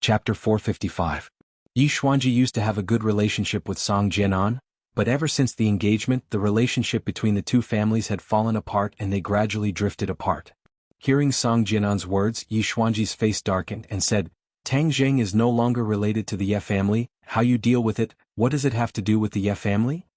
Chapter 455. Yi Xuanji used to have a good relationship with Song Jianan, but ever since the engagement the relationship between the two families had fallen apart and they gradually drifted apart. Hearing Song Jianan's words, Yi Xuanji's face darkened and said, Tang Zheng is no longer related to the Ye family. How you deal with it, what does it have to do with the Ye family?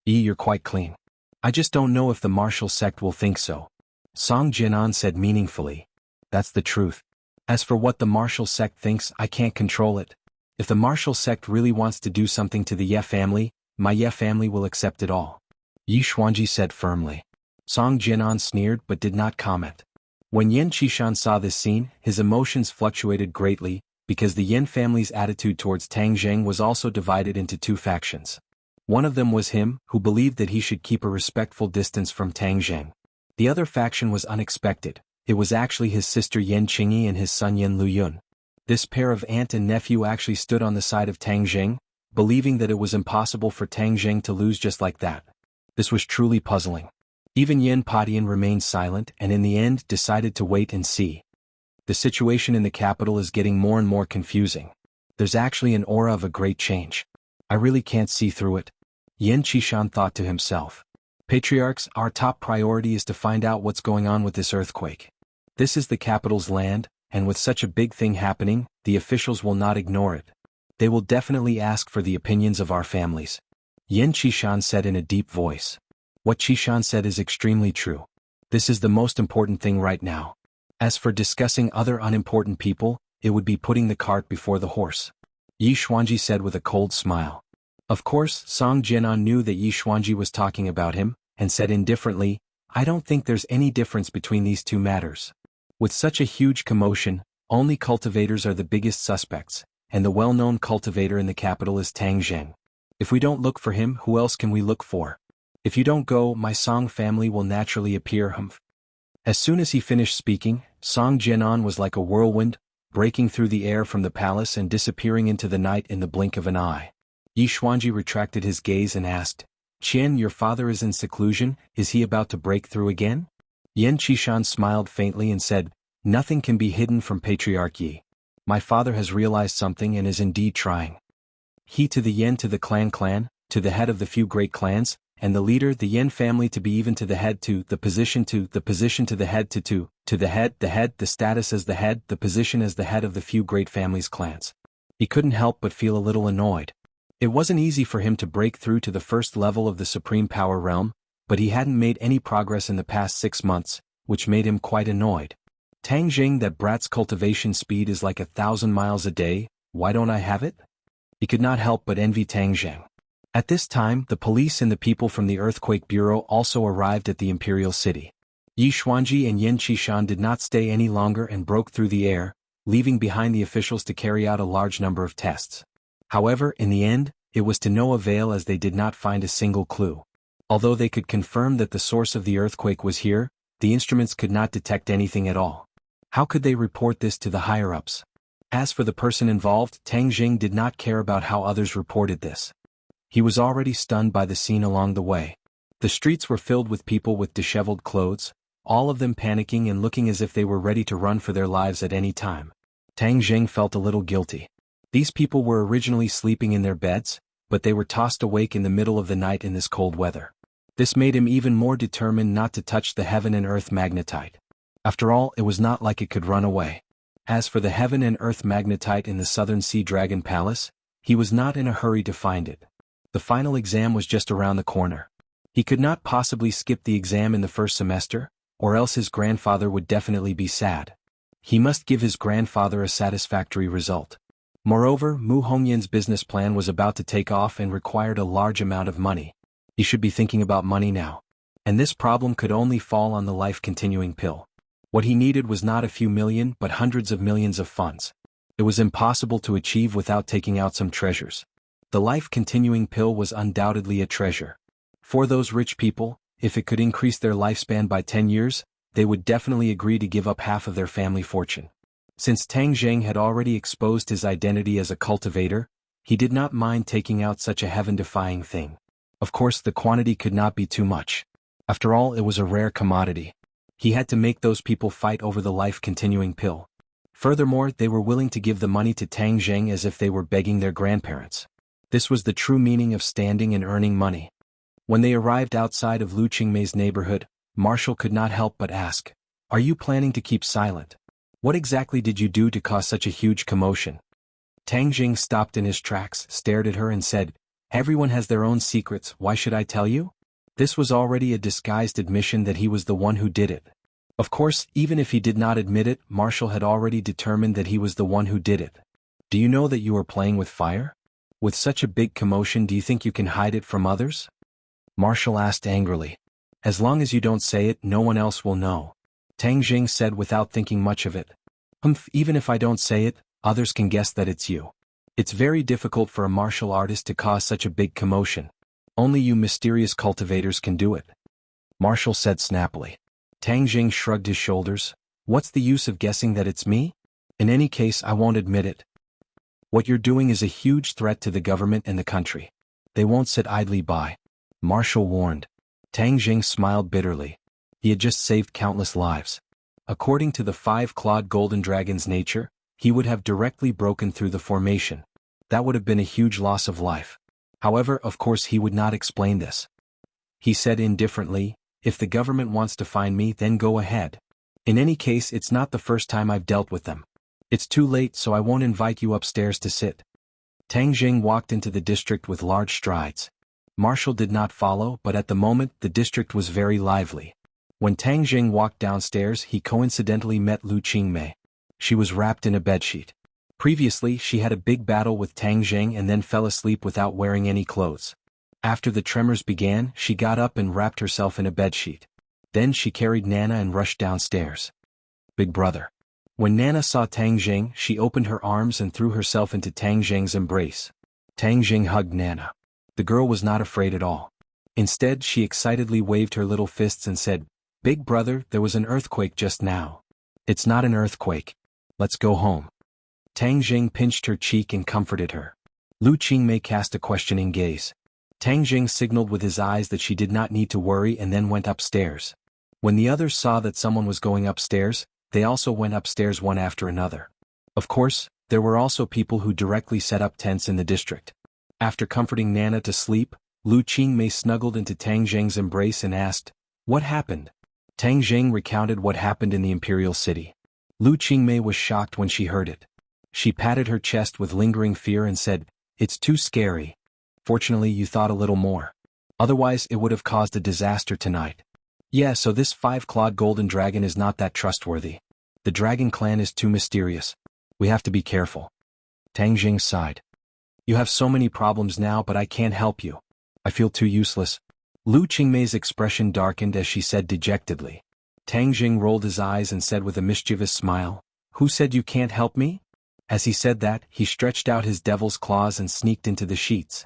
Yi, you're quite clean. I just don't know if the martial sect will think so. Song Jianan said meaningfully. That's the truth. As for what the martial sect thinks, I can't control it. If the martial sect really wants to do something to the Ye family, my Ye family will accept it all. Yi Xuanji said firmly. Song Jianan sneered but did not comment. When Yin Qishan saw this scene, his emotions fluctuated greatly, because the Yin family's attitude towards Tang Zheng was also divided into two factions. One of them was him, who believed that he should keep a respectful distance from Tang Zheng. The other faction was unexpected. It was actually his sister Yin Qingyi and his son Yin Luyun. This pair of aunt and nephew actually stood on the side of Tang Zheng, believing that it was impossible for Tang Zheng to lose just like that. This was truly puzzling. Even Yin Padian remained silent and in the end decided to wait and see. The situation in the capital is getting more and more confusing. There's actually an aura of a great change. I really can't see through it. Yin Qishan thought to himself. Patriarchs, our top priority is to find out what's going on with this earthquake. This is the capital's land, and with such a big thing happening, the officials will not ignore it. They will definitely ask for the opinions of our families. Yin Qishan said in a deep voice. What Qishan said is extremely true. This is the most important thing right now. As for discussing other unimportant people, it would be putting the cart before the horse. Yi Xuanji said with a cold smile. Of course, Song Jianan knew that Yi Xuanji was talking about him, and said indifferently, I don't think there's any difference between these two matters. With such a huge commotion, only cultivators are the biggest suspects, and the well-known cultivator in the capital is Tang Zheng. If we don't look for him, who else can we look for? If you don't go, my Song family will naturally appear. As soon as he finished speaking, Song Jianan was like a whirlwind, breaking through the air from the palace and disappearing into the night in the blink of an eye. Yi Xuanji retracted his gaze and asked, Qian, your father is in seclusion, is he about to break through again? Yin Qishan smiled faintly and said, Nothing can be hidden from Patriarch Yi. My father has realized something and is indeed trying. He to the Yin to the clan, to the head of the few great clans, and the leader the Yin family to be even to the head to the position to the head to the head, the status as the head, the position as the head of the few great families' clans. He couldn't help but feel a little annoyed. It wasn't easy for him to break through to the first level of the supreme power realm, but he hadn't made any progress in the past 6 months, which made him quite annoyed. Tang Zheng, that brat's cultivation speed is like 1,000 miles a day, why don't I have it? He could not help but envy Tang Zheng. At this time, the police and the people from the Earthquake Bureau also arrived at the imperial city. Yi Xuanji and Yin Qishan did not stay any longer and broke through the air, leaving behind the officials to carry out a large number of tests. However, in the end, it was to no avail as they did not find a single clue. Although they could confirm that the source of the earthquake was here, the instruments could not detect anything at all. How could they report this to the higher-ups? As for the person involved, Tang Zheng did not care about how others reported this. He was already stunned by the scene along the way. The streets were filled with people with disheveled clothes, all of them panicking and looking as if they were ready to run for their lives at any time. Tang Zheng felt a little guilty. These people were originally sleeping in their beds, but they were tossed awake in the middle of the night in this cold weather. This made him even more determined not to touch the heaven and earth magnetite. After all, it was not like it could run away. As for the heaven and earth magnetite in the Southern Sea Dragon Palace, he was not in a hurry to find it. The final exam was just around the corner. He could not possibly skip the exam in the first semester, or else his grandfather would definitely be sad. He must give his grandfather a satisfactory result. Moreover, Mu Hongyan's business plan was about to take off and required a large amount of money. He should be thinking about money now. And this problem could only fall on the life-continuing pill. What he needed was not a few million but hundreds of millions of funds. It was impossible to achieve without taking out some treasures. The life-continuing pill was undoubtedly a treasure. For those rich people, if it could increase their lifespan by 10 years, they would definitely agree to give up half of their family fortune. Since Tang Zheng had already exposed his identity as a cultivator, he did not mind taking out such a heaven-defying thing. Of course, the quantity could not be too much. After all, it was a rare commodity. He had to make those people fight over the life-continuing pill. Furthermore, they were willing to give the money to Tang Zheng as if they were begging their grandparents. This was the true meaning of standing and earning money. When they arrived outside of Lu Qingmei's neighborhood, Marshall could not help but ask, "Are you planning to keep silent? What exactly did you do to cause such a huge commotion?" Tang Jing stopped in his tracks, stared at her and said, "Everyone has their own secrets, why should I tell you?" This was already a disguised admission that he was the one who did it. Of course, even if he did not admit it, Marshall had already determined that he was the one who did it. "Do you know that you are playing with fire? With such a big commotion, do you think you can hide it from others?" Marshall asked angrily. "As long as you don't say it, no one else will know," Tang Jing said without thinking much of it. Even if I don't say it, others can guess that it's you. It's very difficult for a martial artist to cause such a big commotion. Only you mysterious cultivators can do it," Marshall said snappily. Tang Jing shrugged his shoulders. "What's the use of guessing that it's me? In any case, I won't admit it. What you're doing is a huge threat to the government and the country. They won't sit idly by," Marshall warned. Tang Jing smiled bitterly. He had just saved countless lives. According to the five-clawed golden dragon's nature, he would have directly broken through the formation. That would have been a huge loss of life. However, of course he would not explain this. He said indifferently, "If the government wants to find me, then go ahead. In any case, it's not the first time I've dealt with them. It's too late, so I won't invite you upstairs to sit." Tang Jing walked into the district with large strides. Marshall did not follow, but at the moment the district was very lively. When Tang Jing walked downstairs, he coincidentally met Lu Qingmei. She was wrapped in a bedsheet. Previously, she had a big battle with Tang Jing and then fell asleep without wearing any clothes. After the tremors began, she got up and wrapped herself in a bedsheet. Then she carried Nana and rushed downstairs. "Big brother." When Nana saw Tang Jing, she opened her arms and threw herself into Tang Jing's embrace. Tang Jing hugged Nana. The girl was not afraid at all. Instead, she excitedly waved her little fists and said, "Big brother, there was an earthquake just now." "It's not an earthquake. Let's go home." Tang Jing pinched her cheek and comforted her. Lu Qingmei cast a questioning gaze. Tang Jing signaled with his eyes that she did not need to worry and then went upstairs. When the others saw that someone was going upstairs, they also went upstairs one after another. Of course, there were also people who directly set up tents in the district. After comforting Nana to sleep, Lu Qingmei snuggled into Tang Jing's embrace and asked, "What happened?" Tang Jing recounted what happened in the imperial city. Lu Qingmei was shocked when she heard it. She patted her chest with lingering fear and said, "It's too scary. Fortunately, you thought a little more. Otherwise, it would have caused a disaster tonight." "Yeah, so this five-clawed golden dragon is not that trustworthy. The dragon clan is too mysterious. We have to be careful." Tang Jing sighed. "You have so many problems now, but I can't help you. I feel too useless." Lu Qingmei's expression darkened as she said dejectedly. Tang Jing rolled his eyes and said with a mischievous smile, "Who said you can't help me?" As he said that, he stretched out his devil's claws and sneaked into the sheets.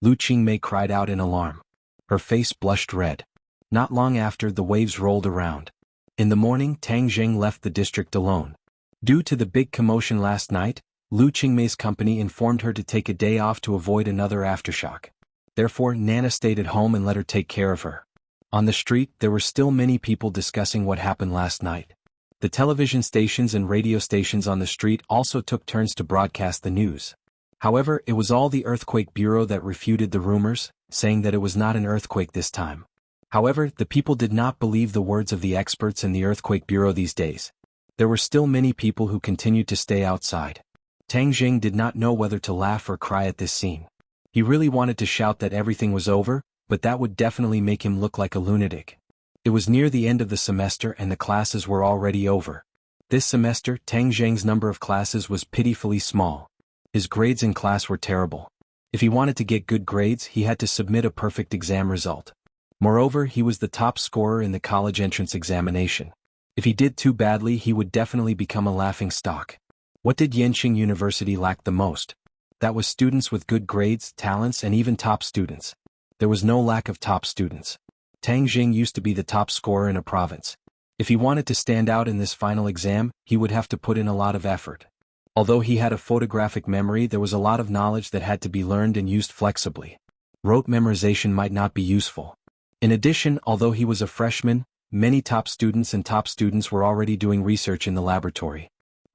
Lu Qingmei cried out in alarm. Her face blushed red. Not long after, the waves rolled around. In the morning, Tang Jing left the district alone. Due to the big commotion last night, Lu Qingmei's company informed her to take a day off to avoid another aftershock. Therefore, Nana stayed at home and let her take care of her. On the street, there were still many people discussing what happened last night. The television stations and radio stations on the street also took turns to broadcast the news. However, it was all the Earthquake Bureau that refuted the rumors, saying that it was not an earthquake this time. However, the people did not believe the words of the experts in the Earthquake Bureau these days. There were still many people who continued to stay outside. Tang Jing did not know whether to laugh or cry at this scene. He really wanted to shout that everything was over, but that would definitely make him look like a lunatic. It was near the end of the semester and the classes were already over. This semester, Tang Jing's number of classes was pitifully small. His grades in class were terrible. If he wanted to get good grades, he had to submit a perfect exam result. Moreover, he was the top scorer in the college entrance examination. If he did too badly, he would definitely become a laughingstock. What did Yanqing University lack the most? That was students with good grades, talents, and even top students. There was no lack of top students. Tang Jing used to be the top scorer in a province. If he wanted to stand out in this final exam, he would have to put in a lot of effort. Although he had a photographic memory, there was a lot of knowledge that had to be learned and used flexibly. Rote memorization might not be useful. In addition, although he was a freshman, many top students were already doing research in the laboratory.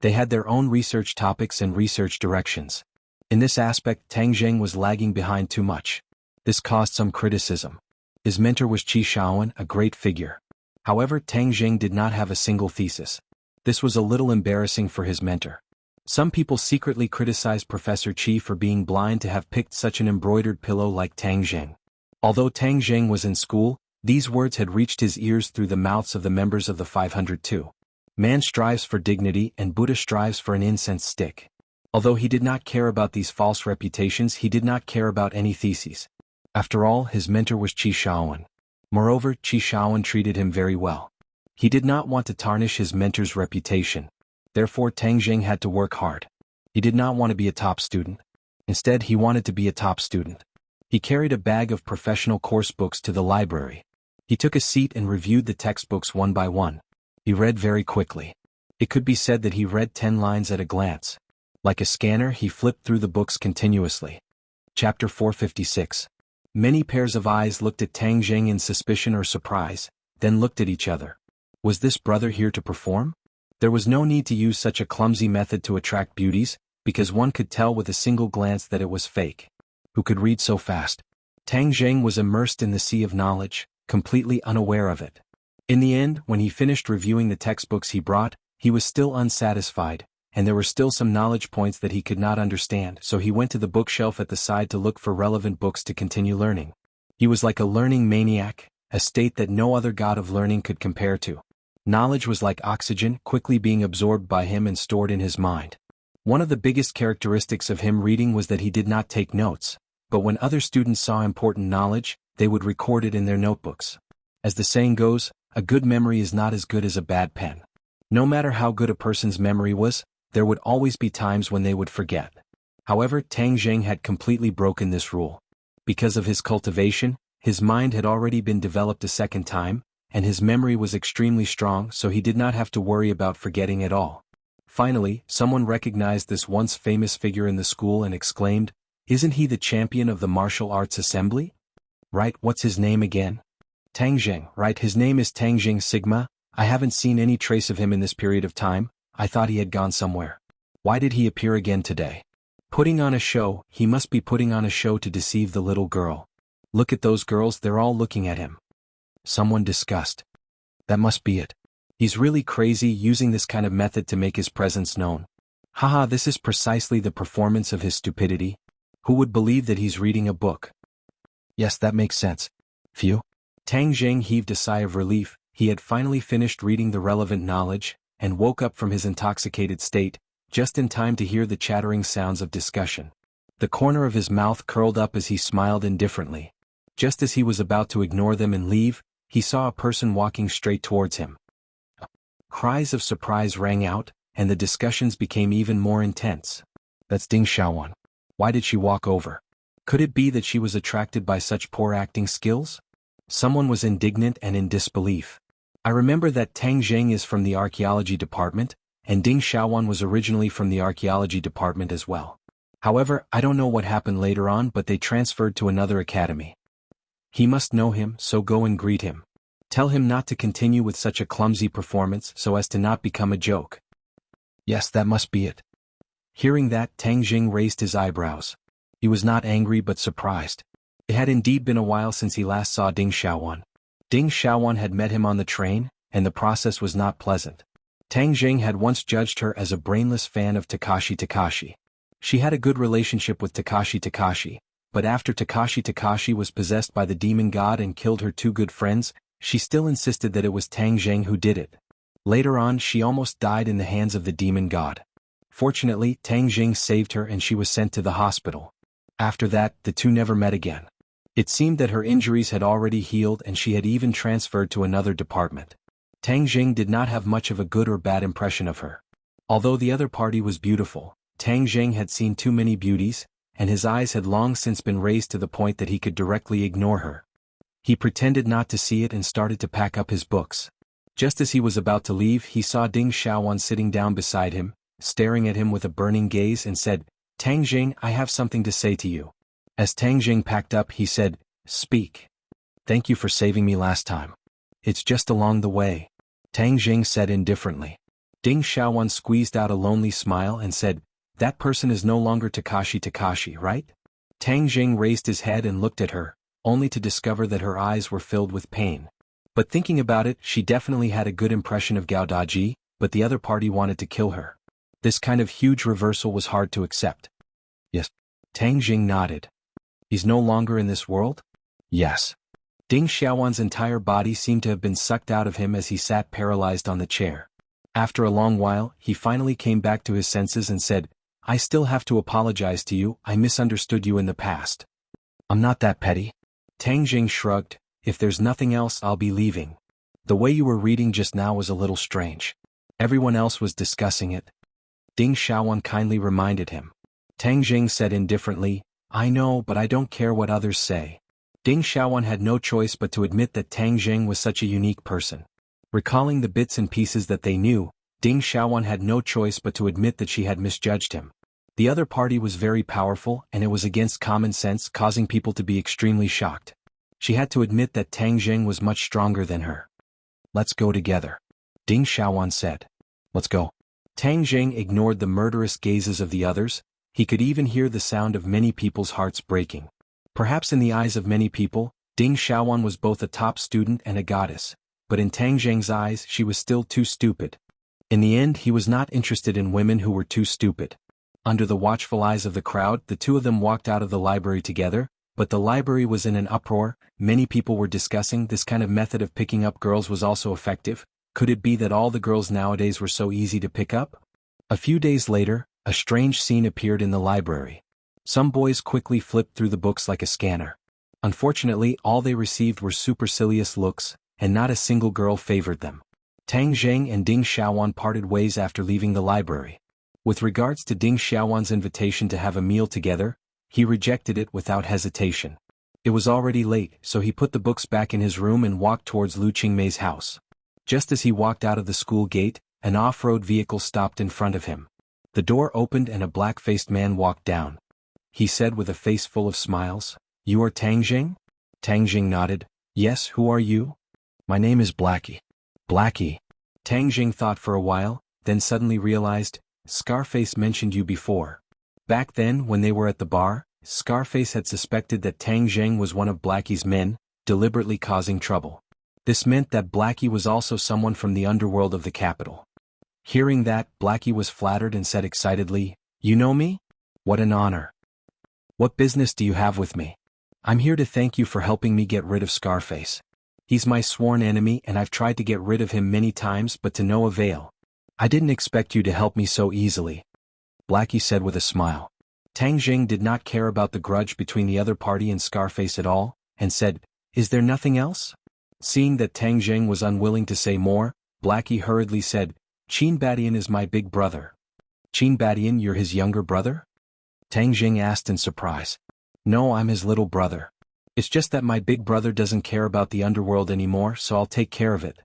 They had their own research topics and research directions. In this aspect, Tang Zheng was lagging behind too much. This caused some criticism. His mentor was Qi Shaoan, a great figure. However, Tang Zheng did not have a single thesis. This was a little embarrassing for his mentor. Some people secretly criticized Professor Qi for being blind to have picked such an embroidered pillow like Tang Zheng. Although Tang Zheng was in school, these words had reached his ears through the mouths of the members of the 502. Man strives for dignity and Buddha strives for an incense stick. Although he did not care about these false reputations, he did not care about any theses. After all, his mentor was Qi Shaoan. Moreover, Qi Shaoan treated him very well. He did not want to tarnish his mentor's reputation. Therefore, Tang Zheng had to work hard. He did not want to be a top student. Instead, he wanted to be a top student. He carried a bag of professional course books to the library. He took a seat and reviewed the textbooks one by one. He read very quickly. It could be said that he read 10 lines at a glance. Like a scanner, he flipped through the books continuously. Chapter 456. Many pairs of eyes looked at Tang Zheng in suspicion or surprise, then looked at each other. Was this brother here to perform? There was no need to use such a clumsy method to attract beauties, because one could tell with a single glance that it was fake. Who could read so fast? Tang Zheng was immersed in the sea of knowledge, completely unaware of it. In the end, when he finished reviewing the textbooks he brought, he was still unsatisfied, and there were still some knowledge points that he could not understand, so he went to the bookshelf at the side to look for relevant books to continue learning. He was like a learning maniac, a state that no other god of learning could compare to. Knowledge was like oxygen, quickly being absorbed by him and stored in his mind. One of the biggest characteristics of him reading was that he did not take notes, but when other students saw important knowledge, they would record it in their notebooks. As the saying goes, a good memory is not as good as a bad pen. No matter how good a person's memory was, there would always be times when they would forget. However, Tang Zheng had completely broken this rule. Because of his cultivation, his mind had already been developed a second time, and his memory was extremely strong, so he did not have to worry about forgetting at all. Finally, someone recognized this once famous figure in the school and exclaimed, "Isn't he the champion of the martial arts assembly?" "Right, what's his name again?" "Tang Zheng." "Right, his name is Tang Zheng Sigma. I haven't seen any trace of him in this period of time. I thought he had gone somewhere. Why did he appear again today?" "Putting on a show. He must be putting on a show to deceive the little girl. Look at those girls, they're all looking at him." Someone discussed. "That must be it. He's really crazy using this kind of method to make his presence known. Haha, this is precisely the performance of his stupidity. Who would believe that he's reading a book?" "Yes, that makes sense. Phew." Tang Zheng heaved a sigh of relief. He had finally finished reading the relevant knowledge, and woke up from his intoxicated state, just in time to hear the chattering sounds of discussion. The corner of his mouth curled up as he smiled indifferently. Just as he was about to ignore them and leave, he saw a person walking straight towards him. Cries of surprise rang out, and the discussions became even more intense. "That's Ding Xiaowan. Why did she walk over? Could it be that she was attracted by such poor acting skills?" Someone was indignant and in disbelief. "I remember that Tang Zheng is from the archaeology department, and Ding Xiaowan was originally from the archaeology department as well. However, I don't know what happened later on, but they transferred to another academy. He must know him, so go and greet him. Tell him not to continue with such a clumsy performance so as to not become a joke." "Yes, that must be it." Hearing that, Tang Zheng raised his eyebrows. He was not angry but surprised. It had indeed been a while since he last saw Ding Xiaowan. Ding Xiaowan had met him on the train, and the process was not pleasant. Tang Zheng had once judged her as a brainless fan of Takashi. She had a good relationship with Takashi, but after Takashi was possessed by the demon god and killed her two good friends, she still insisted that it was Tang Zheng who did it. Later on, she almost died in the hands of the demon god. Fortunately, Tang Zheng saved her and she was sent to the hospital. After that, the two never met again. It seemed that her injuries had already healed and she had even transferred to another department. Tang Zheng did not have much of a good or bad impression of her. Although the other party was beautiful, Tang Zheng had seen too many beauties, and his eyes had long since been raised to the point that he could directly ignore her. He pretended not to see it and started to pack up his books. Just as he was about to leave, he saw Ding Xiaowan sitting down beside him, staring at him with a burning gaze and said, "Tang Zheng, I have something to say to you." As Tang Zheng packed up, he said, "Speak." "Thank you for saving me last time. It's just along the way," Tang Zheng said indifferently. Ding Xiaowan squeezed out a lonely smile and said, "That person is no longer Takashi, right?" Tang Jing raised his head and looked at her, only to discover that her eyes were filled with pain. But thinking about it, she definitely had a good impression of Gao Daji, but the other party wanted to kill her. This kind of huge reversal was hard to accept. Yes. Tang Jing nodded. He's no longer in this world? Yes. Ding Xiaowan's entire body seemed to have been sucked out of him as he sat paralyzed on the chair. After a long while, he finally came back to his senses and said, "I still have to apologize to you, I misunderstood you in the past." "I'm not that petty." Tang Jing shrugged, "If there's nothing else, I'll be leaving. The way you were reading just now was a little strange. Everyone else was discussing it." Ding Xiaowan kindly reminded him. Tang Jing said indifferently, "I know, but I don't care what others say." Ding Xiaowan had no choice but to admit that Tang Jing was such a unique person. Recalling the bits and pieces that they knew, Ding Xiaowan had no choice but to admit that she had misjudged him. The other party was very powerful and it was against common sense, causing people to be extremely shocked. She had to admit that Tang Jing was much stronger than her. "Let's go together," Ding Xiaowan said. "Let's go." Tang Jing ignored the murderous gazes of the others. He could even hear the sound of many people's hearts breaking. Perhaps in the eyes of many people, Ding Xiaowan was both a top student and a goddess, but in Tang Jing's eyes she was still too stupid. In the end, he was not interested in women who were too stupid. Under the watchful eyes of the crowd, the two of them walked out of the library together, but the library was in an uproar. Many people were discussing this kind of method of picking up girls was also effective. Could it be that all the girls nowadays were so easy to pick up? A few days later, a strange scene appeared in the library. Some boys quickly flipped through the books like a scanner. Unfortunately, all they received were supercilious looks, and not a single girl favored them. Tang Jing and Ding Xiaowan parted ways after leaving the library. With regards to Ding Xiaowan's invitation to have a meal together, he rejected it without hesitation. It was already late, so he put the books back in his room and walked towards Lu Qingmei's house. Just as he walked out of the school gate, an off-road vehicle stopped in front of him. The door opened and a black-faced man walked down. He said with a face full of smiles, "You are Tang Jing?" Tang Jing nodded. "Yes, who are you?" "My name is Blackie." "Blackie." Tang Jing thought for a while, then suddenly realized, Scarface mentioned you before. Back then, when they were at the bar, Scarface had suspected that Tang Jing was one of Blackie's men, deliberately causing trouble. This meant that Blackie was also someone from the underworld of the capital. Hearing that, Blackie was flattered and said excitedly, "You know me? What an honor. What business do you have with me? I'm here to thank you for helping me get rid of Scarface. He's my sworn enemy and I've tried to get rid of him many times but to no avail. I didn't expect you to help me so easily," Blackie said with a smile. Tang Jing did not care about the grudge between the other party and Scarface at all, and said, "Is there nothing else?" Seeing that Tang Jing was unwilling to say more, Blackie hurriedly said, "Qin Badian is my big brother." "Qin Badian, you're his younger brother?" Tang Jing asked in surprise. "No, I'm his little brother. It's just that my big brother doesn't care about the underworld anymore, so I'll take care of it,"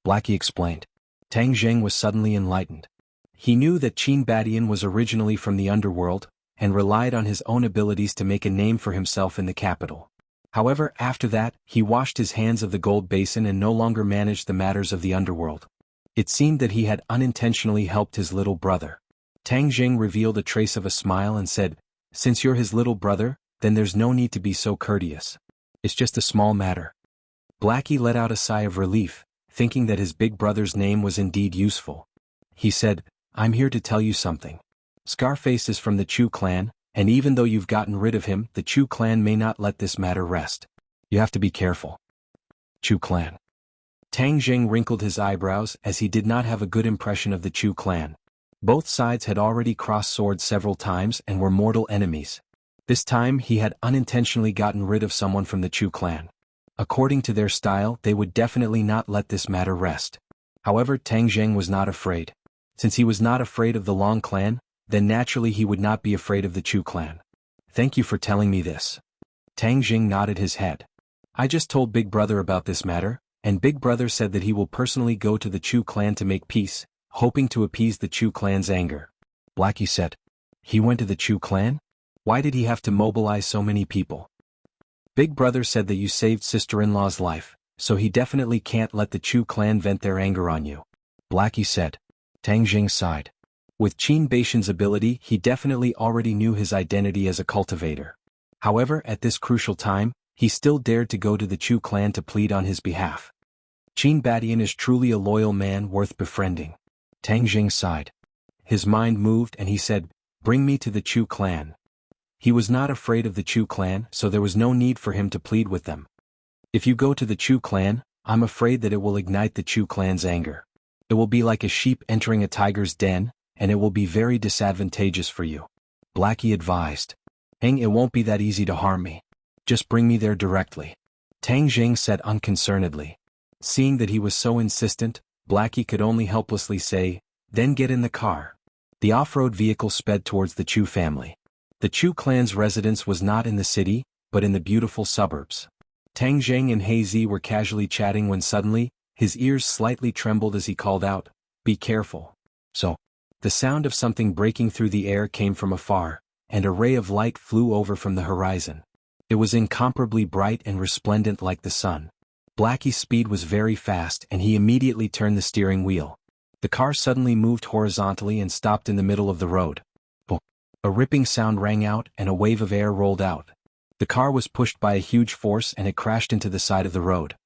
Blackie explained. Tang Jing was suddenly enlightened. He knew that Qin Badian was originally from the underworld, and relied on his own abilities to make a name for himself in the capital. However, after that, he washed his hands of the gold basin and no longer managed the matters of the underworld. It seemed that he had unintentionally helped his little brother. Tang Jing revealed a trace of a smile and said, "Since you're his little brother, then there's no need to be so courteous. It's just a small matter." Blackie let out a sigh of relief, thinking that his big brother's name was indeed useful. He said, "I'm here to tell you something. Scarface is from the Chu clan, and even though you've gotten rid of him, the Chu clan may not let this matter rest. You have to be careful." Chu clan. Tang Jing wrinkled his eyebrows as he did not have a good impression of the Chu clan. Both sides had already crossed swords several times and were mortal enemies. This time he had unintentionally gotten rid of someone from the Chu clan. According to their style, they would definitely not let this matter rest. However, Tang Jing was not afraid. Since he was not afraid of the Long clan, then naturally he would not be afraid of the Chu clan. "Thank you for telling me this." Tang Jing nodded his head. "I just told Big Brother about this matter, and Big Brother said that he will personally go to the Chu clan to make peace, hoping to appease the Chu clan's anger." Blackie said. "He went to the Chu clan? Why did he have to mobilize so many people?" "Big Brother said that you saved sister-in-law's life, so he definitely can't let the Chu clan vent their anger on you," Blackie said. Tang Jing sighed. With Qin Baishan's ability, he definitely already knew his identity as a cultivator. However, at this crucial time, he still dared to go to the Chu clan to plead on his behalf. Qin Badian is truly a loyal man worth befriending. Tang Jing sighed. His mind moved and he said, "Bring me to the Chu clan." He was not afraid of the Chu clan, so there was no need for him to plead with them. If you go to the Chu clan, I'm afraid that it will ignite the Chu clan's anger. It will be like a sheep entering a tiger's den, and it will be very disadvantageous for you. Blackie advised. It won't be that easy to harm me. Just bring me there directly. Tang Jing said unconcernedly. Seeing that he was so insistent, Blackie could only helplessly say, "Then get in the car." The off-road vehicle sped towards the Chu family. The Chu clan's residence was not in the city, but in the beautiful suburbs. Tang Jing and He Zi were casually chatting when suddenly, his ears slightly trembled as he called out, "Be careful." So, the sound of something breaking through the air came from afar, and a ray of light flew over from the horizon. It was incomparably bright and resplendent like the sun. Blackie's speed was very fast and he immediately turned the steering wheel. The car suddenly moved horizontally and stopped in the middle of the road. Boom! A ripping sound rang out and a wave of air rolled out. The car was pushed by a huge force and it crashed into the side of the road.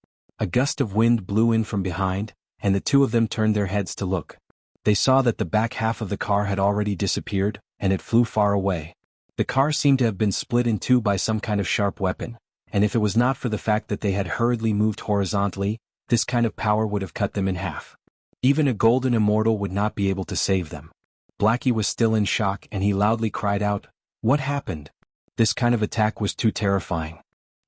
A gust of wind blew in from behind, and the two of them turned their heads to look. They saw that the back half of the car had already disappeared, and it flew far away. The car seemed to have been split in two by some kind of sharp weapon, and if it was not for the fact that they had hurriedly moved horizontally, this kind of power would have cut them in half. Even a golden immortal would not be able to save them. Blackie was still in shock and he loudly cried out, "What happened?" This kind of attack was too terrifying.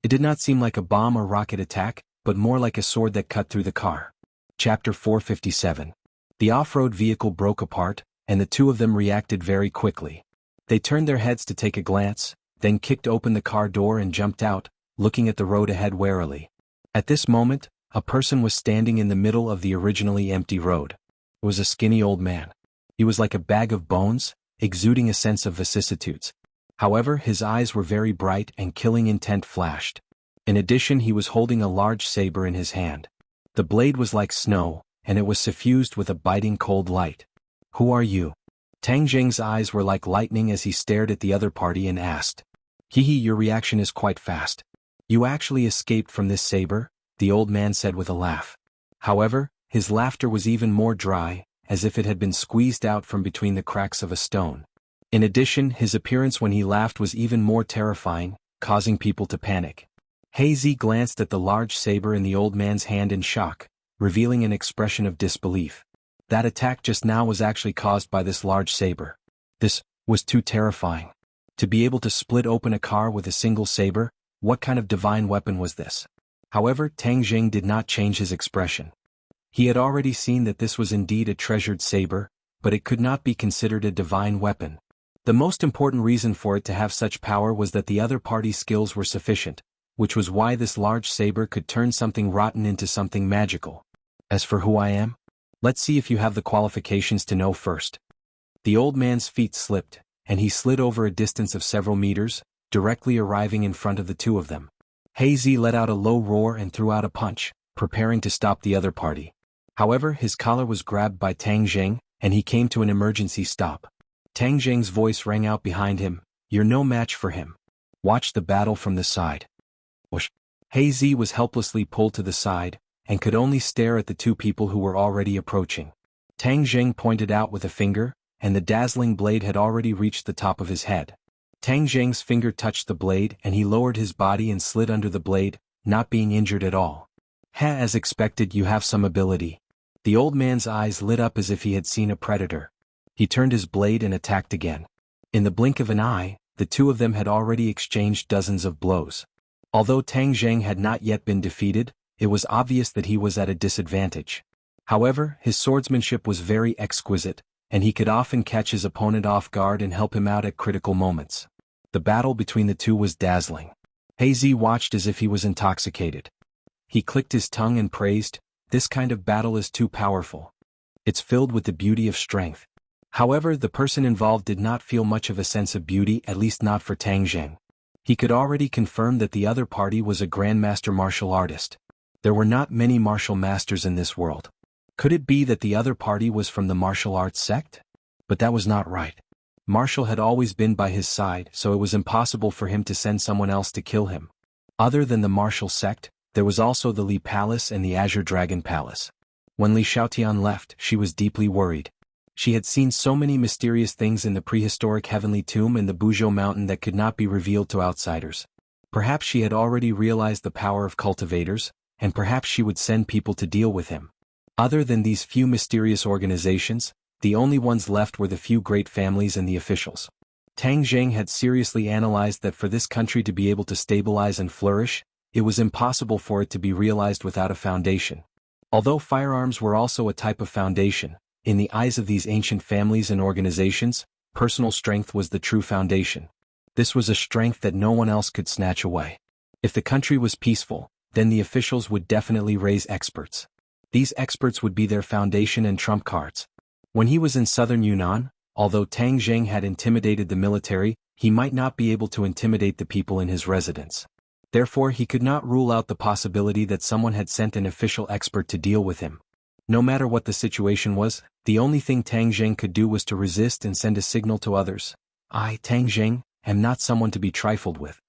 It did not seem like a bomb or rocket attack, but more like a sword that cut through the car. Chapter 457. The off-road vehicle broke apart, and the two of them reacted very quickly. They turned their heads to take a glance, then kicked open the car door and jumped out, looking at the road ahead warily. At this moment, a person was standing in the middle of the originally empty road. It was a skinny old man. He was like a bag of bones, exuding a sense of vicissitudes. However, his eyes were very bright and killing intent flashed. In addition, he was holding a large saber in his hand. The blade was like snow, and it was suffused with a biting cold light. "Who are you?" Tang Jing's eyes were like lightning as he stared at the other party and asked. Your reaction is quite fast. You actually escaped from this saber," the old man said with a laugh. However, his laughter was even more dry, as if it had been squeezed out from between the cracks of a stone. In addition, his appearance when he laughed was even more terrifying, causing people to panic. He Zi glanced at the large saber in the old man's hand in shock, revealing an expression of disbelief. That attack just now was actually caused by this large saber. This was too terrifying. To be able to split open a car with a single saber, what kind of divine weapon was this? However, Tang Jing did not change his expression. He had already seen that this was indeed a treasured saber, but it could not be considered a divine weapon. The most important reason for it to have such power was that the other party's skills were sufficient, which was why this large saber could turn something rotten into something magical. As for who I am? Let's see if you have the qualifications to know first. The old man's feet slipped, and he slid over a distance of several meters, directly arriving in front of the two of them. He Zi let out a low roar and threw out a punch, preparing to stop the other party. However, his collar was grabbed by Tang Jing, and he came to an emergency stop. Tang Jing's voice rang out behind him, "You're no match for him. Watch the battle from the side." Whoosh! He Zi was helplessly pulled to the side, and could only stare at the two people who were already approaching. Tang Jing pointed out with a finger, and the dazzling blade had already reached the top of his head. Tang Jing's finger touched the blade and he lowered his body and slid under the blade, not being injured at all. As expected, you have some ability." The old man's eyes lit up as if he had seen a predator. He turned his blade and attacked again. In the blink of an eye, the two of them had already exchanged dozens of blows. Although Tang Jing had not yet been defeated, it was obvious that he was at a disadvantage. However, his swordsmanship was very exquisite, and he could often catch his opponent off guard and help him out at critical moments. The battle between the two was dazzling. He Zi watched as if he was intoxicated. He clicked his tongue and praised, "This kind of battle is too powerful. It's filled with the beauty of strength." However, the person involved did not feel much of a sense of beauty, at least not for Tang Jing. He could already confirm that the other party was a grandmaster martial artist. There were not many martial masters in this world. Could it be that the other party was from the martial arts sect? But that was not right. Martial had always been by his side, so it was impossible for him to send someone else to kill him. Other than the martial sect, there was also the Li Palace and the Azure Dragon Palace. When Li Xiaotian left, she was deeply worried. She had seen so many mysterious things in the prehistoric heavenly tomb and the Buzhou mountain that could not be revealed to outsiders. Perhaps she had already realized the power of cultivators, and perhaps she would send people to deal with him. Other than these few mysterious organizations, the only ones left were the few great families and the officials. Tang Zheng had seriously analyzed that for this country to be able to stabilize and flourish, it was impossible for it to be realized without a foundation. Although firearms were also a type of foundation, in the eyes of these ancient families and organizations, personal strength was the true foundation. This was a strength that no one else could snatch away. If the country was peaceful, then the officials would definitely raise experts. These experts would be their foundation and trump cards. When he was in southern Yunnan, although Tang Zheng had intimidated the military, he might not be able to intimidate the people in his residence. Therefore he could not rule out the possibility that someone had sent an official expert to deal with him. No matter what the situation was, the only thing Tang Zheng could do was to resist and send a signal to others. I, Tang Zheng, am not someone to be trifled with.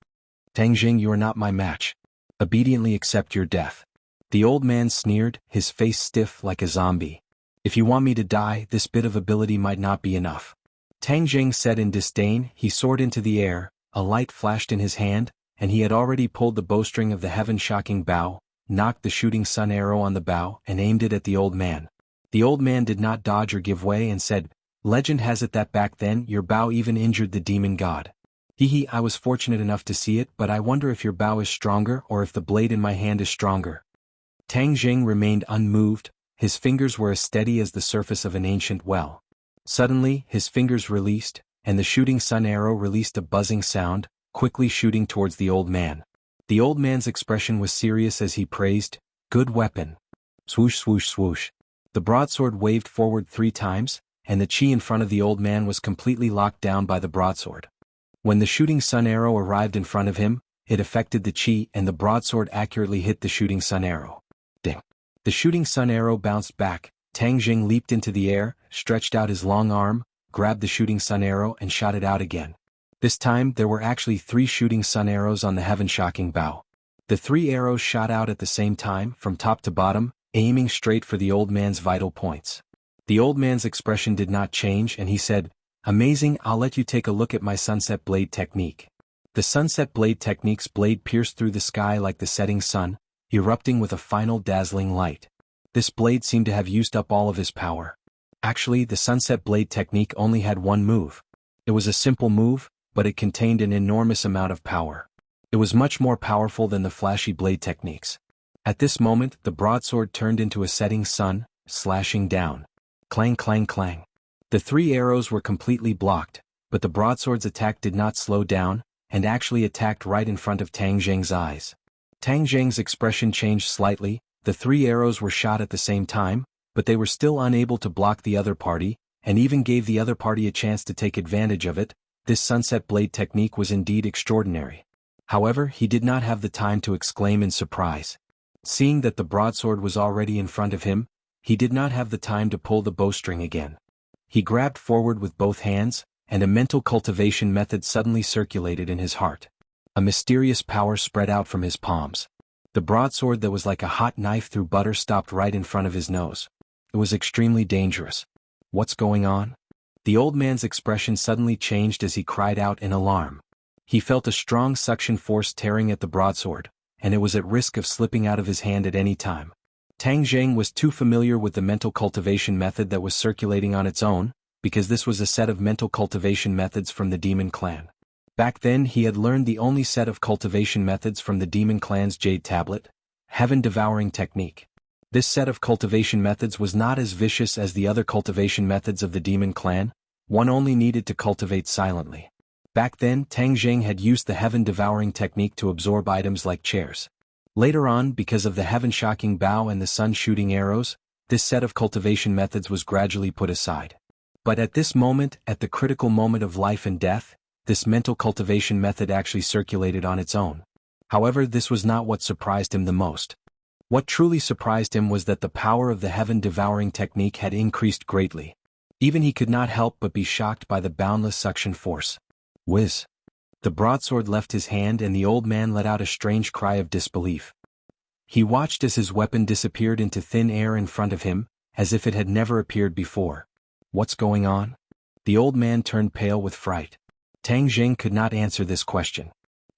Tang Zheng, you are not my match. Obediently accept your death. The old man sneered, his face stiff like a zombie. If you want me to die, this bit of ability might not be enough. Tang Zheng said in disdain. He soared into the air, a light flashed in his hand, and he had already pulled the bowstring of the heaven-shocking bow, knocked the shooting sun arrow on the bow and aimed it at the old man. The old man did not dodge or give way and said, "Legend has it that back then your bow even injured the demon god. I was fortunate enough to see it, but I wonder if your bow is stronger or if the blade in my hand is stronger." Tang Zheng remained unmoved, his fingers were as steady as the surface of an ancient well. Suddenly, his fingers released, and the shooting sun arrow released a buzzing sound, quickly shooting towards the old man. The old man's expression was serious as he praised, "Good weapon." Swoosh swoosh swoosh. The broadsword waved forward 3 times, and the chi in front of the old man was completely locked down by the broadsword. When the shooting sun arrow arrived in front of him, it affected the chi and the broadsword accurately hit the shooting sun arrow. Ding. The shooting sun arrow bounced back. Tang Zheng leaped into the air, stretched out his long arm, grabbed the shooting sun arrow and shot it out again. This time there were actually 3 shooting sun arrows on the heaven-shocking bow. The 3 arrows shot out at the same time, from top to bottom, aiming straight for the old man's vital points. The old man's expression did not change and he said, "Amazing, I'll let you take a look at my sunset blade technique." The sunset blade technique's blade pierced through the sky like the setting sun, erupting with a final dazzling light. This blade seemed to have used up all of his power. Actually, the sunset blade technique only had one move. It was a simple move, but it contained an enormous amount of power. It was much more powerful than the flashy blade techniques. At this moment, the broadsword turned into a setting sun, slashing down. Clang clang clang. The 3 arrows were completely blocked, but the broadsword's attack did not slow down, and actually attacked right in front of Tang Zheng's eyes. Tang Zheng's expression changed slightly. The 3 arrows were shot at the same time, but they were still unable to block the other party, and even gave the other party a chance to take advantage of it. This sunset blade technique was indeed extraordinary. However, he did not have the time to exclaim in surprise. Seeing that the broadsword was already in front of him, he did not have the time to pull the bowstring again. He grabbed forward with both hands, and a mental cultivation method suddenly circulated in his heart. A mysterious power spread out from his palms. The broadsword that was like a hot knife through butter stopped right in front of his nose. It was extremely dangerous. What's going on? The old man's expression suddenly changed as he cried out in alarm. He felt a strong suction force tearing at the broadsword, and it was at risk of slipping out of his hand at any time. Tang Zheng was too familiar with the mental cultivation method that was circulating on its own, because this was a set of mental cultivation methods from the demon clan. Back then he had learned the only set of cultivation methods from the demon clan's jade tablet, heaven-devouring technique. This set of cultivation methods was not as vicious as the other cultivation methods of the demon clan. One only needed to cultivate silently. Back then, Tang Zheng had used the heaven-devouring technique to absorb items like chairs. Later on, because of the heaven-shocking bow and the sun-shooting arrows, this set of cultivation methods was gradually put aside. But at this moment, at the critical moment of life and death, this mental cultivation method actually circulated on its own. However, this was not what surprised him the most. What truly surprised him was that the power of the heaven-devouring technique had increased greatly. Even he could not help but be shocked by the boundless suction force. Whiz! The broadsword left his hand and the old man let out a strange cry of disbelief. He watched as his weapon disappeared into thin air in front of him, as if it had never appeared before. What's going on? The old man turned pale with fright. Tang Jing could not answer this question.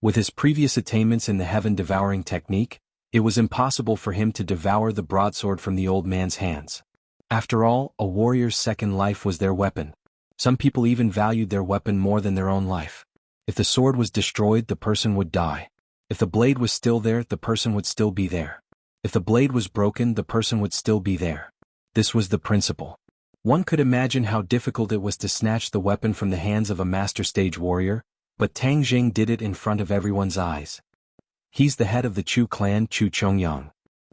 With his previous attainments in the heaven-devouring technique, it was impossible for him to devour the broadsword from the old man's hands. After all, a warrior's second life was their weapon. Some people even valued their weapon more than their own life. If the sword was destroyed, the person would die. If the blade was still there, the person would still be there. If the blade was broken, the person would still be there. This was the principle. One could imagine how difficult it was to snatch the weapon from the hands of a master stage warrior, but Tang Jing did it in front of everyone's eyes. He's the head of the Chu clan, Chu Chongyang.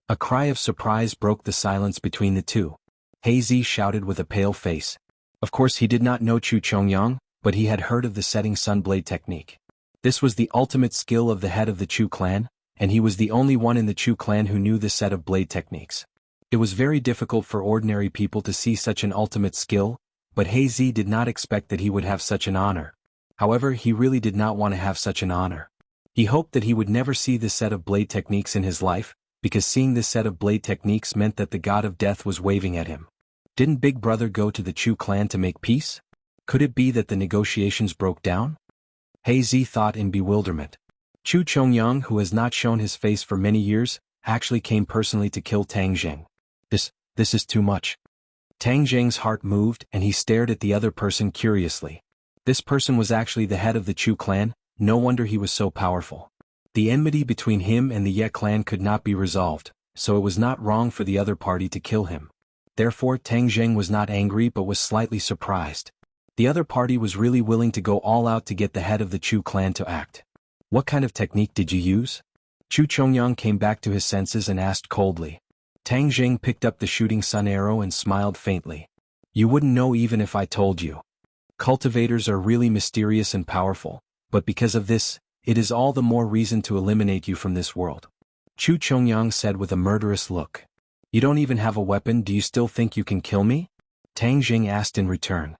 A cry of surprise broke the silence between the two. Hazy shouted with a pale face. Of course he did not know Chu Chongyang, but he had heard of the setting sun blade technique. This was the ultimate skill of the head of the Chu clan, and he was the only one in the Chu clan who knew this set of blade techniques. It was very difficult for ordinary people to see such an ultimate skill, but Hazy did not expect that he would have such an honor. However, he really did not want to have such an honor. He hoped that he would never see this set of blade techniques in his life, because seeing this set of blade techniques meant that the god of death was waving at him. Didn't Big Brother go to the Chu clan to make peace? Could it be that the negotiations broke down? Hazy thought in bewilderment. Chu Chongyang, who has not shown his face for many years, actually came personally to kill Tang Jing. This is too much. Tang Jing's heart moved and he stared at the other person curiously. This person was actually the head of the Chu clan, no wonder he was so powerful. The enmity between him and the Ye clan could not be resolved, so it was not wrong for the other party to kill him. Therefore Tang Jing was not angry but was slightly surprised. The other party was really willing to go all out to get the head of the Chu clan to act. What kind of technique did you use? Chu Chongyang came back to his senses and asked coldly. Tang Jing picked up the shooting sun arrow and smiled faintly. You wouldn't know even if I told you. Cultivators are really mysterious and powerful, but because of this, it is all the more reason to eliminate you from this world. Chu Chongyang said with a murderous look. You don't even have a weapon, do you still think you can kill me? Tang Jing asked in return.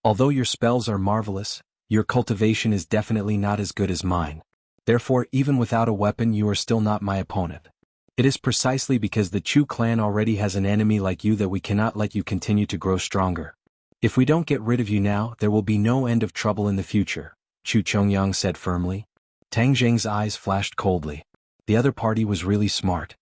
Although your spells are marvelous, your cultivation is definitely not as good as mine. Therefore, even without a weapon you are still not my opponent. It is precisely because the Chu clan already has an enemy like you that we cannot let you continue to grow stronger. If we don't get rid of you now, there will be no end of trouble in the future, Chu Chongyang said firmly. Tang Jing's eyes flashed coldly. The other party was really smart.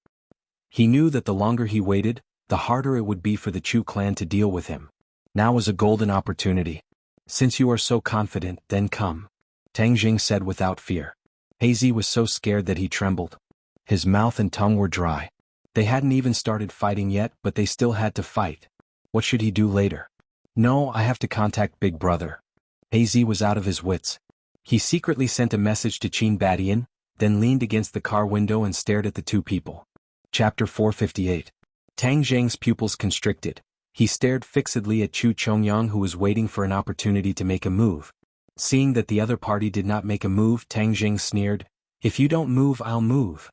He knew that the longer he waited, the harder it would be for the Chu clan to deal with him. Now was a golden opportunity. Since you are so confident, then come. Tang Jing said without fear. Hazy was so scared that he trembled. His mouth and tongue were dry. They hadn't even started fighting yet, but they still had to fight. What should he do later? No, I have to contact Big Brother. Hazy was out of his wits. He secretly sent a message to Qin Badian, then leaned against the car window and stared at the two people. Chapter 458. Tang Jing's pupils constricted. He stared fixedly at Chu Chongyang, who was waiting for an opportunity to make a move. Seeing that the other party did not make a move, Tang Jing sneered, "If you don't move, I'll move."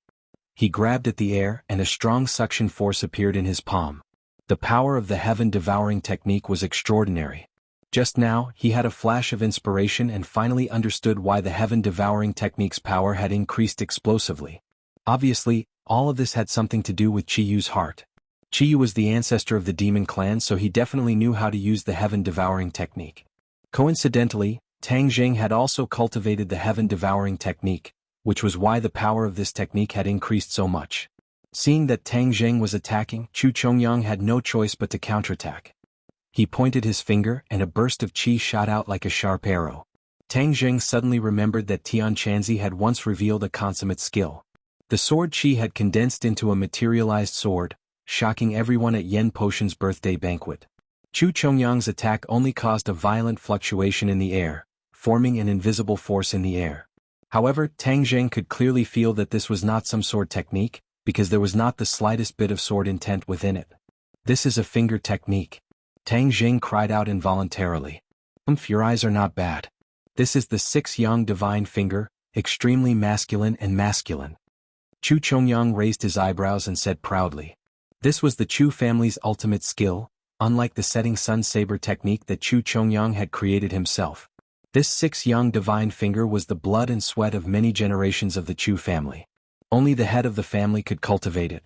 He grabbed at the air and a strong suction force appeared in his palm. The power of the heaven-devouring technique was extraordinary. Just now, he had a flash of inspiration and finally understood why the heaven-devouring technique's power had increased explosively. Obviously, all of this had something to do with Qi Yu's heart. Qi Yu was the ancestor of the demon clan, so he definitely knew how to use the heaven-devouring technique. Coincidentally, Tang Jing had also cultivated the heaven-devouring technique, which was why the power of this technique had increased so much. Seeing that Tang Jing was attacking, Chu Chongyang had no choice but to counterattack. He pointed his finger and a burst of qi shot out like a sharp arrow. Tang Jing suddenly remembered that Tian Chanzi had once revealed a consummate skill. The sword qi had condensed into a materialized sword, shocking everyone at Yen Potion's birthday banquet. Chu Chongyang's attack only caused a violent fluctuation in the air, forming an invisible force in the air. However, Tang Jing could clearly feel that this was not some sword technique, because there was not the slightest bit of sword intent within it. This is a finger technique. Tang Jing cried out involuntarily. Your eyes are not bad. This is the 6 yang divine finger, extremely masculine and masculine. Chu Chongyang raised his eyebrows and said proudly. This was the Chu family's ultimate skill, unlike the setting sun saber technique that Chu Chongyang had created himself. This six-yang divine finger was the blood and sweat of many generations of the Chu family. Only the head of the family could cultivate it.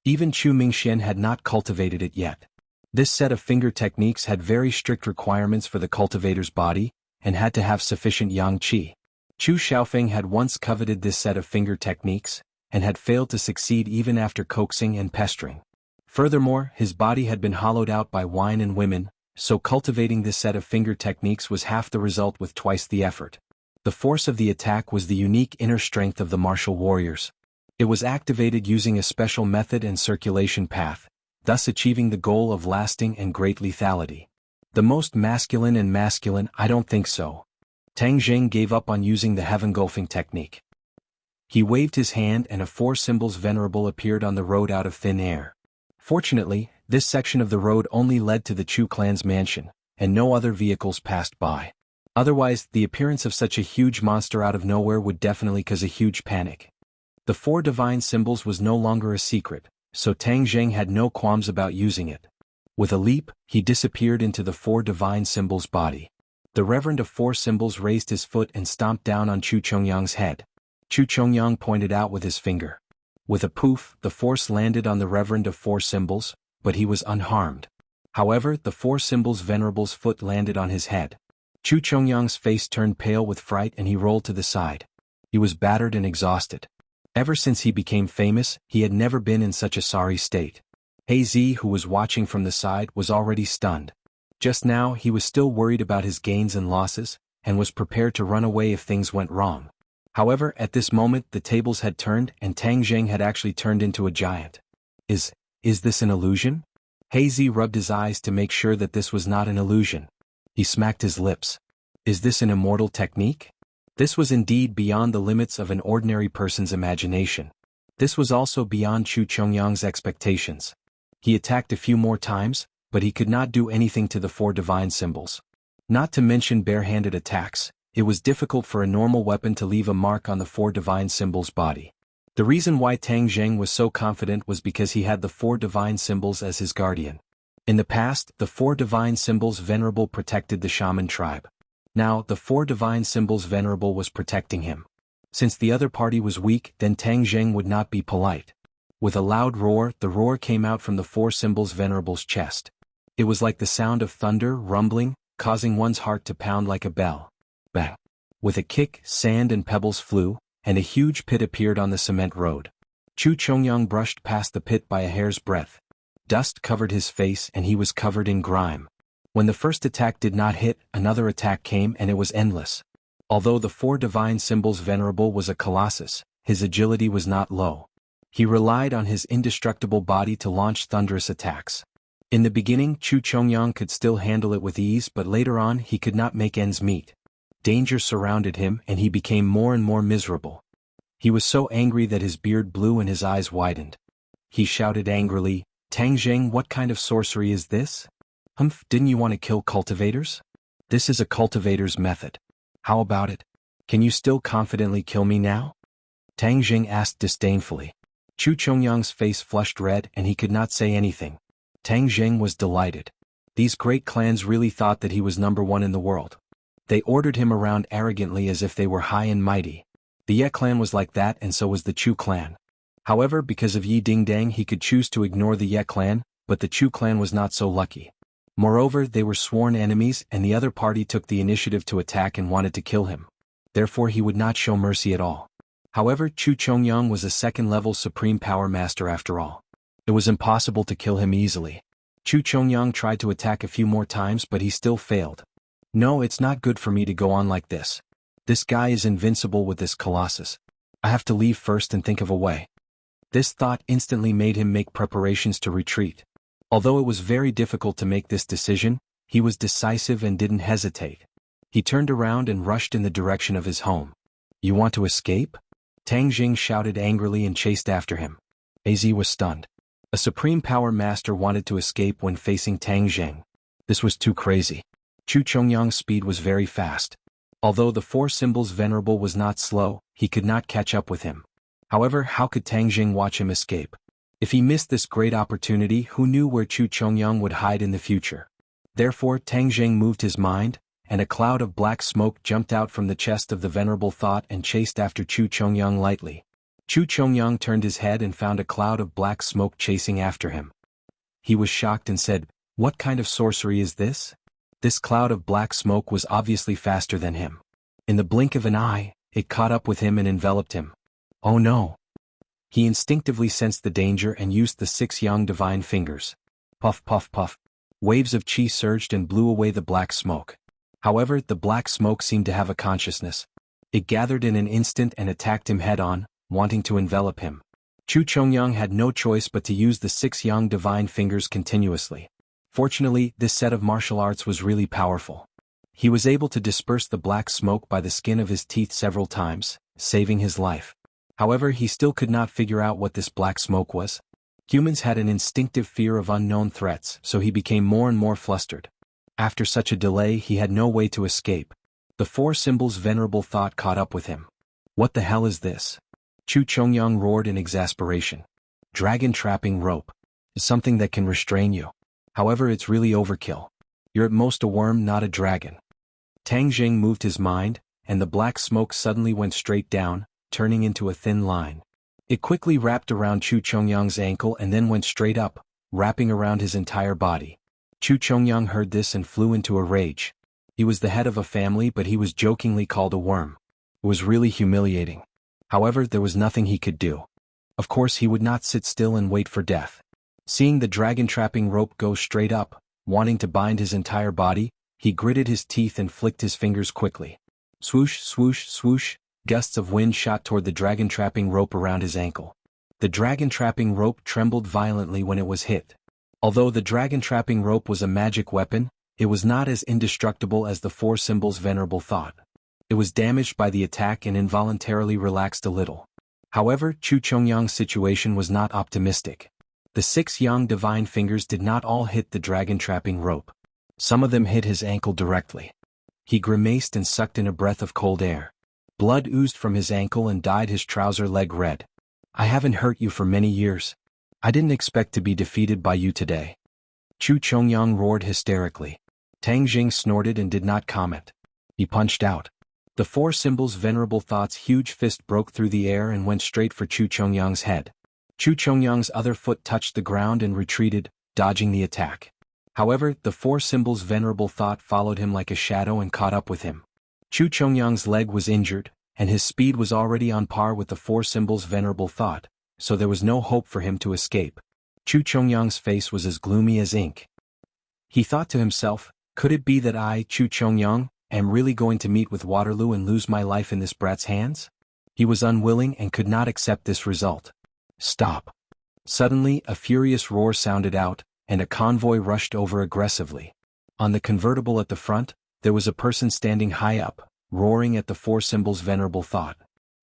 Even Chu Mingxian had not cultivated it yet. This set of finger techniques had very strict requirements for the cultivator's body, and had to have sufficient yang qi. Chu Xiaofeng had once coveted this set of finger techniques, and had failed to succeed even after coaxing and pestering. Furthermore, his body had been hollowed out by wine and women, so cultivating this set of finger techniques was half the result with twice the effort. The force of the attack was the unique inner strength of the martial warriors. It was activated using a special method and circulation path, thus achieving the goal of lasting and great lethality. The most masculine and masculine, I don't think so. Tang Jing gave up on using the heaven-gulfing technique. He waved his hand and a four symbols venerable appeared on the road out of thin air. Fortunately, this section of the road only led to the Chu clan's mansion, and no other vehicles passed by. Otherwise, the appearance of such a huge monster out of nowhere would definitely cause a huge panic. The four divine symbols was no longer a secret, so Tang Zheng had no qualms about using it. With a leap, he disappeared into the four divine symbols' body. The Reverend of Four Symbols raised his foot and stomped down on Chu Chongyang's head. Chu Chongyang pointed out with his finger. With a poof, the force landed on the Reverend of Four Symbols, but he was unharmed. However, the Four Symbols' venerable's foot landed on his head. Chu Chongyang's face turned pale with fright and he rolled to the side. He was battered and exhausted. Ever since he became famous, he had never been in such a sorry state. He Zi, who was watching from the side, was already stunned. Just now he was still worried about his gains and losses, and was prepared to run away if things went wrong. However, at this moment the tables had turned and Tang Zheng had actually turned into a giant. Is this an illusion? He Zi rubbed his eyes to make sure that this was not an illusion. He smacked his lips. Is this an immortal technique? This was indeed beyond the limits of an ordinary person's imagination. This was also beyond Chu Chongyang's expectations. He attacked a few more times, but he could not do anything to the four divine symbols. Not to mention barehanded attacks, it was difficult for a normal weapon to leave a mark on the four divine symbols' body. The reason why Tang Zheng was so confident was because he had the four divine symbols as his guardian. In the past, the four divine symbols venerable protected the shaman tribe. Now, the four divine symbols venerable was protecting him. Since the other party was weak, then Tang Zheng would not be polite. With a loud roar, the roar came out from the four symbols venerable's chest. It was like the sound of thunder rumbling, causing one's heart to pound like a bell. Bang! With a kick, sand and pebbles flew, and a huge pit appeared on the cement road. Chu Chongyang brushed past the pit by a hair's breadth. Dust covered his face and he was covered in grime. When the first attack did not hit, another attack came and it was endless. Although the four divine symbols venerable was a colossus, his agility was not low. He relied on his indestructible body to launch thunderous attacks. In the beginning, Chu Chongyang could still handle it with ease, but later on he could not make ends meet. Danger surrounded him and he became more and more miserable. He was so angry that his beard blew and his eyes widened. He shouted angrily, "Tang Zheng, what kind of sorcery is this? Humph, didn't you want to kill cultivators? This is a cultivator's method. How about it? Can you still confidently kill me now?" Tang Zheng asked disdainfully. Chu Chongyang's face flushed red and he could not say anything. Tang Zheng was delighted. These great clans really thought that he was number one in the world. They ordered him around arrogantly as if they were high and mighty. The Ye clan was like that and so was the Chu clan. However, because of Yi Dingdang he could choose to ignore the Ye clan, but the Chu clan was not so lucky. Moreover, they were sworn enemies and the other party took the initiative to attack and wanted to kill him. Therefore he would not show mercy at all. However, Chu Chongyang was a second-level supreme power master after all. It was impossible to kill him easily. Chu Chongyang tried to attack a few more times but he still failed. No, it's not good for me to go on like this. This guy is invincible with this colossus. I have to leave first and think of a way. This thought instantly made him make preparations to retreat. Although it was very difficult to make this decision, he was decisive and didn't hesitate. He turned around and rushed in the direction of his home. "You want to escape?" Tang Jing shouted angrily and chased after him. Az was stunned. A supreme power master wanted to escape when facing Tang Zheng. This was too crazy. Chu Chongyang's speed was very fast. Although the four symbols venerable was not slow, he could not catch up with him. However, how could Tang Jing watch him escape? If he missed this great opportunity, who knew where Chu Chongyang would hide in the future? Therefore, Tang Jing moved his mind, and a cloud of black smoke jumped out from the chest of the venerable thought and chased after Chu Chongyang lightly. Chu Chongyang turned his head and found a cloud of black smoke chasing after him. He was shocked and said, "What kind of sorcery is this?" This cloud of black smoke was obviously faster than him. In the blink of an eye, it caught up with him and enveloped him. Oh no! He instinctively sensed the danger and used the 6 young divine fingers. Puff puff puff. Waves of qi surged and blew away the black smoke. However, the black smoke seemed to have a consciousness. It gathered in an instant and attacked him head-on, wanting to envelop him. Chu Chongyang had no choice but to use the 6 young divine fingers continuously. Fortunately, this set of martial arts was really powerful. He was able to disperse the black smoke by the skin of his teeth several times, saving his life. However, he still could not figure out what this black smoke was. Humans had an instinctive fear of unknown threats, so he became more and more flustered. After such a delay, he had no way to escape. The 4 symbols' venerable thought caught up with him. What the hell is this? Chu Chongyang roared in exasperation. Dragon trapping rope. Is something that can restrain you. However, it's really overkill. You're at most a worm, not a dragon. Tang Jing moved his mind, and the black smoke suddenly went straight down, turning into a thin line. It quickly wrapped around Chu Chongyang's ankle and then went straight up, wrapping around his entire body. Chu Chongyang heard this and flew into a rage. He was the head of a family, but he was jokingly called a worm. It was really humiliating. However, there was nothing he could do. Of course, he would not sit still and wait for death. Seeing the dragon trapping rope go straight up, wanting to bind his entire body, he gritted his teeth and flicked his fingers quickly. Swoosh, swoosh, swoosh, gusts of wind shot toward the dragon trapping rope around his ankle. The dragon trapping rope trembled violently when it was hit. Although the dragon trapping rope was a magic weapon, it was not as indestructible as the 4 symbols' venerable thought. It was damaged by the attack and involuntarily relaxed a little. However, Chu Chongyang's situation was not optimistic. The 6 young divine fingers did not all hit the dragon trapping rope. Some of them hit his ankle directly. He grimaced and sucked in a breath of cold air. Blood oozed from his ankle and dyed his trouser leg red. I haven't hurt you for many years. I didn't expect to be defeated by you today. Chu Chongyang roared hysterically. Tang Jing snorted and did not comment. He punched out. The 4 symbols' venerable thought's huge fist broke through the air and went straight for Chu Chongyang's head. Chu Chongyang's other foot touched the ground and retreated, dodging the attack. However, the 4 symbols' venerable thought followed him like a shadow and caught up with him. Chu Chongyang's leg was injured, and his speed was already on par with the 4 symbols' venerable thought, so there was no hope for him to escape. Chu Chongyang's face was as gloomy as ink. He thought to himself, could it be that I, Chu Chongyang, am really going to meet with Waterloo and lose my life in this brat's hands? He was unwilling and could not accept this result. Stop. Suddenly, a furious roar sounded out, and a convoy rushed over aggressively. On the convertible at the front, there was a person standing high up, roaring at the 4 symbols' venerable thought.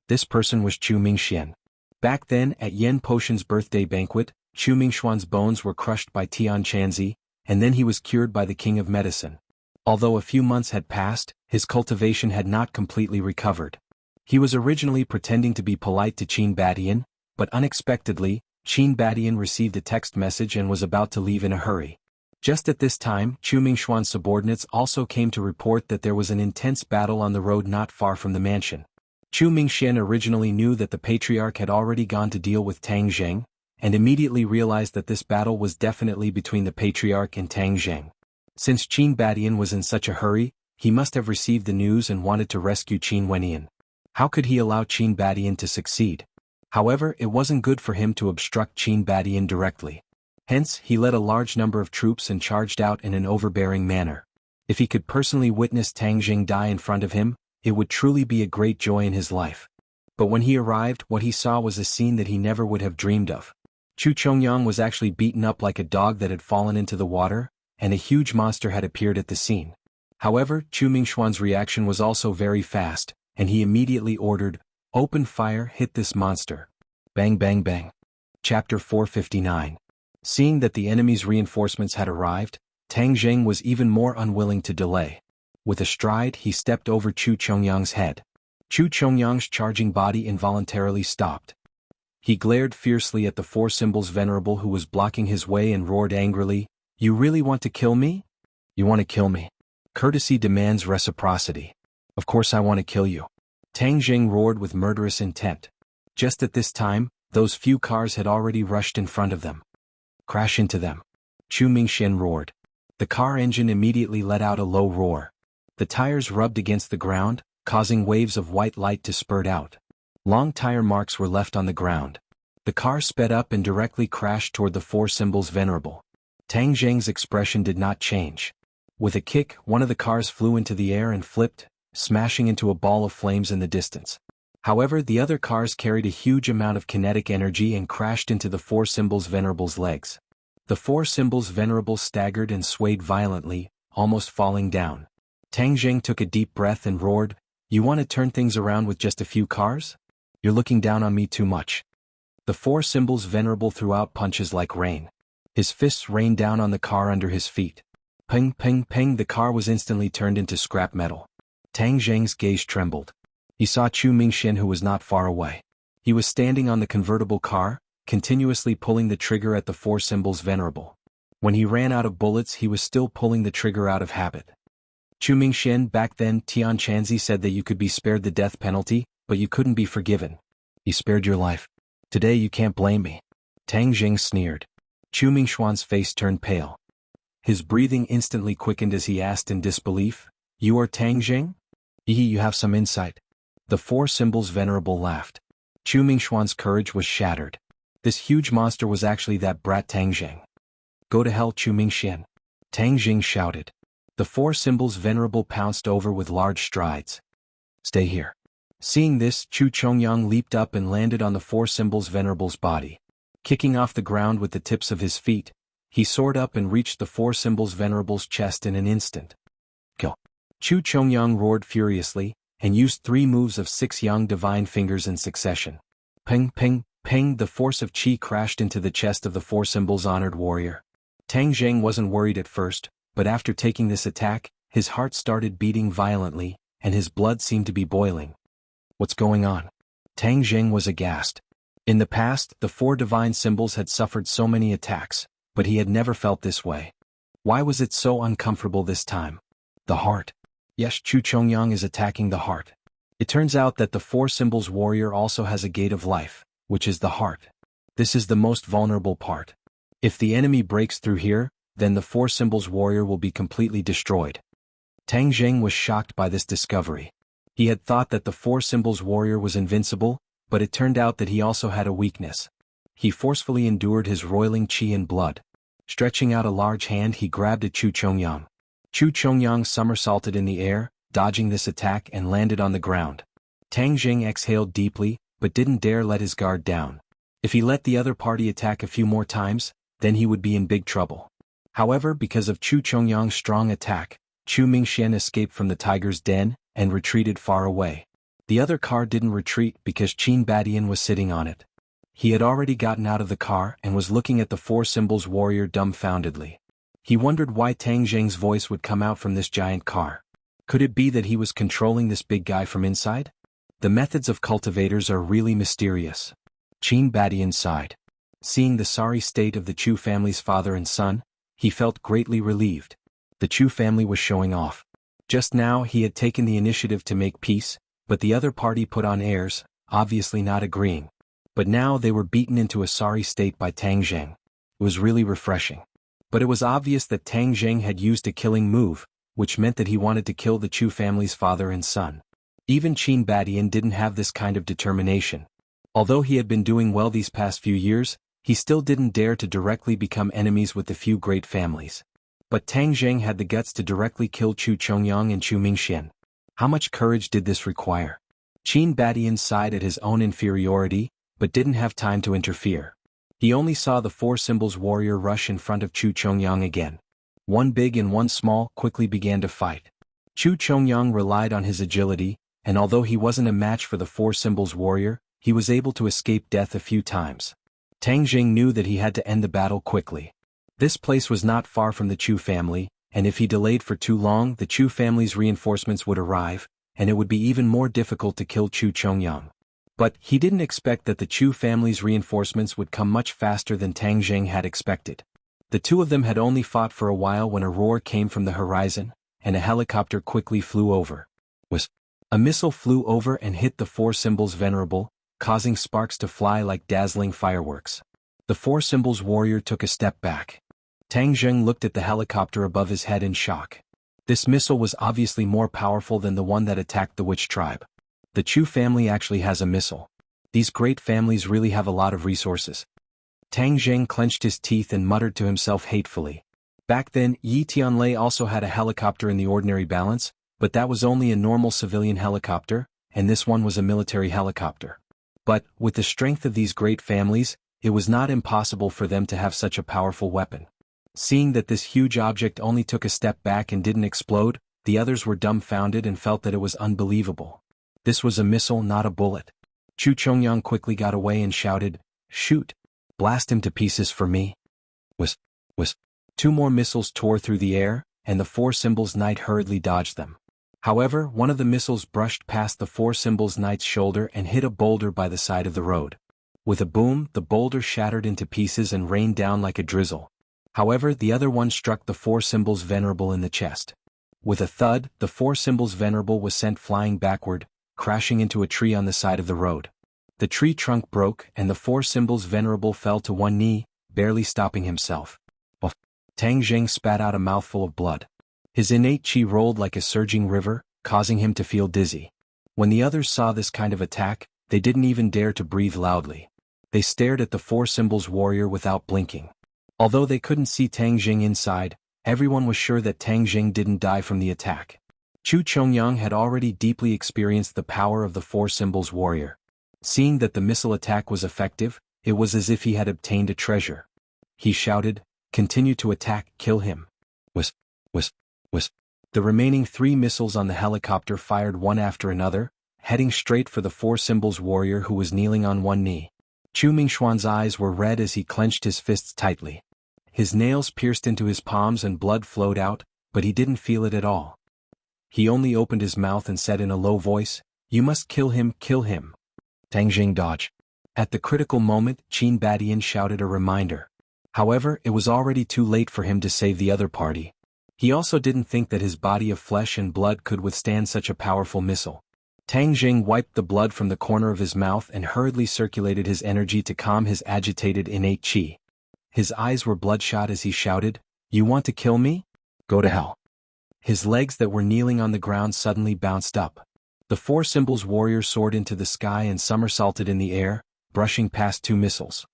This person was Chu Mingxian. Back then, at Yen Potion's birthday banquet, Chu Mingxuan's bones were crushed by Tian Chanzi, and then he was cured by the king of medicine. Although a few months had passed, his cultivation had not completely recovered. He was originally pretending to be polite to Qin Badian, but unexpectedly, Qin Badian received a text message and was about to leave in a hurry. Just at this time, Chu Mingxuan's subordinates also came to report that there was an intense battle on the road not far from the mansion. Chu Mingxian originally knew that the patriarch had already gone to deal with Tang Zheng, and immediately realized that this battle was definitely between the patriarch and Tang Zheng. Since Qin Badian was in such a hurry, he must have received the news and wanted to rescue Qin Wenian. How could he allow Qin Badian to succeed? However, it wasn't good for him to obstruct Qin Badian directly. Hence, he led a large number of troops and charged out in an overbearing manner. If he could personally witness Tang Jing die in front of him, it would truly be a great joy in his life. But when he arrived, what he saw was a scene that he never would have dreamed of. Chu Chongyang was actually beaten up like a dog that had fallen into the water, and a huge monster had appeared at the scene. However, Chu Mingxuan's reaction was also very fast, and he immediately ordered, "Open fire, hit this monster." Bang bang bang. Chapter 459. Seeing that the enemy's reinforcements had arrived, Tang Zheng was even more unwilling to delay. With a stride, he stepped over Chu Chongyang's head. Chu Chongyang's charging body involuntarily stopped. He glared fiercely at the four symbols venerable who was blocking his way and roared angrily, "You really want to kill me? You want to kill me? Courtesy demands reciprocity. Of course I want to kill you." Tang Jing roared with murderous intent. Just at this time, those few cars had already rushed in front of them. "Crash into them." Chu Mingxian roared. The car engine immediately let out a low roar. The tires rubbed against the ground, causing waves of white light to spurt out. Long tire marks were left on the ground. The car sped up and directly crashed toward the four symbols venerable. Tang Zheng's expression did not change. With a kick, one of the cars flew into the air and flipped, smashing into a ball of flames in the distance. However, the other cars carried a huge amount of kinetic energy and crashed into the four symbols venerable's legs. The four symbols venerable staggered and swayed violently, almost falling down. Tang Zheng took a deep breath and roared, "You want to turn things around with just a few cars? You're looking down on me too much." The four symbols venerable threw out punches like rain. His fists rained down on the car under his feet. Ping, ping, ping, the car was instantly turned into scrap metal. Tang Zheng's gaze trembled. He saw Chu Mingxian, who was not far away. He was standing on the convertible car, continuously pulling the trigger at the four symbols venerable. When he ran out of bullets, he was still pulling the trigger out of habit. "Chu Mingxian, back then Tian Chanzi said that you could be spared the death penalty, but you couldn't be forgiven. He spared your life. Today you can't blame me." Tang Jing sneered. Chu Mingxuan's face turned pale. His breathing instantly quickened as he asked in disbelief, "You are Tang Jing? You have some insight." The four symbols venerable laughed. Chu Mingxuan's courage was shattered. This huge monster was actually that brat Tang Jing. "Go to hell, Chu Mingxian!" Tang Jing shouted. The four symbols venerable pounced over with large strides. "Stay here." Seeing this, Chu Chongyang leaped up and landed on the four symbols venerable's body. Kicking off the ground with the tips of his feet, he soared up and reached the four symbols venerable's chest in an instant. "Kill!" Chu Chongyang roared furiously, and used 3 moves of 6 young divine fingers in succession. Ping, ping, ping, the force of qi crashed into the chest of the four symbols honored warrior. Tang Zheng wasn't worried at first, but after taking this attack, his heart started beating violently, and his blood seemed to be boiling. "What's going on?" Tang Zheng was aghast. In the past, the 4 divine symbols had suffered so many attacks, but he had never felt this way. Why was it so uncomfortable this time? The heart. Yes, Chu Chongyang is attacking the heart. It turns out that the 4 symbols warrior also has a gate of life, which is the heart. This is the most vulnerable part. If the enemy breaks through here, then the 4 symbols warrior will be completely destroyed. Tang Zheng was shocked by this discovery. He had thought that the 4 symbols warrior was invincible, but it turned out that he also had a weakness. He forcefully endured his roiling qi and blood. Stretching out a large hand, he grabbed at Chu Chongyang. Chu Chongyang somersaulted in the air, dodging this attack, and landed on the ground. Tang Jing exhaled deeply, but didn't dare let his guard down. If he let the other party attack a few more times, then he would be in big trouble. However, because of Chu Chongyang's strong attack, Chu Mingxian escaped from the tiger's den and retreated far away. The other car didn't retreat because Qin Badian was sitting on it. He had already gotten out of the car and was looking at the 4 symbols warrior dumbfoundedly. He wondered why Tang Zheng's voice would come out from this giant car. Could it be that he was controlling this big guy from inside? The methods of cultivators are really mysterious. Qin Badian sighed. Seeing the sorry state of the Chu family's father and son, he felt greatly relieved. The Chu family was showing off. Just now he had taken the initiative to make peace, but the other party put on airs, obviously not agreeing. But now they were beaten into a sorry state by Tang Zheng. It was really refreshing. But it was obvious that Tang Zheng had used a killing move, which meant that he wanted to kill the Chu family's father and son. Even Qin Badian didn't have this kind of determination. Although he had been doing well these past few years, he still didn't dare to directly become enemies with the few great families. But Tang Zheng had the guts to directly kill Chu Chongyang and Chu Mingxian. How much courage did this require? Qin Badian sighed at his own inferiority, but didn't have time to interfere. He only saw the 4 symbols warrior rush in front of Chu Chongyang again. One big and one small quickly began to fight. Chu Chongyang relied on his agility, and although he wasn't a match for the 4 symbols warrior, he was able to escape death a few times. Tang Jing knew that he had to end the battle quickly. This place was not far from the Chu family, and if he delayed for too long, the Chu family's reinforcements would arrive, and it would be even more difficult to kill Chu Chongyang. But he didn't expect that the Chu family's reinforcements would come much faster than Tang Jing had expected. The two of them had only fought for a while when a roar came from the horizon, and a helicopter quickly flew over. A missile flew over and hit the four symbols venerable, causing sparks to fly like dazzling fireworks. The four symbols warrior took a step back. Tang Jing looked at the helicopter above his head in shock. This missile was obviously more powerful than the one that attacked the witch tribe. The Chu family actually has a missile. These great families really have a lot of resources. Tang Jing clenched his teeth and muttered to himself hatefully. Back then, Yi Tianlei also had a helicopter in the ordinary balance, but that was only a normal civilian helicopter, and this one was a military helicopter. But, with the strength of these great families, it was not impossible for them to have such a powerful weapon. Seeing that this huge object only took a step back and didn't explode, the others were dumbfounded and felt that it was unbelievable. This was a missile, not a bullet. Chu Chongyang quickly got away and shouted, "Shoot! Blast him to pieces for me!" Was. Two more missiles tore through the air, and the four symbols knight hurriedly dodged them. However, one of the missiles brushed past the four symbols knight's shoulder and hit a boulder by the side of the road. With a boom, the boulder shattered into pieces and rained down like a drizzle. However, the other one struck the four symbols venerable in the chest. With a thud, the four symbols venerable was sent flying backward, crashing into a tree on the side of the road. The tree trunk broke and the four symbols venerable fell to one knee, barely stopping himself. Tang Jing spat out a mouthful of blood. His innate qi rolled like a surging river, causing him to feel dizzy. When the others saw this kind of attack, they didn't even dare to breathe loudly. They stared at the four symbols warrior without blinking. Although they couldn't see Tang Jing inside, everyone was sure that Tang Jing didn't die from the attack. Chu Chongyang had already deeply experienced the power of the four symbols warrior. Seeing that the missile attack was effective, it was as if he had obtained a treasure. He shouted, "Continue to attack, kill him." The remaining three missiles on the helicopter fired one after another, heading straight for the four symbols warrior who was kneeling on one knee. Chu Mingxuan's eyes were red as he clenched his fists tightly. His nails pierced into his palms and blood flowed out, but he didn't feel it at all. He only opened his mouth and said in a low voice, "You must kill him, kill him." Tang Jing dodged. At the critical moment, Qin Badian shouted a reminder. However, it was already too late for him to save the other party. He also didn't think that his body of flesh and blood could withstand such a powerful missile. Tang Jing wiped the blood from the corner of his mouth and hurriedly circulated his energy to calm his agitated innate qi. His eyes were bloodshot as he shouted, "You want to kill me? Go to hell." His legs that were kneeling on the ground suddenly bounced up. The four symbols warrior soared into the sky and somersaulted in the air, brushing past two missiles.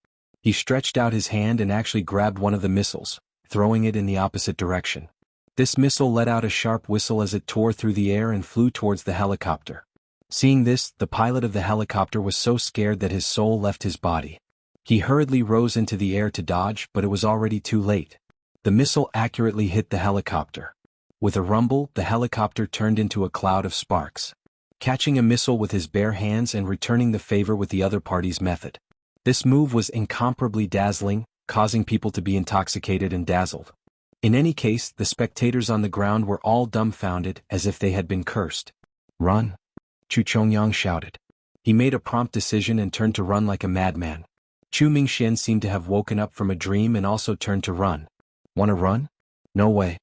He stretched out his hand and actually grabbed one of the missiles, throwing it in the opposite direction. This missile let out a sharp whistle as it tore through the air and flew towards the helicopter. Seeing this, the pilot of the helicopter was so scared that his soul left his body. He hurriedly rose into the air to dodge, but it was already too late. The missile accurately hit the helicopter. With a rumble, the helicopter turned into a cloud of sparks. Catching a missile with his bare hands and returning the favor with the other party's method. This move was incomparably dazzling, causing people to be intoxicated and dazzled. In any case, the spectators on the ground were all dumbfounded as if they had been cursed. "Run!" Chu Chongyang shouted. He made a prompt decision and turned to run like a madman. Chu Mingxian seemed to have woken up from a dream and also turned to run. "Wanna run? No way."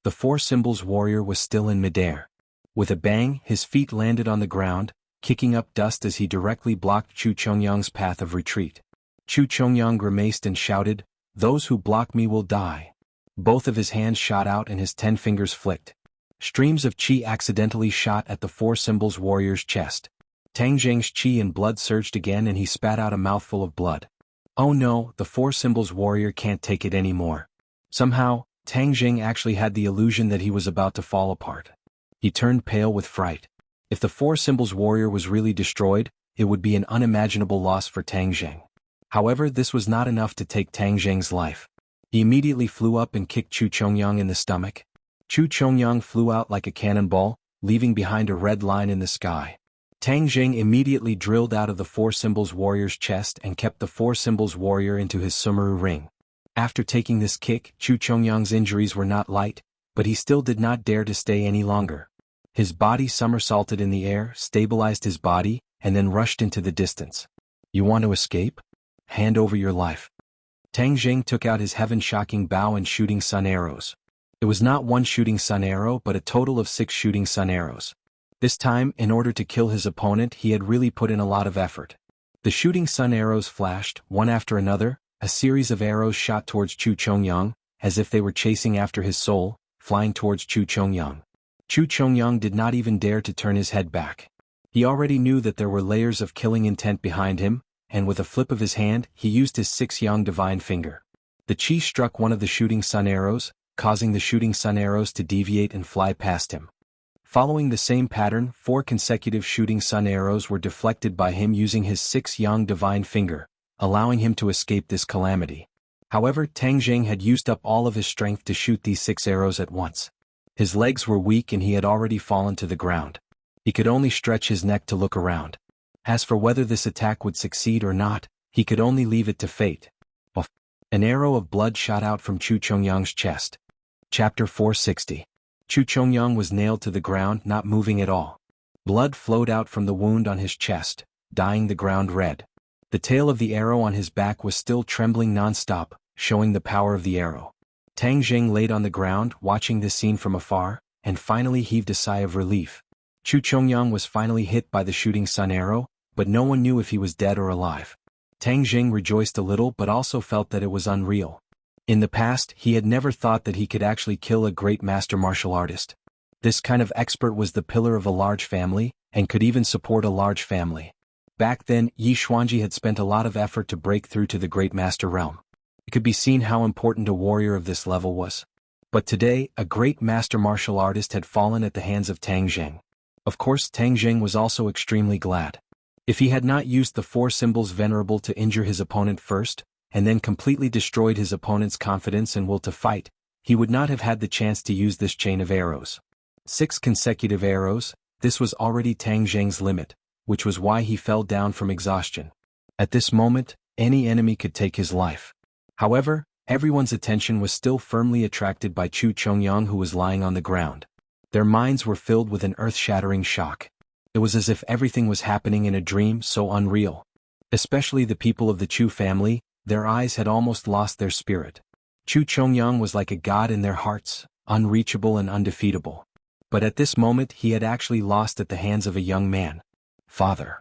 The four symbols warrior was still in midair. With a bang, his feet landed on the ground, kicking up dust as he directly blocked Chu Chongyang's path of retreat. Chu Chongyang grimaced and shouted, "Those who block me will die." Both of his hands shot out and his 10 fingers flicked. Streams of qi accidentally shot at the four symbols warrior's chest. Tang Jing's qi and blood surged again and he spat out a mouthful of blood. Oh no, the four symbols warrior can't take it anymore. Somehow, Tang Jing actually had the illusion that he was about to fall apart. He turned pale with fright. If the four symbols warrior was really destroyed, it would be an unimaginable loss for Tang Jing. However, this was not enough to take Tang Jing's life. He immediately flew up and kicked Chu Chongyang in the stomach. Chu Chongyang flew out like a cannonball, leaving behind a red line in the sky. Tang Jing immediately drilled out of the four symbols warrior's chest and kept the four symbols warrior into his sumeru ring. After taking this kick, Chu Chongyang's injuries were not light, but he still did not dare to stay any longer. His body somersaulted in the air, stabilized his body, and then rushed into the distance. You want to escape? Hand over your life. Tang Jing took out his heaven-shocking bow and shooting sun arrows. It was not one shooting sun arrow but a total of 6 shooting sun arrows. This time, in order to kill his opponent, he had really put in a lot of effort. The shooting sun arrows flashed, one after another, a series of arrows shot towards Chu Chongyang, as if they were chasing after his soul, flying towards Chu Chongyang. Chu Chongyang did not even dare to turn his head back. He already knew that there were layers of killing intent behind him, and with a flip of his hand, he used his 6-yang divine finger. The chi struck one of the shooting sun arrows, causing the shooting sun arrows to deviate and fly past him. Following the same pattern, 4 consecutive shooting sun arrows were deflected by him using his 6-yang divine finger, allowing him to escape this calamity. However, Tang Jing had used up all of his strength to shoot these 6 arrows at once. His legs were weak and he had already fallen to the ground. He could only stretch his neck to look around. As for whether this attack would succeed or not, he could only leave it to fate. An arrow of blood shot out from Chu Chongyang's chest. Chapter 460. Chu Chongyang was nailed to the ground, not moving at all. Blood flowed out from the wound on his chest, dyeing the ground red. The tail of the arrow on his back was still trembling non-stop, showing the power of the arrow. Tang Jing laid on the ground, watching this scene from afar, and finally heaved a sigh of relief. Chu Chongyang was finally hit by the shooting sun arrow, but no one knew if he was dead or alive. Tang Jing rejoiced a little but also felt that it was unreal. In the past, he had never thought that he could actually kill a great master martial artist. This kind of expert was the pillar of a large family, and could even support a large family. Back then, Yi Xuanji had spent a lot of effort to break through to the great master realm. It could be seen how important a warrior of this level was. But today, a great master martial artist had fallen at the hands of Tang Jing. Of course, Tang Jing was also extremely glad. If he had not used the 4 symbols venerable to injure his opponent first, and then completely destroyed his opponent's confidence and will to fight, he would not have had the chance to use this chain of arrows. 6 consecutive arrows, this was already Tang Jing's limit, which was why he fell down from exhaustion. At this moment, any enemy could take his life. However, everyone's attention was still firmly attracted by Chu Chongyang, who was lying on the ground. Their minds were filled with an earth-shattering shock. It was as if everything was happening in a dream so unreal. Especially the people of the Chu family, their eyes had almost lost their spirit. Chu Chongyang was like a god in their hearts, unreachable and undefeatable. But at this moment he had actually lost at the hands of a young man. Father.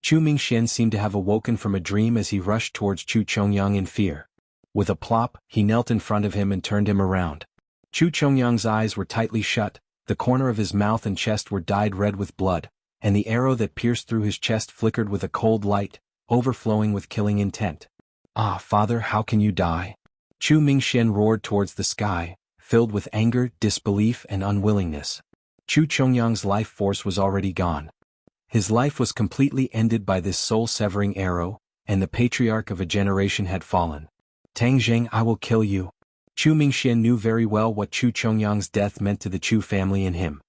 Chu Mingxian seemed to have awoken from a dream as he rushed towards Chu Chongyang in fear. With a plop, he knelt in front of him and turned him around. Chu Chongyang's eyes were tightly shut, the corner of his mouth and chest were dyed red with blood, and the arrow that pierced through his chest flickered with a cold light, overflowing with killing intent. Ah, father, how can you die? Chu Mingxian roared towards the sky, filled with anger, disbelief, and unwillingness. Chu Chongyang's life force was already gone. His life was completely ended by this soul-severing arrow, and the patriarch of a generation had fallen. Tang Jing, I will kill you. Chu Mingxian knew very well what Chu Chongyang's death meant to the Chu family and him.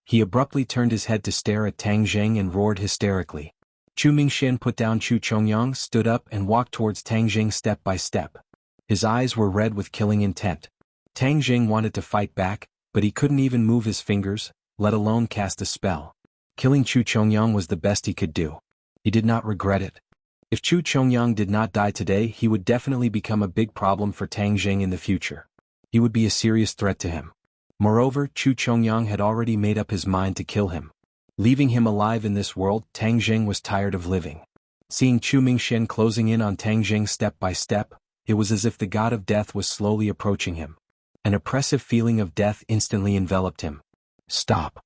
He abruptly turned his head to stare at Tang Jing and roared hysterically. Chu Mingxian put down Chu Chongyang, stood up and walked towards Tang Jing step by step. His eyes were red with killing intent. Tang Jing wanted to fight back, but he couldn't even move his fingers, let alone cast a spell. Killing Chu Chongyang was the best he could do. He did not regret it. If Chu Chongyang did not die today, he would definitely become a big problem for Tang Jing in the future. He would be a serious threat to him. Moreover, Chu Chongyang had already made up his mind to kill him. Leaving him alive in this world, Tang Jing was tired of living. Seeing Chu Mingxian closing in on Tang Jing step by step, it was as if the god of death was slowly approaching him. An oppressive feeling of death instantly enveloped him. Stop!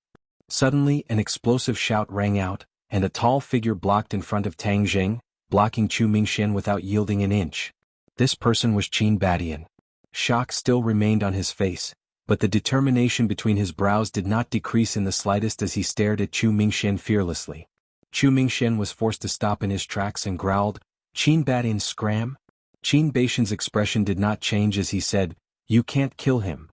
Suddenly, an explosive shout rang out, and a tall figure blocked in front of Tang Jing, blocking Chu Mingxian without yielding an inch. This person was Qin Badian. Shock still remained on his face, but the determination between his brows did not decrease in the slightest as he stared at Chu Mingxian fearlessly. Chu Mingxian was forced to stop in his tracks and growled, "Qin Badian scram?" Qin Badian's expression did not change as he said, "You can't kill him.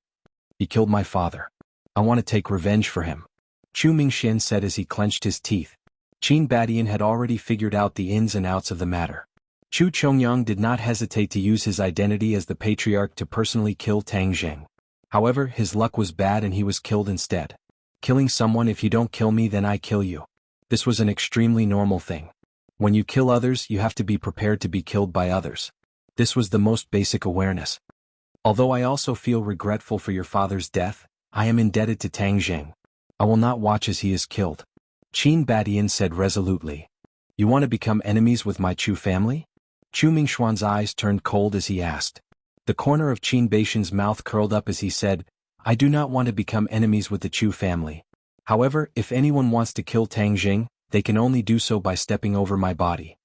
He killed my father. I want to take revenge for him," Chu Mingxian said as he clenched his teeth. Qin Badian had already figured out the ins and outs of the matter. Chu Chongyang did not hesitate to use his identity as the patriarch to personally kill Tang Jing. However, his luck was bad and he was killed instead. "Killing someone, if you don't kill me then I kill you." This was an extremely normal thing. When you kill others, you have to be prepared to be killed by others. This was the most basic awareness. Although I also feel regretful for your father's death, I am indebted to Tang Zheng. I will not watch as he is killed. Qin Badian said resolutely. You want to become enemies with my Chu family? Chu Mingxuan's eyes turned cold as he asked. The corner of Qin Baishan's mouth curled up as he said, I do not want to become enemies with the Chu family. However, if anyone wants to kill Tang Zheng, they can only do so by stepping over my body.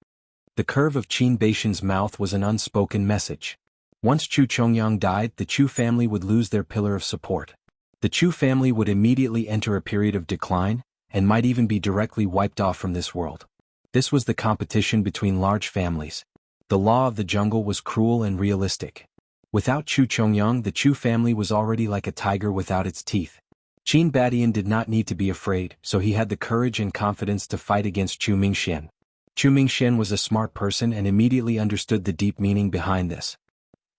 The curve of Qin Baishan's mouth was an unspoken message. Once Chu Chongyang died, the Chu family would lose their pillar of support. The Chu family would immediately enter a period of decline, and might even be directly wiped off from this world. This was the competition between large families. The law of the jungle was cruel and realistic. Without Chu Chongyang, the Chu family was already like a tiger without its teeth. Qin Badian did not need to be afraid, so he had the courage and confidence to fight against Chu Mingxian. Chu Mingxian was a smart person and immediately understood the deep meaning behind this.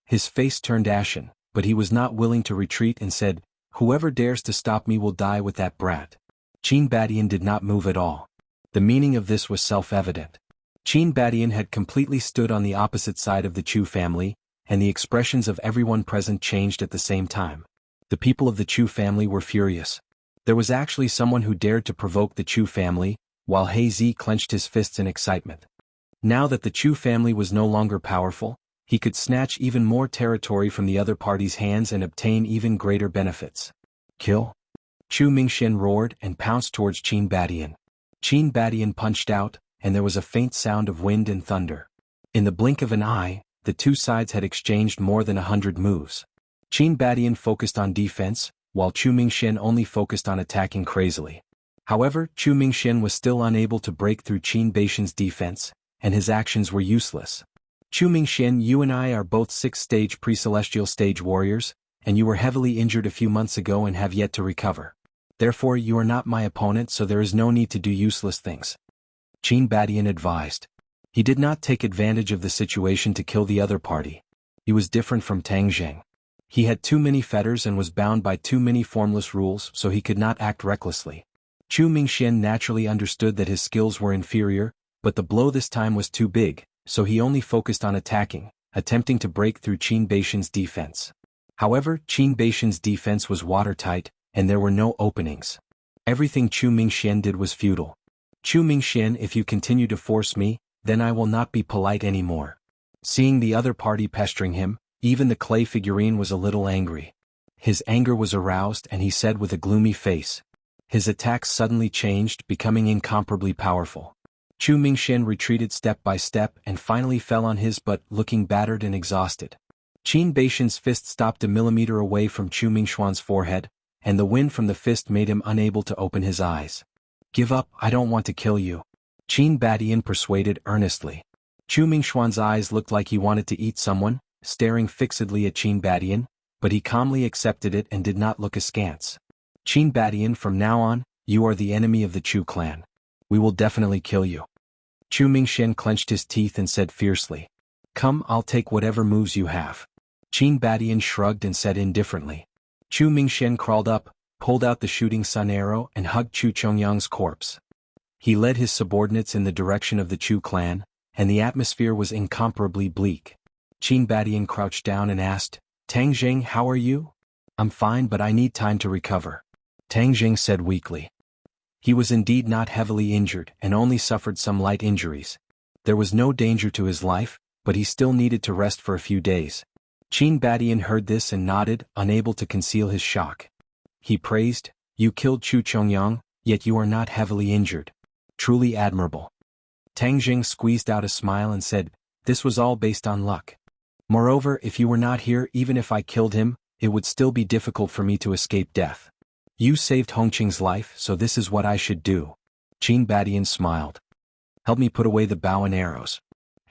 His face turned ashen, but he was not willing to retreat and said, Whoever dares to stop me will die with that brat. Qin Badian did not move at all. The meaning of this was self-evident. Qin Badian had completely stood on the opposite side of the Chu family, and the expressions of everyone present changed at the same time. The people of the Chu family were furious. There was actually someone who dared to provoke the Chu family, while He Zi clenched his fists in excitement. Now that the Chu family was no longer powerful, he could snatch even more territory from the other party's hands and obtain even greater benefits. Kill? Chu Mingxian roared and pounced towards Qin Badian. Qin Badian punched out, and there was a faint sound of wind and thunder. In the blink of an eye, the two sides had exchanged more than 100 moves. Qin Badian focused on defense, while Chu Mingxian only focused on attacking crazily. However, Chu Mingxian was still unable to break through Qin Baishan's defense, and his actions were useless. Chu Mingxian, you and I are both 6th-stage pre-celestial stage warriors, and you were heavily injured a few months ago and have yet to recover. Therefore you are not my opponent, so there is no need to do useless things. Qin Badian advised. He did not take advantage of the situation to kill the other party. He was different from Tang Zheng. He had too many fetters and was bound by too many formless rules, so he could not act recklessly. Chu Mingxian naturally understood that his skills were inferior, but the blow this time was too big, so he only focused on attacking, attempting to break through Qin Baishan's defense. However, Qin Baishan's defense was watertight, and there were no openings. Everything Chu Mingxian did was futile. Chu Mingxian, if you continue to force me, then I will not be polite anymore. Seeing the other party pestering him, even the clay figurine was a little angry. His anger was aroused and he said with a gloomy face. His attacks suddenly changed, becoming incomparably powerful. Chu Mingxian retreated step by step and finally fell on his butt, looking battered and exhausted. Qin Baishan's fist stopped a millimeter away from Chu Mingxuan's forehead, and the wind from the fist made him unable to open his eyes. Give up, I don't want to kill you. Qin Badian persuaded earnestly. Chu Mingxuan's eyes looked like he wanted to eat someone, staring fixedly at Qin Badian, but he calmly accepted it and did not look askance. Qin Badian, from now on, you are the enemy of the Chu clan. We will definitely kill you. Chu Mingxian clenched his teeth and said fiercely. Come, I'll take whatever moves you have. Qin Badian shrugged and said indifferently. Chu Mingxian crawled up, pulled out the shooting sun arrow and hugged Chu Chongyang's corpse. He led his subordinates in the direction of the Chu clan, and the atmosphere was incomparably bleak. Qin Badian crouched down and asked, Tang Zheng, how are you? I'm fine, but I need time to recover. Tang Zheng said weakly. He was indeed not heavily injured and only suffered some light injuries. There was no danger to his life, but he still needed to rest for a few days. Qin Badian heard this and nodded, unable to conceal his shock. He praised, You killed Chu Chongyang, yet you are not heavily injured. Truly admirable. Tang Zheng squeezed out a smile and said, This was all based on luck. Moreover, if you were not here, even if I killed him, it would still be difficult for me to escape death. You saved Hongqing's life, so this is what I should do. Qin Badian smiled. Help me put away the bow and arrows.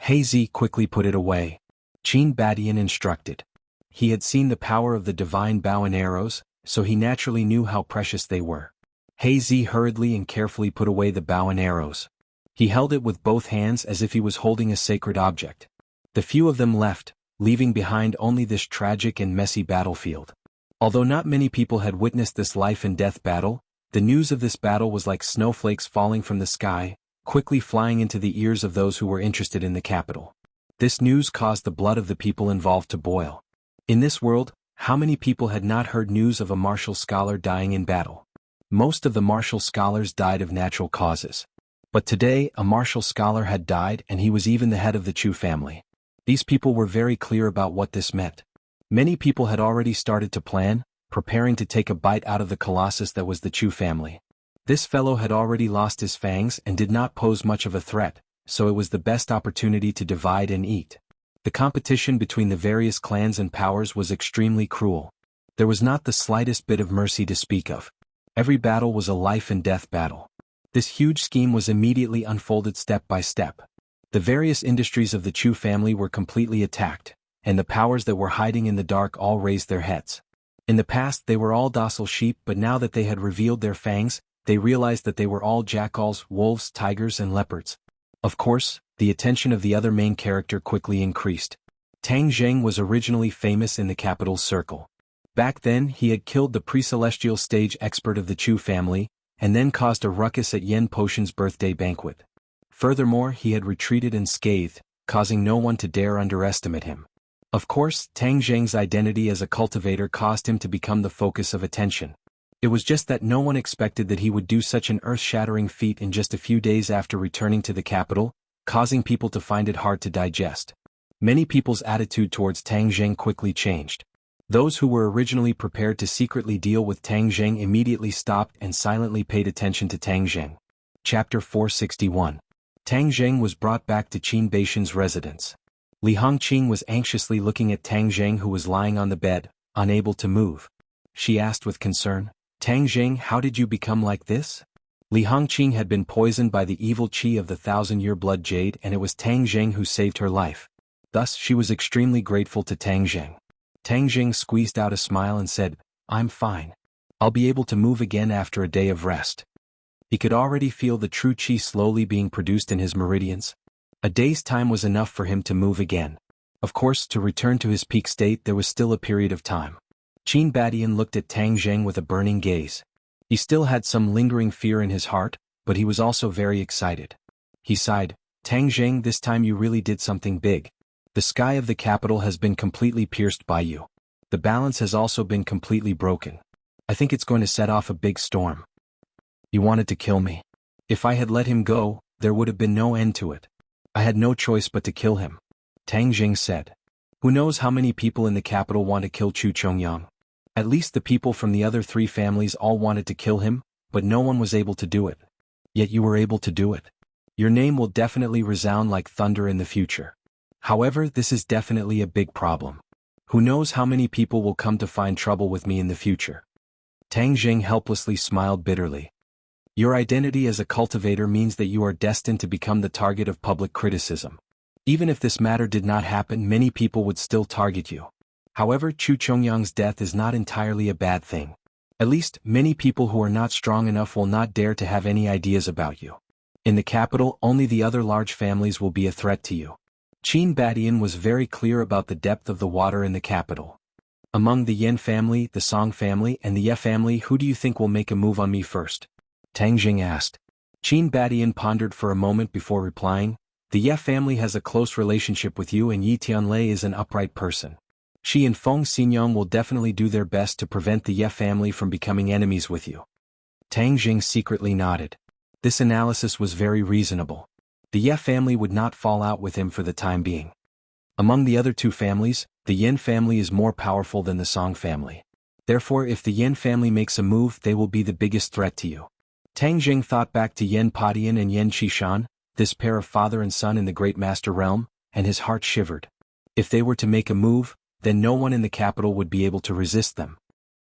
He Zi quickly put it away. Qin Badian instructed. He had seen the power of the divine bow and arrows, so he naturally knew how precious they were. He Zi hurriedly and carefully put away the bow and arrows. He held it with both hands as if he was holding a sacred object. The few of them left, leaving behind only this tragic and messy battlefield. Although not many people had witnessed this life and death battle, The news of this battle was like snowflakes falling from the sky, quickly flying into the ears of those who were interested in the capital. This news caused the blood of the people involved to boil. In this world, how many people had not heard news of a martial scholar dying in battle? Most of the martial scholars died of natural causes. But today, a martial scholar had died, and he was even the head of the Chu family. These people were very clear about what this meant. Many people had already started to plan, preparing to take a bite out of the colossus that was the Chu family. This fellow had already lost his fangs and did not pose much of a threat, so it was the best opportunity to divide and eat. The competition between the various clans and powers was extremely cruel. There was not the slightest bit of mercy to speak of. Every battle was a life and death battle. This huge scheme was immediately unfolded step by step. The various industries of the Chu family were completely attacked, and the powers that were hiding in the dark all raised their heads. In the past they were all docile sheep, but now that they had revealed their fangs, they realized that they were all jackals, wolves, tigers, and leopards. Of course, the attention of the other main character quickly increased. Tang Zheng was originally famous in the capital's circle. Back then he had killed the pre-celestial stage expert of the Chu family, and then caused a ruckus at Yen Potion's birthday banquet. Furthermore, he had retreated unscathed, causing no one to dare underestimate him. Of course, Tang Zheng's identity as a cultivator caused him to become the focus of attention. It was just that no one expected that he would do such an earth-shattering feat in just a few days after returning to the capital, causing people to find it hard to digest. Many people's attitude towards Tang Zheng quickly changed. Those who were originally prepared to secretly deal with Tang Zheng immediately stopped and silently paid attention to Tang Zheng. Chapter 461. Tang Zheng was brought back to Qin Baishan's residence. Li Hongqing was anxiously looking at Tang Zheng, who was lying on the bed, unable to move. She asked with concern, "Tang Zheng, how did you become like this?" Li Hongqing had been poisoned by the evil qi of the 1,000-year blood jade, and it was Tang Zheng who saved her life. Thus she was extremely grateful to Tang Zheng. Tang Zheng squeezed out a smile and said, "I'm fine. I'll be able to move again after a day of rest." He could already feel the true qi slowly being produced in his meridians. A day's time was enough for him to move again. Of course, to return to his peak state there was still a period of time. Qin Badian looked at Tang Zheng with a burning gaze. He still had some lingering fear in his heart, but he was also very excited. He sighed, "Tang Zheng, this time you really did something big. The sky of the capital has been completely pierced by you. The balance has also been completely broken. I think it's going to set off a big storm. You wanted to kill me. If I had let him go, there would have been no end to it. I had no choice but to kill him," Tang Zheng said. "Who knows how many people in the capital want to kill Chu Chongyang? At least the people from the other three families all wanted to kill him, but no one was able to do it. Yet you were able to do it. Your name will definitely resound like thunder in the future. However, this is definitely a big problem. Who knows how many people will come to find trouble with me in the future?" Tang Zheng helplessly smiled bitterly. "Your identity as a cultivator means that you are destined to become the target of public criticism. Even if this matter did not happen, many people would still target you. However, Chu Chongyang's death is not entirely a bad thing. At least, many people who are not strong enough will not dare to have any ideas about you. In the capital, only the other large families will be a threat to you." Qin Badian was very clear about the depth of the water in the capital. "Among the Yen family, the Song family, and the Ye family, who do you think will make a move on me first?" Tang Zheng asked. Qin Badian pondered for a moment before replying, "The Ye family has a close relationship with you, and Yi Tianlei is an upright person. She and Feng Xinyong will definitely do their best to prevent the Ye family from becoming enemies with you." Tang Zheng secretly nodded. This analysis was very reasonable. The Ye family would not fall out with him for the time being. Among the other two families, the Yen family is more powerful than the Song family. Therefore, if the Yen family makes a move, they will be the biggest threat to you. Tang Zheng thought back to Yen Padian and Yen Qishan, this pair of father and son in the Great Master Realm, and his heart shivered. If they were to make a move, then no one in the capital would be able to resist them.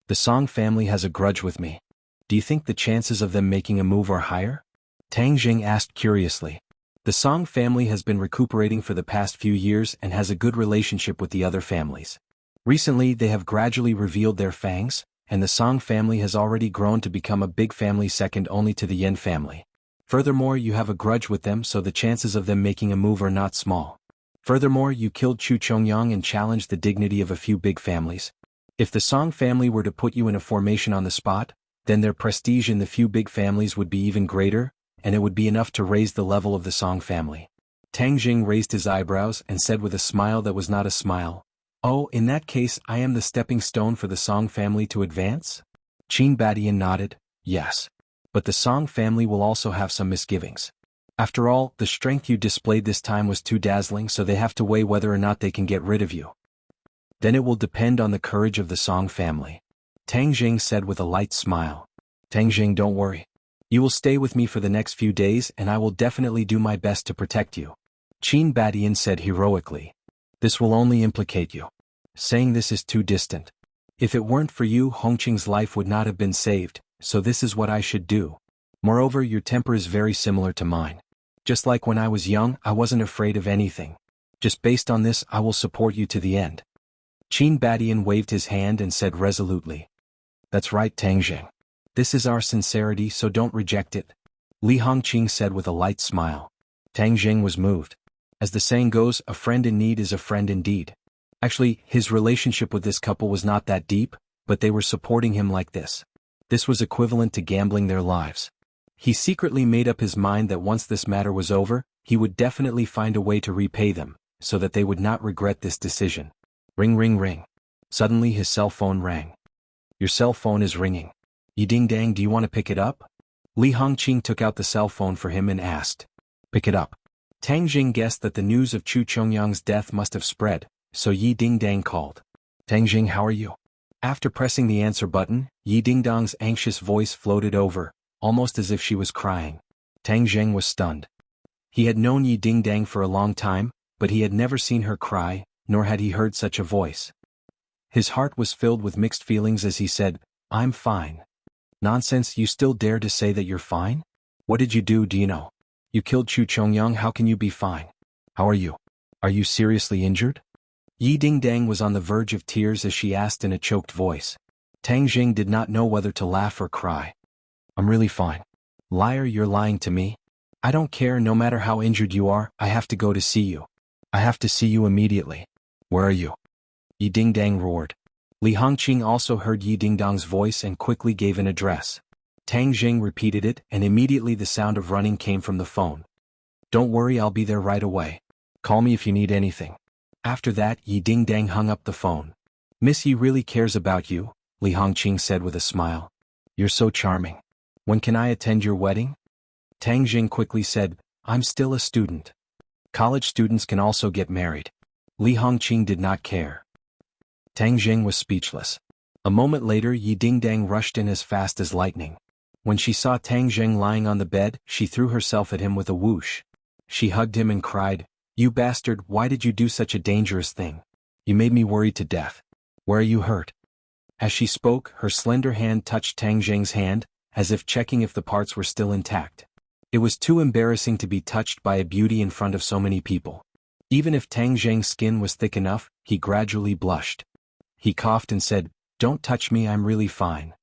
The Song family has a grudge with me. Do you think the chances of them making a move are higher? Tang Zheng asked curiously. The Song family has been recuperating for the past few years and has a good relationship with the other families. Recently they have gradually revealed their fangs, and the Song family has already grown to become a big family second only to the Yen family. Furthermore, you have a grudge with them, so the chances of them making a move are not small. Furthermore, you killed Chu Chongyang and challenged the dignity of a few big families. If the Song family were to put you in a formation on the spot, then their prestige in the few big families would be even greater, and it would be enough to raise the level of the Song family. Tang Jing raised his eyebrows and said with a smile that was not a smile, "Oh, in that case I am the stepping stone for the Song family to advance?" Qin Badian nodded, "Yes. But the Song family will also have some misgivings. After all, the strength you displayed this time was too dazzling, so they have to weigh whether or not they can get rid of you. Then it will depend on the courage of the Song family." Tang Jing said with a light smile. "Tang Jing, don't worry. You will stay with me for the next few days and I will definitely do my best to protect you." Qin Badian said heroically. "This will only implicate you. Saying this is too distant. If it weren't for you, Hongqing's life would not have been saved, so this is what I should do. Moreover, your temper is very similar to mine. Just like when I was young, I wasn't afraid of anything. Just based on this, I will support you to the end." Qin Badian waved his hand and said resolutely, "That's right, Tang Jing. This is our sincerity, so don't reject it." Li Hongqing said with a light smile. Tang Jing was moved. As the saying goes, a friend in need is a friend indeed. Actually, his relationship with this couple was not that deep, but they were supporting him like this. This was equivalent to gambling their lives. He secretly made up his mind that once this matter was over, he would definitely find a way to repay them, so that they would not regret this decision. Ring ring ring. Suddenly his cell phone rang. "Your cell phone is ringing. Yi Ding Dang, do you want to pick it up?" Li Hongqing took out the cell phone for him and asked. "Pick it up." Tang Jing guessed that the news of Chu Chongyang's death must have spread, so Yi Ding Dang called. "Tang Jing, how are you?" After pressing the answer button, Yi Ding Dang's anxious voice floated over, almost as if she was crying. Tang Jing was stunned. He had known Yi Ding Dang for a long time, but he had never seen her cry, nor had he heard such a voice. His heart was filled with mixed feelings as he said, "I'm fine." "Nonsense, you still dare to say that you're fine? What did you do, do you know? You killed Chu Chongyang, how can you be fine? How are you? Are you seriously injured?" Yi Ding Dang was on the verge of tears as she asked in a choked voice. Tang Jing did not know whether to laugh or cry. "I'm really fine." "Liar, you're lying to me. I don't care, no matter how injured you are, I have to go to see you. I have to see you immediately. Where are you?" Yi Ding Dang roared. Li Hongqing also heard Yi Ding Dang's voice and quickly gave an address. Tang Jing repeated it and immediately the sound of running came from the phone. "Don't worry, I'll be there right away. Call me if you need anything." After that, Yi Ding Dang hung up the phone. "Miss Yi really cares about you," Li Hongqing said with a smile. "You're so charming. When can I attend your wedding?" Tang Jing quickly said, "I'm still a student. College students can also get married." Li Hongqing did not care. Tang Jing was speechless. A moment later, Yi Ding Dang rushed in as fast as lightning. When she saw Tang Jing lying on the bed, she threw herself at him with a whoosh. She hugged him and cried, "You bastard, why did you do such a dangerous thing? You made me worried to death. Where are you hurt?" As she spoke, her slender hand touched Tang Jing's hand, as if checking if the parts were still intact. It was too embarrassing to be touched by a beauty in front of so many people. Even if Tang Jing's skin was thick enough, he gradually blushed. He coughed and said, "Don't touch me, I'm really fine."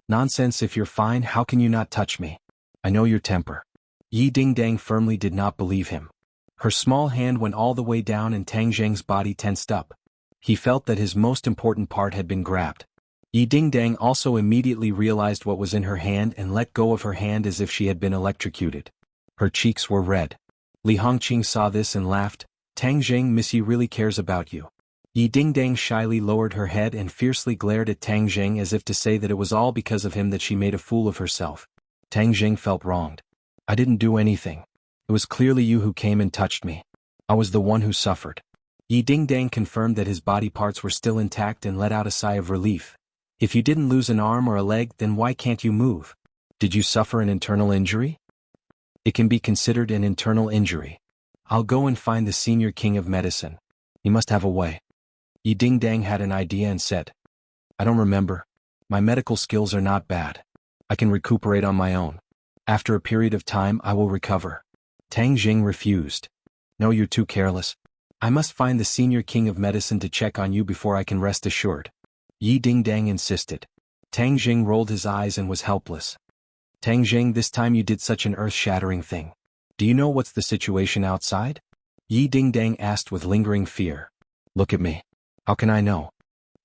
"Nonsense, if you're fine, how can you not touch me? I know your temper." Yi Ding Dang firmly did not believe him. Her small hand went all the way down and Tang Jing's body tensed up. He felt that his most important part had been grabbed. Yi Ding Dang also immediately realized what was in her hand and let go of her hand as if she had been electrocuted. Her cheeks were red. Li Hongqing saw this and laughed. "Tang Jing, Miss Yi really cares about you." Yi Ding Dang shyly lowered her head and fiercely glared at Tang Jing as if to say that it was all because of him that she made a fool of herself. Tang Jing felt wronged. "I didn't do anything. It was clearly you who came and touched me. I was the one who suffered." Yi Ding Dang confirmed that his body parts were still intact and let out a sigh of relief. "If you didn't lose an arm or a leg, then why can't you move? Did you suffer an internal injury?" "It can be considered an internal injury. I'll go and find the senior king of medicine. He must have a way." Yi Ding Dang had an idea and said, "I don't remember. My medical skills are not bad. I can recuperate on my own. After a period of time I will recover." Tang Jing refused. "No, you're too careless. I must find the senior king of medicine to check on you before I can rest assured." Yi Ding Dang insisted. Tang Jing rolled his eyes and was helpless. "Tang Jing, this time you did such an earth-shattering thing. Do you know what's the situation outside?" Yi Ding Dang asked with lingering fear. "Look at me. How can I know?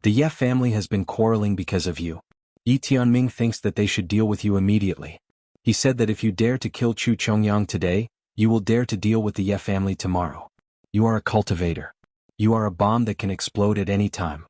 The Ye family has been quarreling because of you. Yi Tianming thinks that they should deal with you immediately. He said that if you dare to kill Chu Chongyang today, you will dare to deal with the Ye family tomorrow. You are a cultivator. You are a bomb that can explode at any time.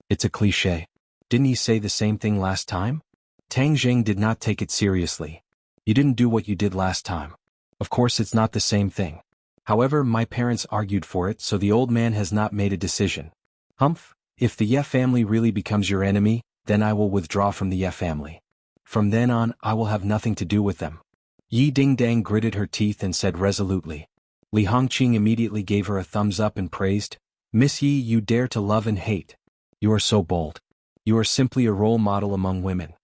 It's a cliché. Didn't he say the same thing last time? Tang Zheng did not take it seriously. You didn't do what you did last time. Of course it's not the same thing. However, my parents argued for it, so the old man has not made a decision. Humph, if the Ye family really becomes your enemy, then I will withdraw from the Ye family. From then on, I will have nothing to do with them. Yi Dingdang gritted her teeth and said resolutely. Li Hongqing immediately gave her a thumbs up and praised, Miss Yi, you dare to love and hate. You are so bold. You are simply a role model among women.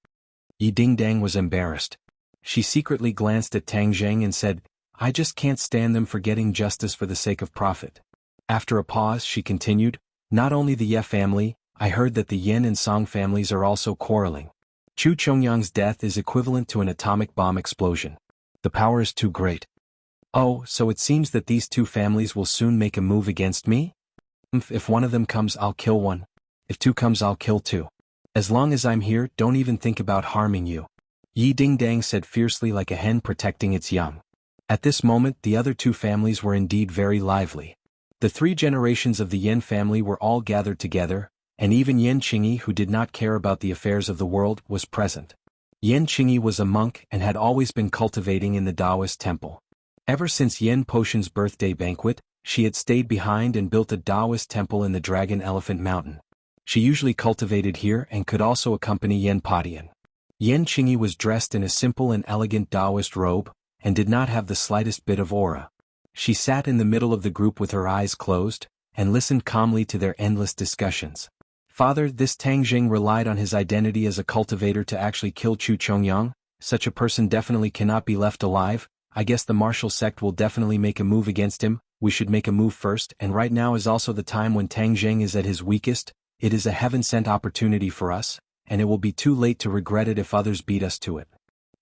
Yi Dingdang was embarrassed. She secretly glanced at Tang Zheng and said, I just can't stand them forgetting justice for the sake of profit. After a pause, she continued, not only the Ye family, I heard that the Yin and Song families are also quarreling. Chu Chongyang's death is equivalent to an atomic bomb explosion. The power is too great. Oh, so it seems that these two families will soon make a move against me? If one of them comes, I'll kill one. If two comes, I'll kill two. As long as I'm here, don't even think about harming you. Yi Dingdang said fiercely, like a hen protecting its young. At this moment, the other two families were indeed very lively. The 3 generations of the Yin family were all gathered together, and even Yan Qingyi, who did not care about the affairs of the world, was present. Yan Qingyi was a monk and had always been cultivating in the Daoist temple. Ever since Yen Potion's birthday banquet, she had stayed behind and built a Daoist temple in the Dragon Elephant Mountain. She usually cultivated here and could also accompany Yen Padian. Yan Qingyi was dressed in a simple and elegant Daoist robe, and did not have the slightest bit of aura. She sat in the middle of the group with her eyes closed, and listened calmly to their endless discussions. Father, this Tang Zheng relied on his identity as a cultivator to actually kill Chu Chongyang. Such a person definitely cannot be left alive. I guess the martial sect will definitely make a move against him. We should make a move first, and right now is also the time when Tang Zheng is at his weakest. It is a heaven-sent opportunity for us, and it will be too late to regret it if others beat us to it.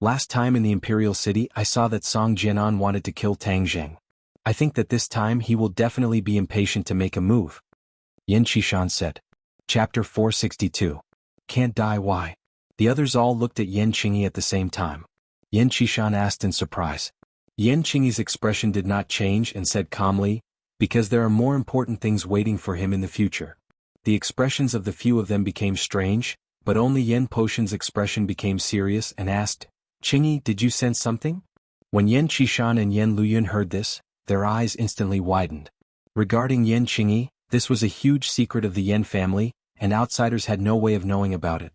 Last time in the Imperial City, I saw that Song Jianan wanted to kill Tang Zheng. I think that this time he will definitely be impatient to make a move. Yin Qishan said. Chapter 462. Can't die, why? The others all looked at Yan Qingyi at the same time. Yin Qishan asked in surprise. Yan Qingyi's expression did not change and said calmly, because there are more important things waiting for him in the future. The expressions of the few of them became strange, but only Yen Potion's expression became serious and asked, Qingyi, did you sense something? When Yan Qishan and Yan Luyun heard this, their eyes instantly widened. Regarding Yan Qingyi, this was a huge secret of the Yen family, and outsiders had no way of knowing about it.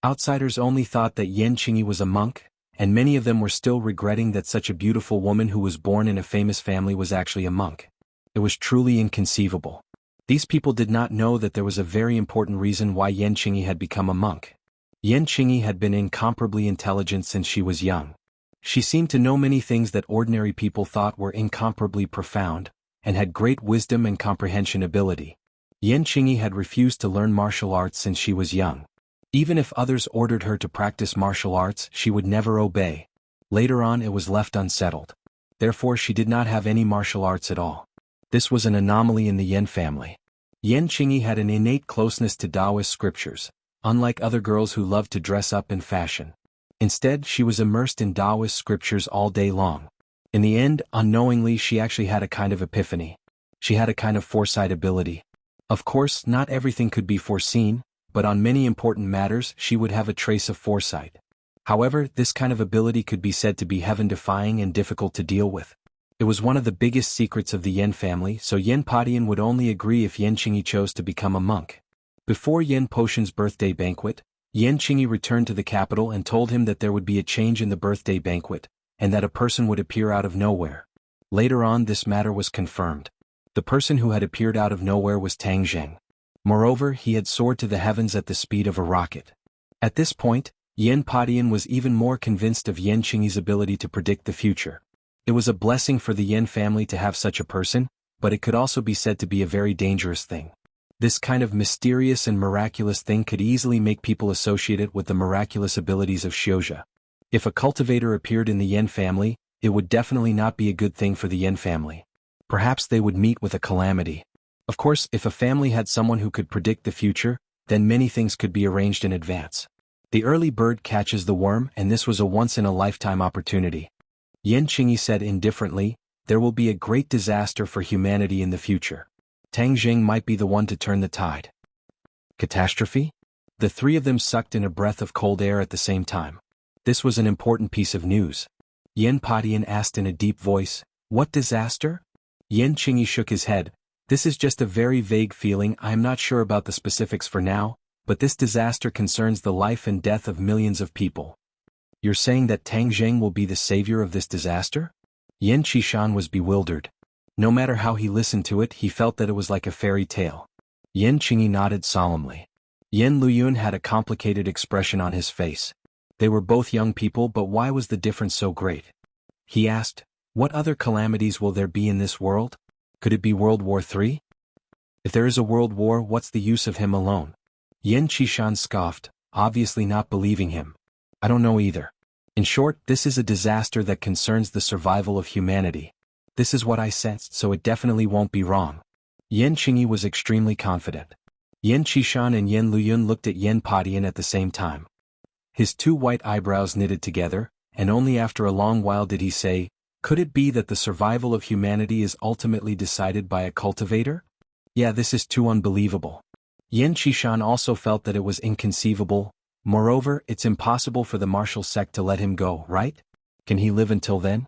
Outsiders only thought that Yan Qingyi was a monk, and many of them were still regretting that such a beautiful woman who was born in a famous family was actually a monk. It was truly inconceivable. These people did not know that there was a very important reason why Yan Qingyi had become a monk. Yan Qingyi had been incomparably intelligent since she was young. She seemed to know many things that ordinary people thought were incomparably profound, and had great wisdom and comprehension ability. Yan Qingyi had refused to learn martial arts since she was young. Even if others ordered her to practice martial arts, she would never obey. Later on it was left unsettled. Therefore she did not have any martial arts at all. This was an anomaly in the Yen family. Yan Qingyi had an innate closeness to Daoist scriptures, unlike other girls who loved to dress up in fashion. Instead, she was immersed in Daoist scriptures all day long. In the end, unknowingly she actually had a kind of epiphany. She had a kind of foresight ability. Of course, not everything could be foreseen, but on many important matters she would have a trace of foresight. However, this kind of ability could be said to be heaven-defying and difficult to deal with. It was one of the biggest secrets of the Yen family, so Yen Padian would only agree if Yan Qingyi chose to become a monk. Before Yen Potion's birthday banquet, Yan Qingyi returned to the capital and told him that there would be a change in the birthday banquet, and that a person would appear out of nowhere. Later on this matter was confirmed. The person who had appeared out of nowhere was Tang Zheng. Moreover, he had soared to the heavens at the speed of a rocket. At this point, Yen Padian was even more convinced of Yan Qingyi's ability to predict the future. It was a blessing for the Yen family to have such a person, but it could also be said to be a very dangerous thing. This kind of mysterious and miraculous thing could easily make people associate it with the miraculous abilities of Xianxia. If a cultivator appeared in the Yen family, it would definitely not be a good thing for the Yen family. Perhaps they would meet with a calamity. Of course, if a family had someone who could predict the future, then many things could be arranged in advance. The early bird catches the worm, and this was a once-in-a-lifetime opportunity. Yan Qingyi said indifferently, there will be a great disaster for humanity in the future. Tang Jing might be the one to turn the tide. Catastrophe? The three of them sucked in a breath of cold air at the same time. This was an important piece of news. Yan Padian asked in a deep voice, what disaster? Yan Qingyi shook his head. This is just a very vague feeling. I am not sure about the specifics for now, but this disaster concerns the life and death of millions of people. You're saying that Tang Zheng will be the savior of this disaster? Yan Qishan was bewildered. No matter how he listened to it, he felt that it was like a fairy tale. Yan Qingyi nodded solemnly. Yan Luyun had a complicated expression on his face. They were both young people, but why was the difference so great? He asked, what other calamities will there be in this world? Could it be World War III? If there is a world war, what's the use of him alone? Yan Qishan scoffed, obviously not believing him. I don't know either. In short, this is a disaster that concerns the survival of humanity. This is what I sensed, so it definitely won't be wrong. Yan Qingyi was extremely confident. Yan Qishan and Yan Luyun looked at Yan Padian at the same time. His two white eyebrows knitted together, and only after a long while did he say, could it be that the survival of humanity is ultimately decided by a cultivator? Yeah, this is too unbelievable. Yan Qishan also felt that it was inconceivable. Moreover, it's impossible for the martial sect to let him go, right? Can he live until then?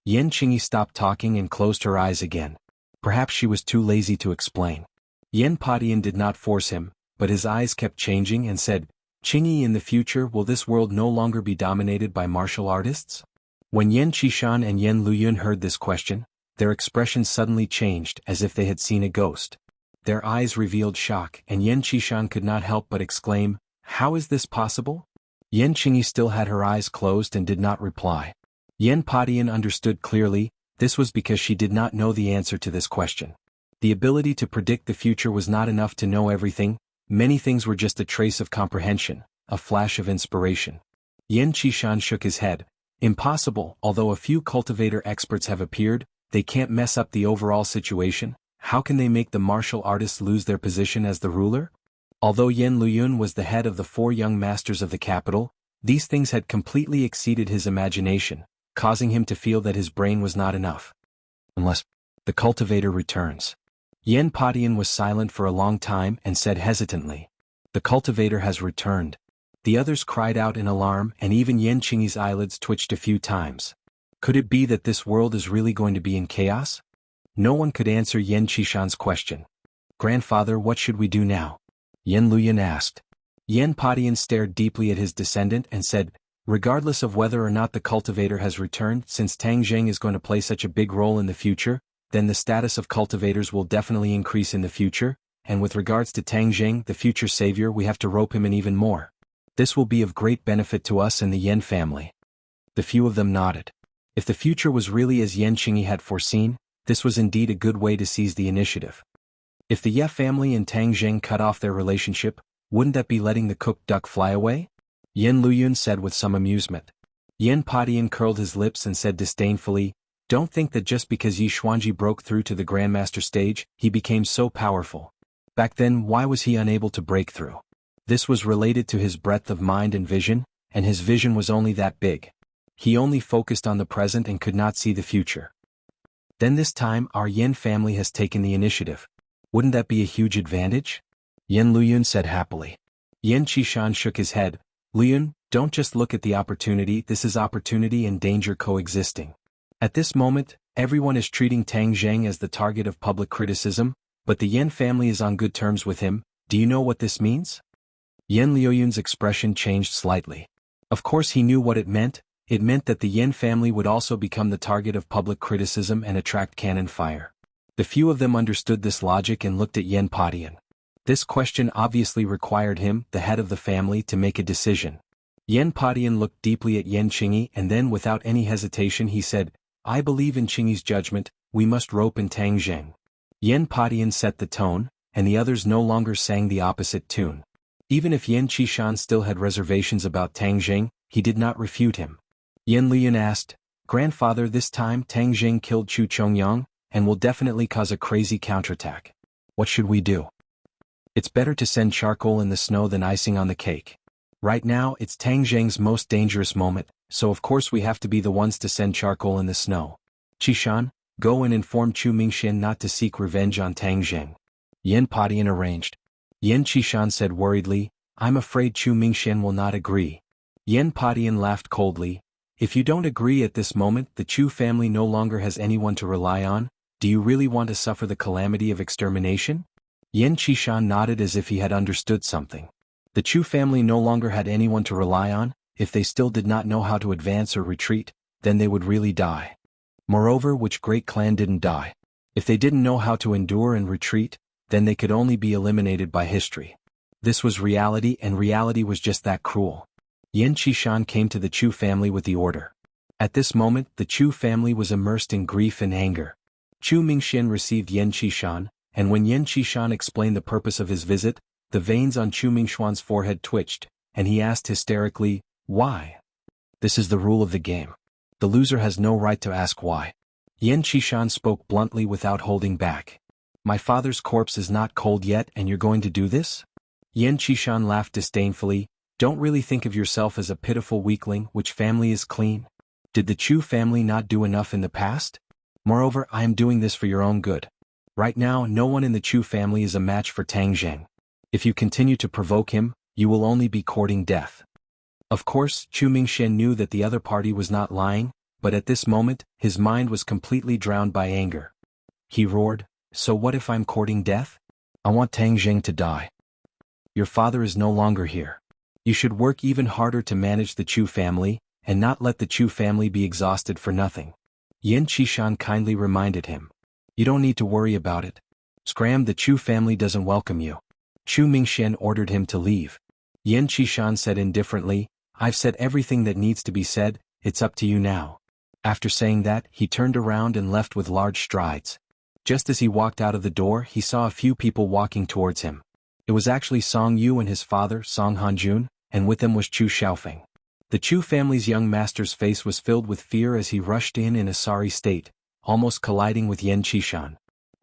Yan Qingyi stopped talking and closed her eyes again. Perhaps she was too lazy to explain. Yan Padian did not force him, but his eyes kept changing and said, Qingyi, in the future, will this world no longer be dominated by martial artists? When Yan Qishan and Yan Luyun heard this question, their expressions suddenly changed as if they had seen a ghost. Their eyes revealed shock, and Yan Qishan could not help but exclaim, how is this possible? Yan Qingyi still had her eyes closed and did not reply. Yan Padian understood clearly, this was because she did not know the answer to this question. The ability to predict the future was not enough to know everything, many things were just a trace of comprehension, a flash of inspiration. Yan Qishan shook his head. Impossible, although a few cultivator experts have appeared, they can't mess up the overall situation. How can they make the martial artists lose their position as the ruler? Although Yan Luyun was the head of the four young masters of the capital, these things had completely exceeded his imagination, causing him to feel that his brain was not enough. Unless the cultivator returns. Yan Padian was silent for a long time and said hesitantly, the cultivator has returned. The others cried out in alarm, and even Yan Qingyi's eyelids twitched a few times. Could it be that this world is really going to be in chaos? No one could answer Yan Qishan's question. Grandfather, what should we do now? Yan Luyun asked. Yan Padian stared deeply at his descendant and said, regardless of whether or not the cultivator has returned, since Tang Zheng is going to play such a big role in the future, then the status of cultivators will definitely increase in the future, and with regards to Tang Zheng, the future savior, we have to rope him in even more. This will be of great benefit to us and the Yan family. The few of them nodded. If the future was really as Yan Qingyi had foreseen, this was indeed a good way to seize the initiative. If the Ye family and Tang Zheng cut off their relationship, wouldn't that be letting the cooked duck fly away? Yan Luyun said with some amusement. Yan Padian curled his lips and said disdainfully, don't think that just because Yi Xuanji broke through to the Grandmaster stage, he became so powerful. Back then, why was he unable to break through? This was related to his breadth of mind and vision, and his vision was only that big. He only focused on the present and could not see the future. Then this time, our Yan family has taken the initiative. Wouldn't that be a huge advantage? Yan Luyun said happily. Yan Qishan shook his head. Luyun, don't just look at the opportunity, this is opportunity and danger coexisting. At this moment, everyone is treating Tang Zheng as the target of public criticism, but the Yan family is on good terms with him. Do you know what this means? Yan Luyun's expression changed slightly. Of course he knew what it meant that the Yan family would also become the target of public criticism and attract cannon fire. The few of them understood this logic and looked at Yan Padian. This question obviously required him, the head of the family, to make a decision. Yan Padian looked deeply at Yan Qingyi and then without any hesitation he said, I believe in Qingyi's judgment, we must rope in Tang Zheng. Yan Padian set the tone, and the others no longer sang the opposite tune. Even if Yan Qishan still had reservations about Tang Zheng, he did not refute him. Yan Luyun asked, Grandfather, this time Tang Zheng killed Chu Chongyang, and will definitely cause a crazy counterattack. What should we do? It's better to send charcoal in the snow than icing on the cake. Right now it's Tang Zheng's most dangerous moment, so of course we have to be the ones to send charcoal in the snow. Qishan, go and inform Chu Mingxian not to seek revenge on Tang Zheng. Yin Padian arranged. Yin Qishan said worriedly, I'm afraid Chu Mingxian will not agree. Yin Padian laughed coldly. If you don't agree at this moment, the Chu family no longer has anyone to rely on. Do you really want to suffer the calamity of extermination? Yin Qishan nodded as if he had understood something. The Chu family no longer had anyone to rely on. If they still did not know how to advance or retreat, then they would really die. Moreover, which great clan didn't die? If they didn't know how to endure and retreat, then they could only be eliminated by history. This was reality, and reality was just that cruel. Yin Qishan came to the Chu family with the order. At this moment, the Chu family was immersed in grief and anger. Chu Mingxian received Yin Qishan, and when Yin Qishan explained the purpose of his visit, the veins on Chu Mingxuan's forehead twitched, and he asked hysterically, why? This is the rule of the game. The loser has no right to ask why. Yin Qishan spoke bluntly without holding back. My father's corpse is not cold yet and you're going to do this? Yin Qishan laughed disdainfully. Don't really think of yourself as a pitiful weakling. Which family is clean? Did the Chu family not do enough in the past? Moreover, I am doing this for your own good. Right now, no one in the Chu family is a match for Tang Zheng. If you continue to provoke him, you will only be courting death. Of course, Chu Mingxian knew that the other party was not lying, but at this moment, his mind was completely drowned by anger. He roared, so what if I'm courting death? I want Tang Zheng to die. Your father is no longer here. You should work even harder to manage the Chu family, and not let the Chu family be exhausted for nothing. Yin Qishan kindly reminded him. You don't need to worry about it. Scram, the Chu family doesn't welcome you. Chu Mingxian ordered him to leave. Yin Qishan said indifferently, I've said everything that needs to be said, it's up to you now. After saying that, he turned around and left with large strides. Just as he walked out of the door, he saw a few people walking towards him. It was actually Song Yu and his father, Song Hanjun, and with them was Chu Xiaofeng. The Chu family's young master's face was filled with fear as he rushed in a sorry state, almost colliding with Yin Qishan.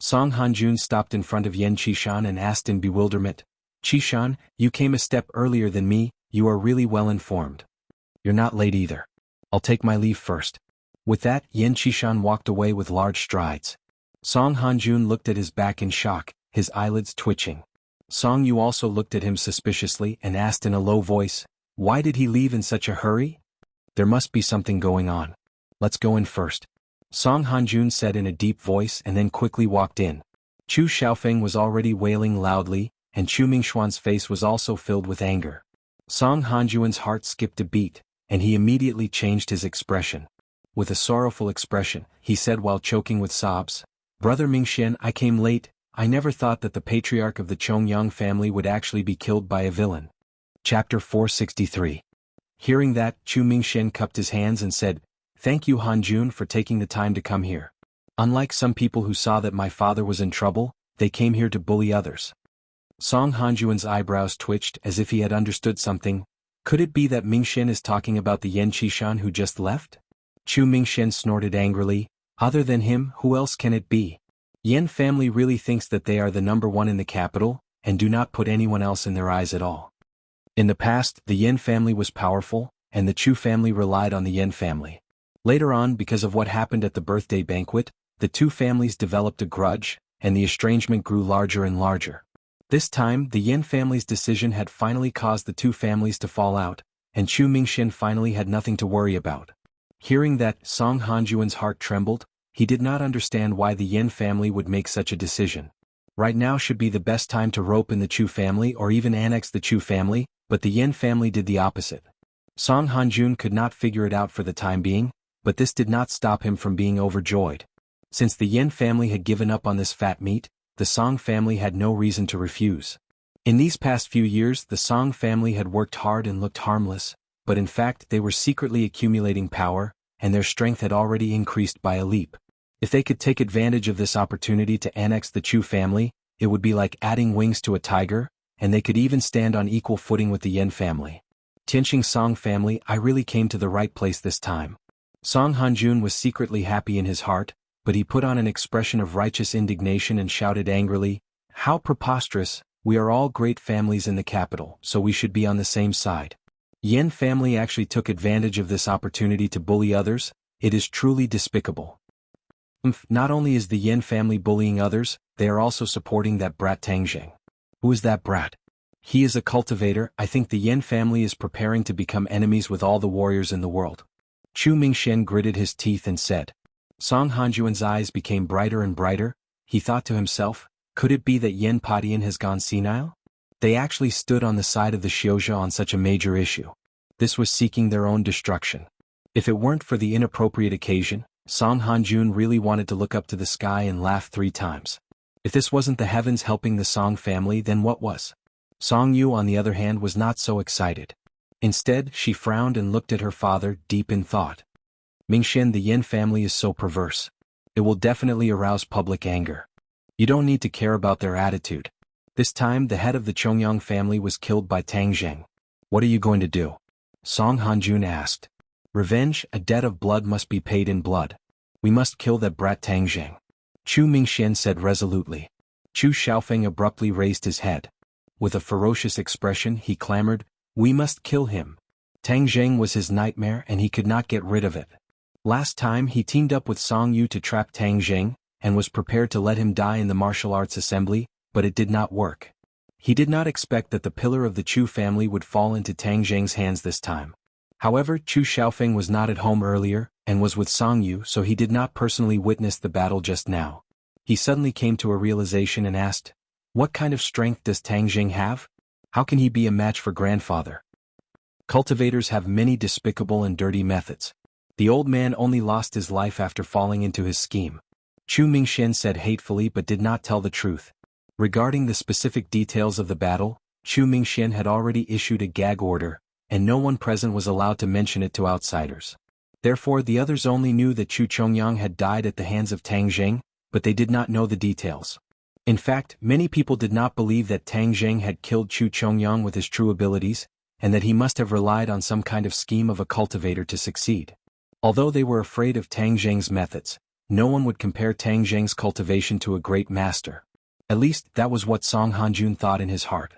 Song Hanjun stopped in front of Yin Qishan and asked in bewilderment, Qishan, you came a step earlier than me, you are really well informed. You're not late either. I'll take my leave first. With that, Yin Qishan walked away with large strides. Song Hanjun looked at his back in shock, his eyelids twitching. Song Yu also looked at him suspiciously and asked in a low voice, why did he leave in such a hurry? There must be something going on. Let's go in first. Song Hanjun said in a deep voice and then quickly walked in. Chu Xiaofeng was already wailing loudly, and Chu Mingxuan's face was also filled with anger. Song Hanjun's heart skipped a beat, and he immediately changed his expression. With a sorrowful expression, he said while choking with sobs, Brother Mingxian, I came late. I never thought that the patriarch of the Chongyang family would actually be killed by a villain. Chapter 463. Hearing that, Chu Mingxian cupped his hands and said, Thank you Hanjun for taking the time to come here. Unlike some people who saw that my father was in trouble, they came here to bully others. Song Hanjun's eyebrows twitched as if he had understood something. Could it be that Mingxian is talking about the Yin Qishan who just left? Chu Mingxian snorted angrily. Other than him, who else can it be? Yin family really thinks that they are the number one in the capital, and do not put anyone else in their eyes at all. In the past, the Yin family was powerful, and the Chu family relied on the Yin family. Later on, because of what happened at the birthday banquet, the two families developed a grudge, and the estrangement grew larger and larger. This time, the Yin family's decision had finally caused the two families to fall out, and Chu Mingxian finally had nothing to worry about. Hearing that, Song Hanjun's heart trembled. He did not understand why the Yin family would make such a decision. Right now should be the best time to rope in the Chu family or even annex the Chu family, but the Yin family did the opposite. Song Hanjun could not figure it out for the time being, but this did not stop him from being overjoyed. Since the Yin family had given up on this fat meat, the Song family had no reason to refuse. In these past few years, the Song family had worked hard and looked harmless, but in fact they were secretly accumulating power, and their strength had already increased by a leap. If they could take advantage of this opportunity to annex the Chu family, it would be like adding wings to a tiger, and they could even stand on equal footing with the Yin family. Tianqing Song family, I really came to the right place this time. Song Hanjun was secretly happy in his heart, but he put on an expression of righteous indignation and shouted angrily, How preposterous, we are all great families in the capital, so we should be on the same side. Yan family actually took advantage of this opportunity to bully others. It is truly despicable. Not only is the Yan family bullying others, they are also supporting that brat Tang Zheng. Who is that brat? He is a cultivator. I think the Yan family is preparing to become enemies with all the warriors in the world. Chu Mingxian gritted his teeth and said. Song Hanjuan's eyes became brighter and brighter. He thought to himself, could it be that Yan Padian has gone senile? They actually stood on the side of the Xiaoxia on such a major issue. This was seeking their own destruction. If it weren't for the inappropriate occasion, Song Hanjun really wanted to look up to the sky and laugh 3 times. If this wasn't the heavens helping the Song family, then what was? Song Yu, on the other hand, was not so excited. Instead, she frowned and looked at her father, deep in thought. Mingxian, the Yan family is so perverse. It will definitely arouse public anger. You don't need to care about their attitude. This time the head of the Chongyang family was killed by Tang Zheng. What are you going to do? Song Hanjun asked. Revenge, a debt of blood must be paid in blood. We must kill that brat Tang Zheng. Chu Mingxian said resolutely. Chu Xiaofeng abruptly raised his head. With a ferocious expression he clamored, we must kill him. Tang Zheng was his nightmare and he could not get rid of it. Last time he teamed up with Song Yu to trap Tang Zheng, and was prepared to let him die in the martial arts assembly, but it did not work. He did not expect that the pillar of the Chu family would fall into Tang Zheng's hands this time. However, Chu Xiaofeng was not at home earlier, and was with Song Yu, so he did not personally witness the battle just now. He suddenly came to a realization and asked, what kind of strength does Tang Zheng have? How can he be a match for grandfather? Cultivators have many despicable and dirty methods. The old man only lost his life after falling into his scheme. Chu Mingxian said hatefully but did not tell the truth. Regarding the specific details of the battle, Chu Mingxian had already issued a gag order, and no one present was allowed to mention it to outsiders. Therefore the others only knew that Chu Chongyang had died at the hands of Tang Zheng, but they did not know the details. In fact, many people did not believe that Tang Zheng had killed Chu Chongyang with his true abilities, and that he must have relied on some kind of scheme of a cultivator to succeed. Although they were afraid of Tang Zheng's methods, no one would compare Tang Zheng's cultivation to a great master. At least, that was what Song Hanjun thought in his heart.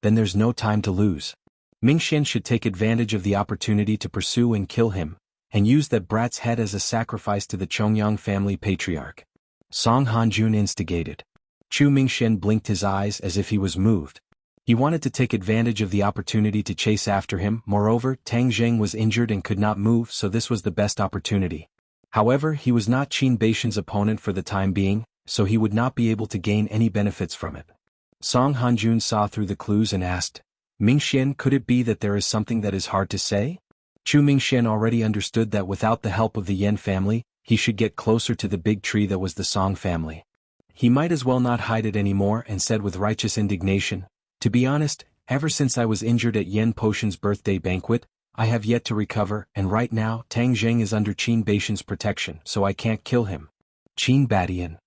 Then there's no time to lose. Mingxian should take advantage of the opportunity to pursue and kill him, and use that brat's head as a sacrifice to the Chongyang family patriarch. Song Hanjun instigated. Chu Mingxian blinked his eyes as if he was moved. He wanted to take advantage of the opportunity to chase after him. Moreover, Tang Zheng was injured and could not move, so this was the best opportunity. However, he was not Qin Baishan's opponent for the time being, so he would not be able to gain any benefits from it. Song Hanjun saw through the clues and asked, Mingxian, could it be that there is something that is hard to say? Chu Mingxian already understood that without the help of the Yan family, he should get closer to the big tree that was the Song family. He might as well not hide it anymore and said with righteous indignation, to be honest, ever since I was injured at Yan Potion's birthday banquet, I have yet to recover, and right now Tang Zheng is under Qin Baishan's protection, so I can't kill him. Qin Badian.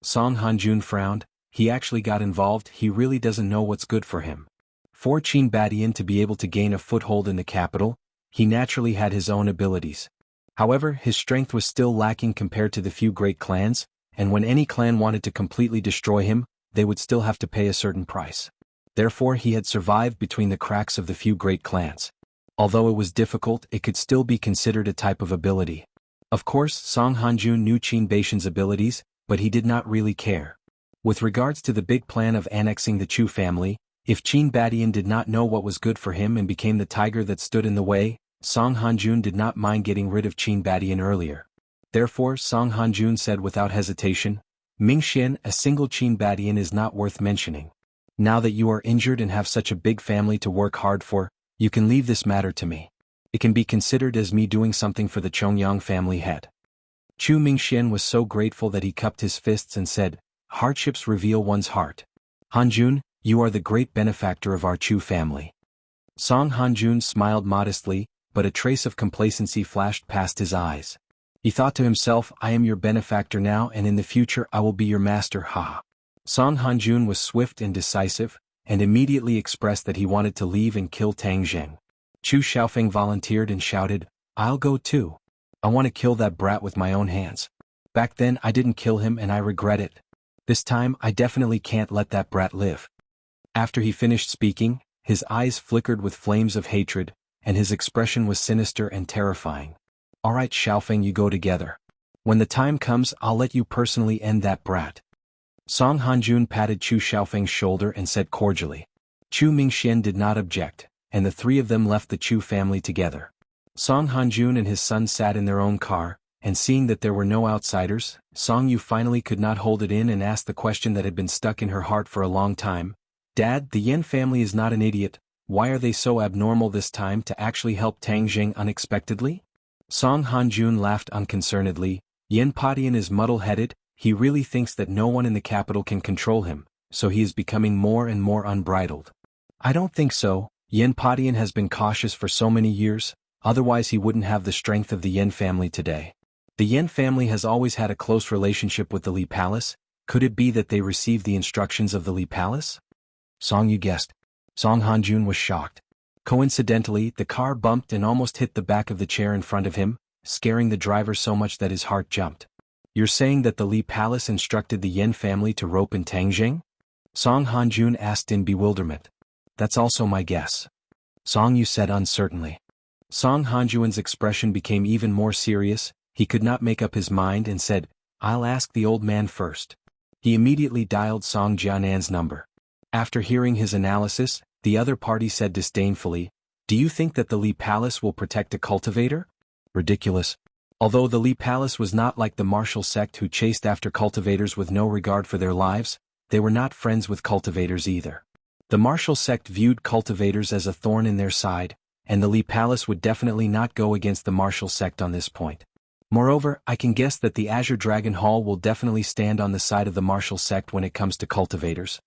Song Hanjun frowned. He actually got involved. He really doesn't know what's good for him. For Qin Badian to be able to gain a foothold in the capital, he naturally had his own abilities. However, his strength was still lacking compared to the few great clans, and when any clan wanted to completely destroy him, they would still have to pay a certain price. Therefore he had survived between the cracks of the few great clans. Although it was difficult, it could still be considered a type of ability. Of course, Song Hanjun knew Qin Baishan's abilities, but he did not really care. With regards to the big plan of annexing the Chu family, if Qin Badian did not know what was good for him and became the tiger that stood in the way, Song Hanjun did not mind getting rid of Qin Badian earlier. Therefore Song Hanjun said without hesitation, Mingxian, a single Qin Badian is not worth mentioning. Now that you are injured and have such a big family to work hard for, you can leave this matter to me. It can be considered as me doing something for the Chongyang family head. Chu Mingxian was so grateful that he cupped his fists and said, hardships reveal one's heart. Hanjun, you are the great benefactor of our Chu family. Song Hanjun smiled modestly, but a trace of complacency flashed past his eyes. He thought to himself, I am your benefactor now and in the future I will be your master, ha. Song Hanjun was swift and decisive, and immediately expressed that he wanted to leave and kill Tang Zheng. Chu Xiaofeng volunteered and shouted, I'll go too. I want to kill that brat with my own hands. Back then I didn't kill him and I regret it. This time I definitely can't let that brat live. After he finished speaking, his eyes flickered with flames of hatred. and his expression was sinister and terrifying. "Alright Xiaofeng, you go together. When the time comes, I'll let you personally end that brat." Song Hanjun patted Chu Xiaofeng's shoulder and said cordially. Chu Mingxian did not object, and the three of them left the Chu family together. Song Hanjun and his son sat in their own car, and seeing that there were no outsiders, Song Yu finally could not hold it in and asked the question that had been stuck in her heart for a long time. "Dad, the Yen family is not an idiot. Why are they so abnormal this time to actually help Tang Jing unexpectedly?" Song Hanjun laughed unconcernedly. "Yen Padian is muddle-headed. He really thinks that no one in the capital can control him, so he is becoming more and more unbridled." "I don't think so. Yen Padian has been cautious for so many years, otherwise he wouldn't have the strength of the Yen family today. The Yen family has always had a close relationship with the Li Palace. Could it be that they received the instructions of the Li Palace?" Song Yu guessed. Song Hanjun was shocked. Coincidentally, the car bumped and almost hit the back of the chair in front of him, scaring the driver so much that his heart jumped. "You're saying that the Li Palace instructed the Yen family to rope in Tangjing?" Song Hanjun asked in bewilderment. "That's also my guess," Song Yu said uncertainly. Song Hanjuan's expression became even more serious. He could not make up his mind and said, "I'll ask the old man first." He immediately dialed Song Jianan's number. After hearing his analysis, the other party said disdainfully, "Do you think that the Li Palace will protect a cultivator? Ridiculous." Although the Li Palace was not like the martial sect who chased after cultivators with no regard for their lives, they were not friends with cultivators either. The martial sect viewed cultivators as a thorn in their side, and the Li Palace would definitely not go against the martial sect on this point. Moreover, I can guess that the Azure Dragon Hall will definitely stand on the side of the martial sect when it comes to cultivators.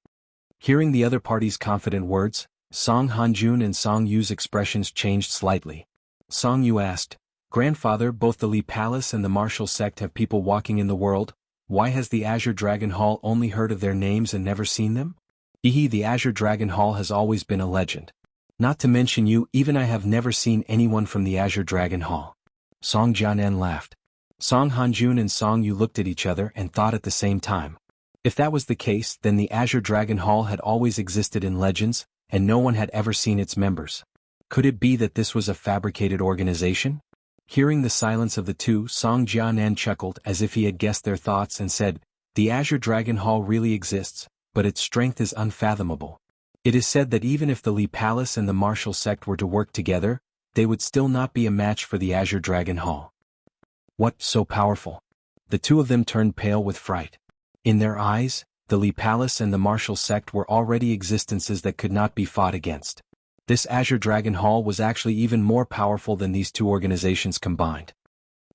Hearing the other party's confident words, Song Hanjun and Song Yu's expressions changed slightly. Song Yu asked, "Grandfather, both the Li Palace and the martial sect have people walking in the world. Why has the Azure Dragon Hall only heard of their names and never seen them?" The Azure Dragon Hall has always been a legend. Not to mention you, even I have never seen anyone from the Azure Dragon Hall. Song Jianan laughed. Song Hanjun and Song Yu looked at each other and thought at the same time. If that was the case, then the Azure Dragon Hall had always existed in legends, and no one had ever seen its members. Could it be that this was a fabricated organization? Hearing the silence of the two, Song Jianan chuckled as if he had guessed their thoughts and said, "The Azure Dragon Hall really exists, but its strength is unfathomable. It is said that even if the Li Palace and the martial sect were to work together, they would still not be a match for the Azure Dragon Hall." "What, so powerful?" The two of them turned pale with fright. In their eyes, the Li Palace and the martial sect were already existences that could not be fought against. This Azure Dragon Hall was actually even more powerful than these two organizations combined.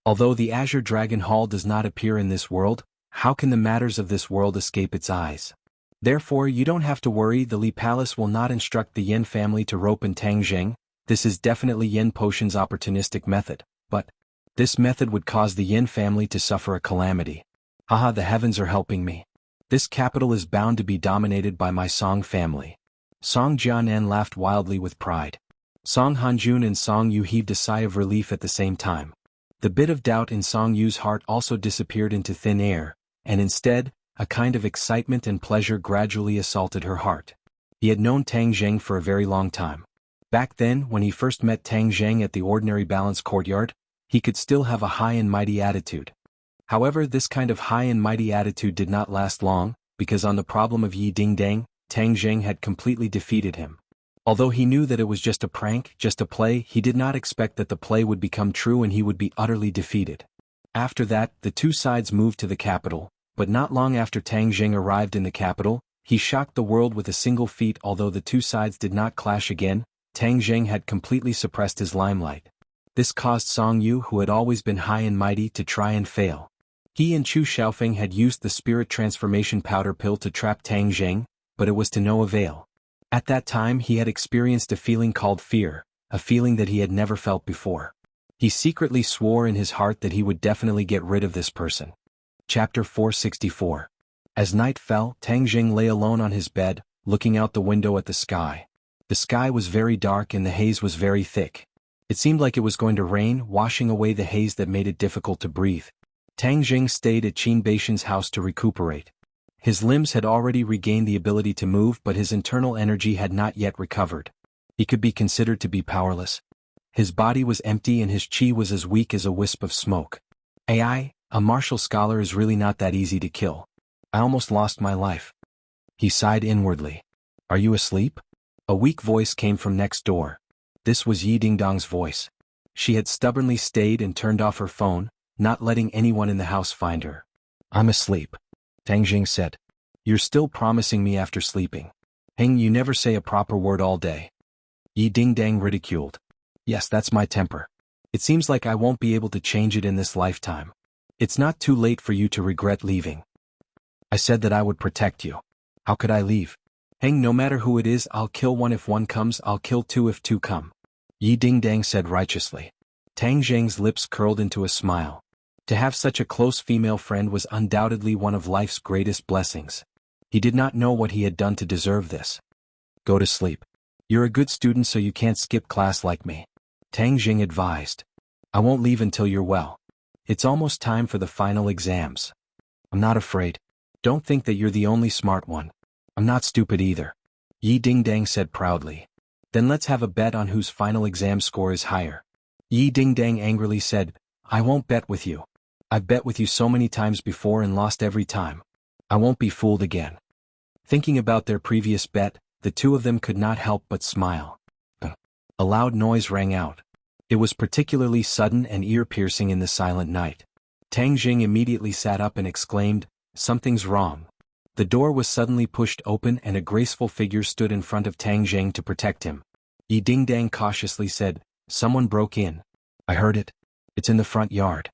Although the Azure Dragon Hall does not appear in this world, how can the matters of this world escape its eyes? Therefore, you don't have to worry, the Li Palace will not instruct the Yen family to rope in Tangjing. This is definitely Yen Potion's opportunistic method, but this method would cause the Yen family to suffer a calamity. Haha, the heavens are helping me. This capital is bound to be dominated by my Song family. Song Jianan laughed wildly with pride. Song Hanjun and Song Yu heaved a sigh of relief at the same time. The bit of doubt in Song Yu's heart also disappeared into thin air, and instead, a kind of excitement and pleasure gradually assaulted her heart. He had known Tang Zheng for a very long time. Back then, when he first met Tang Zheng at the ordinary balance courtyard, he could still have a high and mighty attitude. However, this kind of high and mighty attitude did not last long, because on the problem of Yi Dingdang, Tang Zheng had completely defeated him. Although he knew that it was just a prank, just a play, he did not expect that the play would become true and he would be utterly defeated. After that, the two sides moved to the capital, but not long after Tang Zheng arrived in the capital, he shocked the world with a single feat. Although the two sides did not clash again, Tang Zheng had completely suppressed his limelight. This caused Song Yu, who had always been high and mighty, to try and fail. He and Chu Xiaofeng had used the spirit transformation powder pill to trap Tang Zheng, but it was to no avail. At that time he had experienced a feeling called fear, a feeling that he had never felt before. He secretly swore in his heart that he would definitely get rid of this person. Chapter 464. As night fell, Tang Zheng lay alone on his bed, looking out the window at the sky. The sky was very dark and the haze was very thick. It seemed like it was going to rain, washing away the haze that made it difficult to breathe. Tang Zheng stayed at Qin Beishan's house to recuperate. His limbs had already regained the ability to move, but his internal energy had not yet recovered. He could be considered to be powerless. His body was empty and his chi was as weak as a wisp of smoke. A martial scholar is really not that easy to kill. I almost lost my life. He sighed inwardly. Are you asleep? A weak voice came from next door. This was Yi Dingdong's voice. She had stubbornly stayed and turned off her phone, not letting anyone in the house find her. I'm asleep, Tang Jing said. You're still promising me after sleeping. Heng, you never say a proper word all day. Yi Dingdang ridiculed. Yes, that's my temper. It seems like I won't be able to change it in this lifetime. It's not too late for you to regret leaving. I said that I would protect you. How could I leave? Heng, no matter who it is, I'll kill one if one comes, I'll kill two if two come. Yi Dingdang said righteously. Tang Zheng's lips curled into a smile. To have such a close female friend was undoubtedly one of life's greatest blessings. He did not know what he had done to deserve this. Go to sleep. You're a good student, so you can't skip class like me, Tang Jing advised. I won't leave until you're well. It's almost time for the final exams. I'm not afraid. Don't think that you're the only smart one. I'm not stupid either, Yi Dingdang said proudly. Then let's have a bet on whose final exam score is higher. Yi Dingdang angrily said, I won't bet with you. I've bet with you so many times before and lost every time. I won't be fooled again. Thinking about their previous bet, the two of them could not help but smile. A loud noise rang out. It was particularly sudden and ear-piercing in the silent night. Tang Jing immediately sat up and exclaimed, Something's wrong. The door was suddenly pushed open and a graceful figure stood in front of Tang Jing to protect him. Yi Dingdang cautiously said, Someone broke in. I heard it. It's in the front yard.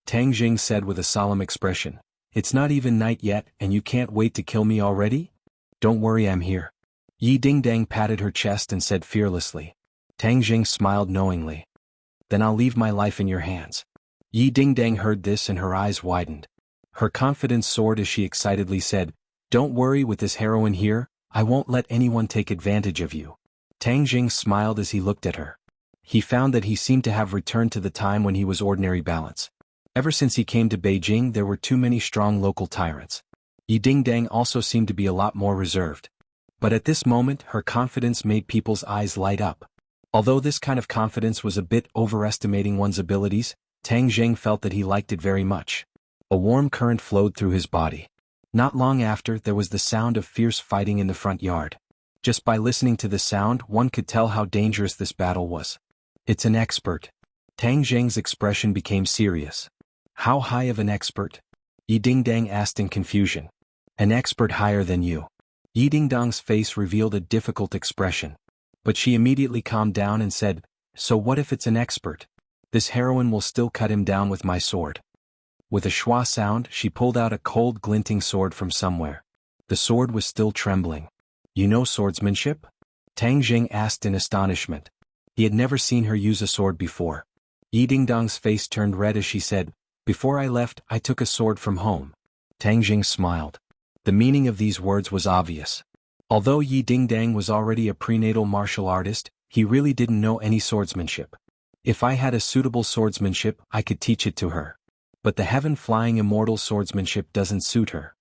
Tang Jing said with a solemn expression, It's not even night yet and you can't wait to kill me already? Don't worry, I'm here. Yi Dingdang patted her chest and said fearlessly. Tang Jing smiled knowingly. Then I'll leave my life in your hands. Yi Dingdang heard this and her eyes widened. Her confidence soared as she excitedly said, Don't worry, with this heroine here, I won't let anyone take advantage of you. Tang Jing smiled as he looked at her. He found that he seemed to have returned to the time when he was ordinary balance. Ever since he came to Beijing, there were too many strong local tyrants. Yi Dingdang also seemed to be a lot more reserved. But at this moment, her confidence made people's eyes light up. Although this kind of confidence was a bit overestimating one's abilities, Tang Jing felt that he liked it very much. A warm current flowed through his body. Not long after, there was the sound of fierce fighting in the front yard. Just by listening to the sound, one could tell how dangerous this battle was. It's an expert. Tang Jing's expression became serious. How high of an expert? Yi Dingdang asked in confusion. An expert higher than you. Yi Dingdang's face revealed a difficult expression. But she immediately calmed down and said, So what if it's an expert? This heroine will still cut him down with my sword. With a schwa sound, she pulled out a cold glinting sword from somewhere. The sword was still trembling. You know swordsmanship? Tang Jing asked in astonishment. He had never seen her use a sword before. Yi Dingdang's face turned red as she said, Before I left, I took a sword from home. Tang Jing smiled. The meaning of these words was obvious. Although Yi Dingdang was already a prenatal martial artist, he really didn't know any swordsmanship. If I had a suitable swordsmanship, I could teach it to her. But the heaven-flying immortal swordsmanship doesn't suit her.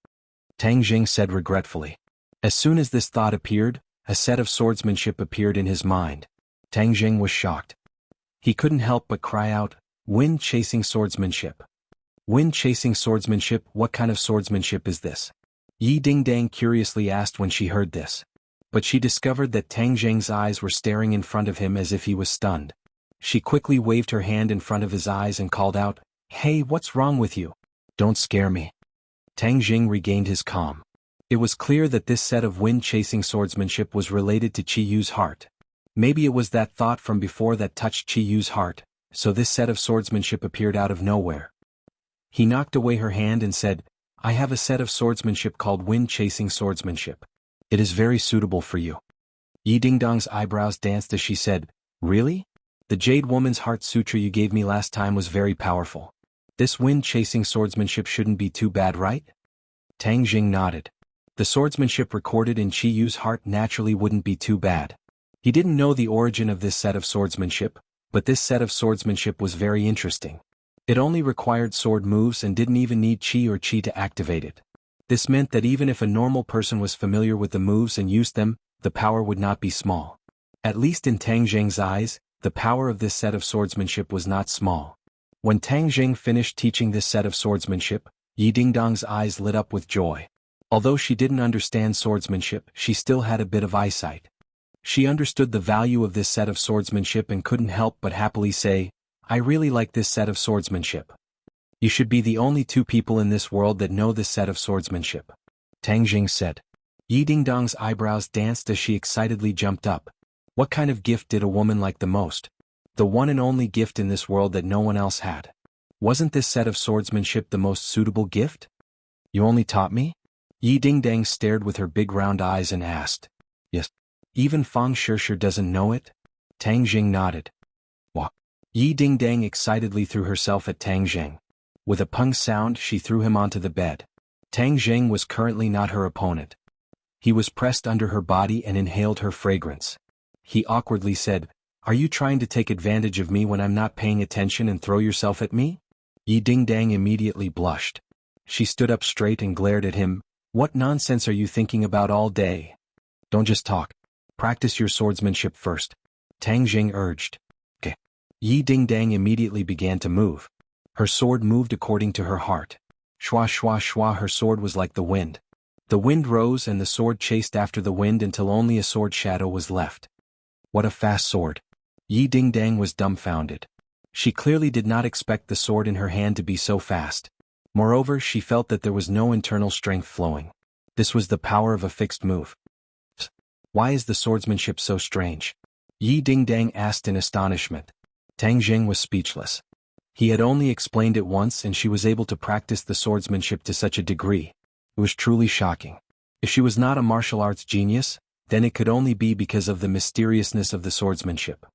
Tang Jing said regretfully. As soon as this thought appeared, a set of swordsmanship appeared in his mind. Tang Jing was shocked. He couldn't help but cry out, Wind-chasing swordsmanship. Wind-chasing swordsmanship, what kind of swordsmanship is this? Yi Dingdang curiously asked when she heard this. But she discovered that Tang Jing's eyes were staring in front of him as if he was stunned. She quickly waved her hand in front of his eyes and called out, Hey, what's wrong with you? Don't scare me. Tang Jing regained his calm. It was clear that this set of wind-chasing swordsmanship was related to Qi Yu's heart. Maybe it was that thought from before that touched Qi Yu's heart, so this set of swordsmanship appeared out of nowhere. He knocked away her hand and said, I have a set of swordsmanship called wind-chasing swordsmanship. It is very suitable for you. Yi Dingdang's eyebrows danced as she said, Really? The Jade Woman's Heart Sutra you gave me last time was very powerful. This wind-chasing swordsmanship shouldn't be too bad, right? Tang Jing nodded. The swordsmanship recorded in Qi Yu's heart naturally wouldn't be too bad. He didn't know the origin of this set of swordsmanship, but this set of swordsmanship was very interesting. It only required sword moves and didn't even need Qi or Qi to activate it. This meant that even if a normal person was familiar with the moves and used them, the power would not be small. At least in Tang Jing's eyes, The power of this set of swordsmanship was not small. When Tang Jing finished teaching this set of swordsmanship, Yi Dingdong's eyes lit up with joy. Although she didn't understand swordsmanship, she still had a bit of eyesight. She understood the value of this set of swordsmanship and couldn't help but happily say, "I really like this set of swordsmanship. You should be the only two people in this world that know this set of swordsmanship," Tang Jing said. Yi Dingdong's eyebrows danced as she excitedly jumped up. What kind of gift did a woman like the most? The one and only gift in this world that no one else had. Wasn't this set of swordsmanship the most suitable gift? "You only taught me?" Yi Dingdong stared with her big round eyes and asked. "Yes. Even Fang Shishir doesn't know it?" Tang Jing nodded. "What?" Yi Dingdong excitedly threw herself at Tang Jing. With a pung sound, she threw him onto the bed. Tang Jing was currently not her opponent. He was pressed under her body and inhaled her fragrance. He awkwardly said, "Are you trying to take advantage of me when I'm not paying attention and throw yourself at me?" Yi Dingdong immediately blushed. She stood up straight and glared at him. "What nonsense are you thinking about all day? Don't just talk. Practice your swordsmanship first," Tang Jing urged. "Okay." Yi Dingdong immediately began to move. Her sword moved according to her heart. Shwa shwa shwa, her sword was like the wind. The wind rose and the sword chased after the wind until only a sword shadow was left. What a fast sword! Yi Dingdong was dumbfounded. She clearly did not expect the sword in her hand to be so fast. Moreover, she felt that there was no internal strength flowing. This was the power of a fixed move. Why is the swordsmanship so strange? Yi Dingdong asked in astonishment. Tang Jing was speechless. He had only explained it once and she was able to practice the swordsmanship to such a degree. It was truly shocking. If she was not a martial arts genius, then it could only be because of the mysteriousness of the swordsmanship.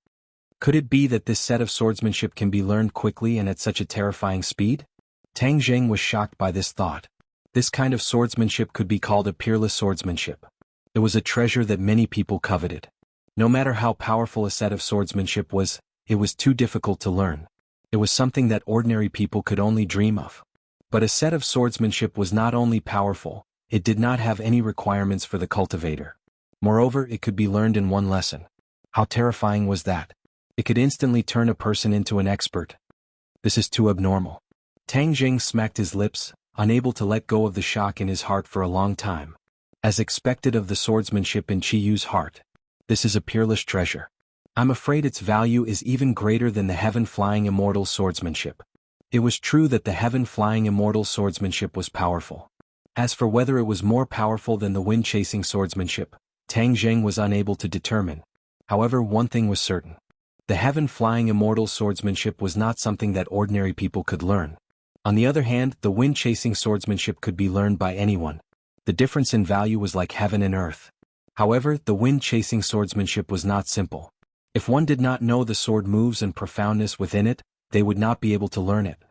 Could it be that this set of swordsmanship can be learned quickly and at such a terrifying speed? Tang Jing was shocked by this thought. This kind of swordsmanship could be called a peerless swordsmanship. It was a treasure that many people coveted. No matter how powerful a set of swordsmanship was, it was too difficult to learn. It was something that ordinary people could only dream of. But a set of swordsmanship was not only powerful, it did not have any requirements for the cultivator. Moreover, it could be learned in one lesson. How terrifying was that? It could instantly turn a person into an expert. This is too abnormal. Tang Jing smacked his lips, unable to let go of the shock in his heart for a long time. As expected of the swordsmanship in Chi Yu's heart. This is a peerless treasure. I'm afraid its value is even greater than the heaven-flying immortal swordsmanship. It was true that the heaven-flying immortal swordsmanship was powerful. As for whether it was more powerful than the wind-chasing swordsmanship, Tang Jing was unable to determine. However, one thing was certain. The heaven-flying immortal swordsmanship was not something that ordinary people could learn. On the other hand, the wind-chasing swordsmanship could be learned by anyone. The difference in value was like heaven and earth. However, the wind-chasing swordsmanship was not simple. If one did not know the sword moves and profoundness within it, they would not be able to learn it.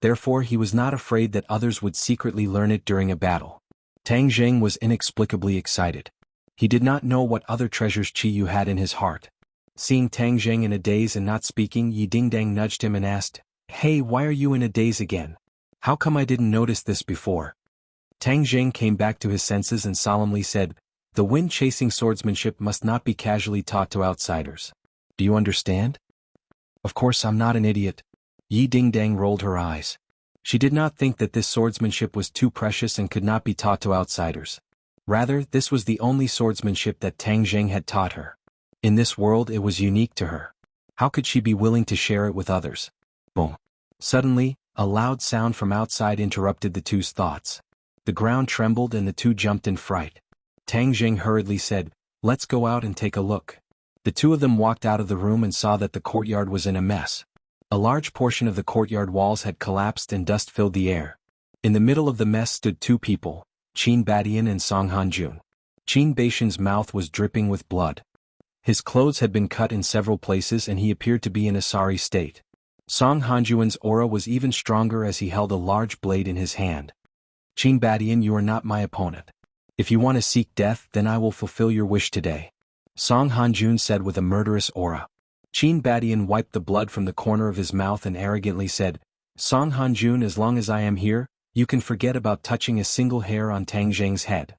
Therefore, he was not afraid that others would secretly learn it during a battle. Tang Jing was inexplicably excited. He did not know what other treasures Chi Yu had in his heart. Seeing Tang Jing in a daze and not speaking, Yi Dingdong nudged him and asked, "Hey, why are you in a daze again? How come I didn't notice this before?" Tang Jing came back to his senses and solemnly said, "The wind-chasing swordsmanship must not be casually taught to outsiders. Do you understand?" "Of course I'm not an idiot." Yi Dingdong rolled her eyes. She did not think that this swordsmanship was too precious and could not be taught to outsiders. Rather, this was the only swordsmanship that Tang Jing had taught her. In this world it was unique to her. How could she be willing to share it with others? Boom. Suddenly, a loud sound from outside interrupted the two's thoughts. The ground trembled and the two jumped in fright. Tang Jing hurriedly said, "Let's go out and take a look." The two of them walked out of the room and saw that the courtyard was in a mess. A large portion of the courtyard walls had collapsed and dust filled the air. In the middle of the mess stood two people, Qin Badian and Song Hanjun. Qin Baishan's mouth was dripping with blood. His clothes had been cut in several places and he appeared to be in a sorry state. Song Hanjuan's aura was even stronger as he held a large blade in his hand. "Qin Badian, you are not my opponent. If you want to seek death, then I will fulfill your wish today," Song Hanjun said with a murderous aura. Qin Badian wiped the blood from the corner of his mouth and arrogantly said, "Song Hanjun, as long as I am here, you can forget about touching a single hair on Tang Jing's head."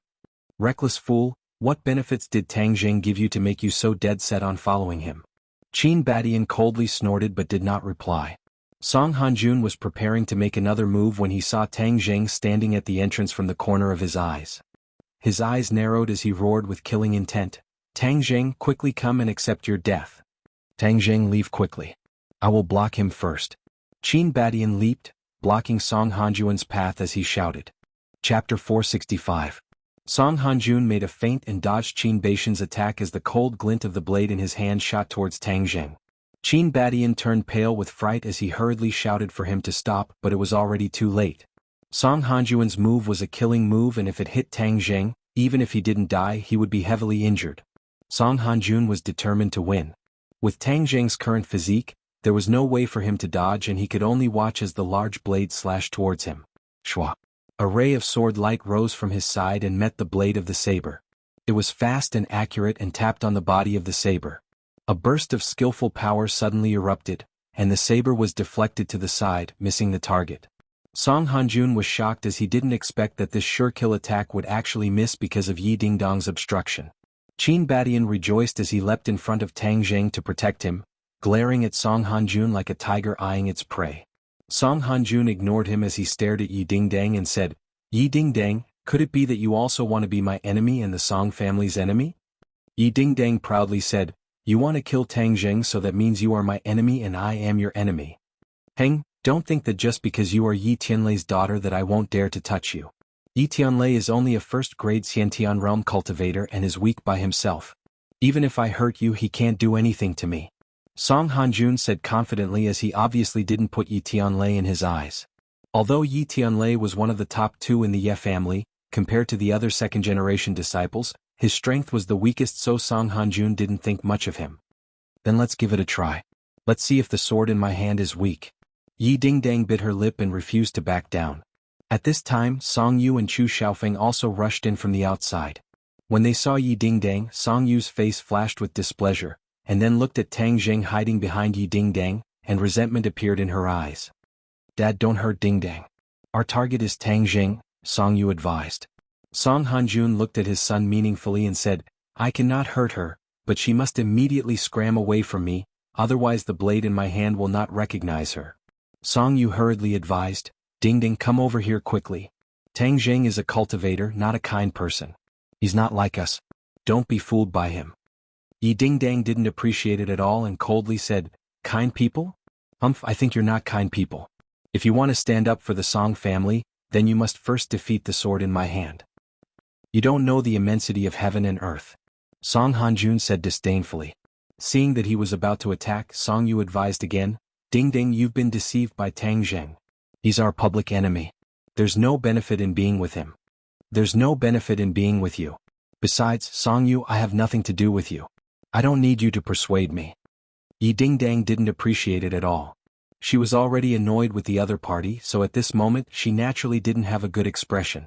"Reckless fool, what benefits did Tang Jing give you to make you so dead set on following him?" Qin Badian coldly snorted but did not reply. Song Hanjun was preparing to make another move when he saw Tang Zheng standing at the entrance from the corner of his eyes. His eyes narrowed as he roared with killing intent. Tang Zheng, quickly come and accept your death. Tang Zheng, leave quickly. I will block him first. Qin Badian leaped, blocking Song Hanjun's path as he shouted. Chapter 465. Song Hanjun made a feint and dodged Qin Badian's attack as the cold glint of the blade in his hand shot towards Tang Zheng. Qin Badian turned pale with fright as he hurriedly shouted for him to stop, but it was already too late. Song Hanjun's move was a killing move, and if it hit Tang Zheng, even if he didn't die, he would be heavily injured. Song Hanjun was determined to win. With Tang Zheng's current physique, there was no way for him to dodge, and he could only watch as the large blade slashed towards him. Shwa! A ray of sword light rose from his side and met the blade of the saber. It was fast and accurate and tapped on the body of the saber. A burst of skillful power suddenly erupted, and the saber was deflected to the side, missing the target. Song Hanjun was shocked as he didn't expect that this sure-kill attack would actually miss because of Yi Dingdong's obstruction. Qin Badian rejoiced as he leapt in front of Tang Zheng to protect him, glaring at Song Hanjun like a tiger eyeing its prey. Song Hanjun ignored him as he stared at Yi Dingdang and said, Yi Dingdang, could it be that you also want to be my enemy and the Song family's enemy? Yi Dingdang proudly said, you want to kill Tang Zheng, so that means you are my enemy and I am your enemy. Heng, don't think that just because you are Yi Tianlei's daughter that I won't dare to touch you. Yi Tianlei is only a first-grade Xiantian realm cultivator and is weak by himself. Even if I hurt you, he can't do anything to me. Song Hanjun said confidently as he obviously didn't put Yi Tianlei in his eyes. Although Yi Tianlei was one of the top 2 in the Ye family, compared to the other second-generation disciples, his strength was the weakest, so Song Hanjun didn't think much of him. Then let's give it a try. Let's see if the sword in my hand is weak. Yi Dingdang bit her lip and refused to back down. At this time, Song Yu and Chu Xiaofeng also rushed in from the outside. When they saw Yi Dingdang, Song Yu's face flashed with displeasure, and then looked at Tang Zheng hiding behind Yi Dingdang, and resentment appeared in her eyes. Dad, don't hurt Dingdang. Our target is Tang Zheng, Song Yu advised. Song Hanjun looked at his son meaningfully and said, I cannot hurt her, but she must immediately scram away from me, otherwise the blade in my hand will not recognize her. Song Yu hurriedly advised, Dingdang, come over here quickly. Tang Zheng is a cultivator, not a kind person. He's not like us. Don't be fooled by him. Yi Dingdang didn't appreciate it at all and coldly said, kind people? I think you're not kind people. If you want to stand up for the Song family, then you must first defeat the sword in my hand. You don't know the immensity of heaven and earth. Song Hanjun said disdainfully. Seeing that he was about to attack, Song Yu advised again, Dingdang, you've been deceived by Tang Zheng. He's our public enemy. There's no benefit in being with him. There's no benefit in being with you. Besides, Song Yu, I have nothing to do with you. I don't need you to persuade me. Yi Dingdang didn't appreciate it at all. She was already annoyed with the other party, so at this moment she naturally didn't have a good expression.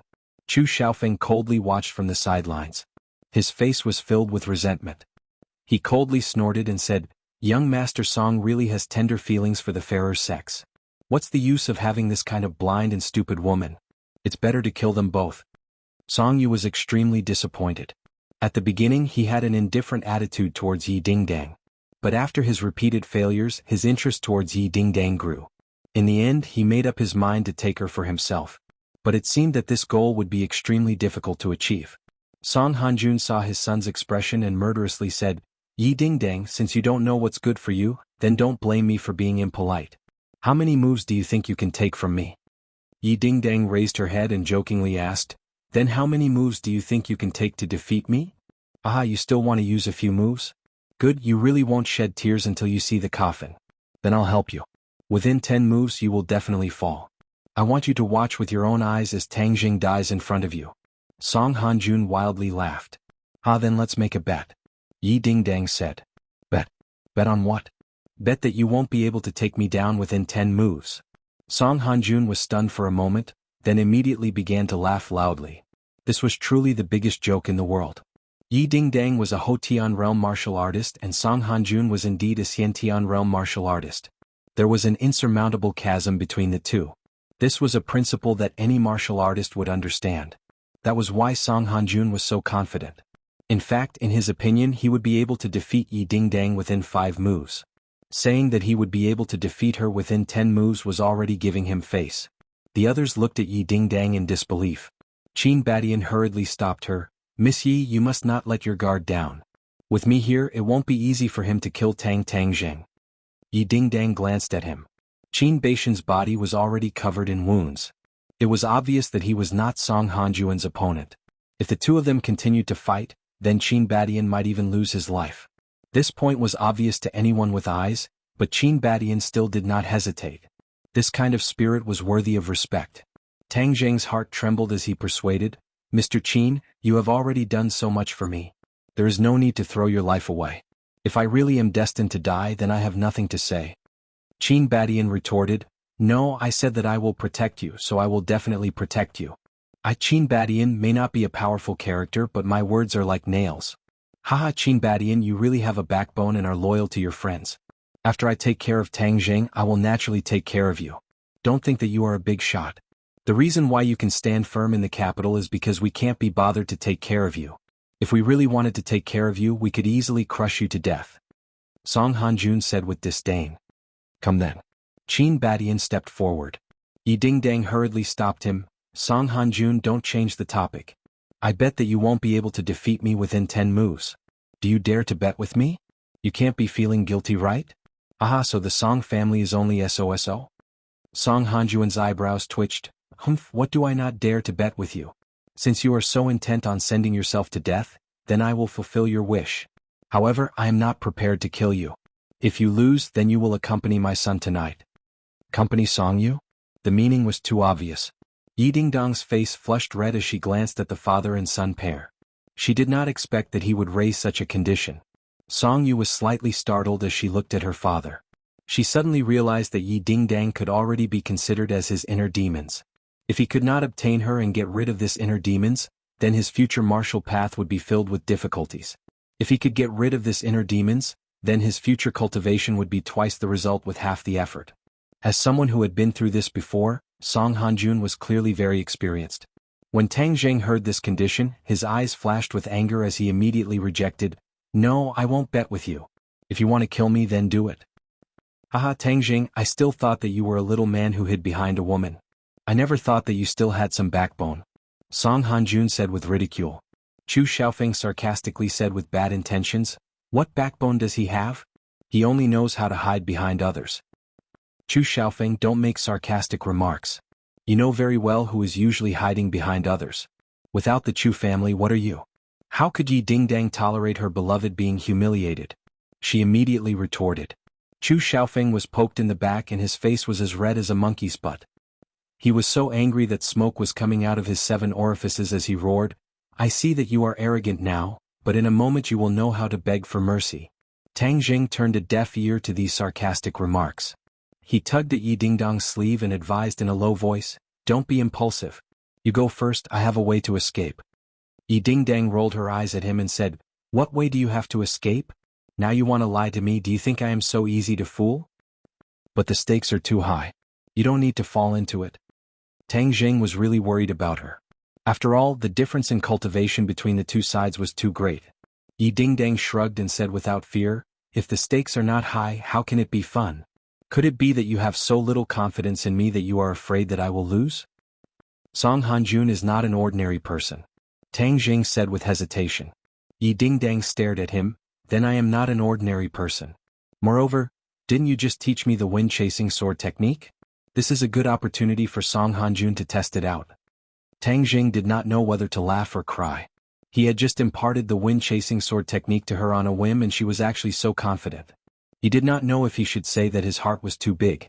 Chu Xiaofeng coldly watched from the sidelines. His face was filled with resentment. He coldly snorted and said, Young Master Song really has tender feelings for the fairer sex. What's the use of having this kind of blind and stupid woman? It's better to kill them both. Song Yu was extremely disappointed. At the beginning he had an indifferent attitude towards Yi Dingdang. But after his repeated failures, his interest towards Yi Dingdang grew. In the end he made up his mind to take her for himself. But it seemed that this goal would be extremely difficult to achieve. Song Hanjun saw his son's expression and murderously said, Yi Dingdang, since you don't know what's good for you, then don't blame me for being impolite. How many moves do you think you can take from me? Yi Dingdang raised her head and jokingly asked, Then how many moves do you think you can take to defeat me? Ah, you still want to use a few moves? Good, you really won't shed tears until you see the coffin. Then I'll help you. Within 10 moves you will definitely fall. I want you to watch with your own eyes as Tang Zheng dies in front of you. Song Hanjun wildly laughed. Then let's make a bet. Yi Dingdang said. Bet? Bet on what? Bet that you won't be able to take me down within 10 moves. Song Hanjun was stunned for a moment, then immediately began to laugh loudly. This was truly the biggest joke in the world. Yi Dingdang was a Hotian realm martial artist and Song Hanjun was indeed a Xiantian realm martial artist. There was an insurmountable chasm between the two. This was a principle that any martial artist would understand. That was why Song Hanjun was so confident. In fact, in his opinion, he would be able to defeat Yi Dingdang within 5 moves. Saying that he would be able to defeat her within 10 moves was already giving him face. The others looked at Yi Dingdang in disbelief. Qin Badian hurriedly stopped her. Miss Yi, you must not let your guard down. With me here, it won't be easy for him to kill Tang Zheng. Yi Dingdang glanced at him. Qin Badian's body was already covered in wounds. It was obvious that he was not Song Hanjuan's opponent. If the two of them continued to fight, then Qin Badian might even lose his life. This point was obvious to anyone with eyes, but Qin Badian still did not hesitate. This kind of spirit was worthy of respect. Tang Zheng's heart trembled as he persuaded, Mr. Qin, you have already done so much for me. There is no need to throw your life away. If I really am destined to die, then I have nothing to say. Qin Badian retorted, no, I said that I will protect you, so I will definitely protect you. Qin Badian may not be a powerful character, but my words are like nails. Haha, Qin Badian, you really have a backbone and are loyal to your friends. After I take care of Tang Zheng, I will naturally take care of you. Don't think that you are a big shot. The reason why you can stand firm in the capital is because we can't be bothered to take care of you. If we really wanted to take care of you, we could easily crush you to death. Song Hanjun said with disdain. Come then. Qin Badian stepped forward. Yi Dingdang hurriedly stopped him. Song Hanjun, don't change the topic. I bet that you won't be able to defeat me within 10 moves. Do you dare to bet with me? You can't be feeling guilty, right? Aha, so the Song family is only SOSO? Song Hanjuan's eyebrows twitched. Humph, what do I not dare to bet with you? Since you are so intent on sending yourself to death, then I will fulfill your wish. However, I am not prepared to kill you. If you lose, then you will accompany my son tonight. Company Song Yu? The meaning was too obvious. Yi Dingdang's face flushed red as she glanced at the father and son pair. She did not expect that he would raise such a condition. Song Yu was slightly startled as she looked at her father. She suddenly realized that Yi Dingdang could already be considered as his inner demons. If he could not obtain her and get rid of this inner demons, then his future martial path would be filled with difficulties. If he could get rid of this inner demons, then his future cultivation would be twice the result with half the effort. As someone who had been through this before, Song Hanjun was clearly very experienced. When Tang Zheng heard this condition, his eyes flashed with anger as he immediately rejected, no, I won't bet with you. If you want to kill me, then do it. Haha, Tang Zheng, I still thought that you were a little man who hid behind a woman. I never thought that you still had some backbone. Song Hanjun said with ridicule. Chu Xiaofeng sarcastically said with bad intentions, what backbone does he have? He only knows how to hide behind others. Chu Xiaofeng, don't make sarcastic remarks. You know very well who is usually hiding behind others. Without the Chu family, what are you? How could Yi Dingdang tolerate her beloved being humiliated? She immediately retorted. Chu Xiaofeng was poked in the back and his face was as red as a monkey's butt. He was so angry that smoke was coming out of his 7 orifices as he roared, I see that you are arrogant now, but in a moment you will know how to beg for mercy. Tang Zheng turned a deaf ear to these sarcastic remarks. He tugged at Yi Dingdang's sleeve and advised in a low voice, don't be impulsive. You go first, I have a way to escape. Yi Dingdang rolled her eyes at him and said, what way do you have to escape? Now you want to lie to me, do you think I am so easy to fool? But the stakes are too high. You don't need to fall into it. Tang Zheng was really worried about her. After all, the difference in cultivation between the two sides was too great. Yi Dingdang shrugged and said without fear, if the stakes are not high, how can it be fun? Could it be that you have so little confidence in me that you are afraid that I will lose? Song Hanjun is not an ordinary person. Tang Zheng said with hesitation. Yi Dingdang stared at him, then I am not an ordinary person. Moreover, didn't you just teach me the wind-chasing sword technique? This is a good opportunity for Song Hanjun to test it out. Tang Zheng did not know whether to laugh or cry. He had just imparted the wind-chasing sword technique to her on a whim and she was actually so confident. He did not know if he should say that his heart was too big.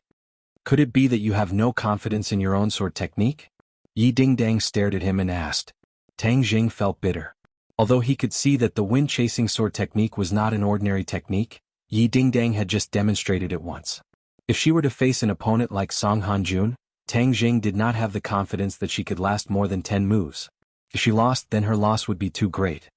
Could it be that you have no confidence in your own sword technique? Yi Dingdang stared at him and asked. Tang Zheng felt bitter. Although he could see that the wind-chasing sword technique was not an ordinary technique, Yi Dingdang had just demonstrated it once. If she were to face an opponent like Song Hanjun, Tang Zheng did not have the confidence that she could last more than 10 moves. If she lost, then her loss would be too great.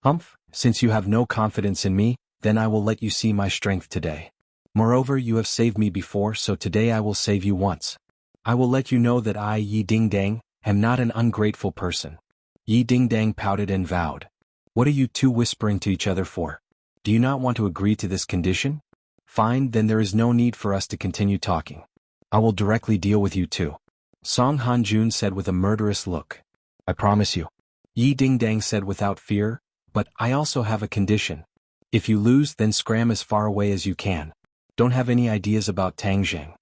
Humph, since you have no confidence in me, then I will let you see my strength today. Moreover, you have saved me before, so today I will save you once. I will let you know that I, Yi Dingdang, am not an ungrateful person. Yi Dingdang pouted and vowed. What are you two whispering to each other for? Do you not want to agree to this condition? Fine, then there is no need for us to continue talking. I will directly deal with you two. Song Hanjun said with a murderous look. I promise you. Yi Dingdang said without fear, but I also have a condition. If you lose, then scram as far away as you can. Don't have any ideas about Tangzheng.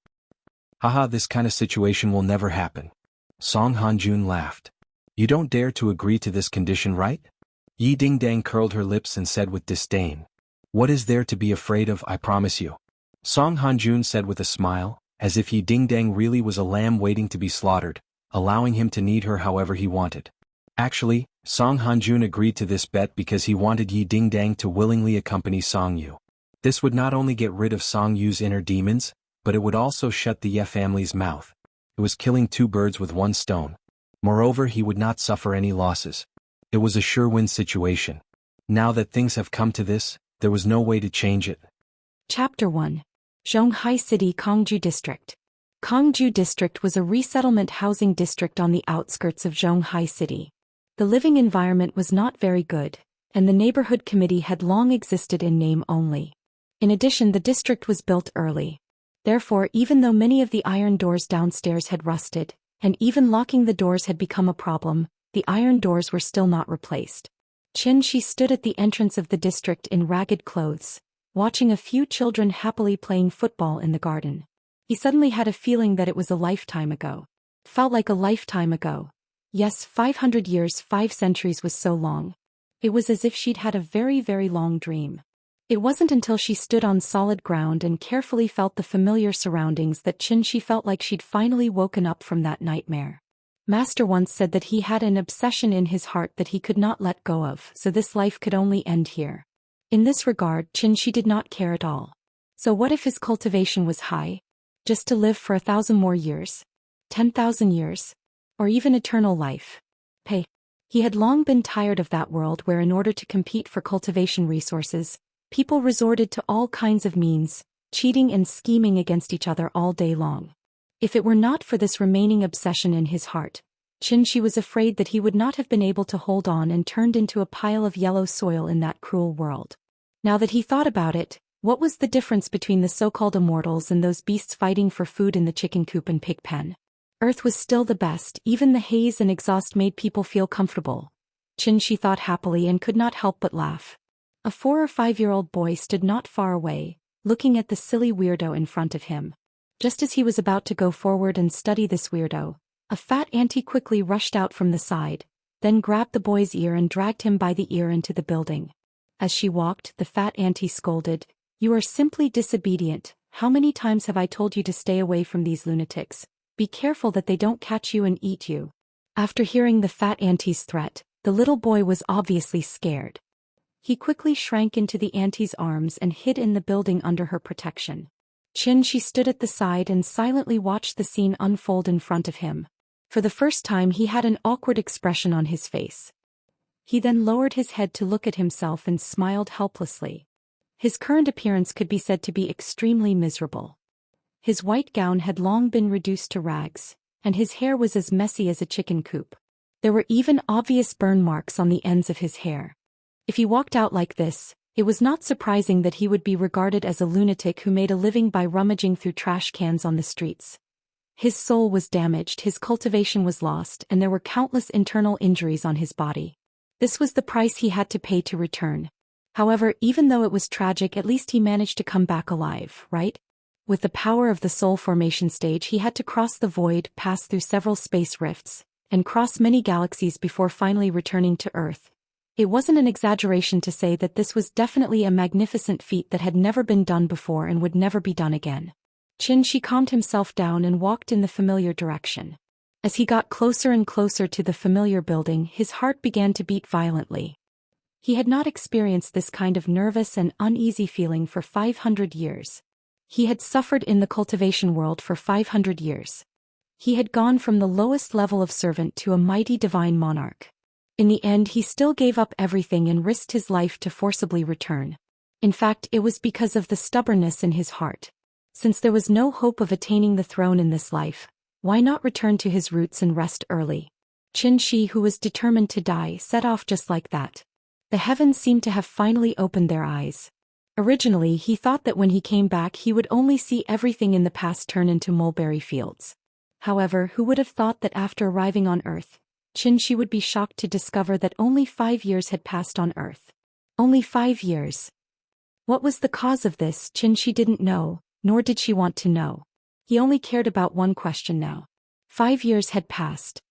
Haha, this kind of situation will never happen. Song Hanjun laughed. You don't dare to agree to this condition, right? Yi Dingdang curled her lips and said with disdain. What is there to be afraid of, I promise you? Song Hanjun said with a smile, as if Yi Dingdang really was a lamb waiting to be slaughtered, allowing him to knead her however he wanted. Actually, Song Hanjun agreed to this bet because he wanted Yi Dingdang to willingly accompany Song Yu. This would not only get rid of Song Yu's inner demons, but it would also shut the Ye family's mouth. It was killing two birds with one stone. Moreover, he would not suffer any losses. It was a sure-win situation. Now that things have come to this, there was no way to change it. Chapter 1. Zhonghai City, Kongju District. Kongju District was a resettlement housing district on the outskirts of Zhonghai City. The living environment was not very good, and the neighborhood committee had long existed in name only. In addition, the district was built early. Therefore, even though many of the iron doors downstairs had rusted, and even locking the doors had become a problem, the iron doors were still not replaced. Xianxia stood at the entrance of the district in ragged clothes, watching a few children happily playing football in the garden. He suddenly had a feeling that it was a lifetime ago. It felt like a lifetime ago. Yes, 500 years, 5 centuries was so long. It was as if she'd had a very, very long dream. It wasn't until she stood on solid ground and carefully felt the familiar surroundings that Xianxia felt like she'd finally woken up from that nightmare. Master once said that he had an obsession in his heart that he could not let go of, so this life could only end here. In this regard, Xianxia did not care at all. So what if his cultivation was high? Just to live for 1,000 more years? 10,000 years? Or even eternal life? He had long been tired of that world where in order to compete for cultivation resources, people resorted to all kinds of means, cheating and scheming against each other all day long. If it were not for this remaining obsession in his heart, Xianxia was afraid that he would not have been able to hold on and turned into a pile of yellow soil in that cruel world. Now that he thought about it, what was the difference between the so-called immortals and those beasts fighting for food in the chicken coop and pig pen? Earth was still the best, even the haze and exhaust made people feel comfortable. Xianxia thought happily and could not help but laugh. A 4 or 5-year-old boy stood not far away, looking at the silly weirdo in front of him. Just as he was about to go forward and study this weirdo, a fat auntie quickly rushed out from the side, then grabbed the boy's ear and dragged him by the ear into the building. As she walked, the fat auntie scolded, "You are simply disobedient. How many times have I told you to stay away from these lunatics? Be careful that they don't catch you and eat you." After hearing the fat auntie's threat, the little boy was obviously scared. He quickly shrank into the auntie's arms and hid in the building under her protection. Xianxia stood at the side and silently watched the scene unfold in front of him. For the first time he had an awkward expression on his face. He then lowered his head to look at himself and smiled helplessly. His current appearance could be said to be extremely miserable. His white gown had long been reduced to rags, and his hair was as messy as a chicken coop. There were even obvious burn marks on the ends of his hair. If he walked out like this, it was not surprising that he would be regarded as a lunatic who made a living by rummaging through trash cans on the streets. His soul was damaged, his cultivation was lost, and there were countless internal injuries on his body. This was the price he had to pay to return. However, even though it was tragic, at least he managed to come back alive, right? With the power of the soul formation stage, he had to cross the void, pass through several space rifts, and cross many galaxies before finally returning to Earth. It wasn't an exaggeration to say that this was definitely a magnificent feat that had never been done before and would never be done again. Xianxia calmed himself down and walked in the familiar direction. As he got closer and closer to the familiar building, his heart began to beat violently. He had not experienced this kind of nervous and uneasy feeling for 500 years. He had suffered in the cultivation world for 500 years. He had gone from the lowest level of servant to a mighty divine monarch. In the end, he still gave up everything and risked his life to forcibly return. In fact, it was because of the stubbornness in his heart. Since there was no hope of attaining the throne in this life, why not return to his roots and rest early? Xianxia, who was determined to die, set off just like that. The heavens seemed to have finally opened their eyes. Originally he thought that when he came back he would only see everything in the past turn into mulberry fields. However, who would have thought that after arriving on Earth, Xianxia would be shocked to discover that only 5 years had passed on Earth. Only 5 years. What was the cause of this? Xianxia didn't know, nor did she want to know. He only cared about one question now. 5 years had passed.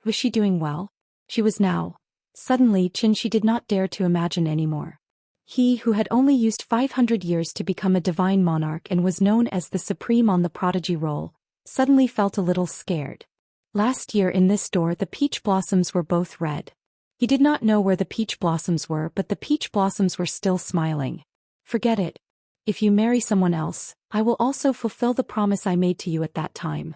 Was she doing well? She was now. Suddenly Xianxia did not dare to imagine anymore. He who had only used 500 years to become a divine monarch and was known as the Supreme on the prodigy roll, suddenly felt a little scared. Last year in this door the peach blossoms were both red. He did not know where the peach blossoms were, but the peach blossoms were still smiling. Forget it. If you marry someone else, I will also fulfill the promise I made to you at that time.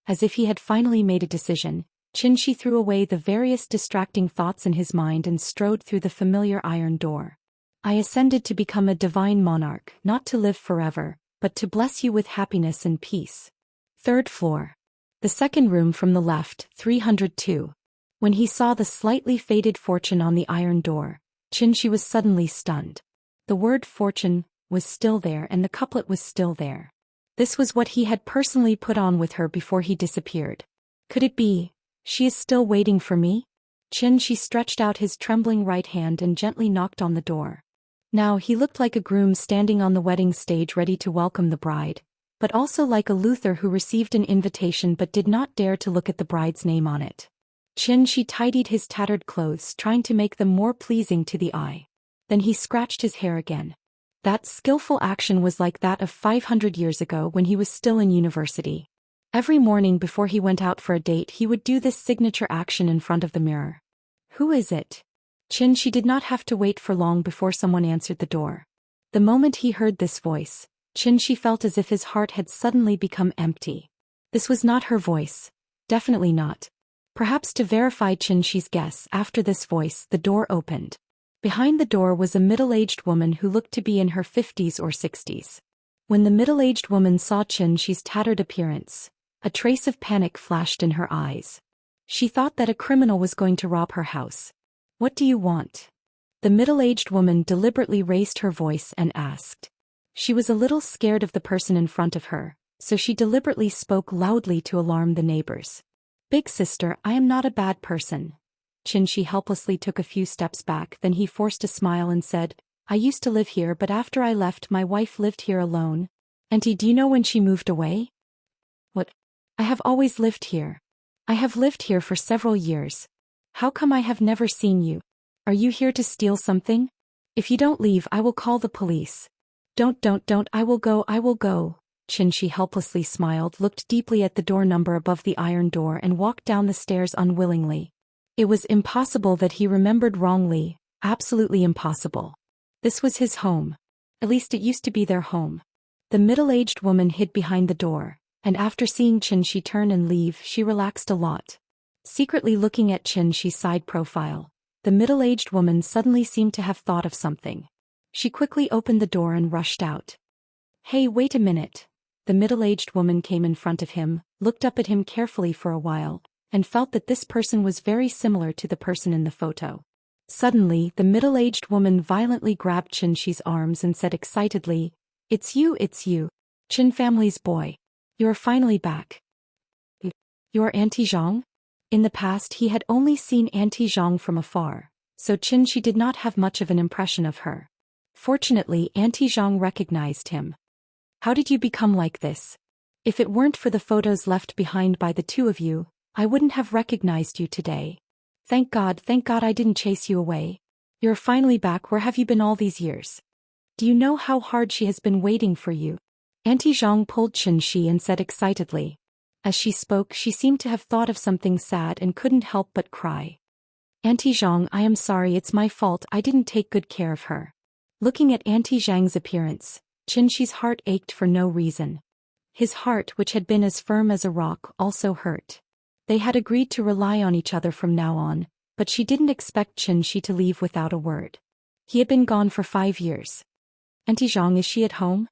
As if he had finally made a decision, Xianxia threw away the various distracting thoughts in his mind and strode through the familiar iron door. I ascended to become a divine monarch, not to live forever, but to bless you with happiness and peace. 3rd floor. The second room from the left, 302. When he saw the slightly faded fortune on the iron door, Xianxia was suddenly stunned. The word fortune was still there and the couplet was still there. This was what he had personally put on with her before he disappeared. Could it be? She is still waiting for me? Xianxia stretched out his trembling right hand and gently knocked on the door. Now he looked like a groom standing on the wedding stage ready to welcome the bride, but also like a luthier who received an invitation but did not dare to look at the bride's name on it. Xianxia tidied his tattered clothes, trying to make them more pleasing to the eye. Then he scratched his hair again. That skillful action was like that of 500 years ago when he was still in university. Every morning before he went out for a date he would do this signature action in front of the mirror. Who is it? Xianxia did not have to wait for long before someone answered the door. The moment he heard this voice, Xianxia felt as if his heart had suddenly become empty. This was not her voice. Definitely not. Perhaps to verify Xianxia's guess, after this voice the door opened. Behind the door was a middle-aged woman who looked to be in her 50s or 60s. When the middle-aged woman saw Xianxia's tattered appearance, a trace of panic flashed in her eyes. She thought that a criminal was going to rob her house. What do you want? The middle-aged woman deliberately raised her voice and asked. She was a little scared of the person in front of her, so she deliberately spoke loudly to alarm the neighbors. Big sister, I am not a bad person. Xianxia helplessly took a few steps back, then he forced a smile and said, I used to live here, but after I left my wife lived here alone. Auntie, do you know when she moved away? What? I have always lived here. I have lived here for several years. How come I have never seen you? Are you here to steal something? If you don't leave I will call the police. Don't, I will go. Xianxia helplessly smiled, looked deeply at the door number above the iron door and walked down the stairs unwillingly. It was impossible that he remembered wrongly, absolutely impossible. This was his home. At least it used to be their home. The middle-aged woman hid behind the door, and after seeing Xianxia turn and leave she relaxed a lot. Secretly looking at Xianxia's side profile, the middle-aged woman suddenly seemed to have thought of something. She quickly opened the door and rushed out. Hey, wait a minute. The middle-aged woman came in front of him, looked up at him carefully for a while, and felt that this person was very similar to the person in the photo. Suddenly, the middle-aged woman violently grabbed Xianxia's arms and said excitedly, It's you, Qin family's boy. You are finally back. You are Auntie Zhang? In the past he had only seen Auntie Zhang from afar, so Xianxia did not have much of an impression of her. Fortunately, Auntie Zhang recognized him. How did you become like this? If it weren't for the photos left behind by the two of you, I wouldn't have recognized you today. Thank God I didn't chase you away. You're finally back. Where have you been all these years? Do you know how hard she has been waiting for you? Auntie Zhang pulled Xianxia and said excitedly. As she spoke she seemed to have thought of something sad and couldn't help but cry. Auntie Zhang, I am sorry, it's my fault, I didn't take good care of her. Looking at Auntie Zhang's appearance, Xianxia's heart ached for no reason. His heart, which had been as firm as a rock, also hurt. They had agreed to rely on each other from now on, but she didn't expect Xianxia to leave without a word. He had been gone for 5 years. Auntie Zhang, is she at home?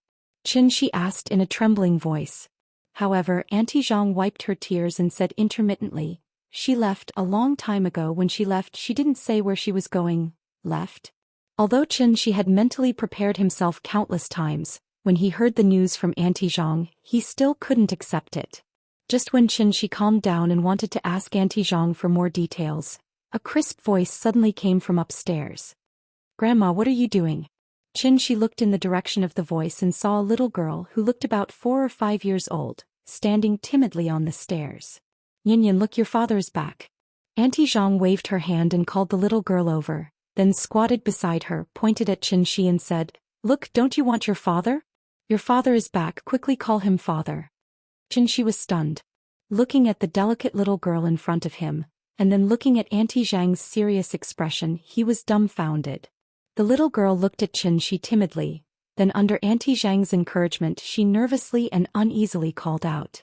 Xianxia asked in a trembling voice. However, Auntie Zhang wiped her tears and said intermittently, She left a long time ago. When she left she didn't say where she was going, left? Although Xianxia had mentally prepared himself countless times, when he heard the news from Auntie Zhang, he still couldn't accept it. Just when Xianxia calmed down and wanted to ask Auntie Zhang for more details, a crisp voice suddenly came from upstairs. "Grandma, what are you doing?" Xianxia looked in the direction of the voice and saw a little girl who looked about 4 or 5 years old, standing timidly on the stairs. "Yin, look, your father is back." Auntie Zhang waved her hand and called the little girl over, then squatted beside her, pointed at Xianxia and said, "Look, don't you want your father? Your father is back, quickly call him father." Xianxia was stunned, looking at the delicate little girl in front of him, and then looking at Auntie Zhang's serious expression, he was dumbfounded. The little girl looked at Xianxia timidly, then under Auntie Zhang's encouragement she nervously and uneasily called out,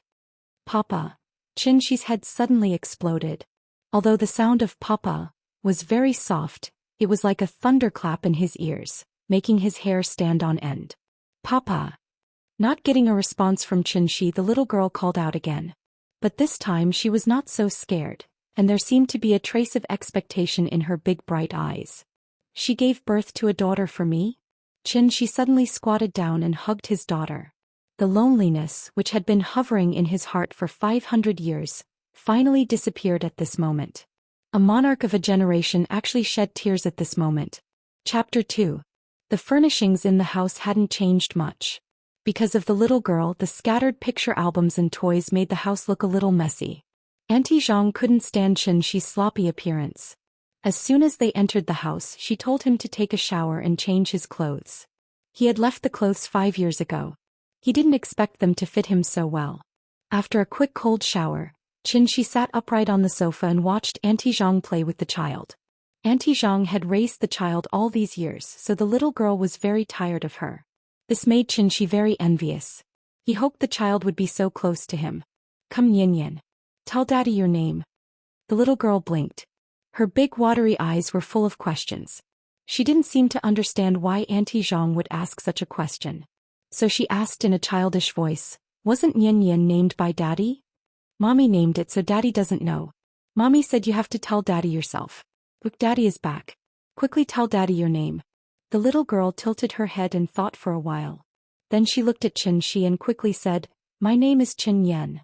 "Papa." Xianxia's head suddenly exploded. Although the sound of "Papa" was very soft, it was like a thunderclap in his ears, making his hair stand on end. "Papa." Not getting a response from Xianxia, the little girl called out again. But this time she was not so scared, and there seemed to be a trace of expectation in her big bright eyes. "She gave birth to a daughter for me?" Xianxia suddenly squatted down and hugged his daughter. The loneliness, which had been hovering in his heart for 500 years, finally disappeared at this moment. A monarch of a generation actually shed tears at this moment. Chapter 2. The furnishings in the house hadn't changed much. Because of the little girl, the scattered picture albums and toys made the house look a little messy. Auntie Zhang couldn't stand Xianxia's sloppy appearance. As soon as they entered the house, she told him to take a shower and change his clothes. He had left the clothes 5 years ago. He didn't expect them to fit him so well. After a quick cold shower, Xianxia sat upright on the sofa and watched Auntie Zhang play with the child. Auntie Zhang had raised the child all these years, so the little girl was very tired of her. This made Xianxia very envious. He hoped the child would be so close to him. "Come, Yin. Tell Daddy your name." The little girl blinked. Her big watery eyes were full of questions. She didn't seem to understand why Auntie Zhang would ask such a question. So she asked in a childish voice, "Wasn't Yin named by Daddy?" "Mommy named it, so Daddy doesn't know. Mommy said you have to tell Daddy yourself." "Look, Daddy is back. Quickly tell Daddy your name." The little girl tilted her head and thought for a while. Then she looked at Xianxia and quickly said, "My name is Yin."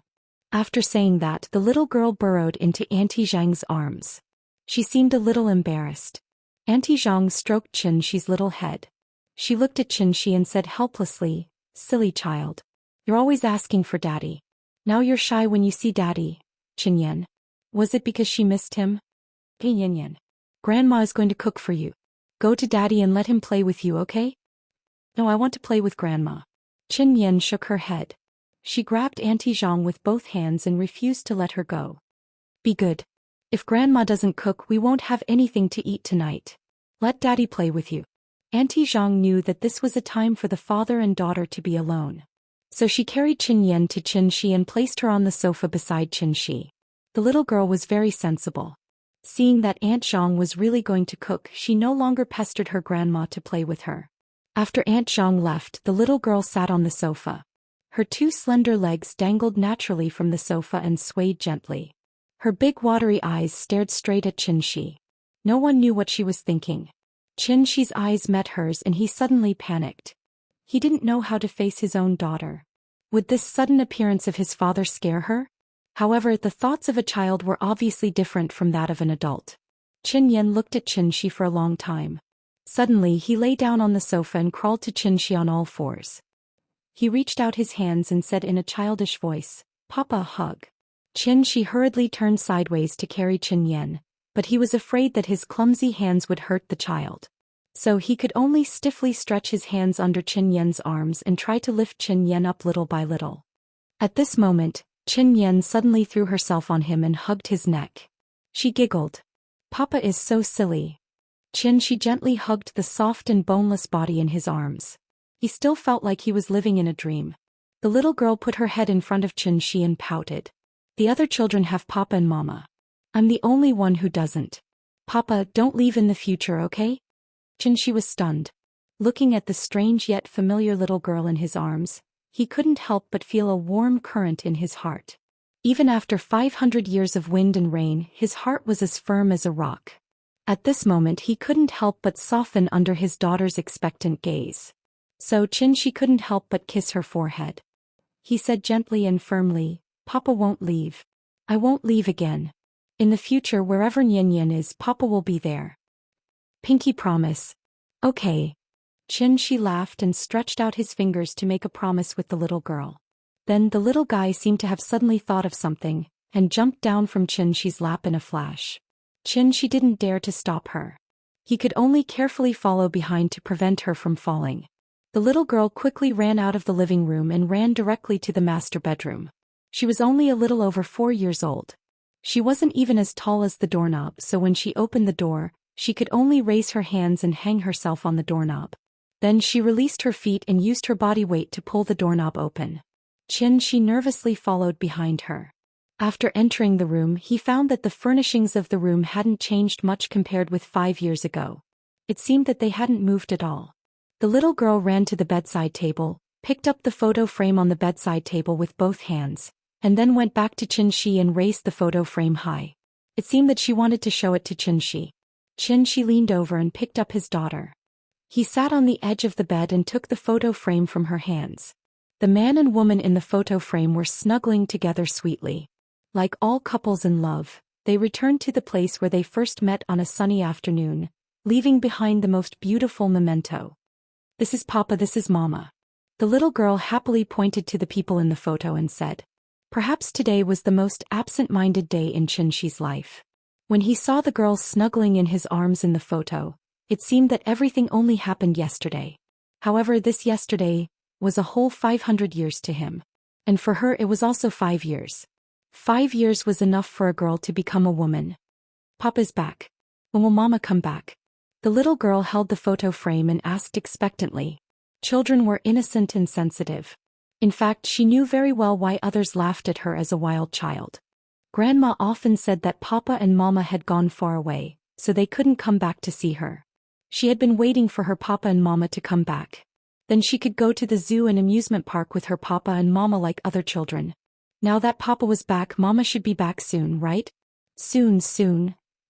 After saying that, the little girl burrowed into Auntie Zhang's arms. She seemed a little embarrassed. Auntie Zhang stroked Xianxia's little head. She looked at Xianxia and said helplessly, "Silly child. You're always asking for Daddy. Now you're shy when you see Daddy." "Yin. Was it because she missed him?" "Hey Yin. Grandma is going to cook for you. Go to Daddy and let him play with you, okay?" "No, I want to play with Grandma." Yin shook her head. She grabbed Auntie Zhang with both hands and refused to let her go. "Be good. If Grandma doesn't cook, we won't have anything to eat tonight. Let Daddy play with you." Auntie Zhang knew that this was a time for the father and daughter to be alone. So she carried Yin to Xianxia and placed her on the sofa beside Xianxia. The little girl was very sensible. Seeing that Aunt Zhang was really going to cook, she no longer pestered her grandma to play with her. After Aunt Zhang left, the little girl sat on the sofa. Her 2 slender legs dangled naturally from the sofa and swayed gently. Her big watery eyes stared straight at Xianxia. No one knew what she was thinking. Xianxia's eyes met hers and he suddenly panicked. He didn't know how to face his own daughter. Would this sudden appearance of his father scare her? However, the thoughts of a child were obviously different from that of an adult. Yin looked at Xianxia for a long time. Suddenly he lay down on the sofa and crawled to Xianxia on all fours. He reached out his hands and said in a childish voice, "Papa, hug." Xianxia hurriedly turned sideways to carry Yin, but he was afraid that his clumsy hands would hurt the child. So he could only stiffly stretch his hands under Yin's arms and try to lift Yin up little by little. At this moment, Yin suddenly threw herself on him and hugged his neck. She giggled. "Papa is so silly." Xianxia gently hugged the soft and boneless body in his arms. He still felt like he was living in a dream. The little girl put her head in front of Xianxia and pouted. "The other children have Papa and Mama. I'm the only one who doesn't. Papa, don't leave in the future, okay?" Xianxia was stunned. Looking at the strange yet familiar little girl in his arms, he couldn't help but feel a warm current in his heart. Even after 500 years of wind and rain, his heart was as firm as a rock. At this moment he couldn't help but soften under his daughter's expectant gaze. So Xianxia couldn't help but kiss her forehead. He said gently and firmly, "Papa won't leave. I won't leave again. In the future wherever Xianxia is, Papa will be there. Pinky promise." "Okay." Xianxia laughed and stretched out his fingers to make a promise with the little girl. Then the little guy seemed to have suddenly thought of something, and jumped down from Xianxia's lap in a flash. Xianxia didn't dare to stop her. He could only carefully follow behind to prevent her from falling. The little girl quickly ran out of the living room and ran directly to the master bedroom. She was only a little over 4 years old. She wasn't even as tall as the doorknob, so when she opened the door, she could only raise her hands and hang herself on the doorknob. Then she released her feet and used her body weight to pull the doorknob open. Xianxia nervously followed behind her. After entering the room, he found that the furnishings of the room hadn't changed much compared with 5 years ago. It seemed that they hadn't moved at all. The little girl ran to the bedside table, picked up the photo frame on the bedside table with both hands, and then went back to Xianxia and raised the photo frame high. It seemed that she wanted to show it to Xianxia. Xianxia leaned over and picked up his daughter. He sat on the edge of the bed and took the photo frame from her hands. The man and woman in the photo frame were snuggling together sweetly. Like all couples in love, they returned to the place where they first met on a sunny afternoon, leaving behind the most beautiful memento. "This is Papa, this is Mama." The little girl happily pointed to the people in the photo and said. Perhaps today was the most absent-minded day in Xianxia's life. When he saw the girl snuggling in his arms in the photo, it seemed that everything only happened yesterday. However, this yesterday was a whole 500 years to him. And for her it was also 5 years. 5 years was enough for a girl to become a woman. "Papa's back. When will Mama come back?" The little girl held the photo frame and asked expectantly. Children were innocent and sensitive. In fact, she knew very well why others laughed at her as a wild child. Grandma often said that Papa and Mama had gone far away, so they couldn't come back to see her. She had been waiting for her Papa and Mama to come back. Then she could go to the zoo and amusement park with her Papa and Mama like other children. Now that Papa was back, Mama should be back soon, right? Soon.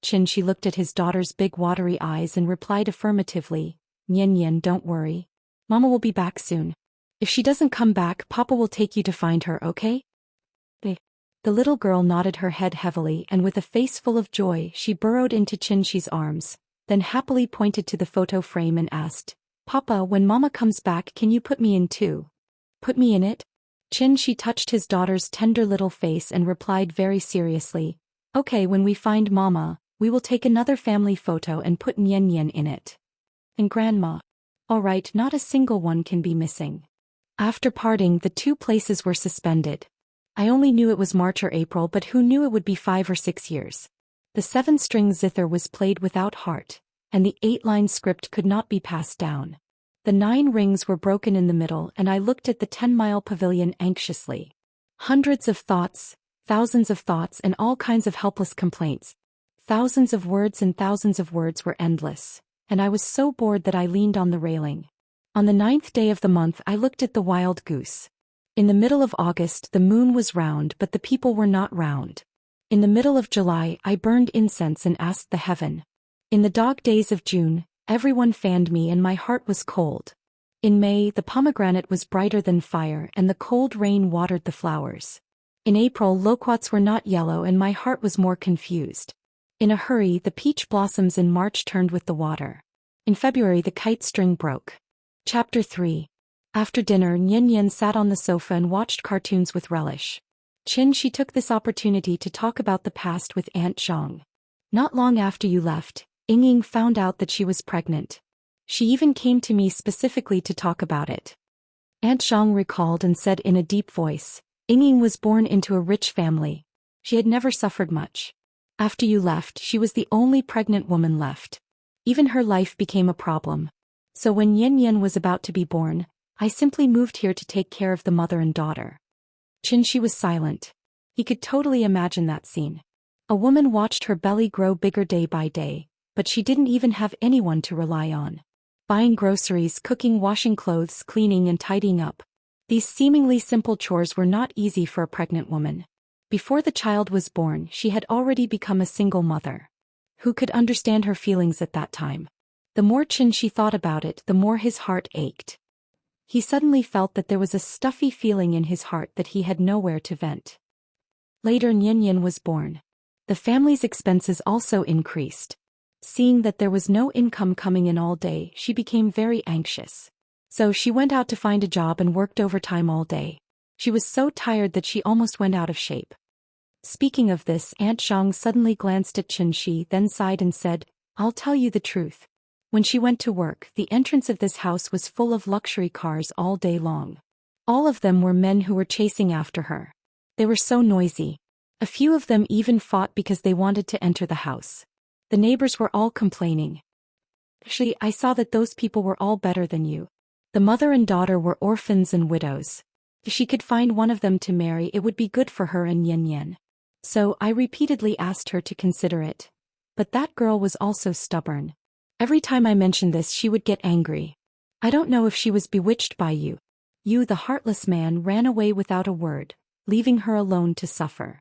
Xianxia looked at his daughter's big watery eyes and replied affirmatively. "Xian, don't worry. Mama will be back soon. If she doesn't come back, Papa will take you to find her, okay?" The little girl nodded her head heavily, and with a face full of joy she burrowed into Xianxia's arms, then happily pointed to the photo frame and asked, "Papa, when Mama comes back, can you put me in too?" "Put me in it?" Xianxia touched his daughter's tender little face and replied very seriously, "Okay, when we find Mama, we will take another family photo and put Xian in it. And Grandma. All right, not a single one can be missing." After parting, the two places were suspended. I only knew it was March or April, but who knew it would be 5 or 6 years? The 7-string zither was played without heart, and the 8-line script could not be passed down. The 9 rings were broken in the middle, and I looked at the 10-mile pavilion anxiously. Hundreds of thoughts, thousands of thoughts, and all kinds of helpless complaints. Thousands of words and thousands of words were endless, and I was so bored that I leaned on the railing. On the 9th day of the month I looked at the wild goose. In the middle of August the moon was round, but the people were not round. In the middle of July I burned incense and asked the heaven. In the dog days of June, everyone fanned me and my heart was cold. In May the pomegranate was brighter than fire and the cold rain watered the flowers. In April loquats were not yellow and my heart was more confused. In a hurry the peach blossoms in March turned with the water. In February the kite string broke. Chapter 3. After dinner Xian sat on the sofa and watched cartoons with relish. Xianxia took this opportunity to talk about the past with Aunt Zhang. "Not long after you left, Ying found out that she was pregnant. She even came to me specifically to talk about it." Aunt Zhang recalled and said in a deep voice, "Ying was born into a rich family. She had never suffered much. After you left, she was the only pregnant woman left. Even her life became a problem. So when Xian was about to be born, I simply moved here to take care of the mother and daughter." Xianxia was silent. He could totally imagine that scene. A woman watched her belly grow bigger day by day, but she didn't even have anyone to rely on. Buying groceries, cooking, washing clothes, cleaning and tidying up. These seemingly simple chores were not easy for a pregnant woman. Before the child was born, she had already become a single mother. Who could understand her feelings at that time? The more Xianxia thought about it, the more his heart ached. He suddenly felt that there was a stuffy feeling in his heart that he had nowhere to vent. Later Xianxia was born. The family's expenses also increased. Seeing that there was no income coming in all day, she became very anxious. So she went out to find a job and worked overtime all day. She was so tired that she almost went out of shape. Speaking of this, Aunt Zhang suddenly glanced at Xianxia, then sighed and said, "I'll tell you the truth. When she went to work, the entrance of this house was full of luxury cars all day long. All of them were men who were chasing after her. They were so noisy. A few of them even fought because they wanted to enter the house. The neighbors were all complaining. Actually, I saw that those people were all better than you. The mother and daughter were orphans and widows. If she could find one of them to marry, it would be good for her and Xianxia. So I repeatedly asked her to consider it. But that girl was also stubborn. Every time I mentioned this, she would get angry. I don't know if she was bewitched by you. You, the heartless man, ran away without a word, leaving her alone to suffer."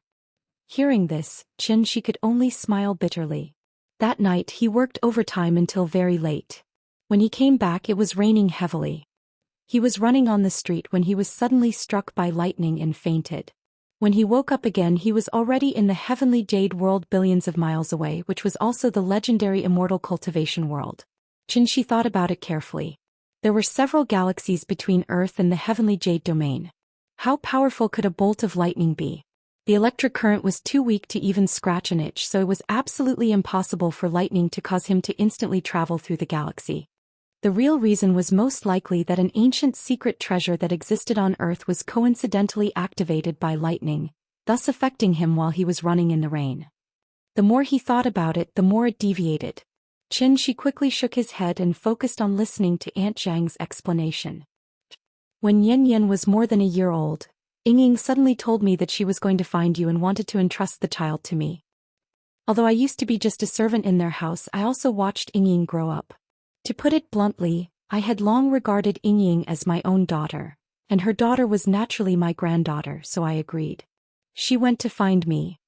Hearing this, Xianxia could only smile bitterly. That night he worked overtime until very late. When he came back, it was raining heavily. He was running on the street when he was suddenly struck by lightning and fainted. When he woke up again, he was already in the heavenly jade world billions of miles away, which was also the legendary Immortal Cultivation world. Xianxia thought about it carefully. There were several galaxies between Earth and the heavenly jade domain. How powerful could a bolt of lightning be? The electric current was too weak to even scratch an itch, so it was absolutely impossible for lightning to cause him to instantly travel through the galaxy. The real reason was most likely that an ancient secret treasure that existed on Earth was coincidentally activated by lightning, thus affecting him while he was running in the rain. The more he thought about it, the more it deviated. Xianxia quickly shook his head and focused on listening to Aunt Zhang's explanation. When Xianxia was more than a year old, Ying suddenly told me that she was going to find you and wanted to entrust the child to me. Although I used to be just a servant in their house, I also watched Ying grow up. To put it bluntly, I had long regarded Ying as my own daughter, and her daughter was naturally my granddaughter, so I agreed. She went to find me.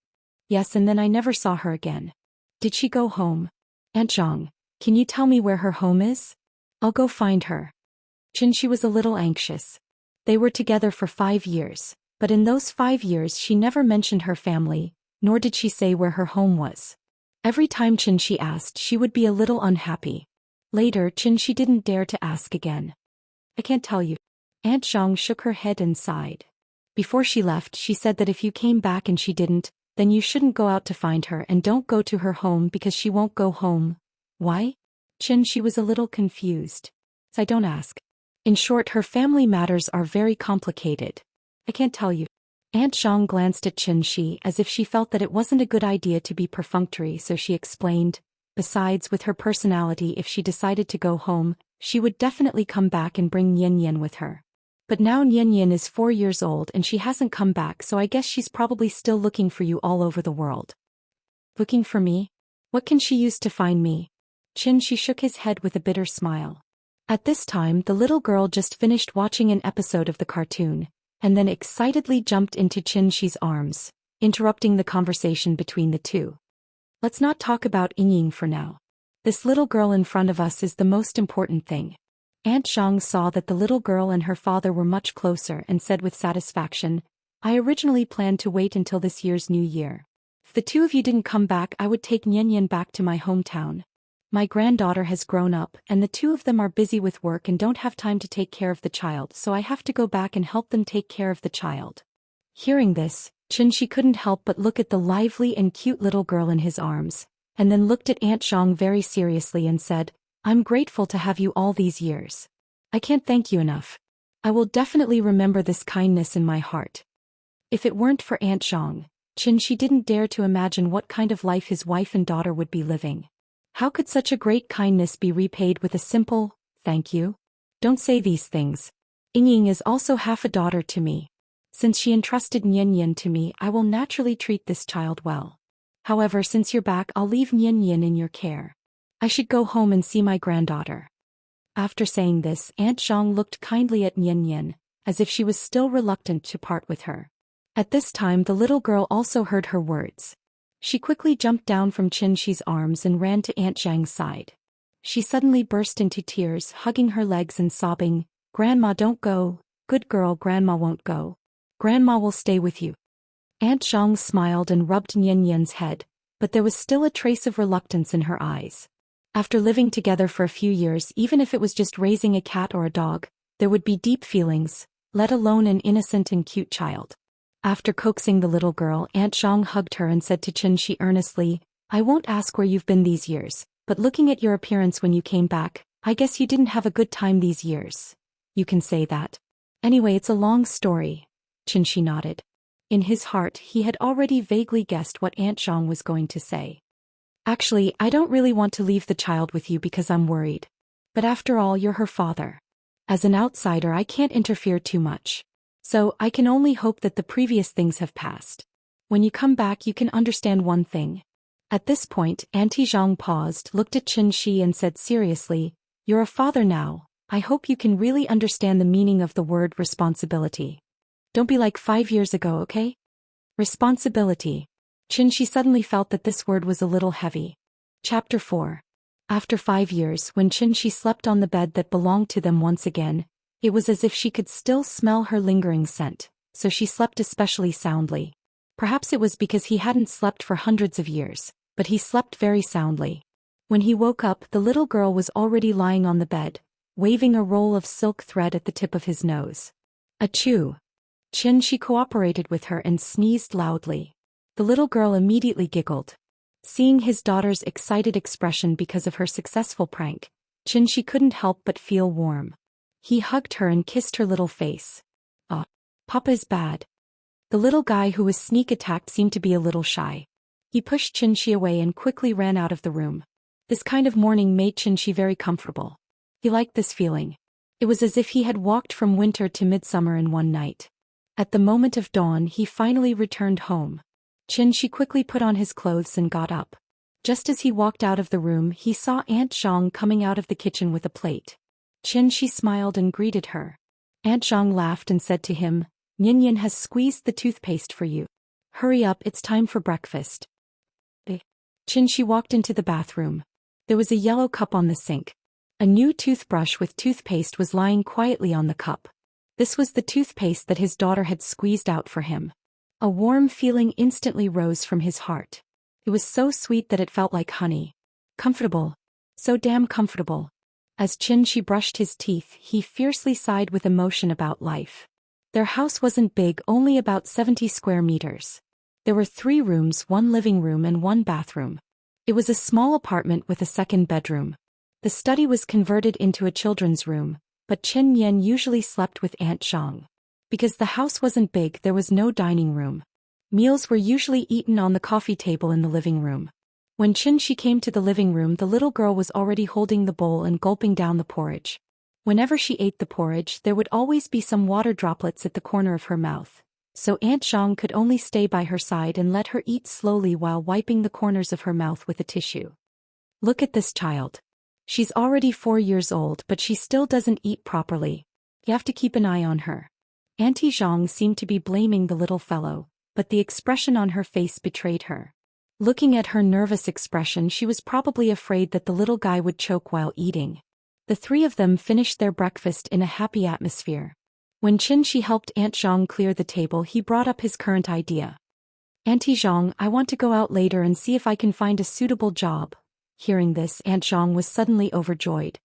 Yes, and then I never saw her again. Did she go home? Aunt Zhang, can you tell me where her home is? I'll go find her. Xianxia was a little anxious. They were together for 5 years, but in those 5 years she never mentioned her family, nor did she say where her home was. Every time Xianxia asked, she would be a little unhappy. Later, Xianxia didn't dare to ask again. I can't tell you. Aunt Zhang shook her head and sighed. Before she left, she said that if you came back and she didn't, then you shouldn't go out to find her and don't go to her home because she won't go home. Why? Xianxia was a little confused. I don't ask. In short, her family matters are very complicated. I can't tell you. Aunt Zhang glanced at Xianxia as if she felt that it wasn't a good idea to be perfunctory, so she explained. Besides, with her personality, if she decided to go home, she would definitely come back and bring Xianxia with her. But now Xianxia is 4 years old and she hasn't come back, so I guess she's probably still looking for you all over the world. Looking for me? What can she use to find me? Xianxia shook his head with a bitter smile. At this time, the little girl just finished watching an episode of the cartoon, and then excitedly jumped into Xianxia's arms, interrupting the conversation between the two. Let's not talk about Ying for now. This little girl in front of us is the most important thing. Aunt Zhang saw that the little girl and her father were much closer and said with satisfaction, I originally planned to wait until this year's New Year. If the two of you didn't come back, I would take Xianxia back to my hometown. My granddaughter has grown up, and the two of them are busy with work and don't have time to take care of the child, so I have to go back and help them take care of the child. Hearing this, Xianxia couldn't help but look at the lively and cute little girl in his arms, and then looked at Aunt Zhang very seriously and said, I'm grateful to have you all these years. I can't thank you enough. I will definitely remember this kindness in my heart. If it weren't for Aunt Zhang, Xianxia didn't dare to imagine what kind of life his wife and daughter would be living. How could such a great kindness be repaid with a simple, thank you? Don't say these things. Ying is also half a daughter to me. Since she entrusted Xianxia to me, I will naturally treat this child well. However, since you're back, I'll leave Xianxia in your care. I should go home and see my granddaughter. After saying this, Aunt Zhang looked kindly at Xianxia, as if she was still reluctant to part with her. At this time, the little girl also heard her words. She quickly jumped down from Xianxi's arms and ran to Aunt Zhang's side. She suddenly burst into tears, hugging her legs and sobbing, "Grandma, don't go. Good girl, Grandma won't go. Grandma will stay with you." Aunt Zhang smiled and rubbed Nian Yan's head, but there was still a trace of reluctance in her eyes. After living together for a few years, even if it was just raising a cat or a dog, there would be deep feelings, let alone an innocent and cute child. After coaxing the little girl, Aunt Zhang hugged her and said to Xianxia earnestly, "I won't ask where you've been these years, but looking at your appearance when you came back, I guess you didn't have a good time these years. You can say that. Anyway, it's a long story." Xianxia nodded. In his heart, he had already vaguely guessed what Aunt Zhang was going to say. "Actually, I don't really want to leave the child with you because I'm worried. But after all, you're her father. As an outsider, I can't interfere too much. So, I can only hope that the previous things have passed. When you come back, you can understand one thing." At this point, Auntie Zhang paused, looked at Xianxia and said seriously, "You're a father now. I hope you can really understand the meaning of the word responsibility. Don't be like 5 years ago, okay? Responsibility." Xianxia suddenly felt that this word was a little heavy. Chapter 4. After 5 years, when Xianxia slept on the bed that belonged to them once again, it was as if she could still smell her lingering scent, so she slept especially soundly. Perhaps it was because he hadn't slept for hundreds of years, but he slept very soundly. When he woke up, the little girl was already lying on the bed, waving a roll of silk thread at the tip of his nose. "Achoo!" Xianxia cooperated with her and sneezed loudly. The little girl immediately giggled. Seeing his daughter's excited expression because of her successful prank, Xianxia couldn't help but feel warm. He hugged her and kissed her little face. "Ah, Papa is bad." The little guy who was sneak attacked seemed to be a little shy. He pushed Xianxia away and quickly ran out of the room. This kind of morning made Xianxia very comfortable. He liked this feeling. It was as if he had walked from winter to midsummer in one night. At the moment of dawn, he finally returned home. Xianxia quickly put on his clothes and got up. Just as he walked out of the room, he saw Aunt Zhang coming out of the kitchen with a plate. Xianxia smiled and greeted her. Aunt Zhang laughed and said to him, "Nian Yan has squeezed the toothpaste for you. Hurry up, it's time for breakfast." Xianxia walked into the bathroom. There was a yellow cup on the sink. A new toothbrush with toothpaste was lying quietly on the cup. This was the toothpaste that his daughter had squeezed out for him. A warm feeling instantly rose from his heart. It was so sweet that it felt like honey. Comfortable. So damn comfortable. As Xianxia brushed his teeth, he fiercely sighed with emotion about life. Their house wasn't big, only about 70 square meters. There were 3 rooms, 1 living room and 1 bathroom. It was a small apartment with a second bedroom. The study was converted into a children's room, but Chen Yan usually slept with Aunt Zhang. Because the house wasn't big, there was no dining room. Meals were usually eaten on the coffee table in the living room. When Xianxia came to the living room, the little girl was already holding the bowl and gulping down the porridge. Whenever she ate the porridge, there would always be some water droplets at the corner of her mouth, so Aunt Zhang could only stay by her side and let her eat slowly while wiping the corners of her mouth with a tissue. "Look at this child. She's already 4 years old, but she still doesn't eat properly. You have to keep an eye on her." Auntie Zhang seemed to be blaming the little fellow, but the expression on her face betrayed her. Looking at her nervous expression, she was probably afraid that the little guy would choke while eating. The 3 of them finished their breakfast in a happy atmosphere. When Xianxia helped Aunt Zhang clear the table, he brought up his current idea. "Auntie Zhang, I want to go out later and see if I can find a suitable job." Hearing this, Aunt Zhang was suddenly overjoyed.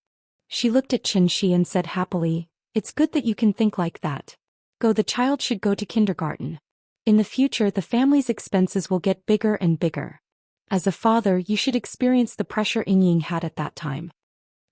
She looked at Xianxia and said happily, "It's good that you can think like that. Go, the child should go to kindergarten. In the future, the family's expenses will get bigger and bigger. As a father, you should experience the pressure Ying had at that time."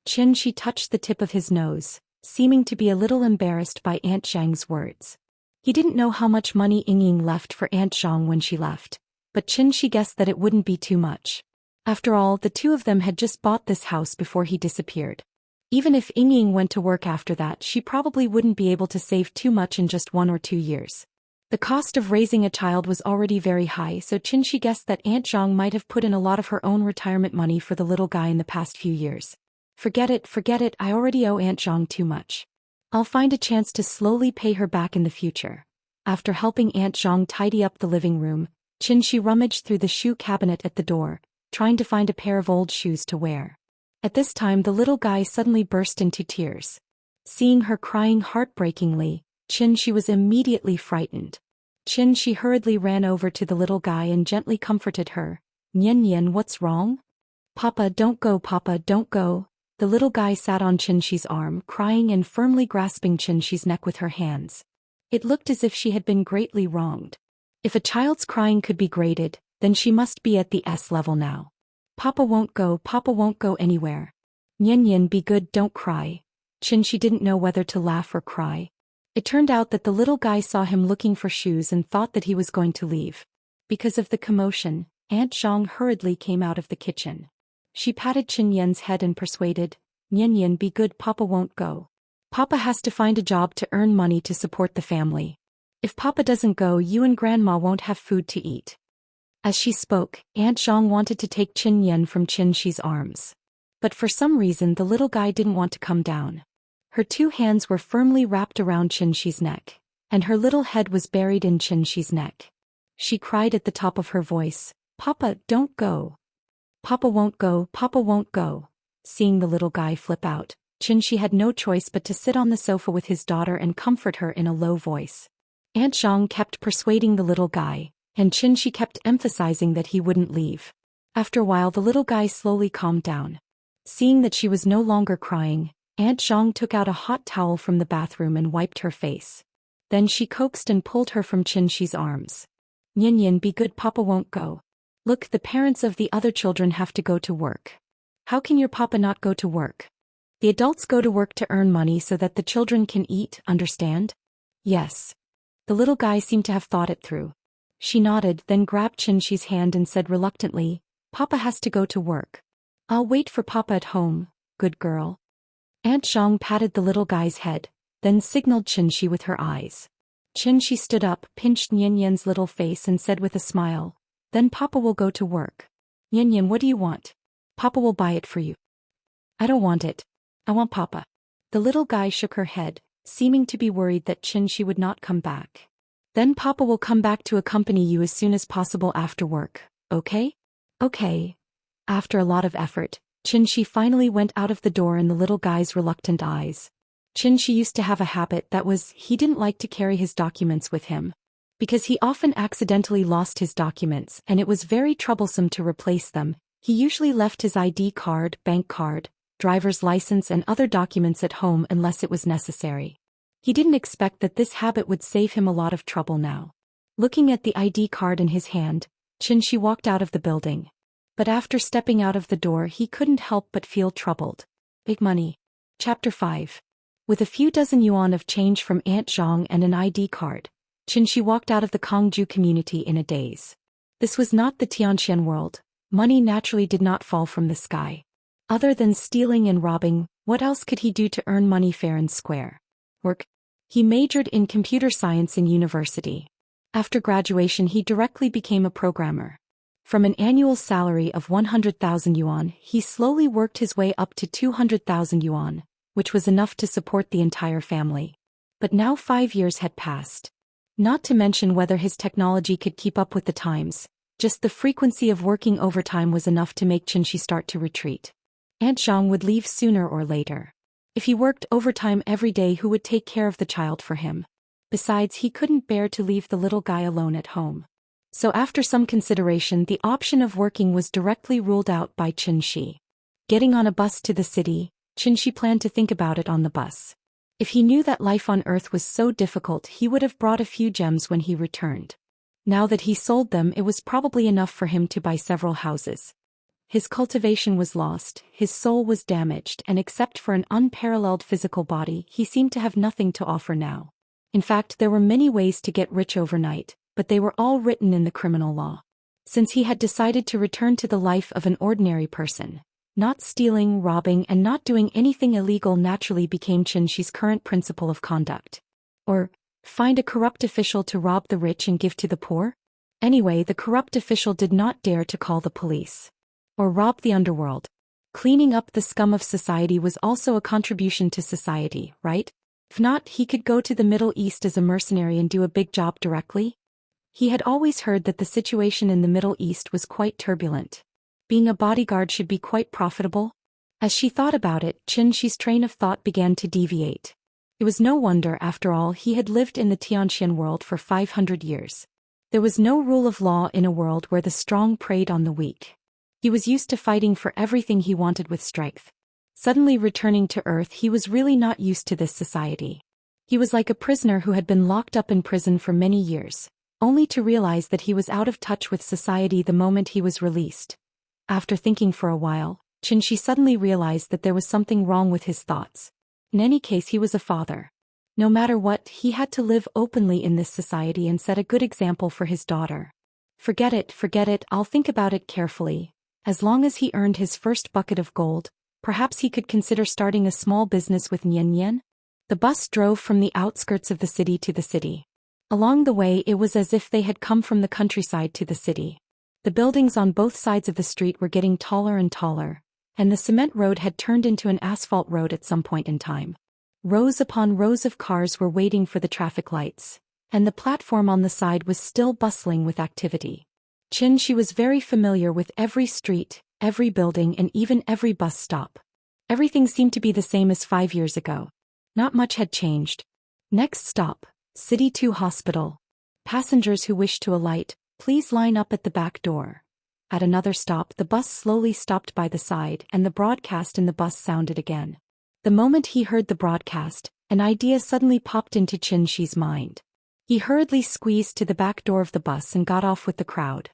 Xianxia touched the tip of his nose, seeming to be a little embarrassed by Aunt Zhang's words. He didn't know how much money Ying left for Aunt Zhang when she left, but Xianxia guessed that it wouldn't be too much. After all, the 2 of them had just bought this house before he disappeared. Even if Ying went to work after that, she probably wouldn't be able to save too much in just 1 or 2 years. The cost of raising a child was already very high, so Xianxia guessed that Aunt Zhang might have put in a lot of her own retirement money for the little guy in the past few years. Forget it, I already owe Aunt Zhang too much. I'll find a chance to slowly pay her back in the future." After helping Aunt Zhang tidy up the living room, Xianxia rummaged through the shoe cabinet at the door, trying to find a pair of old shoes to wear. At this time the little guy suddenly burst into tears. Seeing her crying heartbreakingly, Xianxia was immediately frightened. Xianxia hurriedly ran over to the little guy and gently comforted her. Nian, what's wrong? Papa, don't go, Papa, don't go. The little guy sat on Xianxia's arm, crying and firmly grasping Xianxia's neck with her hands. It looked as if she had been greatly wronged. If a child's crying could be graded, then she must be at the S level now. Papa won't go anywhere. Nian, be good, don't cry. Xianxia didn't know whether to laugh or cry. It turned out that the little guy saw him looking for shoes and thought that he was going to leave. Because of the commotion, Aunt Zhang hurriedly came out of the kitchen. She patted Qianyan's head and persuaded, Nian, be good, Papa won't go. Papa has to find a job to earn money to support the family. If Papa doesn't go, you and Grandma won't have food to eat. As she spoke, Aunt Zhang wanted to take Qianyan from Xianxia's arms. But for some reason the little guy didn't want to come down. Her two hands were firmly wrapped around Xianxia's neck, and her little head was buried in Xianxia's neck. She cried at the top of her voice, Papa, don't go. Papa won't go, Papa won't go. Seeing the little guy flip out, Xianxia had no choice but to sit on the sofa with his daughter and comfort her in a low voice. Aunt Zhang kept persuading the little guy, and Xianxia kept emphasizing that he wouldn't leave. After a while the little guy slowly calmed down. Seeing that she was no longer crying, Aunt Zhang took out a hot towel from the bathroom and wiped her face. Then she coaxed and pulled her from Xianxia's arms. Nian, be good, Papa won't go. Look, the parents of the other children have to go to work. How can your Papa not go to work? The adults go to work to earn money so that the children can eat, understand? Yes. The little guy seemed to have thought it through. She nodded, then grabbed Xianxia's hand and said reluctantly, Papa has to go to work. I'll wait for Papa at home, good girl. Aunt Zhang patted the little guy's head, then signaled Xianxia with her eyes. Xianxia stood up, pinched Nian's little face and said with a smile, then Papa will go to work. Nian, what do you want? Papa will buy it for you. I don't want it. I want Papa. The little guy shook her head, seeming to be worried that Xianxia would not come back. Then Papa will come back to accompany you as soon as possible after work, okay? Okay. After a lot of effort, Xianxia finally went out of the door in the little guy's reluctant eyes. Xianxia used to have a habit that was he didn't like to carry his documents with him. Because he often accidentally lost his documents and it was very troublesome to replace them, he usually left his ID card, bank card, driver's license and other documents at home unless it was necessary. He didn't expect that this habit would save him a lot of trouble now. Looking at the ID card in his hand, Xianxia walked out of the building. But after stepping out of the door he couldn't help but feel troubled. Big money. Chapter 5. With a few dozen yuan of change from Aunt Zhang and an ID card, Xianxia walked out of the Kongju community in a daze. This was not the Tianxian world. Money naturally did not fall from the sky. Other than stealing and robbing, what else could he do to earn money fair and square? Work. He majored in computer science in university. After graduation he directly became a programmer. From an annual salary of 100,000 yuan, he slowly worked his way up to 200,000 yuan, which was enough to support the entire family. But now 5 years had passed. Not to mention whether his technology could keep up with the times, just the frequency of working overtime was enough to make Xianxia start to retreat. Aunt Zhang would leave sooner or later. If he worked overtime every day, who would take care of the child for him? Besides, he couldn't bear to leave the little guy alone at home. So after some consideration the option of working was directly ruled out by Xianxia. Getting on a bus to the city, Xianxia planned to think about it on the bus. If he knew that life on Earth was so difficult he would have brought a few gems when he returned. Now that he sold them it was probably enough for him to buy several houses. His cultivation was lost, his soul was damaged and except for an unparalleled physical body he seemed to have nothing to offer now. In fact there were many ways to get rich overnight, but they were all written in the criminal law. Since he had decided to return to the life of an ordinary person, not stealing, robbing and not doing anything illegal naturally became Xianxia's current principle of conduct. Or, find a corrupt official to rob the rich and give to the poor? Anyway, the corrupt official did not dare to call the police. Or rob the underworld. Cleaning up the scum of society was also a contribution to society, right? If not, he could go to the Middle East as a mercenary and do a big job directly. He had always heard that the situation in the Middle East was quite turbulent. Being a bodyguard should be quite profitable. As she thought about it, Xianxi's train of thought began to deviate. It was no wonder, after all, he had lived in the Xianxian world for 500 years. There was no rule of law in a world where the strong preyed on the weak. He was used to fighting for everything he wanted with strength. Suddenly returning to Earth, he was really not used to this society. He was like a prisoner who had been locked up in prison for many years, only to realize that he was out of touch with society the moment he was released. After thinking for a while, Xianxia suddenly realized that there was something wrong with his thoughts. In any case, he was a father. No matter what, he had to live openly in this society and set a good example for his daughter. Forget it, I'll think about it carefully. As long as he earned his first bucket of gold, perhaps he could consider starting a small business with Nian. The bus drove from the outskirts of the city to the city. Along the way, it was as if they had come from the countryside to the city. The buildings on both sides of the street were getting taller and taller, and the cement road had turned into an asphalt road at some point in time. Rows upon rows of cars were waiting for the traffic lights, and the platform on the side was still bustling with activity. Xianxia was very familiar with every street, every building, and even every bus stop. Everything seemed to be the same as 5 years ago. Not much had changed. Next stop, City 2 Hospital. Passengers who wish to alight, please line up at the back door. At another stop, the bus slowly stopped by the side, and the broadcast in the bus sounded again. The moment he heard the broadcast, an idea suddenly popped into Xianxi's mind. He hurriedly squeezed to the back door of the bus and got off with the crowd.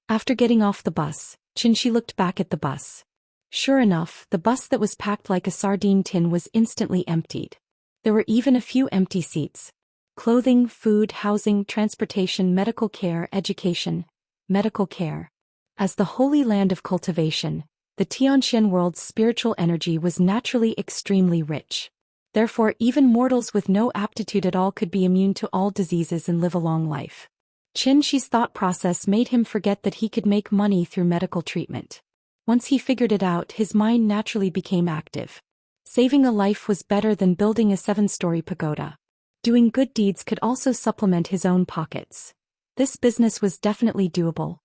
After getting off the bus, Xianxia looked back at the bus. Sure enough, the bus that was packed like a sardine tin was instantly emptied. There were even a few empty seats. Clothing, food, housing, transportation, medical care, education, medical care. As the holy land of cultivation, the Xianxian world's spiritual energy was naturally extremely rich. Therefore, even mortals with no aptitude at all could be immune to all diseases and live a long life. Xianxi's thought process made him forget that he could make money through medical treatment. Once he figured it out, his mind naturally became active. Saving a life was better than building a 7-story pagoda. Doing good deeds could also supplement his own pockets. This business was definitely doable.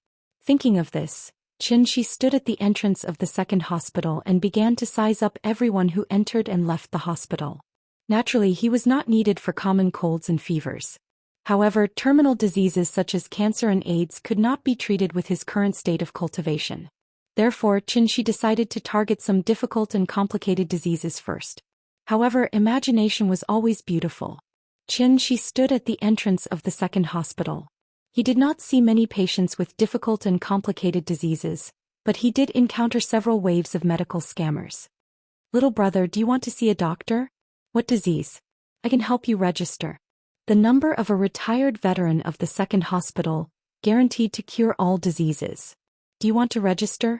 Thinking of this, Xianxia stood at the entrance of the second hospital and began to size up everyone who entered and left the hospital. Naturally, he was not needed for common colds and fevers. However, terminal diseases such as cancer and AIDS could not be treated with his current state of cultivation. Therefore, Xianxia decided to target some difficult and complicated diseases first. However, imagination was always beautiful. Xianxia stood at the entrance of the second hospital. He did not see many patients with difficult and complicated diseases, but he did encounter several waves of medical scammers. Little brother, do you want to see a doctor? What disease? I can help you register. The number of a retired veteran of the second hospital, guaranteed to cure all diseases. Do you want to register?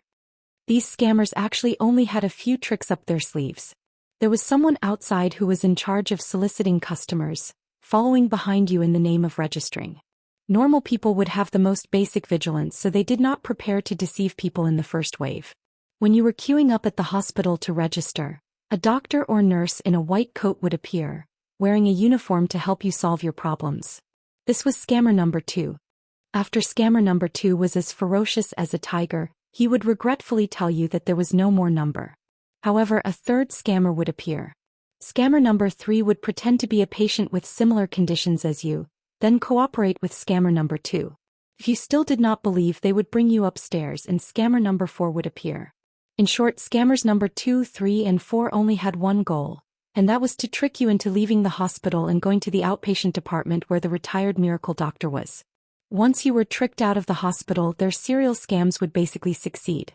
These scammers actually only had a few tricks up their sleeves. There was someone outside who was in charge of soliciting customers, following behind you in the name of registering. Normal people would have the most basic vigilance, so they did not prepare to deceive people in the first wave. When you were queuing up at the hospital to register, a doctor or nurse in a white coat would appear, wearing a uniform to help you solve your problems. This was scammer number 2. After scammer number 2 was as ferocious as a tiger, he would regretfully tell you that there was no more number. However, a third scammer would appear. Scammer number 3 would pretend to be a patient with similar conditions as you, then cooperate with scammer number 2. If you still did not believe, they would bring you upstairs and scammer number 4 would appear. In short, scammers number 2, 3, and 4 only had one goal, and that was to trick you into leaving the hospital and going to the outpatient department where the retired miracle doctor was. Once you were tricked out of the hospital, their serial scams would basically succeed.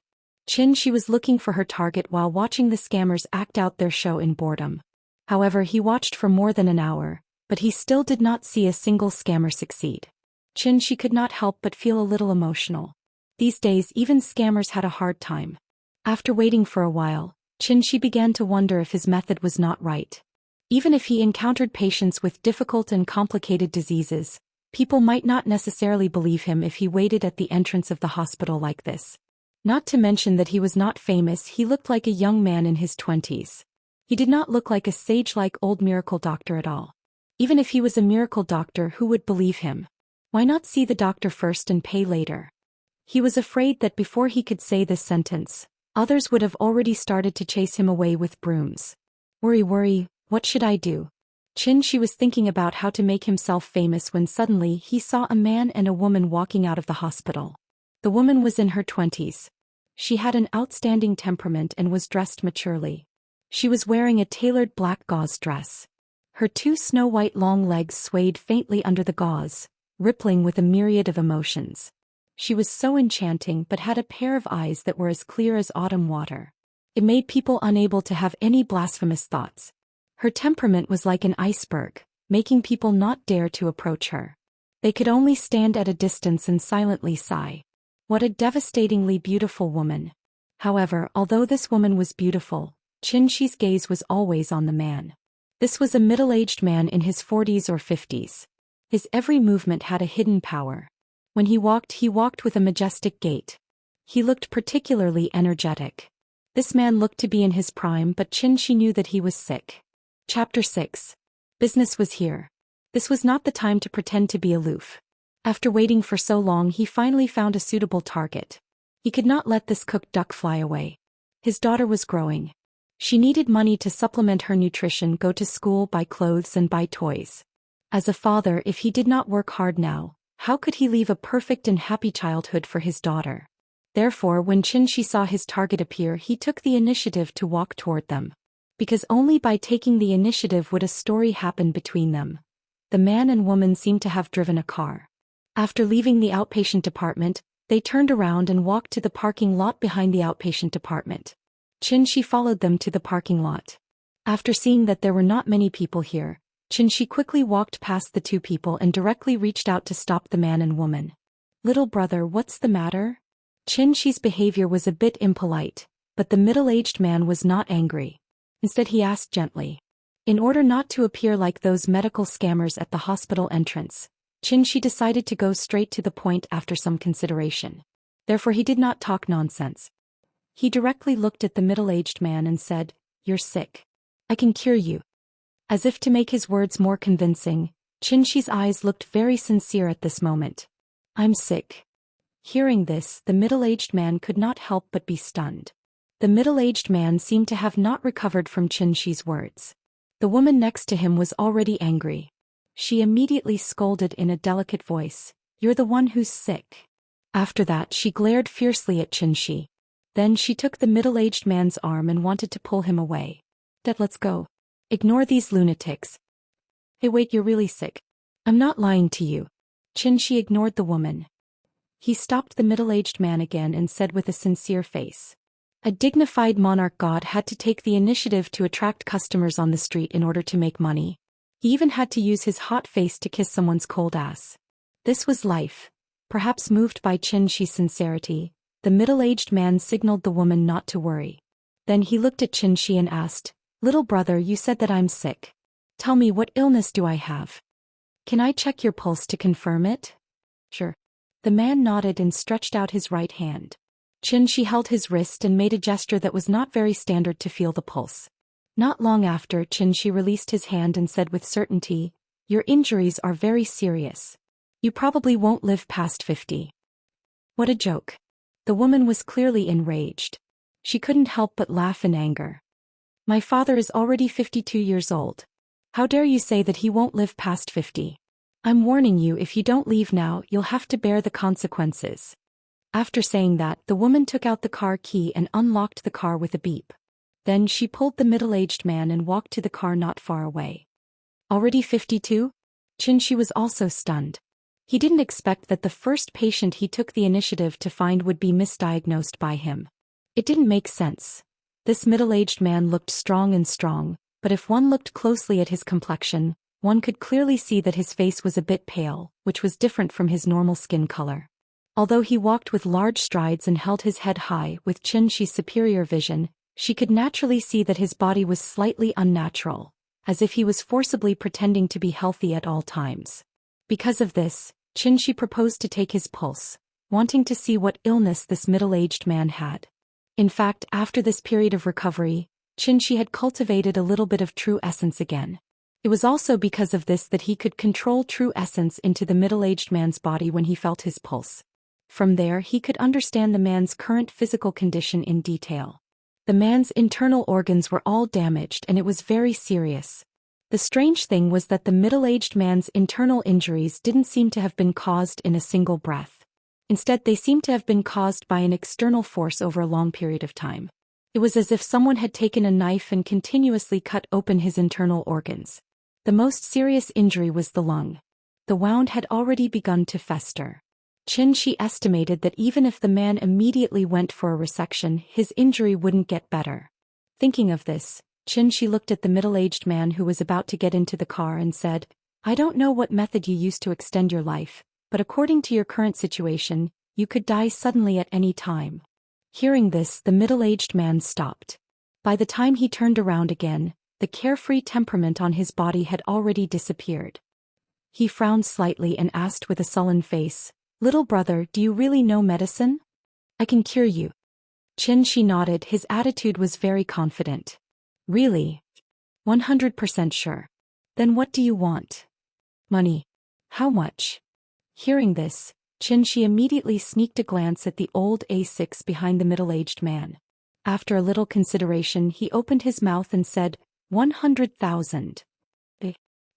Xianxia was looking for her target while watching the scammers act out their show in boredom. However, he watched for more than an hour, but he still did not see a single scammer succeed. Xianxia could not help but feel a little emotional. These days, even scammers had a hard time. After waiting for a while, Xianxia began to wonder if his method was not right. Even if he encountered patients with difficult and complicated diseases, people might not necessarily believe him if he waited at the entrance of the hospital like this. Not to mention that he was not famous, he looked like a young man in his 20s. He did not look like a sage-like old miracle doctor at all. Even if he was a miracle doctor, who would believe him? Why not see the doctor first and pay later? He was afraid that before he could say this sentence, others would have already started to chase him away with brooms. Worry, what should I do? Xianxia was thinking about how to make himself famous when suddenly he saw a man and a woman walking out of the hospital. The woman was in her 20s. She had an outstanding temperament and was dressed maturely. She was wearing a tailored black gauze dress. Her two snow-white long legs swayed faintly under the gauze, rippling with a myriad of emotions. She was so enchanting but had a pair of eyes that were as clear as autumn water. It made people unable to have any blasphemous thoughts. Her temperament was like an iceberg, making people not dare to approach her. They could only stand at a distance and silently sigh. What a devastatingly beautiful woman. However, although this woman was beautiful, Xianxia's gaze was always on the man. This was a middle-aged man in his 40s or 50s. His every movement had a hidden power. When he walked with a majestic gait. He looked particularly energetic. This man looked to be in his prime, but Xianxia knew that he was sick. Chapter 6. Business was here. This was not the time to pretend to be aloof. After waiting for so long, he finally found a suitable target. He could not let this cooked duck fly away. His daughter was growing. She needed money to supplement her nutrition, go to school, buy clothes and buy toys. As a father, if he did not work hard now, how could he leave a perfect and happy childhood for his daughter? Therefore, when Xianxia saw his target appear, he took the initiative to walk toward them. Because only by taking the initiative would a story happen between them. The man and woman seemed to have driven a car. After leaving the outpatient department, they turned around and walked to the parking lot behind the outpatient department. Xianxia followed them to the parking lot. After seeing that there were not many people here, Xianxia quickly walked past the two people and directly reached out to stop the man and woman. "Little brother, what's the matter?" Xianxia's behavior was a bit impolite, but the middle-aged man was not angry. Instead he asked gently. In order not to appear like those medical scammers at the hospital entrance, Xianxia decided to go straight to the point after some consideration. Therefore he did not talk nonsense. He directly looked at the middle-aged man and said, "You're sick. I can cure you." As if to make his words more convincing, Xianxia's eyes looked very sincere at this moment. "I'm sick." Hearing this, the middle-aged man could not help but be stunned. The middle-aged man seemed to have not recovered from Xianxia's words. The woman next to him was already angry. She immediately scolded in a delicate voice, "You're the one who's sick." After that she glared fiercely at Xianxia. Then she took the middle-aged man's arm and wanted to pull him away. "Dad, let's go. Ignore these lunatics." "Hey wait, you're really sick. I'm not lying to you." Xianxia ignored the woman. He stopped the middle-aged man again and said with a sincere face. A dignified monarch god had to take the initiative to attract customers on the street in order to make money. He even had to use his hot face to kiss someone's cold ass. This was life. Perhaps moved by Xianxia's sincerity, the middle-aged man signaled the woman not to worry. Then he looked at Xianxia and asked, "Little brother, you said that I'm sick. Tell me, what illness do I have? Can I check your pulse to confirm it?" "Sure." The man nodded and stretched out his right hand. Xianxia held his wrist and made a gesture that was not very standard to feel the pulse. Not long after, Xianxia released his hand and said with certainty, "Your injuries are very serious. You probably won't live past 50. What a joke. The woman was clearly enraged. She couldn't help but laugh in anger. "My father is already 52 years old. How dare you say that he won't live past 50? I'm warning you, if you don't leave now, you'll have to bear the consequences." After saying that, the woman took out the car key and unlocked the car with a beep. Then she pulled the middle-aged man and walked to the car not far away. Already 52? Xianxia was also stunned. He didn't expect that the first patient he took the initiative to find would be misdiagnosed by him. It didn't make sense. This middle-aged man looked strong, but if one looked closely at his complexion, one could clearly see that his face was a bit pale, which was different from his normal skin color. Although he walked with large strides and held his head high with Xianxia's superior vision, she could naturally see that his body was slightly unnatural, as if he was forcibly pretending to be healthy at all times. Because of this, Xianxia proposed to take his pulse, wanting to see what illness this middle-aged man had. In fact, after this period of recovery, Xianxia had cultivated a little bit of true essence again. It was also because of this that he could control true essence into the middle-aged man's body when he felt his pulse. From there he could understand the man's current physical condition in detail. The man's internal organs were all damaged and it was very serious. The strange thing was that the middle-aged man's internal injuries didn't seem to have been caused in a single breath. Instead, they seemed to have been caused by an external force over a long period of time. It was as if someone had taken a knife and continuously cut open his internal organs. The most serious injury was the lung. The wound had already begun to fester. Xianxia estimated that even if the man immediately went for a resection, his injury wouldn't get better. Thinking of this, Xianxia looked at the middle-aged man who was about to get into the car and said, "I don't know what method you used to extend your life, but according to your current situation, you could die suddenly at any time." Hearing this, the middle-aged man stopped. By the time he turned around again, the carefree temperament on his body had already disappeared. He frowned slightly and asked with a sullen face, "Little brother, do you really know medicine? I can cure you." Xianxia nodded. His attitude was very confident. "Really? 100% sure. Then what do you want?" "Money." "How much?" Hearing this, Xianxia immediately sneaked a glance at the old A6 behind the middle-aged man. After a little consideration, he opened his mouth and said, 100,000.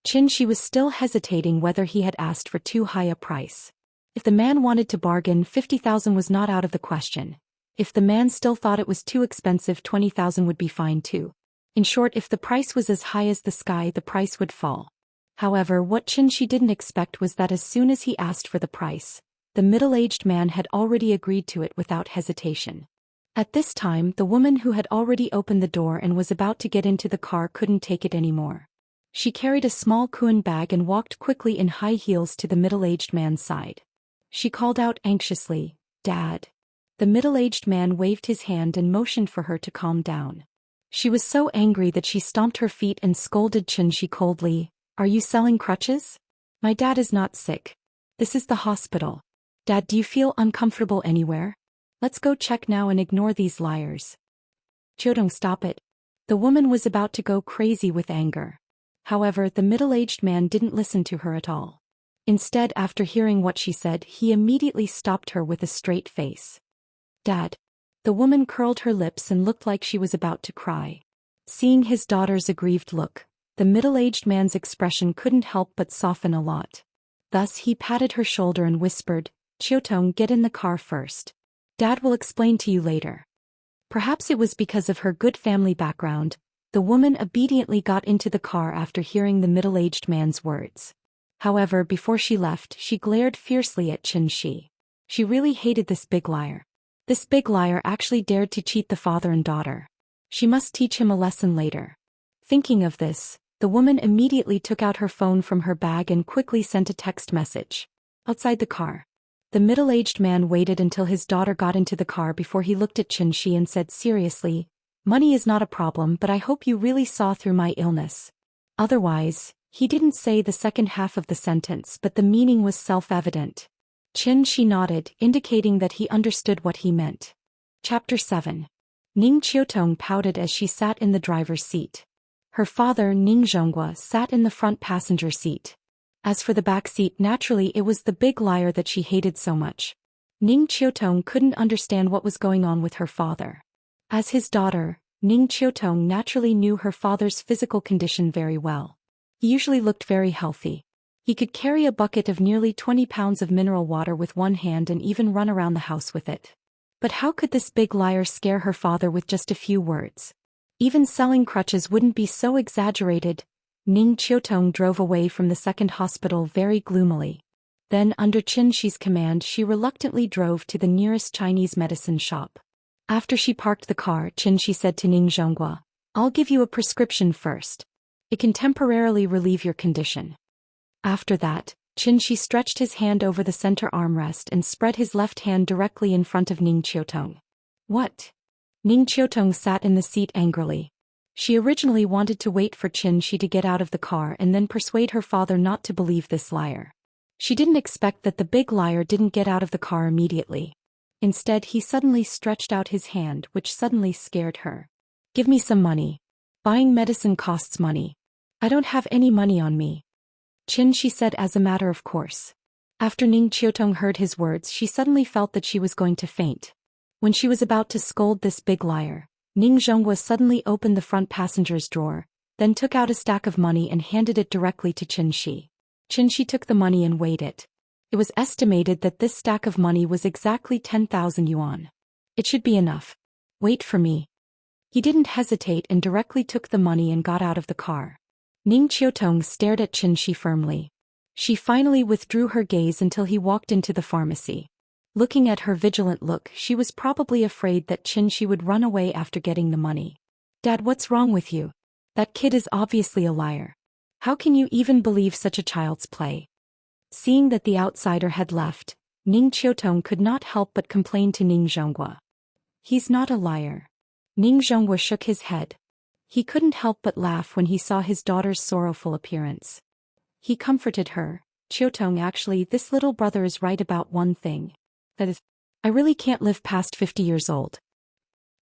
Xianxia was still hesitating whether he had asked for too high a price. If the man wanted to bargain, 50,000 was not out of the question. If the man still thought it was too expensive, 20,000 would be fine too. In short, if the price was as high as the sky, the price would fall. However, what Xianxia didn't expect was that as soon as he asked for the price, the middle-aged man had already agreed to it without hesitation. At this time, the woman who had already opened the door and was about to get into the car couldn't take it anymore. She carried a small Kuan bag and walked quickly in high heels to the middle-aged man's side. She called out anxiously, "Dad." The middle-aged man waved his hand and motioned for her to calm down. She was so angry that she stomped her feet and scolded Xianxia coldly, "Are you selling crutches? My dad is not sick. This is the hospital. Dad, do you feel uncomfortable anywhere? Let's go check now and ignore these liars." "Xiaotong, stop it." The woman was about to go crazy with anger. However, the middle-aged man didn't listen to her at all. Instead, after hearing what she said, he immediately stopped her with a straight face. "Dad." The woman curled her lips and looked like she was about to cry. Seeing his daughter's aggrieved look, the middle-aged man's expression couldn't help but soften a lot. Thus he patted her shoulder and whispered, "Xiaotong, get in the car first. Dad will explain to you later." Perhaps it was because of her good family background, the woman obediently got into the car after hearing the middle-aged man's words. However, before she left, she glared fiercely at Xianxia. She really hated this big liar. This big liar actually dared to cheat the father and daughter. She must teach him a lesson later. Thinking of this, the woman immediately took out her phone from her bag and quickly sent a text message. Outside the car, the middle-aged man waited until his daughter got into the car before he looked at Xianxia and said seriously, "Money is not a problem, but I hope you really saw through my illness." Otherwise, he didn't say the second half of the sentence, but the meaning was self-evident. Xianxia nodded, indicating that he understood what he meant. Chapter 7. Ning Qiutong pouted as she sat in the driver's seat. Her father, Ning Zhonghua, sat in the front passenger seat. As for the back seat, naturally it was the big liar that she hated so much. Ning Qiutong couldn't understand what was going on with her father. As his daughter, Ning Qiutong naturally knew her father's physical condition very well. He usually looked very healthy. He could carry a bucket of nearly 20 pounds of mineral water with one hand and even run around the house with it. But how could this big liar scare her father with just a few words? Even selling crutches wouldn't be so exaggerated. Ning Qiutong drove away from the second hospital very gloomily. Then, under Xianxia's command, she reluctantly drove to the nearest Chinese medicine shop. After she parked the car, Xianxia said to Ning Zhonghua, "I'll give you a prescription first. It can temporarily relieve your condition." After that, Xianxia stretched his hand over the center armrest and spread his left hand directly in front of Ning Qiutong. "What?" Ning Qiutong sat in the seat angrily. She originally wanted to wait for Xianxia to get out of the car and then persuade her father not to believe this liar. She didn't expect that the big liar didn't get out of the car immediately. Instead, he suddenly stretched out his hand, which suddenly scared her. "Give me some money. Buying medicine costs money." I don't have any money on me. Xianxia said as a matter of course. After Ning Qiutong heard his words, she suddenly felt that she was going to faint. When she was about to scold this big liar, Ning Zhonghua suddenly opened the front passenger's drawer, then took out a stack of money and handed it directly to Xianxia. Xianxia took the money and weighed it. It was estimated that this stack of money was exactly 10,000 yuan. It should be enough. Wait for me. He didn't hesitate and directly took the money and got out of the car. Ning Qiutong stared at Xianxia firmly. She finally withdrew her gaze until he walked into the pharmacy. Looking at her vigilant look, she was probably afraid that Xianxia would run away after getting the money. Dad, what's wrong with you? That kid is obviously a liar. How can you even believe such a child's play? Seeing that the outsider had left, Ning Qiutong could not help but complain to Ning Zhonghua. He's not a liar. Ning Zhonghua shook his head. He couldn't help but laugh when he saw his daughter's sorrowful appearance. He comforted her. Qiutong, actually, this little brother is right about one thing. That is, I really can't live past 50 years old.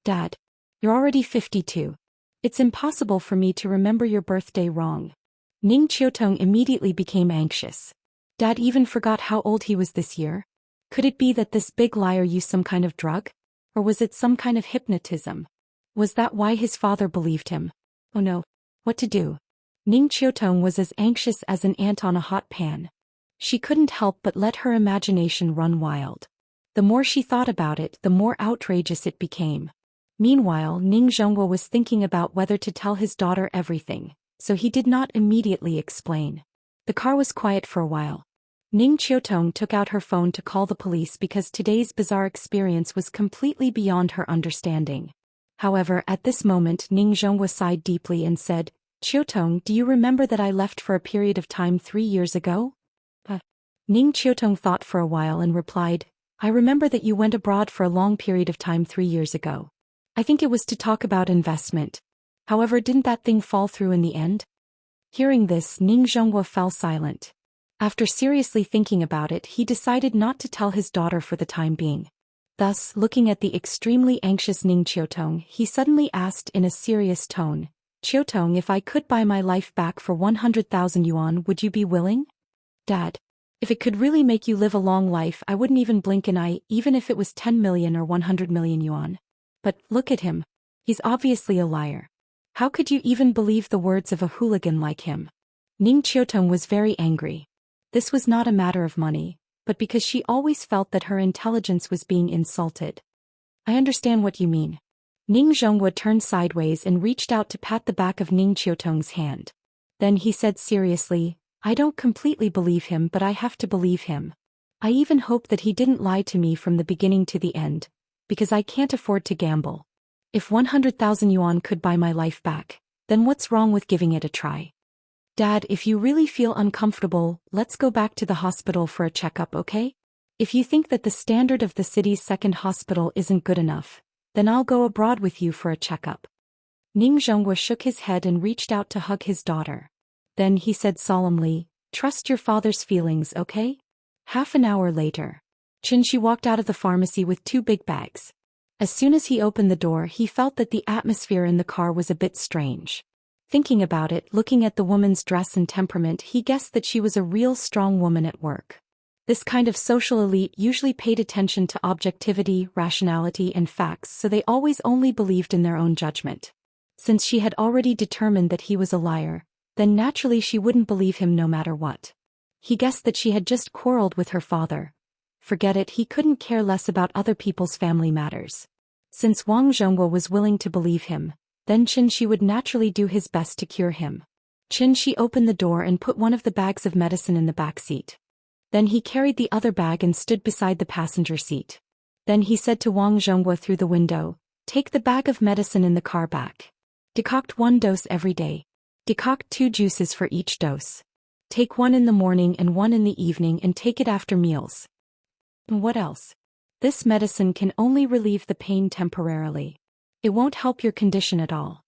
Dad, you're already 52. It's impossible for me to remember your birthday wrong. Ning Qiutong immediately became anxious. Dad even forgot how old he was this year. Could it be that this big liar used some kind of drug? Or was it some kind of hypnotism? Was that why his father believed him? Oh no, what to do? Ning Qiutong was as anxious as an ant on a hot pan. She couldn't help but let her imagination run wild. The more she thought about it, the more outrageous it became. Meanwhile, Ning Zhonghua was thinking about whether to tell his daughter everything, so he did not immediately explain. The car was quiet for a while. Ning Qiutong took out her phone to call the police because today's bizarre experience was completely beyond her understanding. However, at this moment Ning Zhonghua sighed deeply and said, Qiutong, do you remember that I left for a period of time 3 years ago? Ning Qiutong thought for a while and replied, I remember that you went abroad for a long period of time 3 years ago. I think it was to talk about investment. However, didn't that thing fall through in the end? Hearing this, Ning Zhonghua fell silent. After seriously thinking about it, he decided not to tell his daughter for the time being. Thus, looking at the extremely anxious Ning Qiutong, he suddenly asked in a serious tone, Qiutong, if I could buy my life back for 100,000 yuan, would you be willing? Dad, if it could really make you live a long life, I wouldn't even blink an eye, even if it was 10 million or 100 million yuan. But, look at him. He's obviously a liar. How could you even believe the words of a hooligan like him? Ning Qiutong was very angry. This was not a matter of money, but because she always felt that her intelligence was being insulted. I understand what you mean. Ning Zhonghua turned sideways and reached out to pat the back of Ning Qiutong's hand. Then he said seriously, I don't completely believe him, but I have to believe him. I even hope that he didn't lie to me from the beginning to the end, because I can't afford to gamble. If 100,000 yuan could buy my life back, then what's wrong with giving it a try? Dad, if you really feel uncomfortable, let's go back to the hospital for a checkup, okay? If you think that the standard of the city's second hospital isn't good enough, then I'll go abroad with you for a checkup. Ning Zhonghua shook his head and reached out to hug his daughter. Then he said solemnly, trust your father's feelings, okay? Half an hour later, Xianxia walked out of the pharmacy with 2 big bags. As soon as he opened the door, he felt that the atmosphere in the car was a bit strange. Thinking about it, looking at the woman's dress and temperament, he guessed that she was a real strong woman at work. This kind of social elite usually paid attention to objectivity, rationality, and facts, so they always only believed in their own judgment. Since she had already determined that he was a liar, then naturally she wouldn't believe him no matter what. He guessed that she had just quarreled with her father. Forget it, he couldn't care less about other people's family matters. Since Wang Zhonghua was willing to believe him, then Xianxia would naturally do his best to cure him. Xianxia opened the door and put one of the bags of medicine in the back seat. Then he carried the other bag and stood beside the passenger seat. Then he said to Wang Zhonghua through the window, take the bag of medicine in the car back. Decoct 1 dose every day. Decoct 2 juices for each dose. Take 1 in the morning and 1 in the evening and take it after meals. And what else? This medicine can only relieve the pain temporarily. It won't help your condition at all.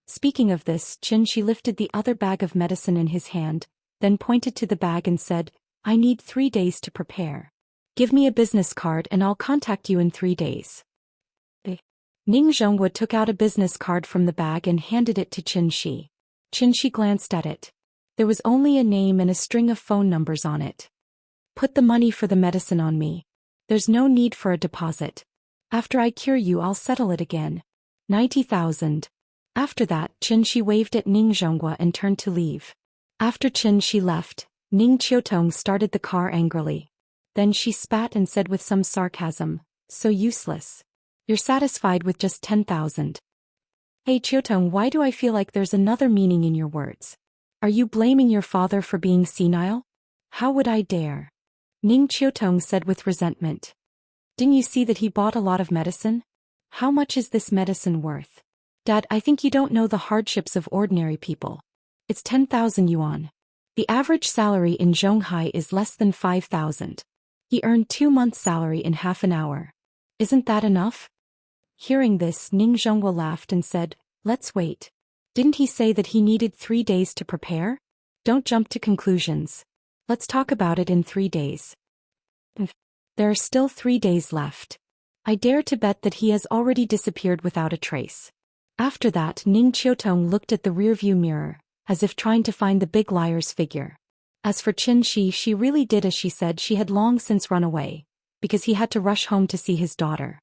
Speaking of this, Xianxia lifted the other bag of medicine in his hand, then pointed to the bag and said, I need 3 days to prepare. Give me a business card and I'll contact you in 3 days. Ning Zhonghua took out a business card from the bag and handed it to Xianxia. Xianxia glanced at it. There was only a name and a string of phone numbers on it. Put the money for the medicine on me. There's no need for a deposit. After I cure you, I'll settle it again. 90,000. After that, Xianxia waved at Ning Zhonghua and turned to leave. After Xianxia left, Ning Qiutong started the car angrily. Then she spat and said with some sarcasm, "So useless. You're satisfied with just 10,000. Hey Qiutong, why do I feel like there's another meaning in your words? Are you blaming your father for being senile? How would I dare?" Ning Qiutong said with resentment. "Didn't you see that he bought a lot of medicine? How much is this medicine worth? Dad, I think you don't know the hardships of ordinary people. It's 10,000 yuan. The average salary in Zhonghai is less than 5,000. He earned 2 months' salary in half an hour. Isn't that enough?" Hearing this, Ning Zhonghua laughed and said, "Let's wait. Didn't he say that he needed 3 days to prepare? Don't jump to conclusions. Let's talk about it in 3 days. There are still 3 days left. I dare to bet that he has already disappeared without a trace." After that, Ning Qiutong looked at the rearview mirror, as if trying to find the big liar's figure. As for Xianxia, she really did as she said. She had long since run away, because he had to rush home to see his daughter.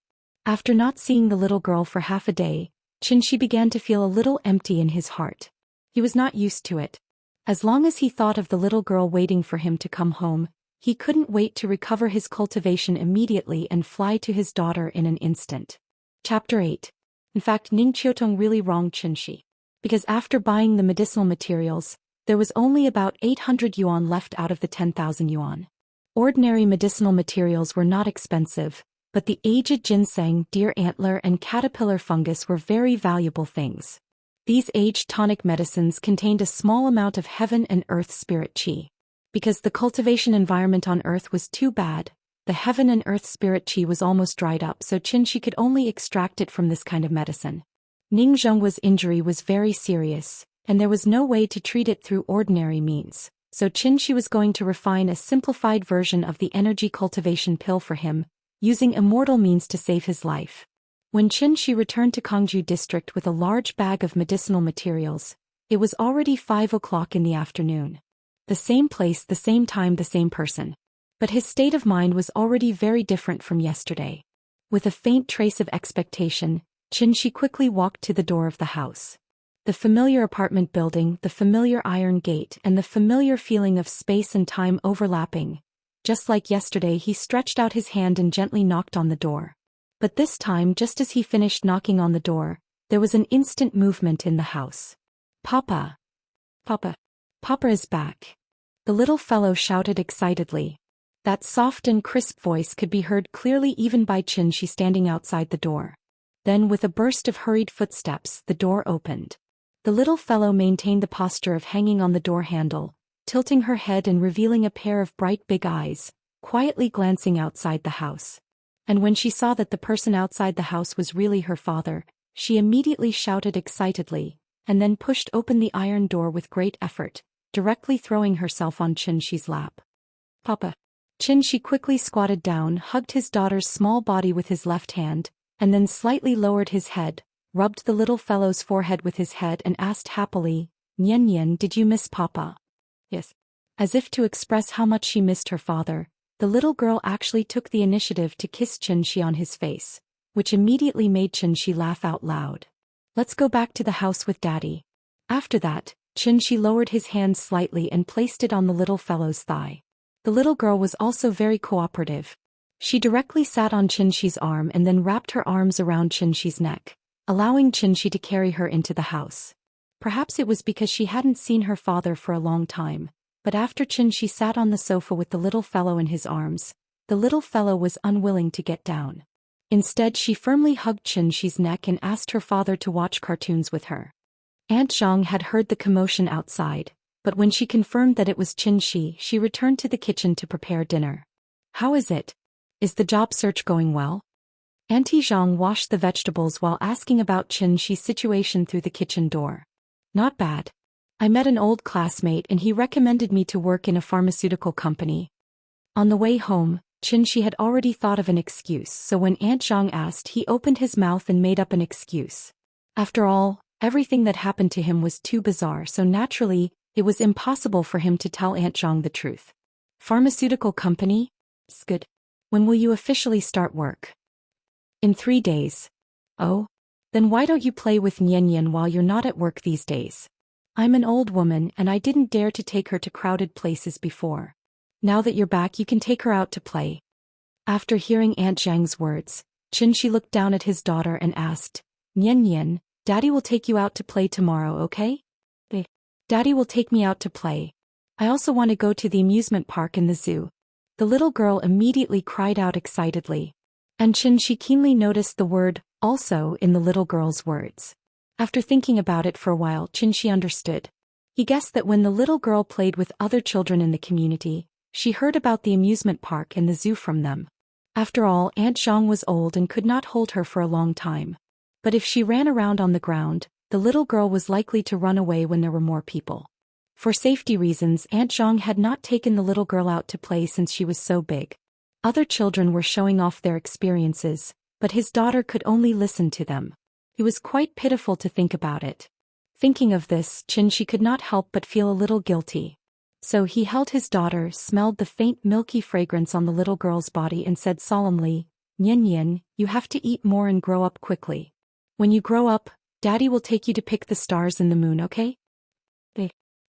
After not seeing the little girl for half a day, Xianxia began to feel a little empty in his heart. He was not used to it. As long as he thought of the little girl waiting for him to come home, he couldn't wait to recover his cultivation immediately and fly to his daughter in an instant. Chapter 8. In fact, Ning Qiutong really wronged Xianxia. Because after buying the medicinal materials, there was only about 800 yuan left out of the 10,000 yuan. Ordinary medicinal materials were not expensive, but the aged ginseng, deer antler and caterpillar fungus were very valuable things. These aged tonic medicines contained a small amount of heaven and earth spirit qi. Because the cultivation environment on earth was too bad, the heaven and earth spirit qi was almost dried up, so Xianxia could only extract it from this kind of medicine. Ning Zhonghua's injury was very serious, and there was no way to treat it through ordinary means, so Xianxia was going to refine a simplified version of the energy cultivation pill for him, using immortal means to save his life. When Xianxia returned to Kangju district with a large bag of medicinal materials, it was already 5 o'clock in the afternoon. The same place, the same time, the same person. But his state of mind was already very different from yesterday. With a faint trace of expectation, Xianxia quickly walked to the door of the house. The familiar apartment building, the familiar iron gate, and the familiar feeling of space and time overlapping. Just like yesterday, he stretched out his hand and gently knocked on the door. But this time, just as he finished knocking on the door, there was an instant movement in the house. "Papa! Papa! Papa is back!" The little fellow shouted excitedly. That soft and crisp voice could be heard clearly even by Xianxia standing outside the door. Then, with a burst of hurried footsteps, the door opened. The little fellow maintained the posture of hanging on the door handle, tilting her head and revealing a pair of bright big eyes, quietly glancing outside the house. And when she saw that the person outside the house was really her father, she immediately shouted excitedly, and then pushed open the iron door with great effort, directly throwing herself on Xianxia's lap. "Papa!" Xianxia quickly squatted down, hugged his daughter's small body with his left hand, and then slightly lowered his head, rubbed the little fellow's forehead with his head and asked happily, "Nian Nian, did you miss Papa?" "Yes." As if to express how much she missed her father, the little girl actually took the initiative to kiss Xianxia on his face, which immediately made Xianxia laugh out loud. "Let's go back to the house with Daddy." After that, Xianxia lowered his hand slightly and placed it on the little fellow's thigh. The little girl was also very cooperative. She directly sat on Xianxia's arm and then wrapped her arms around Xianxia's neck, allowing Xianxia to carry her into the house. Perhaps it was because she hadn't seen her father for a long time, but after Xianxia sat on the sofa with the little fellow in his arms, the little fellow was unwilling to get down. Instead, she firmly hugged Xianxia's neck and asked her father to watch cartoons with her. Aunt Zhang had heard the commotion outside, but when she confirmed that it was Xianxia, she returned to the kitchen to prepare dinner. "How is it? Is the job search going well?" Auntie Zhang washed the vegetables while asking about Xianxia's situation through the kitchen door. "Not bad. I met an old classmate and he recommended me to work in a pharmaceutical company." On the way home, Xianxia had already thought of an excuse, so when Aunt Zhang asked, he opened his mouth and made up an excuse. After all, Everything that happened to him was too bizarre, so naturally, it was impossible for him to tell Aunt Zhang the truth. Pharmaceutical company? Good. When will you officially start work? In 3 days. Oh? Then why don't you play with Nian while you're not at work these days? I'm an old woman and I didn't dare to take her to crowded places before. Now that you're back, you can take her out to play. After hearing Aunt Zhang's words, Xianxia looked down at his daughter and asked, Nian, Daddy will take you out to play tomorrow, okay? Daddy will take me out to play. I also want to go to the amusement park and the zoo. The little girl immediately cried out excitedly. And Xianxia keenly noticed the word, also, in the little girl's words. After thinking about it for a while, Xianxia understood. He guessed that when the little girl played with other children in the community, she heard about the amusement park and the zoo from them. After all, Aunt Zhang was old and could not hold her for a long time. But if she ran around on the ground, the little girl was likely to run away when there were more people. For safety reasons, Aunt Zhang had not taken the little girl out to play since she was so big. Other children were showing off their experiences, but his daughter could only listen to them. It was quite pitiful to think about it. Thinking of this, Xianxia could not help but feel a little guilty. So he held his daughter, smelled the faint milky fragrance on the little girl's body and said solemnly, Nian, you have to eat more and grow up quickly. When you grow up, Daddy will take you to pick the stars in the moon, okay?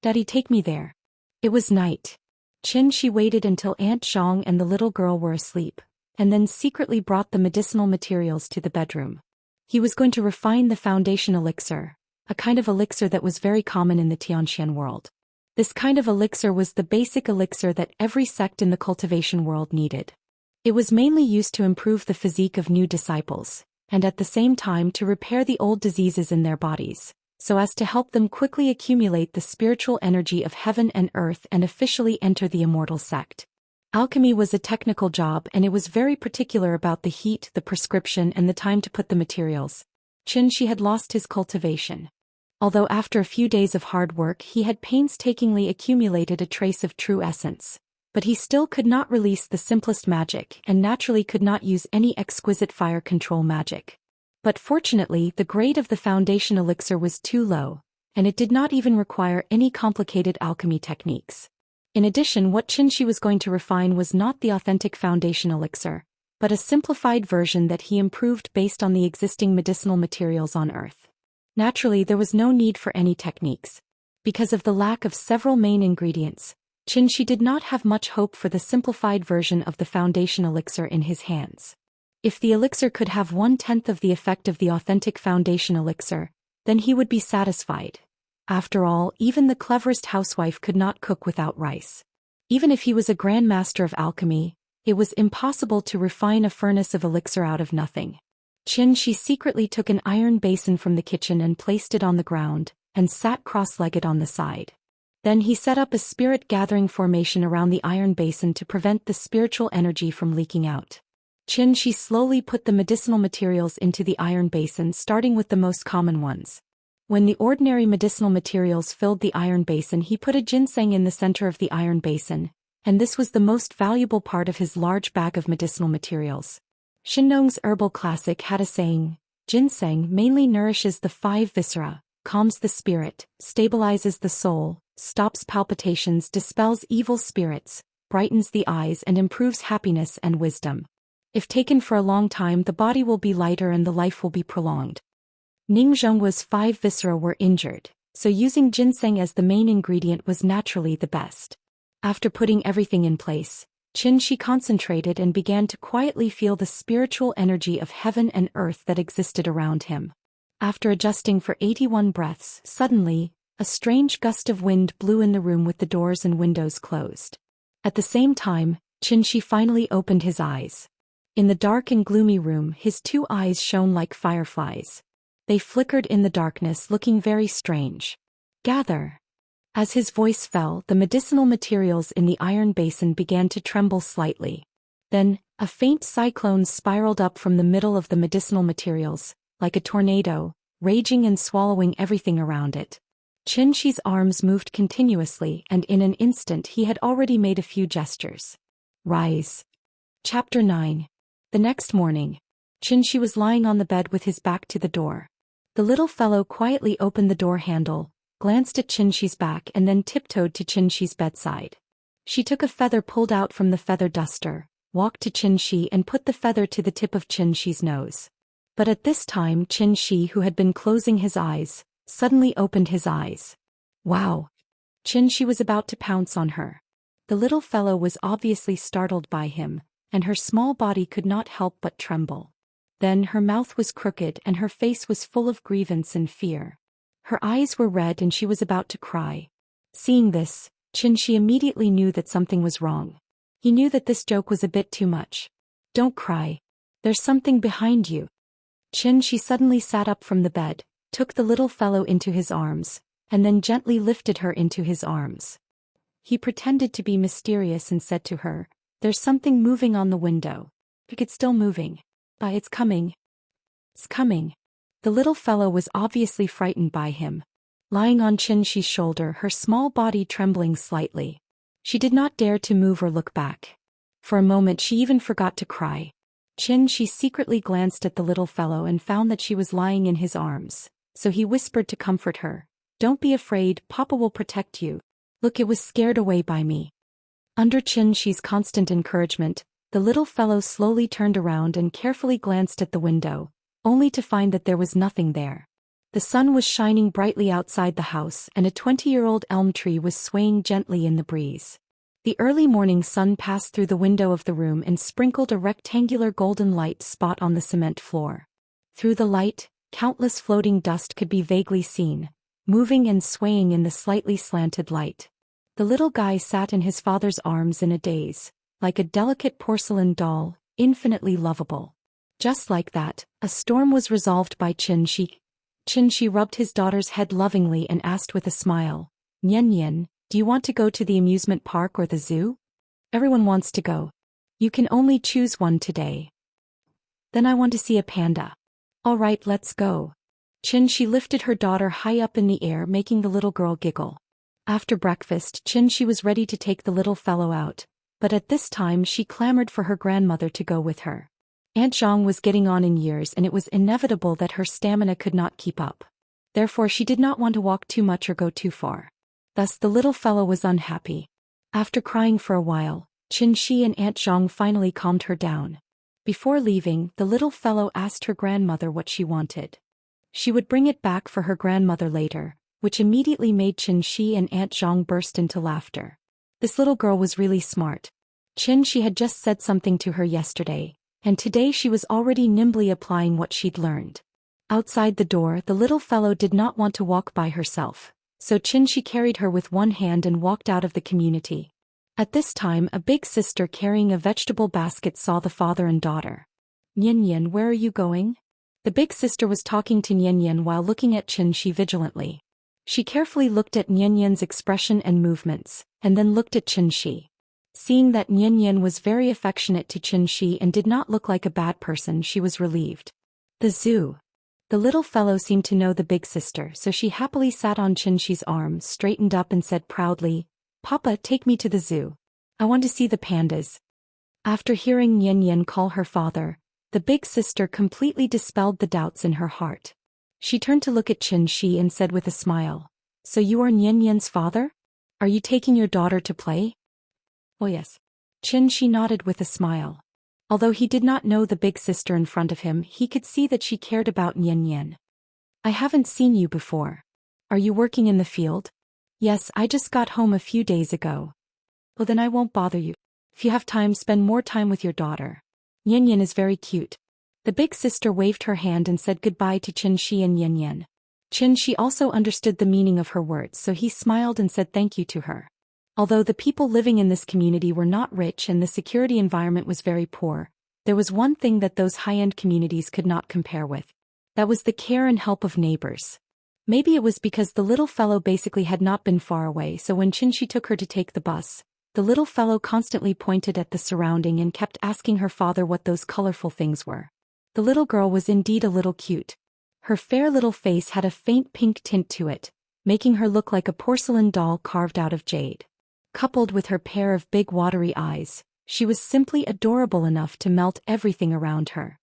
Daddy, take me there. It was night. Xianxia waited until Aunt Zhang and the little girl were asleep, and then secretly brought the medicinal materials to the bedroom. He was going to refine the foundation elixir, a kind of elixir that was very common in the Tianxian world. This kind of elixir was the basic elixir that every sect in the cultivation world needed. It was mainly used to improve the physique of new disciples, and at the same time to repair the old diseases in their bodies, so as to help them quickly accumulate the spiritual energy of heaven and earth and officially enter the Immortal sect. Alchemy was a technical job and it was very particular about the heat, the prescription and the time to put the materials. Xianxia had lost his cultivation. Although after a few days of hard work he had painstakingly accumulated a trace of true essence, but he still could not release the simplest magic and naturally could not use any exquisite fire control magic. But fortunately the grade of the foundation elixir was too low, and it did not even require any complicated alchemy techniques. In addition, what Xianxia was going to refine was not the authentic foundation elixir, but a simplified version that he improved based on the existing medicinal materials on Earth. Naturally, there was no need for any techniques. Because of the lack of several main ingredients, Xianxia did not have much hope for the simplified version of the foundation elixir in his hands. If the elixir could have 1/10 of the effect of the authentic foundation elixir, then he would be satisfied. After all, even the cleverest housewife could not cook without rice. Even if he was a grandmaster of alchemy, it was impossible to refine a furnace of elixir out of nothing. Xianxia secretly took an iron basin from the kitchen and placed it on the ground, and sat cross-legged on the side. Then he set up a spirit-gathering formation around the iron basin to prevent the spiritual energy from leaking out. Xianxia slowly put the medicinal materials into the iron basin, starting with the most common ones. When the ordinary medicinal materials filled the iron basin, he put a ginseng in the center of the iron basin, and this was the most valuable part of his large bag of medicinal materials. Xinong's herbal classic had a saying, ginseng mainly nourishes the 5 viscera, calms the spirit, stabilizes the soul, stops palpitations, dispels evil spirits, brightens the eyes and improves happiness and wisdom. If taken for a long time, the body will be lighter and the life will be prolonged. Ning Zhonghua's 5 viscera were injured, so using ginseng as the main ingredient was naturally the best. After putting everything in place, Xianxia concentrated and began to quietly feel the spiritual energy of heaven and earth that existed around him. After adjusting for 81 breaths, suddenly, a strange gust of wind blew in the room with the doors and windows closed. At the same time, Xianxia finally opened his eyes. In the dark and gloomy room, his 2 eyes shone like fireflies. They flickered in the darkness, looking very strange. Gather. As his voice fell, the medicinal materials in the iron basin began to tremble slightly. Then, a faint cyclone spiraled up from the middle of the medicinal materials, like a tornado, raging and swallowing everything around it. Xianxia's arms moved continuously, and in an instant he had already made a few gestures. Rise. Chapter 9. The next morning, Xianxia was lying on the bed with his back to the door. The little fellow quietly opened the door handle, glanced at Xianxi's back and then tiptoed to Xianxi's bedside. She took a feather pulled out from the feather duster, walked to Xianxi and put the feather to the tip of Xianxi's nose. But at this time Xianxi, who had been closing his eyes, suddenly opened his eyes. Wow! Xianxi was about to pounce on her. The little fellow was obviously startled by him, and her small body could not help but tremble. Then her mouth was crooked and her face was full of grievance and fear. Her eyes were red and she was about to cry. Seeing this, Xianxi immediately knew that something was wrong. He knew that this joke was a bit too much. Don't cry. There's something behind you. Xianxi suddenly sat up from the bed, took the little fellow into his arms, and then gently lifted her into his arms. He pretended to be mysterious and said to her, "There's something moving on the window. It's still moving. It's coming. It's coming." The little fellow was obviously frightened by him. Lying on Xianxi's shoulder, her small body trembling slightly. She did not dare to move or look back. For a moment she even forgot to cry. Xianxi secretly glanced at the little fellow and found that she was lying in his arms, so he whispered to comfort her, "Don't be afraid, Papa will protect you. Look, it was scared away by me." Under Xianxi's constant encouragement, the little fellow slowly turned around and carefully glanced at the window, only to find that there was nothing there. The sun was shining brightly outside the house and a 20-year-old elm tree was swaying gently in the breeze. The early morning sun passed through the window of the room and sprinkled a rectangular golden light spot on the cement floor. Through the light, countless floating dust could be vaguely seen, moving and swaying in the slightly slanted light. The little guy sat in his father's arms in a daze, like a delicate porcelain doll, infinitely lovable. Just like that, a storm was resolved by Xianxi. Xianxi rubbed his daughter's head lovingly and asked with a smile, "Nian Nian, do you want to go to the amusement park or the zoo? Everyone wants to go. You can only choose one today." "Then I want to see a panda." "All right, let's go." Xianxi lifted her daughter high up in the air, making the little girl giggle. After breakfast, Xianxi was ready to take the little fellow out, but at this time she clamored for her grandmother to go with her. Aunt Zhang was getting on in years and it was inevitable that her stamina could not keep up. Therefore she did not want to walk too much or go too far. Thus the little fellow was unhappy. After crying for a while, Xianxi and Aunt Zhang finally calmed her down. Before leaving, the little fellow asked her grandmother what she wanted. She would bring it back for her grandmother later, which immediately made Xianxi and Aunt Zhang burst into laughter. This little girl was really smart. Xianxi had just said something to her yesterday, and today she was already nimbly applying what she'd learned. Outside the door, the little fellow did not want to walk by herself, so Xianxi carried her with one hand and walked out of the community. At this time, a big sister carrying a vegetable basket saw the father and daughter. "Nian Nian, where are you going?" The big sister was talking to Nian Nian while looking at Xianxi vigilantly. She carefully looked at Nian Nian's expression and movements, and then looked at Xianxi. Seeing that Nian Nian was very affectionate to Xianxi and did not look like a bad person, she was relieved. The zoo. The little fellow seemed to know the big sister, so she happily sat on Xianxi's arm, straightened up and said proudly, "Papa, take me to the zoo. I want to see the pandas." After hearing Nian Nian call her father, the big sister completely dispelled the doubts in her heart. She turned to look at Xianxi and said with a smile, "So you are Nian Nian's father? Are you taking your daughter to play?" "Oh yes." Xianxi nodded with a smile. Although he did not know the big sister in front of him, he could see that she cared about Nian Nian. "I haven't seen you before. Are you working in the field?" "Yes, I just got home a few days ago." "Well, then I won't bother you. If you have time, spend more time with your daughter. Nian Nian is very cute." The big sister waved her hand and said goodbye to Xianxi and Nian Nian. Xianxi also understood the meaning of her words, so he smiled and said thank you to her. Although the people living in this community were not rich and the security environment was very poor, there was one thing that those high-end communities could not compare with. That was the care and help of neighbors. Maybe it was because the little fellow basically had not been far away, so when Xianxi took her to take the bus, the little fellow constantly pointed at the surrounding and kept asking her father what those colorful things were. The little girl was indeed a little cute. Her fair little face had a faint pink tint to it, making her look like a porcelain doll carved out of jade. Coupled with her pair of big watery eyes, she was simply adorable enough to melt everything around her.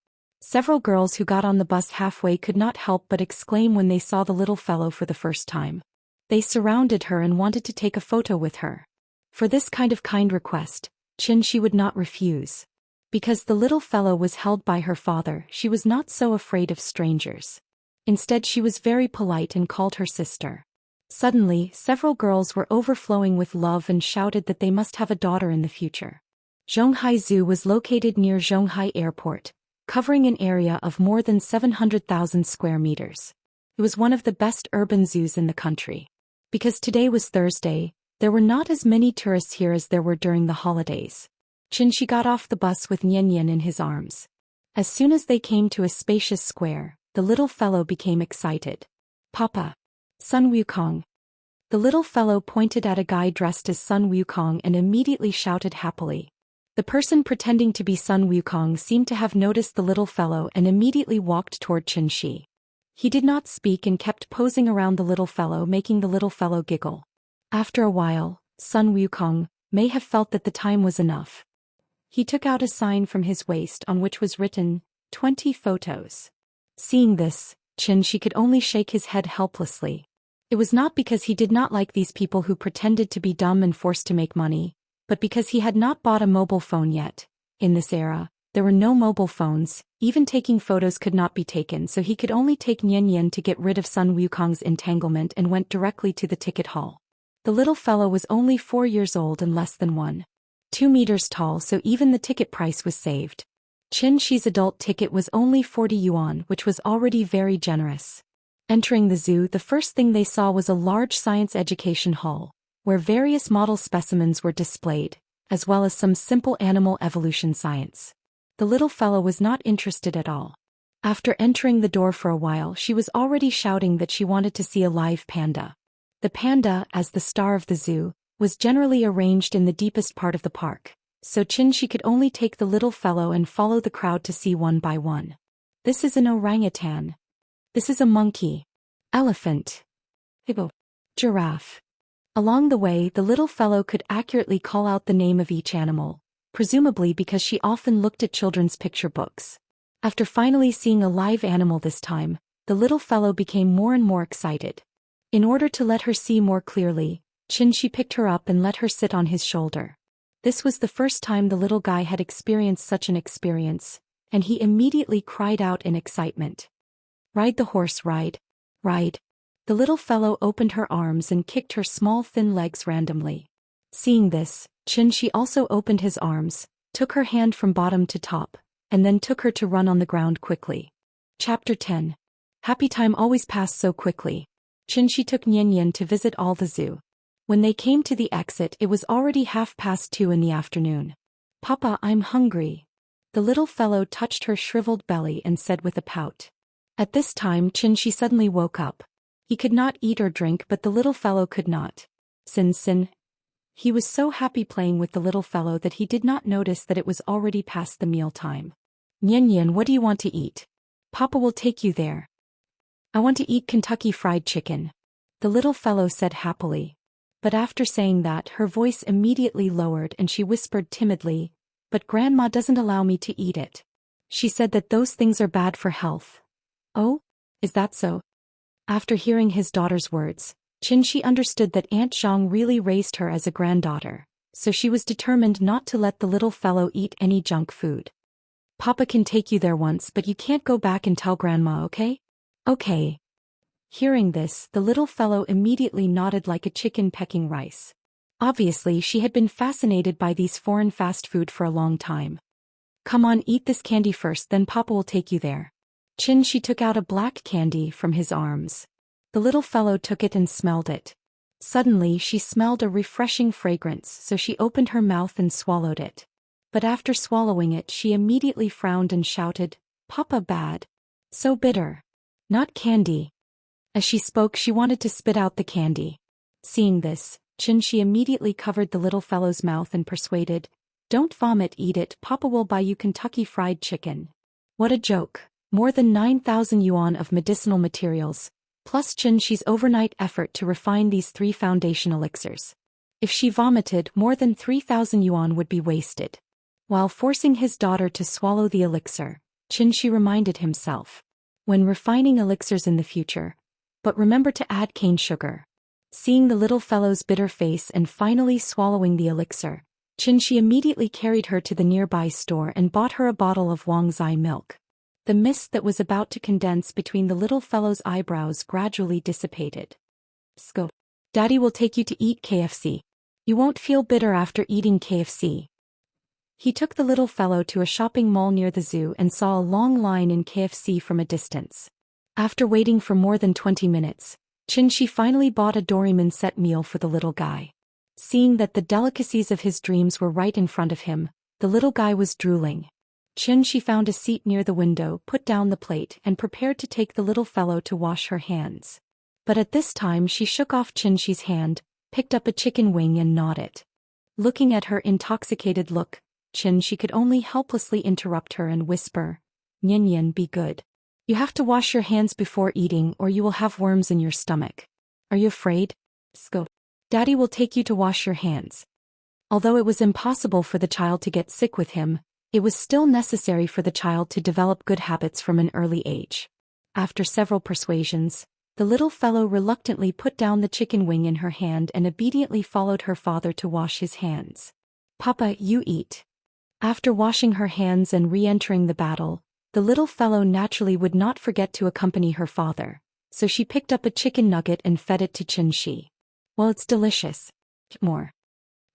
Several girls who got on the bus halfway could not help but exclaim when they saw the little fellow for the first time. They surrounded her and wanted to take a photo with her. For this kind request, Xianxia would not refuse. Because the little fellow was held by her father, she was not so afraid of strangers. Instead, she was very polite and called her sister. Suddenly, several girls were overflowing with love and shouted that they must have a daughter in the future. Zhonghai Zoo was located near Zhonghai Airport, covering an area of more than 700,000 square meters. It was one of the best urban zoos in the country. Because today was Thursday, there were not as many tourists here as there were during the holidays. Xianxia got off the bus with Nian in his arms. As soon as they came to a spacious square, the little fellow became excited. Papa. Sun Wukong. The little fellow pointed at a guy dressed as Sun Wukong and immediately shouted happily. The person pretending to be Sun Wukong seemed to have noticed the little fellow and immediately walked toward Xianxia. He did not speak and kept posing around the little fellow, making the little fellow giggle. After a while, Sun Wukong may have felt that the time was enough. He took out a sign from his waist on which was written, 20 photos. Seeing this, Xianxia could only shake his head helplessly. It was not because he did not like these people who pretended to be dumb and forced to make money, but because he had not bought a mobile phone yet. In this era, there were no mobile phones, even taking photos could not be taken, so he could only take Nian to get rid of Sun Wukong's entanglement and went directly to the ticket hall. The little fellow was only 4 years old and less than 1.2 meters tall, so even the ticket price was saved. Xianxia's adult ticket was only 40 yuan, which was already very generous. Entering the zoo, the first thing they saw was a large science education hall, where various model specimens were displayed, as well as some simple animal evolution science. The little fellow was not interested at all. After entering the door for a while, she was already shouting that she wanted to see a live panda. The panda, as the star of the zoo, was generally arranged in the deepest part of the park, so Xianxia could only take the little fellow and follow the crowd to see one by one. This is an orangutan. This is a monkey. Elephant. Hippo. Giraffe. Along the way, the little fellow could accurately call out the name of each animal, presumably because she often looked at children's picture books. After finally seeing a live animal this time, the little fellow became more and more excited. In order to let her see more clearly, Xianxia picked her up and let her sit on his shoulder. This was the first time the little guy had experienced such an experience, and he immediately cried out in excitement. Ride the horse, ride. Ride. The little fellow opened her arms and kicked her small thin legs randomly. Seeing this, Xianxia also opened his arms, took her hand from bottom to top, and then took her to run on the ground quickly. Chapter 10. Happy time always passed so quickly. Xianxia took Nian to visit all the zoo. When they came to the exit, it was already 2:30 in the afternoon. Papa, I'm hungry. The little fellow touched her shriveled belly and said with a pout. At this time, Xianxia suddenly woke up. He could not eat or drink, but the little fellow could not. Sin. He was so happy playing with the little fellow that he did not notice that it was already past the meal time. Nian, what do you want to eat? Papa will take you there. I want to eat Kentucky Fried Chicken. The little fellow said happily. But after saying that, her voice immediately lowered and she whispered timidly, but Grandma doesn't allow me to eat it. She said that those things are bad for health. Oh? Is that so? After hearing his daughter's words, Xianxia understood that Aunt Zhang really raised her as a granddaughter, so she was determined not to let the little fellow eat any junk food. Papa can take you there once, but you can't go back and tell Grandma, okay? Okay. Hearing this, the little fellow immediately nodded like a chicken pecking rice. Obviously, she had been fascinated by these foreign fast food for a long time. Come on, eat this candy first, then Papa will take you there. Xianxia took out a black candy from his arms. The little fellow took it and smelled it. Suddenly, she smelled a refreshing fragrance, so she opened her mouth and swallowed it. But after swallowing it, she immediately frowned and shouted, Papa, bad. So bitter. Not candy. As she spoke, she wanted to spit out the candy. Seeing this, Xianxia immediately covered the little fellow's mouth and persuaded, Don't vomit, eat it, Papa will buy you Kentucky Fried Chicken. What a joke. More than 9,000 yuan of medicinal materials, plus Xianxia's overnight effort to refine these 3 foundation elixirs. If she vomited, more than 3,000 yuan would be wasted. While forcing his daughter to swallow the elixir, Xianxia reminded himself. When refining elixirs in the future. But remember to add cane sugar. Seeing the little fellow's bitter face and finally swallowing the elixir, Xianxia immediately carried her to the nearby store and bought her a bottle of Wangzai milk. The mist that was about to condense between the little fellow's eyebrows gradually dissipated. Go. Daddy will take you to eat KFC. You won't feel bitter after eating KFC. He took the little fellow to a shopping mall near the zoo and saw a long line in KFC from a distance. After waiting for more than 20 minutes, Xianxia finally bought a Doraemon set meal for the little guy. Seeing that the delicacies of his dreams were right in front of him, the little guy was drooling. Xianxia found a seat near the window, put down the plate and prepared to take the little fellow to wash her hands. But at this time she shook off Xianxia's hand, picked up a chicken wing and gnawed it. Looking at her intoxicated look, Xianxia could only helplessly interrupt her and whisper, "Nian Nian, be good. You have to wash your hands before eating or you will have worms in your stomach. Are you afraid? Go. Daddy will take you to wash your hands." Although it was impossible for the child to get sick with him, it was still necessary for the child to develop good habits from an early age. After several persuasions, the little fellow reluctantly put down the chicken wing in her hand and obediently followed her father to wash his hands. "Papa, you eat." After washing her hands and re-entering the battle, the little fellow naturally would not forget to accompany her father, so she picked up a chicken nugget and fed it to Xianxia. "Well, it's delicious. More."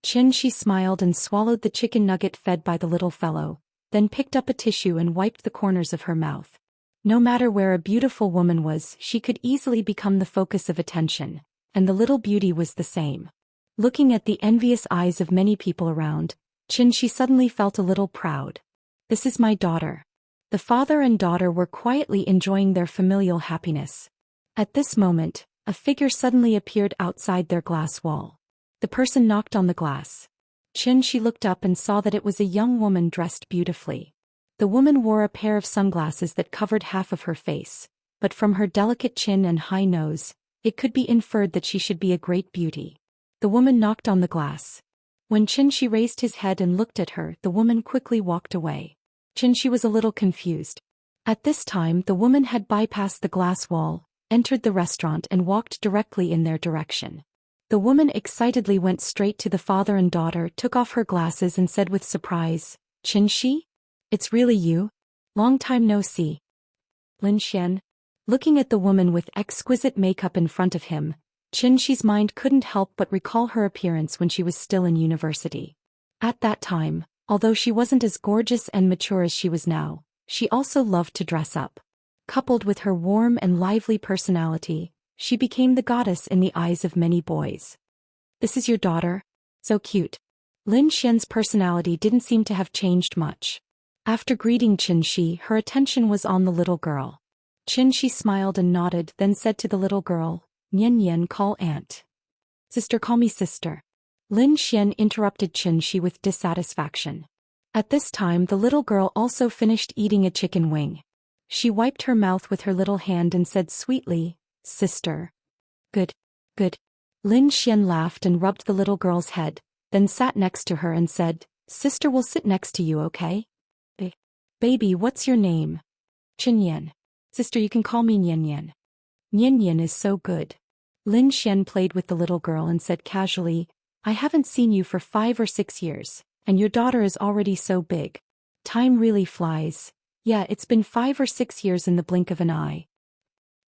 Xianxia smiled and swallowed the chicken nugget fed by the little fellow, then picked up a tissue and wiped the corners of her mouth. No matter where a beautiful woman was, she could easily become the focus of attention, and the little beauty was the same. Looking at the envious eyes of many people around, Xianxia suddenly felt a little proud. "This is my daughter." The father and daughter were quietly enjoying their familial happiness. At this moment, a figure suddenly appeared outside their glass wall. The person knocked on the glass. Xianxia looked up and saw that it was a young woman dressed beautifully. The woman wore a pair of sunglasses that covered half of her face, but from her delicate chin and high nose, it could be inferred that she should be a great beauty. The woman knocked on the glass. When Xianxia raised his head and looked at her, the woman quickly walked away. Xianxia was a little confused. At this time, the woman had bypassed the glass wall, entered the restaurant and walked directly in their direction. The woman excitedly went straight to the father and daughter, took off her glasses and said with surprise, "Xianxia? It's really you? Long time no see." Lin Xian. Looking at the woman with exquisite makeup in front of him, Xianxia's mind couldn't help but recall her appearance when she was still in university. At that time, although she wasn't as gorgeous and mature as she was now, she also loved to dress up. Coupled with her warm and lively personality, she became the goddess in the eyes of many boys. "This is your daughter? So cute." Lin Xian's personality didn't seem to have changed much. After greeting Xianxia, her attention was on the little girl. Xianxia smiled and nodded, then said to the little girl, "Nian Nian, call aunt." "Sister, call me sister." Lin Xian interrupted Xianxia with dissatisfaction. At this time the little girl also finished eating a chicken wing. She wiped her mouth with her little hand and said sweetly, "Sister." "Good, good." Lin Xian laughed and rubbed the little girl's head, then sat next to her and said, "Sister will sit next to you, okay? Baby, what's your name?" "Chen Yan." "Sister, you can call me Nian Nian." "Nian Nian is so good." Lin Xian played with the little girl and said casually, "I haven't seen you for 5 or 6 years, and your daughter is already so big. Time really flies. Yeah, it's been 5 or 6 years in the blink of an eye.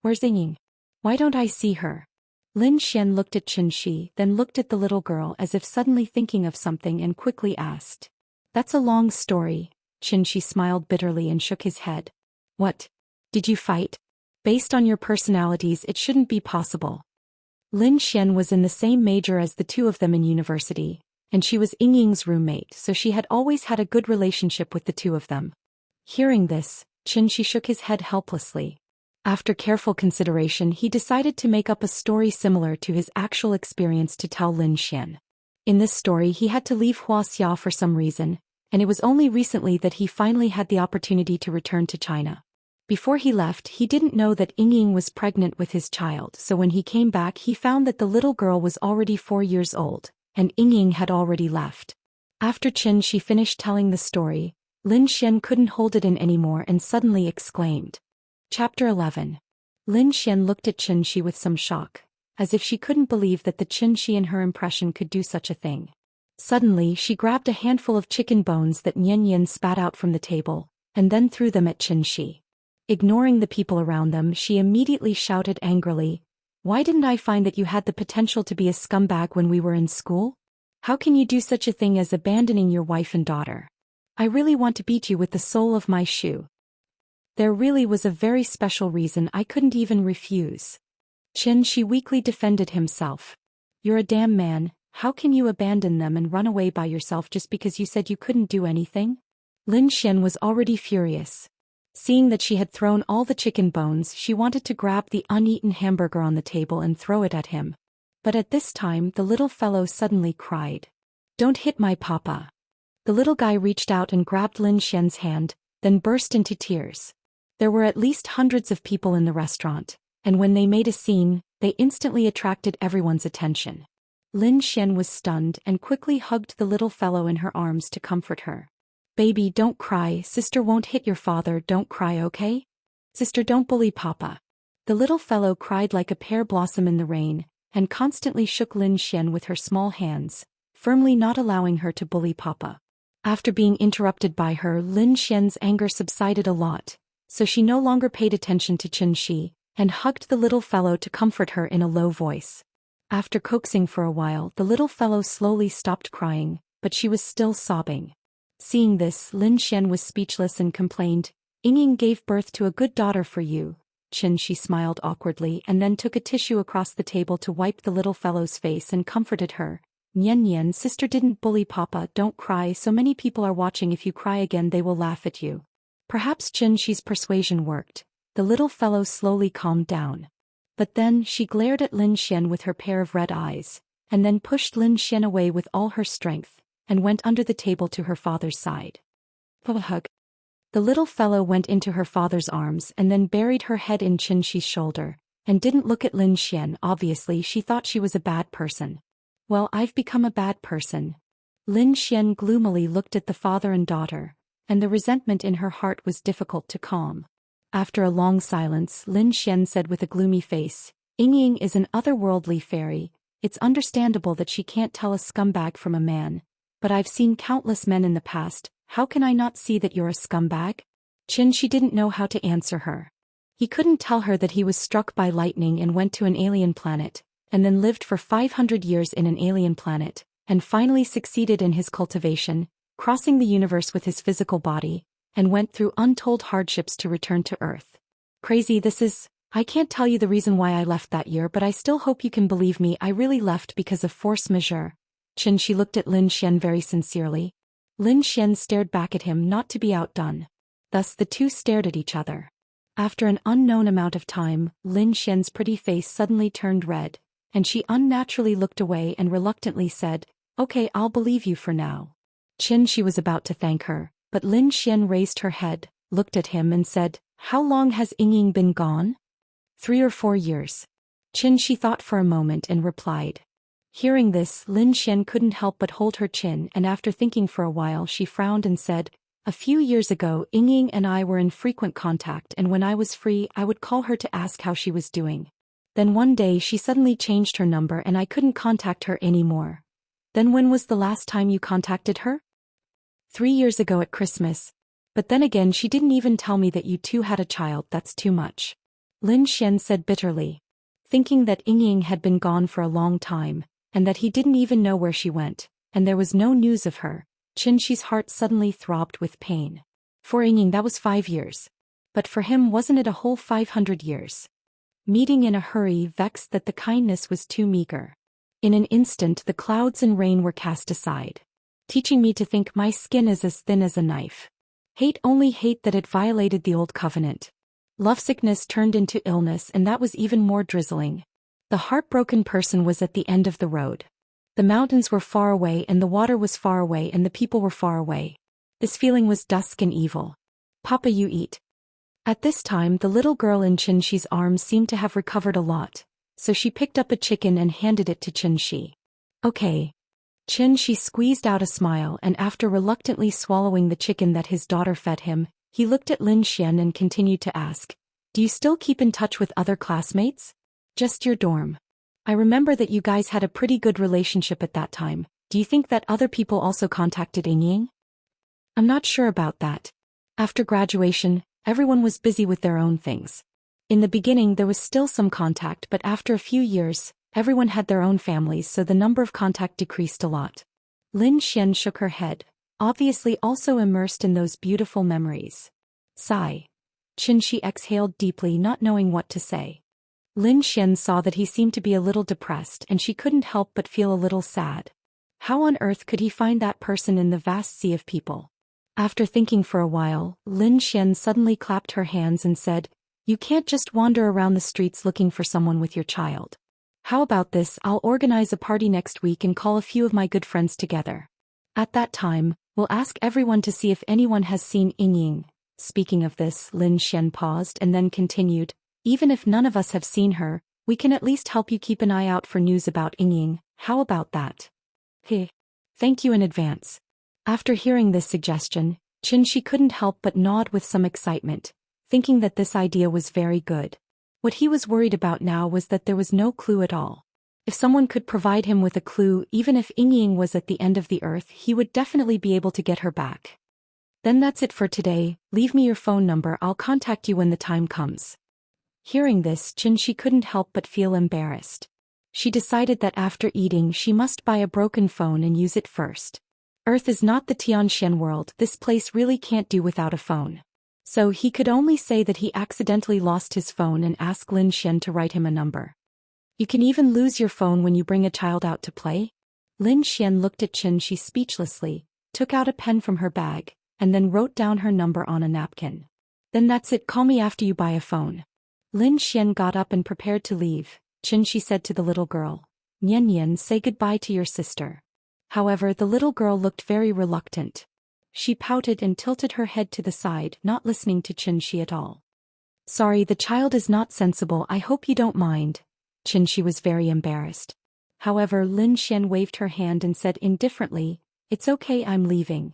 Where's Ying? Why don't I see her?" Lin Xian looked at Xianxia, then looked at the little girl as if suddenly thinking of something and quickly asked. "That's a long story." Xianxia smiled bitterly and shook his head. "What? Did you fight? Based on your personalities, it shouldn't be possible." Lin Xian was in the same major as the two of them in university, and she was Ying's roommate, so she had always had a good relationship with the two of them. Hearing this, Xianxia shook his head helplessly. After careful consideration, he decided to make up a story similar to his actual experience to tell Lin Xian. In this story, he had to leave Wuxia for some reason, and it was only recently that he finally had the opportunity to return to China. Before he left, he didn't know that Ying was pregnant with his child, so when he came back he found that the little girl was already 4 years old, and Ying had already left. After Xianxia finished telling the story, Lin Xian couldn't hold it in anymore and suddenly exclaimed. Chapter 11. Lin Xian looked at Xianxia with some shock, as if she couldn't believe that the Xianxia in her impression could do such a thing. Suddenly she grabbed a handful of chicken bones that Nian Yan spat out from the table, and then threw them at Xianxia. Ignoring the people around them, she immediately shouted angrily, "Why didn't I find that you had the potential to be a scumbag when we were in school? How can you do such a thing as abandoning your wife and daughter? I really want to beat you with the sole of my shoe." There really was a very special reason I couldn't even refuse. Xianxia weakly defended himself. "You're a damn man, how can you abandon them and run away by yourself just because you said you couldn't do anything?" Lin Xian was already furious. Seeing that she had thrown all the chicken bones, she wanted to grab the uneaten hamburger on the table and throw it at him. But at this time the little fellow suddenly cried, "Don't hit my papa." The little guy reached out and grabbed Lin Xian's hand, then burst into tears. There were at least hundreds of people in the restaurant, and when they made a scene, they instantly attracted everyone's attention. Lin Xian was stunned and quickly hugged the little fellow in her arms to comfort her. "Baby, don't cry, sister won't hit your father, don't cry, okay? Sister, don't bully papa." The little fellow cried like a pear blossom in the rain, and constantly shook Lin Xian with her small hands, firmly not allowing her to bully papa. After being interrupted by her, Lin Xian's anger subsided a lot, so she no longer paid attention to Xianxia, and hugged the little fellow to comfort her in a low voice. After coaxing for a while, the little fellow slowly stopped crying, but she was still sobbing. Seeing this, Lin Xian was speechless and complained, "Yingying gave birth to a good daughter for you." Xianxia smiled awkwardly and then took a tissue across the table to wipe the little fellow's face and comforted her. "Nian Nian, sister didn't bully papa, don't cry, so many people are watching, if you cry again they will laugh at you." Perhaps Xianxia's persuasion worked. The little fellow slowly calmed down. But then she glared at Lin Xian with her pair of red eyes, and then pushed Lin Xian away with all her strength, and went under the table to her father's side. Hug. The little fellow went into her father's arms and then buried her head in Xianxia's shoulder, and didn't look at Lin Xian. Obviously she thought she was a bad person. "Well, I've become a bad person." Lin Xian gloomily looked at the father and daughter, and the resentment in her heart was difficult to calm. After a long silence, Lin Xian said with a gloomy face, "Yingying is an otherworldly fairy. It's understandable that she can't tell a scumbag from a man, but I've seen countless men in the past. How can I not see that you're a scumbag?" Xianxia didn't know how to answer her. He couldn't tell her that he was struck by lightning and went to an alien planet, and then lived for 500 years in an alien planet, and finally succeeded in his cultivation, crossing the universe with his physical body, and went through untold hardships to return to Earth. Crazy this is. I can't tell you the reason why I left that year, but I still hope you can believe me. I really left because of force majeure. Xianxia looked at Lin Xian very sincerely. Lin Xian stared back at him, not to be outdone. Thus the two stared at each other. After an unknown amount of time, Lin Xian's pretty face suddenly turned red, and she unnaturally looked away and reluctantly said, "Okay, I'll believe you for now." Xianxia was about to thank her, but Lin Xian raised her head, looked at him and said, "How long has Yingying been gone?" 3 or 4 years. Xianxia thought for a moment and replied. Hearing this, Lin Xian couldn't help but hold her chin, and after thinking for a while she frowned and said, "A few years ago Yingying and I were in frequent contact, and when I was free I would call her to ask how she was doing. Then one day she suddenly changed her number and I couldn't contact her anymore." "Then when was the last time you contacted her?" 3 years ago at Christmas. But then again she didn't even tell me that you two had a child. That's too much." Lin Xian said bitterly. Thinking that Yingying had been gone for a long time, and that he didn't even know where she went, and there was no news of her, Xianxia's heart suddenly throbbed with pain. For Yingying that was 5 years. But for him wasn't it a whole 500 years? Meeting in a hurry, vexed that the kindness was too meager. In an instant the clouds and rain were cast aside, teaching me to think my skin is as thin as a knife. Hate, only hate that it violated the old covenant. Lovesickness turned into illness, and that was even more drizzling. The heartbroken person was at the end of the road. The mountains were far away and the water was far away and the people were far away. This feeling was dusk and evil. "Papa, you eat." At this time the little girl in Xianxia's arms seemed to have recovered a lot, so she picked up a chicken and handed it to Xianxia. "Okay." Xianxia squeezed out a smile and after reluctantly swallowing the chicken that his daughter fed him, he looked at Lin Xian and continued to ask, "Do you still keep in touch with other classmates?" "Just your dorm. I remember that you guys had a pretty good relationship at that time. Do you think that other people also contacted Ying?" "I'm not sure about that. After graduation, everyone was busy with their own things. In the beginning there was still some contact but after a few years, everyone had their own families so the number of contact decreased a lot." Lin Xian shook her head, obviously also immersed in those beautiful memories. Sigh. Xianxia exhaled deeply, not knowing what to say. Lin Xian saw that he seemed to be a little depressed and she couldn't help but feel a little sad. How on earth could he find that person in the vast sea of people? After thinking for a while, Lin Xian suddenly clapped her hands and said, "You can't just wander around the streets looking for someone with your child. How about this? I'll organize a party next week and call a few of my good friends together. At that time, we'll ask everyone to see if anyone has seen Ying." Speaking of this, Lin Xian paused and then continued, "Even if none of us have seen her, we can at least help you keep an eye out for news about Ying. How about that?" "Heh. Thank you in advance." After hearing this suggestion, Xianxia couldn't help but nod with some excitement, thinking that this idea was very good. What he was worried about now was that there was no clue at all. If someone could provide him with a clue, even if Ying was at the end of the earth, he would definitely be able to get her back. "Then that's it for today. Leave me your phone number. I'll contact you when the time comes." Hearing this, Xianxia couldn't help but feel embarrassed. She decided that after eating she must buy a broken phone and use it first. Earth is not the Tianxian world, this place really can't do without a phone. So he could only say that he accidentally lost his phone and ask Lin Xian to write him a number. "You can even lose your phone when you bring a child out to play?" Lin Xian looked at Xianxia speechlessly, took out a pen from her bag, and then wrote down her number on a napkin. "Then that's it, call me after you buy a phone." Lin Xian got up and prepared to leave. Xianxia said to the little girl, "Nian Nian, say goodbye to your sister." However, the little girl looked very reluctant. She pouted and tilted her head to the side, not listening to Xianxia at all. "Sorry, the child is not sensible, I hope you don't mind." Xianxia was very embarrassed. However, Lin Xian waved her hand and said indifferently, "It's okay, I'm leaving."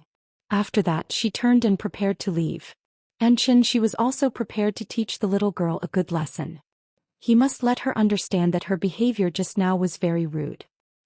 After that she turned and prepared to leave. And Xianxia was also prepared to teach the little girl a good lesson. He must let her understand that her behavior just now was very rude.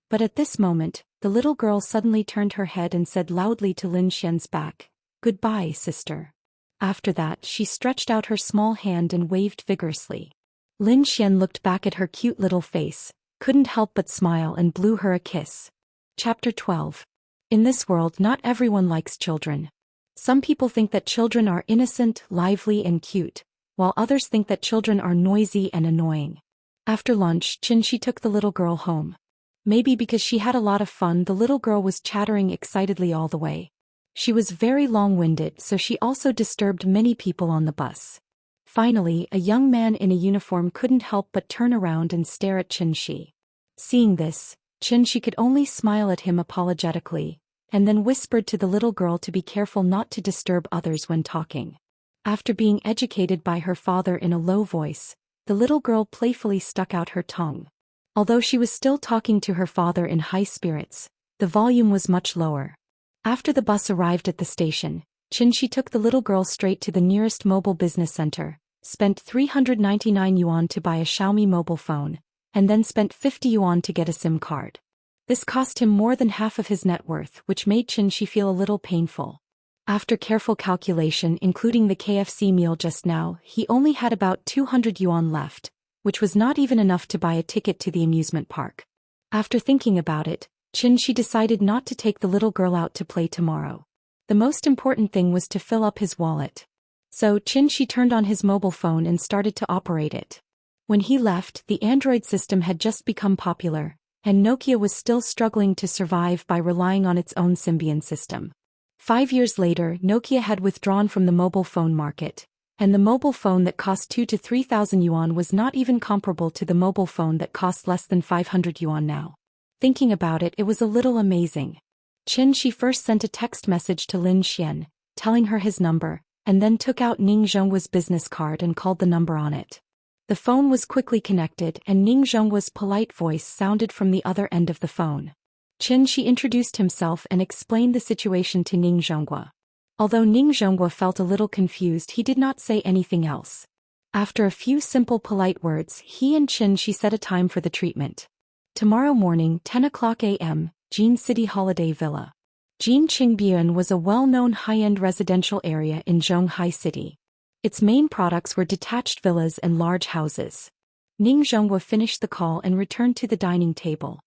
But at this moment, the little girl suddenly turned her head and said loudly to Lin Xian's back, "Goodbye, sister." After that she stretched out her small hand and waved vigorously. Lin Xian looked back at her cute little face, couldn't help but smile and blew her a kiss. Chapter 12. In this world not everyone likes children. Some people think that children are innocent, lively and cute, while others think that children are noisy and annoying. After lunch, Xianxia took the little girl home. Maybe because she had a lot of fun, the little girl was chattering excitedly all the way. She was very long-winded, so she also disturbed many people on the bus. Finally, a young man in a uniform couldn't help but turn around and stare at Xianxia. Seeing this, Xianxia could only smile at him apologetically, and then whispered to the little girl to be careful not to disturb others when talking. After being educated by her father in a low voice, the little girl playfully stuck out her tongue. Although she was still talking to her father in high spirits, the volume was much lower. After the bus arrived at the station, Xianxia took the little girl straight to the nearest mobile business center, spent 399 yuan to buy a Xiaomi mobile phone, and then spent 50 yuan to get a SIM card. This cost him more than half of his net worth, which made Xianxia feel a little painful. After careful calculation including the KFC meal just now, he only had about 200 yuan left, which was not even enough to buy a ticket to the amusement park. After thinking about it, Xianxia decided not to take the little girl out to play tomorrow. The most important thing was to fill up his wallet. So Xianxia turned on his mobile phone and started to operate it. When he left, the Android system had just become popular, and Nokia was still struggling to survive by relying on its own Symbian system. 5 years later, Nokia had withdrawn from the mobile phone market, and the mobile phone that cost 2,000 to 3,000 yuan was not even comparable to the mobile phone that cost less than 500 yuan now. Thinking about it, it was a little amazing. Xianxia first sent a text message to Lin Xian, telling her his number, and then took out Ning Zhonghua's business card and called the number on it. The phone was quickly connected and Ning Zhonghua's polite voice sounded from the other end of the phone. Xianxia introduced himself and explained the situation to Ning Zhonghua. Although Ning Zhonghua felt a little confused, he did not say anything else. After a few simple polite words, he and Xianxia set a time for the treatment. Tomorrow morning, 10 o'clock a.m., Jin City Holiday Villa. Jin Qingbian was a well-known high-end residential area in Zhonghai City. Its main products were detached villas and large houses. Ning Zhonghua finished the call and returned to the dining table.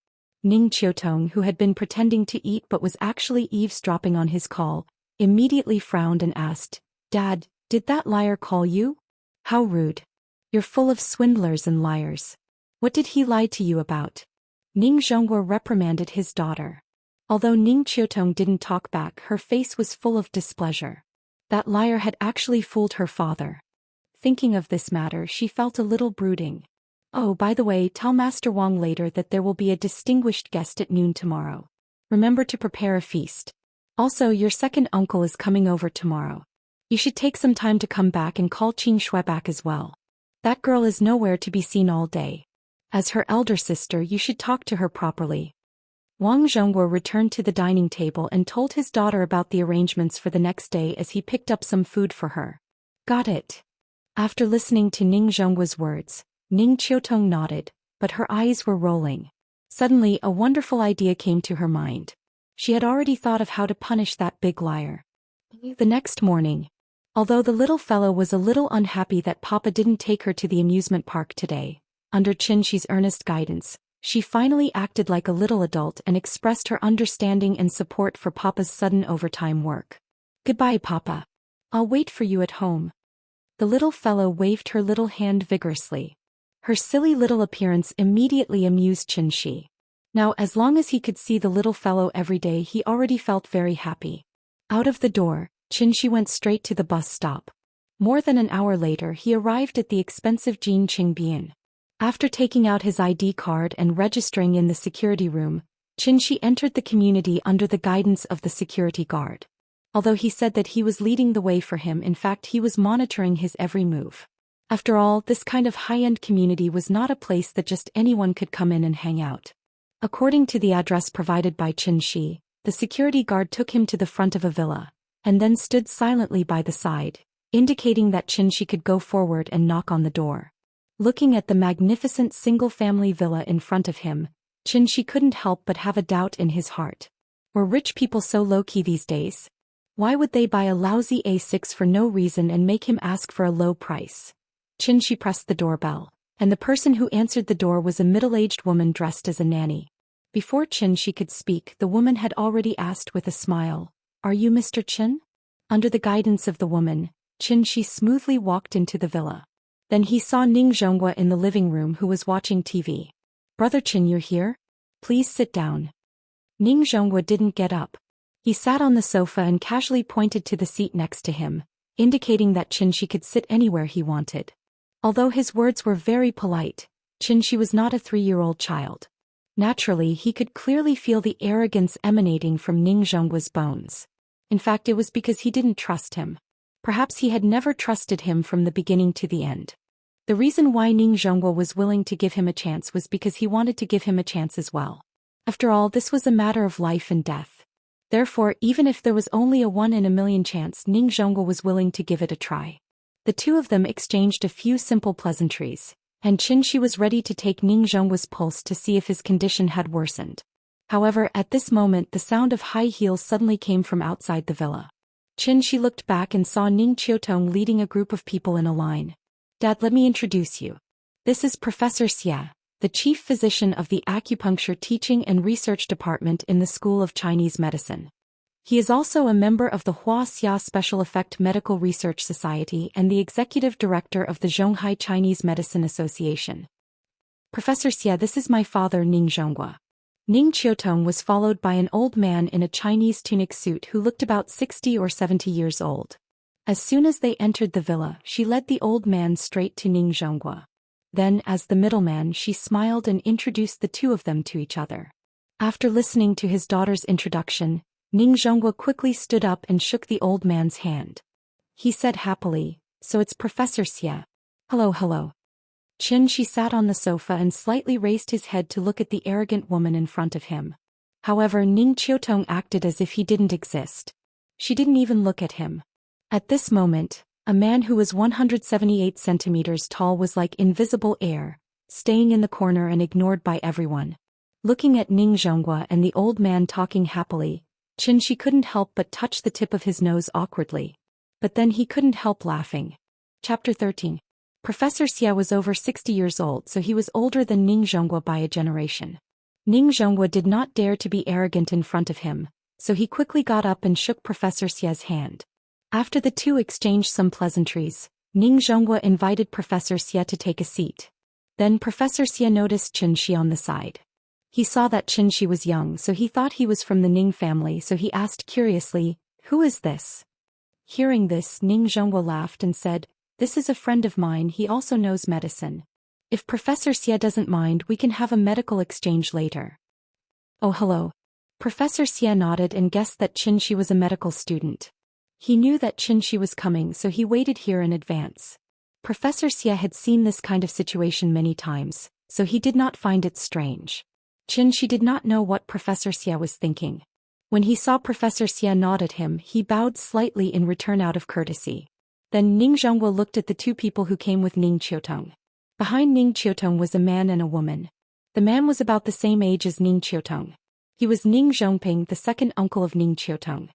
Ning Qiutong, who had been pretending to eat but was actually eavesdropping on his call, immediately frowned and asked, "Dad, did that liar call you? How rude. You're full of swindlers and liars. What did he lie to you about?" Ning Zhonghua reprimanded his daughter. Although Ning Qiutong didn't talk back, her face was full of displeasure. That liar had actually fooled her father. Thinking of this matter, she felt a little brooding. "Oh, by the way, tell Master Wang later that there will be a distinguished guest at noon tomorrow. Remember to prepare a feast. Also, your second uncle is coming over tomorrow. You should take some time to come back and call Qing Shui back as well. That girl is nowhere to be seen all day. As her elder sister, you should talk to her properly." Wang Zhonghua returned to the dining table and told his daughter about the arrangements for the next day as he picked up some food for her. "Got it." After listening to Ning Zhonghua's words, Ning Qiutong nodded, but her eyes were rolling. Suddenly, a wonderful idea came to her mind. She had already thought of how to punish that big liar. The next morning, although the little fellow was a little unhappy that Papa didn't take her to the amusement park today, under Qianxi's earnest guidance, she finally acted like a little adult and expressed her understanding and support for Papa's sudden overtime work. "Goodbye, Papa. I'll wait for you at home." The little fellow waved her little hand vigorously. Her silly little appearance immediately amused Qianxi. Now, as long as he could see the little fellow every day, he already felt very happy. Out of the door, Qianxi went straight to the bus stop. More than an hour later, he arrived at the expensive Jin Qingbian. After taking out his ID card and registering in the security room, Qianxi entered the community under the guidance of the security guard. Although he said that he was leading the way for him, in fact he was monitoring his every move. After all, this kind of high-end community was not a place that just anyone could come in and hang out. According to the address provided by Qianxi, the security guard took him to the front of a villa, and then stood silently by the side, indicating that Qianxi could go forward and knock on the door. Looking at the magnificent single-family villa in front of him, Qianxi couldn't help but have a doubt in his heart. Were rich people so low-key these days? Why would they buy a lousy A6 for no reason and make him ask for a low price? Qianxi pressed the doorbell, and the person who answered the door was a middle-aged woman dressed as a nanny. Before Qianxi could speak, the woman had already asked with a smile, "Are you Mr. Qin?" Under the guidance of the woman, Qianxi smoothly walked into the villa. Then he saw Ning Zhonghua in the living room who was watching TV. "Brother Qin, you're here? Please sit down." Ning Zhonghua didn't get up. He sat on the sofa and casually pointed to the seat next to him, indicating that Qianxi could sit anywhere he wanted. Although his words were very polite, Qianxi was not a 3-year-old child. Naturally, he could clearly feel the arrogance emanating from Ning Zhonghua's bones. In fact, it was because he didn't trust him. Perhaps he had never trusted him from the beginning to the end. The reason why Ning Zhonghua was willing to give him a chance was because he wanted to give him a chance as well. After all, this was a matter of life and death. Therefore, even if there was only a 1 in a million chance, Ning Zhonghua was willing to give it a try. The two of them exchanged a few simple pleasantries, and Qianxi was ready to take Ning Zhonghua's pulse to see if his condition had worsened. However, at this moment the sound of high heels suddenly came from outside the villa. Qianxi looked back and saw Ning Qiutong leading a group of people in a line. "Dad, let me introduce you. This is Professor Xia, the chief physician of the Acupuncture Teaching and Research Department in the School of Chinese Medicine. He is also a member of the Wuxia Special Effect Medical Research Society and the executive director of the Zhonghai Chinese Medicine Association. Professor Xia, this is my father Ning Zhonghua." Ning Qiutong was followed by an old man in a Chinese tunic suit who looked about 60 or 70 years old. As soon as they entered the villa, she led the old man straight to Ning Zhonghua. Then, as the middleman, she smiled and introduced the two of them to each other. After listening to his daughter's introduction, Ning Zhonghua quickly stood up and shook the old man's hand. He said happily, "So it's Professor Xia. Hello, hello." Qianxi sat on the sofa and slightly raised his head to look at the arrogant woman in front of him. However, Ning Qiutong acted as if he didn't exist. She didn't even look at him. At this moment, a man who was 178 centimeters tall was like invisible air, staying in the corner and ignored by everyone. Looking at Ning Zhonghua and the old man talking happily, Xianxia couldn't help but touch the tip of his nose awkwardly. But then he couldn't help laughing. Chapter 13. Professor Xia was over 60 years old, so he was older than Ning Zhonghua by a generation. Ning Zhonghua did not dare to be arrogant in front of him, so he quickly got up and shook Professor Xia's hand. After the two exchanged some pleasantries, Ning Zhonghua invited Professor Xia to take a seat. Then Professor Xia noticed Xianxia on the side. He saw that Xianxia was young, so he thought he was from the Ning family, so he asked curiously, "Who is this?" Hearing this, Ning Zhonghua laughed and said, "This is a friend of mine, he also knows medicine. If Professor Xia doesn't mind, we can have a medical exchange later." "Oh, hello." Professor Xia nodded and guessed that Xianxia was a medical student. He knew that Xianxia was coming, so he waited here in advance. Professor Xia had seen this kind of situation many times, so he did not find it strange. Xianxia did not know what Professor Xia was thinking. When he saw Professor Xia nod at him, he bowed slightly in return out of courtesy. Then Ning Zhonghua looked at the two people who came with Ning Qiutong. Behind Ning Qiutong was a man and a woman. The man was about the same age as Ning Qiutong. He was Ning Zhongping, the second uncle of Ning Qiutong.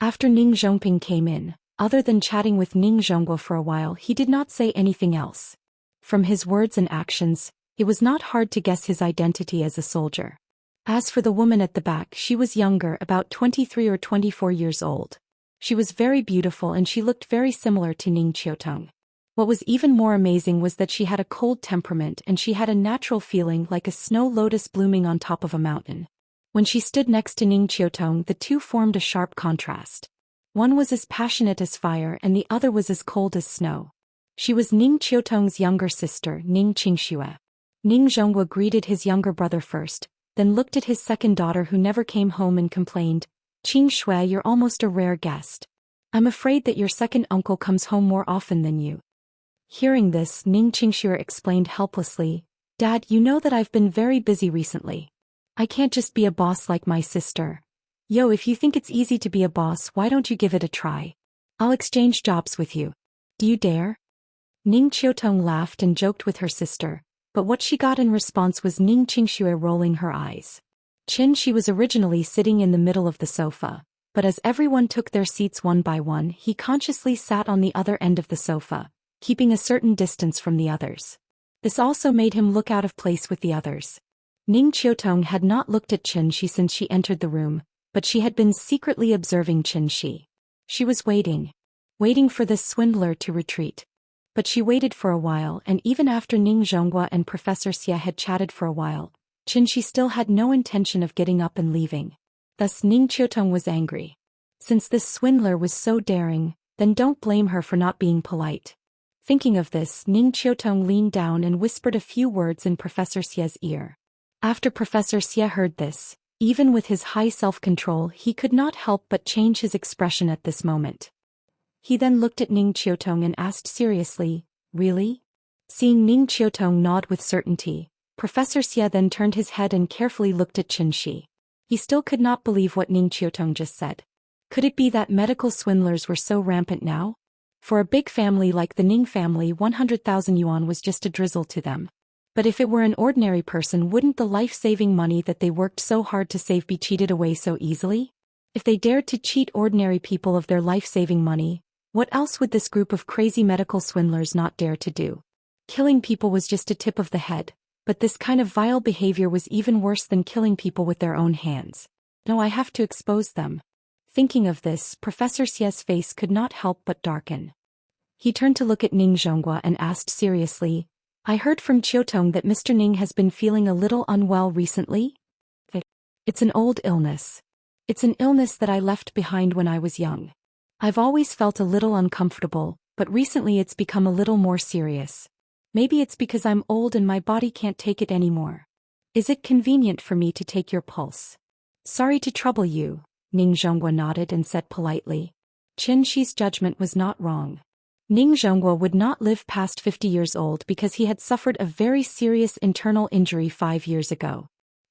After Ning Zhongping came in, other than chatting with Ning Zhonghua for a while, he did not say anything else. From his words and actions, it was not hard to guess his identity as a soldier. As for the woman at the back, she was younger, about 23 or 24 years old. She was very beautiful and she looked very similar to Ning Qiutong. What was even more amazing was that she had a cold temperament and she had a natural feeling like a snow lotus blooming on top of a mountain. When she stood next to Ning Qiutong, the two formed a sharp contrast. One was as passionate as fire and the other was as cold as snow. She was Ning Qiutong's younger sister, Ning Xianxia. Ning Zhonghua greeted his younger brother first, then looked at his second daughter who never came home and complained, "Xianxia, you're almost a rare guest. I'm afraid that your second uncle comes home more often than you." Hearing this, Ning Xianxia explained helplessly, "Dad, you know that I've been very busy recently. I can't just be a boss like my sister. Yo, if you think it's easy to be a boss, why don't you give it a try? I'll exchange jobs with you. Do you dare?" Ning Qiutong laughed and joked with her sister, but what she got in response was Ning Xianxia rolling her eyes. Xianxia was originally sitting in the middle of the sofa, but as everyone took their seats one by one, he consciously sat on the other end of the sofa, keeping a certain distance from the others. This also made him look out of place with the others. Ning Qiutong had not looked at Xianxia since she entered the room, but she had been secretly observing Xianxia. She was waiting for this swindler to retreat. But she waited for a while, and even after Ning Zhonghua and Professor Xia had chatted for a while, Xianxia still had no intention of getting up and leaving. Thus Ning Qiutong was angry. Since this swindler was so daring, then don't blame her for not being polite. Thinking of this, Ning Qiutong leaned down and whispered a few words in Professor Xia's ear. After Professor Xia heard this, even with his high self-control, he could not help but change his expression at this moment. He then looked at Ning Qiutong and asked seriously, "Really?" Seeing Ning Qiutong nod with certainty, Professor Xia then turned his head and carefully looked at Xianxia. He still could not believe what Ning Qiutong just said. Could it be that medical swindlers were so rampant now? For a big family like the Ning family, 100,000 yuan was just a drizzle to them. But if it were an ordinary person, wouldn't the life-saving money that they worked so hard to save be cheated away so easily? If they dared to cheat ordinary people of their life-saving money, what else would this group of crazy medical swindlers not dare to do? Killing people was just a tip of the head, but this kind of vile behavior was even worse than killing people with their own hands. No, I have to expose them. Thinking of this, Professor Xia's face could not help but darken. He turned to look at Ning Zhonghua and asked seriously, "I heard from Qiutong that Mr. Ning has been feeling a little unwell recently?" "It's an old illness. It's an illness that I left behind when I was young. I've always felt a little uncomfortable, but recently it's become a little more serious. Maybe it's because I'm old and my body can't take it anymore. Is it convenient for me to take your pulse?" "Sorry to trouble you," Ning Zhonghua nodded and said politely. Xianxi's judgment was not wrong. Ning Zhonghua would not live past 50 years old because he had suffered a very serious internal injury 5 years ago.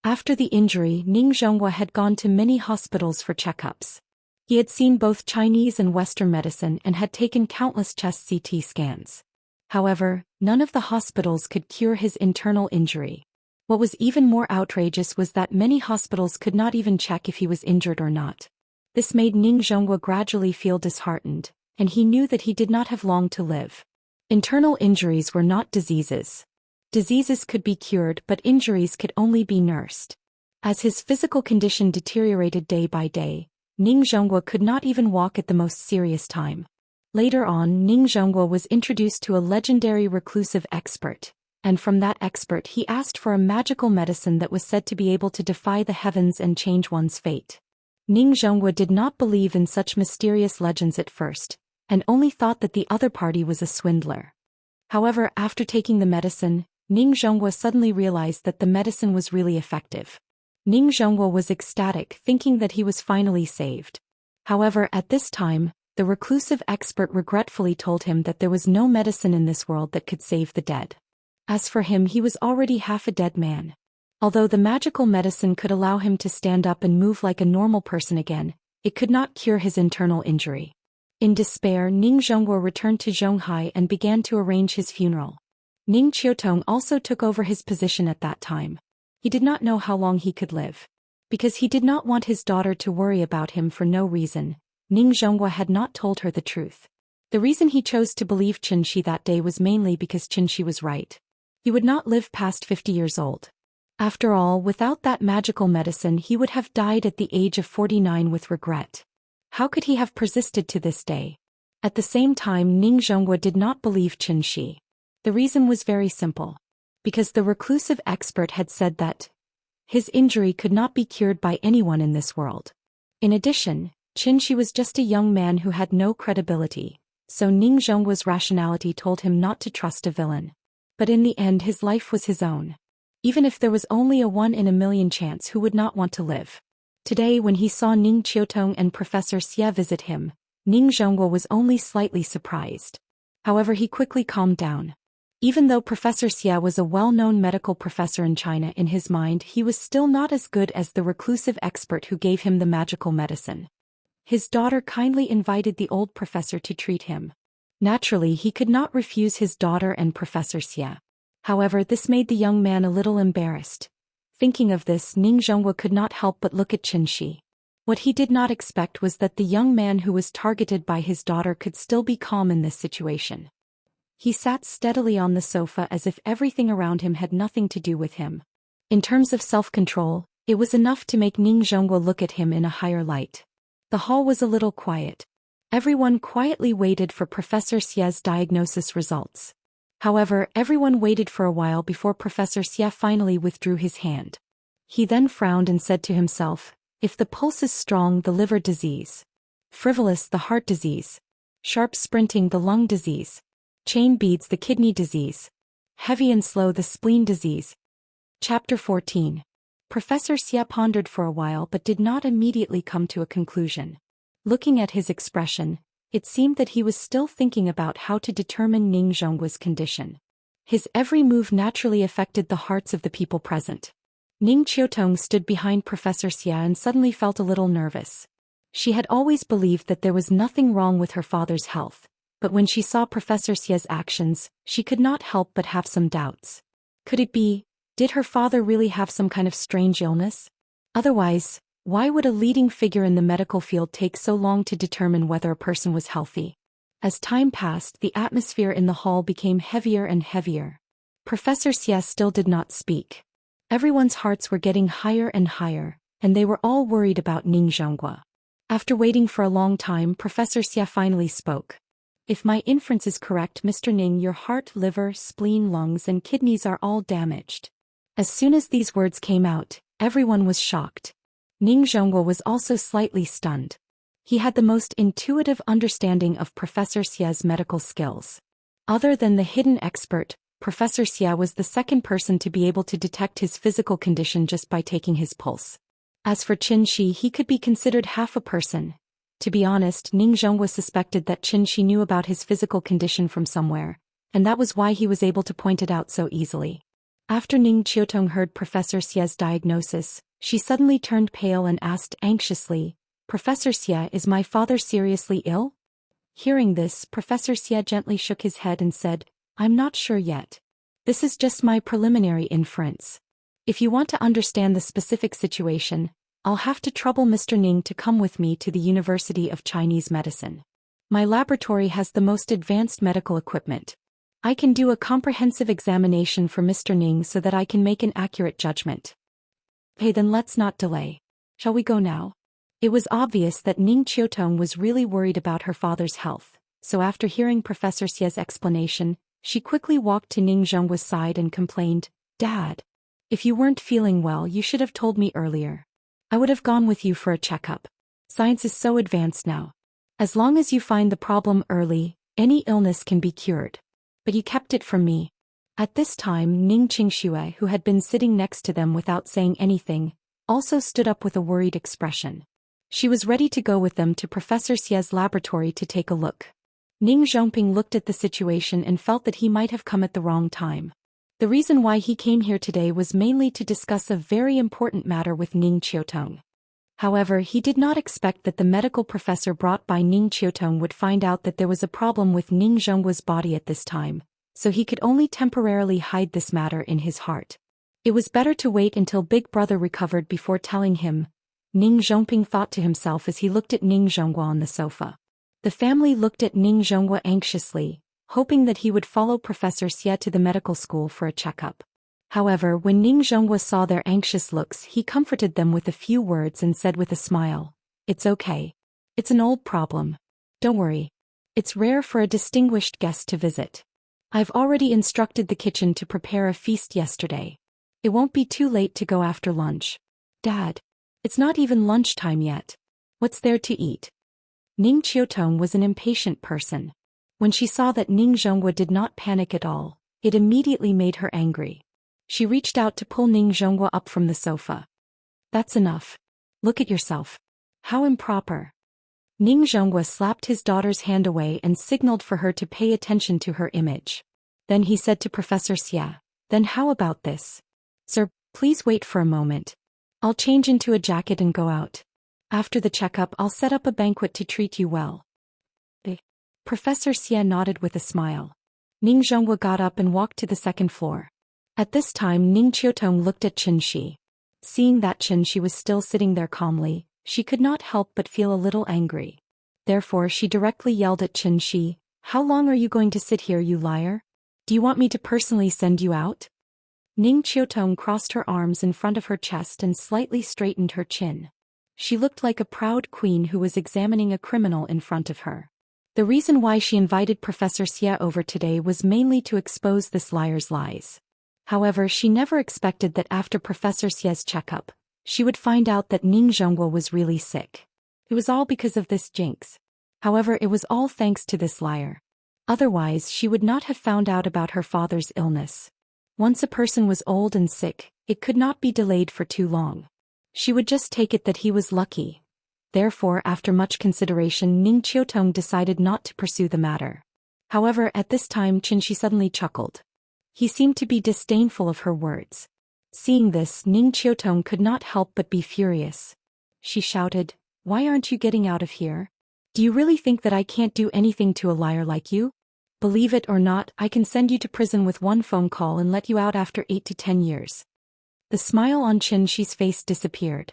After the injury, Ning Zhonghua had gone to many hospitals for checkups. He had seen both Chinese and Western medicine and had taken countless chest CT scans. However, none of the hospitals could cure his internal injury. What was even more outrageous was that many hospitals could not even check if he was injured or not. This made Ning Zhonghua gradually feel disheartened, and he knew that he did not have long to live. Internal injuries were not diseases. Diseases could be cured, but injuries could only be nursed. As his physical condition deteriorated day by day, Ning Zhonghua could not even walk at the most serious time. Later on, Ning Zhonghua was introduced to a legendary reclusive expert, and from that expert he asked for a magical medicine that was said to be able to defy the heavens and change one's fate. Ning Zhonghua did not believe in such mysterious legends at first, and only thought that the other party was a swindler. However, after taking the medicine, Ning Zhonghua suddenly realized that the medicine was really effective. Ning Zhonghua was ecstatic, thinking that he was finally saved. However, at this time, the reclusive expert regretfully told him that there was no medicine in this world that could save the dead. As for him, he was already half a dead man. Although the magical medicine could allow him to stand up and move like a normal person again, it could not cure his internal injury. In despair, Ning Zhonghua returned to Zhonghai and began to arrange his funeral. Ning Qiutong also took over his position at that time. He did not know how long he could live. Because he did not want his daughter to worry about him for no reason, Ning Zhonghua had not told her the truth. The reason he chose to believe Xianxia that day was mainly because Xianxia was right. He would not live past 50 years old. After all, without that magical medicine he would have died at the age of 49 with regret. How could he have persisted to this day? At the same time, Ning Zhonghua did not believe Xianxia. The reason was very simple. Because the reclusive expert had said that his injury could not be cured by anyone in this world. In addition, Xianxia was just a young man who had no credibility, so Ning Zhonghua's rationality told him not to trust a villain. But in the end his life was his own. Even if there was only a 1 in a million chance, who would not want to live? Today when he saw Ning Qiutong and Professor Xia visit him, Ning Zhonghua was only slightly surprised. However, he quickly calmed down. Even though Professor Xia was a well-known medical professor in China, in his mind he was still not as good as the reclusive expert who gave him the magical medicine. His daughter kindly invited the old professor to treat him. Naturally, he could not refuse his daughter and Professor Xia. However, this made the young man a little embarrassed. Thinking of this, Ning Zhonghua could not help but look at Xianxia. What he did not expect was that the young man who was targeted by his daughter could still be calm in this situation. He sat steadily on the sofa as if everything around him had nothing to do with him. In terms of self-control, it was enough to make Ning Zhonghua look at him in a higher light. The hall was a little quiet. Everyone quietly waited for Professor Xia's diagnosis results. However, everyone waited for a while before Professor Xia finally withdrew his hand. He then frowned and said to himself, "If the pulse is strong, the liver disease. Frivolous, the heart disease. Sharp sprinting, the lung disease. Chain beads, the kidney disease. Heavy and slow, the spleen disease." Chapter 14. Professor Xia pondered for a while but did not immediately come to a conclusion. Looking at his expression, it seemed that he was still thinking about how to determine Ning Zhonghua's condition. His every move naturally affected the hearts of the people present. Ning Qiutong stood behind Professor Xia and suddenly felt a little nervous. She had always believed that there was nothing wrong with her father's health, but when she saw Professor Xia's actions, she could not help but have some doubts. Could it be, did her father really have some kind of strange illness? Otherwise, why would a leading figure in the medical field take so long to determine whether a person was healthy? As time passed, the atmosphere in the hall became heavier and heavier. Professor Xia still did not speak. Everyone's hearts were getting higher and higher, and they were all worried about Ning Zhonghua. After waiting for a long time, Professor Xia finally spoke. "If my inference is correct, Mr. Ning, your heart, liver, spleen, lungs, and kidneys are all damaged." As soon as these words came out, everyone was shocked. Ning Zhonghua was also slightly stunned. He had the most intuitive understanding of Professor Xia's medical skills. Other than the hidden expert, Professor Xia was the second person to be able to detect his physical condition just by taking his pulse. As for Xianxia, he could be considered half a person. To be honest, Ning Zhonghua suspected that Xianxia knew about his physical condition from somewhere, and that was why he was able to point it out so easily. After Ning Qiutong heard Professor Xia's diagnosis, she suddenly turned pale and asked anxiously, "Professor Xia, is my father seriously ill?" Hearing this, Professor Xia gently shook his head and said, "I'm not sure yet. This is just my preliminary inference. If you want to understand the specific situation, I'll have to trouble Mr. Ning to come with me to the University of Chinese Medicine. My laboratory has the most advanced medical equipment. I can do a comprehensive examination for Mr. Ning so that I can make an accurate judgment." "Hey, then let's not delay. Shall we go now?" It was obvious that Ning Qiutong was really worried about her father's health, so after hearing Professor Xia's explanation, she quickly walked to Ning Zhonghua's side and complained, "Dad, if you weren't feeling well, you should have told me earlier. I would have gone with you for a checkup. Science is so advanced now. As long as you find the problem early, any illness can be cured. But you kept it from me." At this time, Ning Qingxue, who had been sitting next to them without saying anything, also stood up with a worried expression. She was ready to go with them to Professor Xia's laboratory to take a look. Ning Zhongping looked at the situation and felt that he might have come at the wrong time. The reason why he came here today was mainly to discuss a very important matter with Ning Qiutong. However, he did not expect that the medical professor brought by Ning Qiutong would find out that there was a problem with Ning Zhonghua's body at this time, so he could only temporarily hide this matter in his heart. It was better to wait until Big Brother recovered before telling him, Ning Zhongping thought to himself as he looked at Ning Zhonghua on the sofa. The family looked at Ning Zhonghua anxiously, hoping that he would follow Professor Xia to the medical school for a checkup. However, when Ning Zhonghua saw their anxious looks, he comforted them with a few words and said with a smile, "It's okay. It's an old problem. Don't worry. It's rare for a distinguished guest to visit. I've already instructed the kitchen to prepare a feast yesterday. It won't be too late to go after lunch." "Dad, it's not even lunchtime yet. What's there to eat?" Ning Qiutong was an impatient person. When she saw that Ning Zhonghua did not panic at all, it immediately made her angry. She reached out to pull Ning Zhonghua up from the sofa. "That's enough. Look at yourself. How improper." Ning Zhonghua slapped his daughter's hand away and signaled for her to pay attention to her image. Then he said to Professor Xia, "Then how about this? Sir, please wait for a moment. I'll change into a jacket and go out. After the checkup, I'll set up a banquet to treat you well." Professor Xia nodded with a smile. Ning Zhonghua got up and walked to the second floor. At this time, Ning Qiutong looked at Xianxia. Seeing that Xianxia was still sitting there calmly, she could not help but feel a little angry. Therefore, she directly yelled at Xianxia, "How long are you going to sit here, you liar? Do you want me to personally send you out?" Ning Qiutong crossed her arms in front of her chest and slightly straightened her chin. She looked like a proud queen who was examining a criminal in front of her. The reason why she invited Professor Xia over today was mainly to expose this liar's lies. However, she never expected that after Professor Xia's checkup, she would find out that Ning Zhonghua was really sick. It was all because of this jinx. However, it was all thanks to this liar. Otherwise, she would not have found out about her father's illness. Once a person was old and sick, it could not be delayed for too long. She would just take it that he was lucky. Therefore, after much consideration, Ning Qiutong decided not to pursue the matter. However, at this time Xianxia suddenly chuckled. He seemed to be disdainful of her words. Seeing this, Ning Qiutong could not help but be furious. She shouted, "Why aren't you getting out of here? Do you really think that I can't do anything to a liar like you? Believe it or not, I can send you to prison with one phone call and let you out after 8 to 10 years. The smile on Xianxia's face disappeared.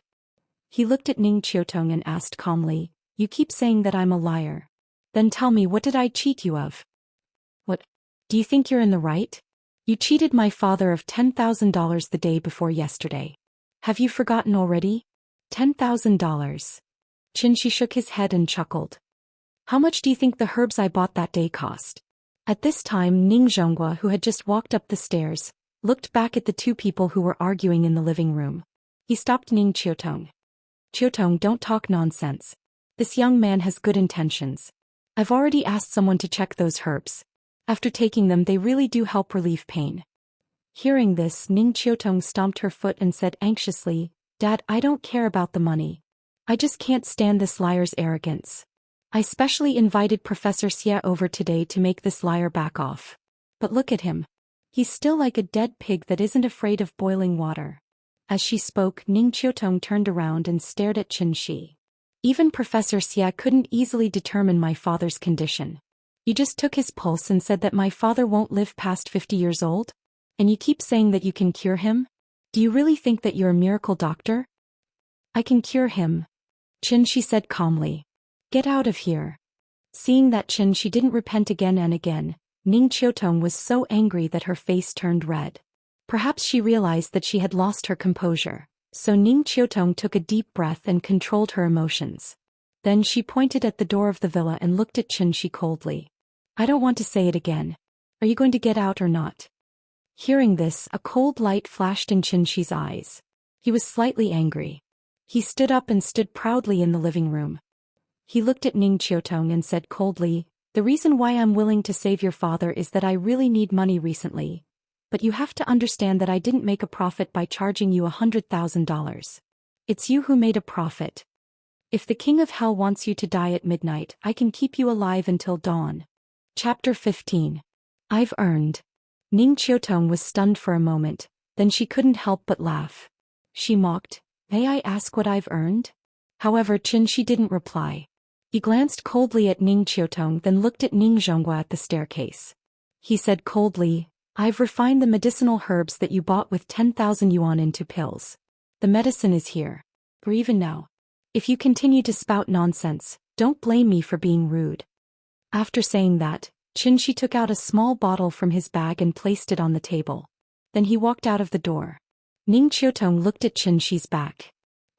He looked at Ning Qiutong and asked calmly, "You keep saying that I'm a liar. Then tell me, what did I cheat you of?" "What? Do you think you're in the right? You cheated my father of $10,000 the day before yesterday. Have you forgotten already? $10,000. Xianxia shook his head and chuckled. "How much do you think the herbs I bought that day cost?" At this time, Ning Zhonghua, who had just walked up the stairs, looked back at the two people who were arguing in the living room. He stopped Ning Qiutong. "Qiutong, don't talk nonsense. This young man has good intentions. I've already asked someone to check those herbs. After taking them, they really do help relieve pain." Hearing this, Ning Qiutong stomped her foot and said anxiously, "Dad, I don't care about the money. I just can't stand this liar's arrogance. I specially invited Professor Xia over today to make this liar back off. But look at him. He's still like a dead pig that isn't afraid of boiling water. As she spoke, Ning Qiutong turned around and stared at Qianxia. Even Professor Xia couldn't easily determine my father's condition. You just took his pulse and said that my father won't live past 50 years old? And you keep saying that you can cure him? Do you really think that you're a miracle doctor? I can cure him, Qianxia said calmly. Get out of here. Seeing that Qianxia didn't repent again and again, Ning Qiutong was so angry that her face turned red. Perhaps she realized that she had lost her composure, so Ning Qiutong took a deep breath and controlled her emotions. Then she pointed at the door of the villa and looked at Qianxia coldly. I don't want to say it again. Are you going to get out or not? Hearing this, a cold light flashed in Qianxia's eyes. He was slightly angry. He stood up and stood proudly in the living room. He looked at Ning Qiutong and said coldly, the reason why I'm willing to save your father is that I really need money recently. But you have to understand that I didn't make a profit by charging you $100,000. It's you who made a profit. If the King of Hell wants you to die at midnight, I can keep you alive until dawn. Chapter 15. I've earned. Ning Qiutong was stunned for a moment, then she couldn't help but laugh. She mocked, may I ask what I've earned? However, Qianxia didn't reply. He glanced coldly at Ning Qiutong, then looked at Ning Zhonghua at the staircase. He said coldly, I've refined the medicinal herbs that you bought with 10,000 yuan into pills. The medicine is here. Or even now. If you continue to spout nonsense, don't blame me for being rude. After saying that, Qianxia took out a small bottle from his bag and placed it on the table. Then he walked out of the door. Ning Qiutong looked at Qianxia's back.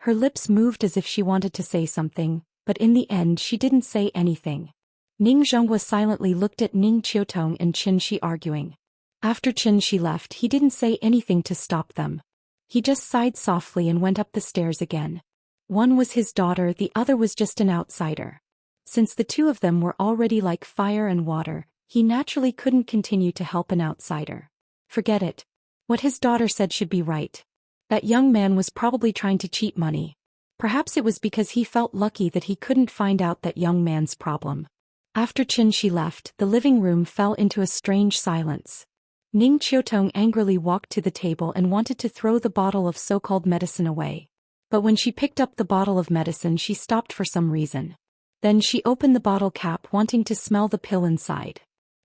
Her lips moved as if she wanted to say something, but in the end she didn't say anything. Ning Zhonghua silently looked at Ning Qiutong and Qianxia arguing. After Qianxia left, he didn't say anything to stop them. He just sighed softly and went up the stairs again. One was his daughter, the other was just an outsider. Since the two of them were already like fire and water, he naturally couldn't continue to help an outsider. Forget it. What his daughter said should be right. That young man was probably trying to cheat money. Perhaps it was because he felt lucky that he couldn't find out that young man's problem. After Qianxia left, the living room fell into a strange silence. Ning Qiutong angrily walked to the table and wanted to throw the bottle of so-called medicine away. But when she picked up the bottle of medicine, she stopped for some reason. Then she opened the bottle cap, wanting to smell the pill inside.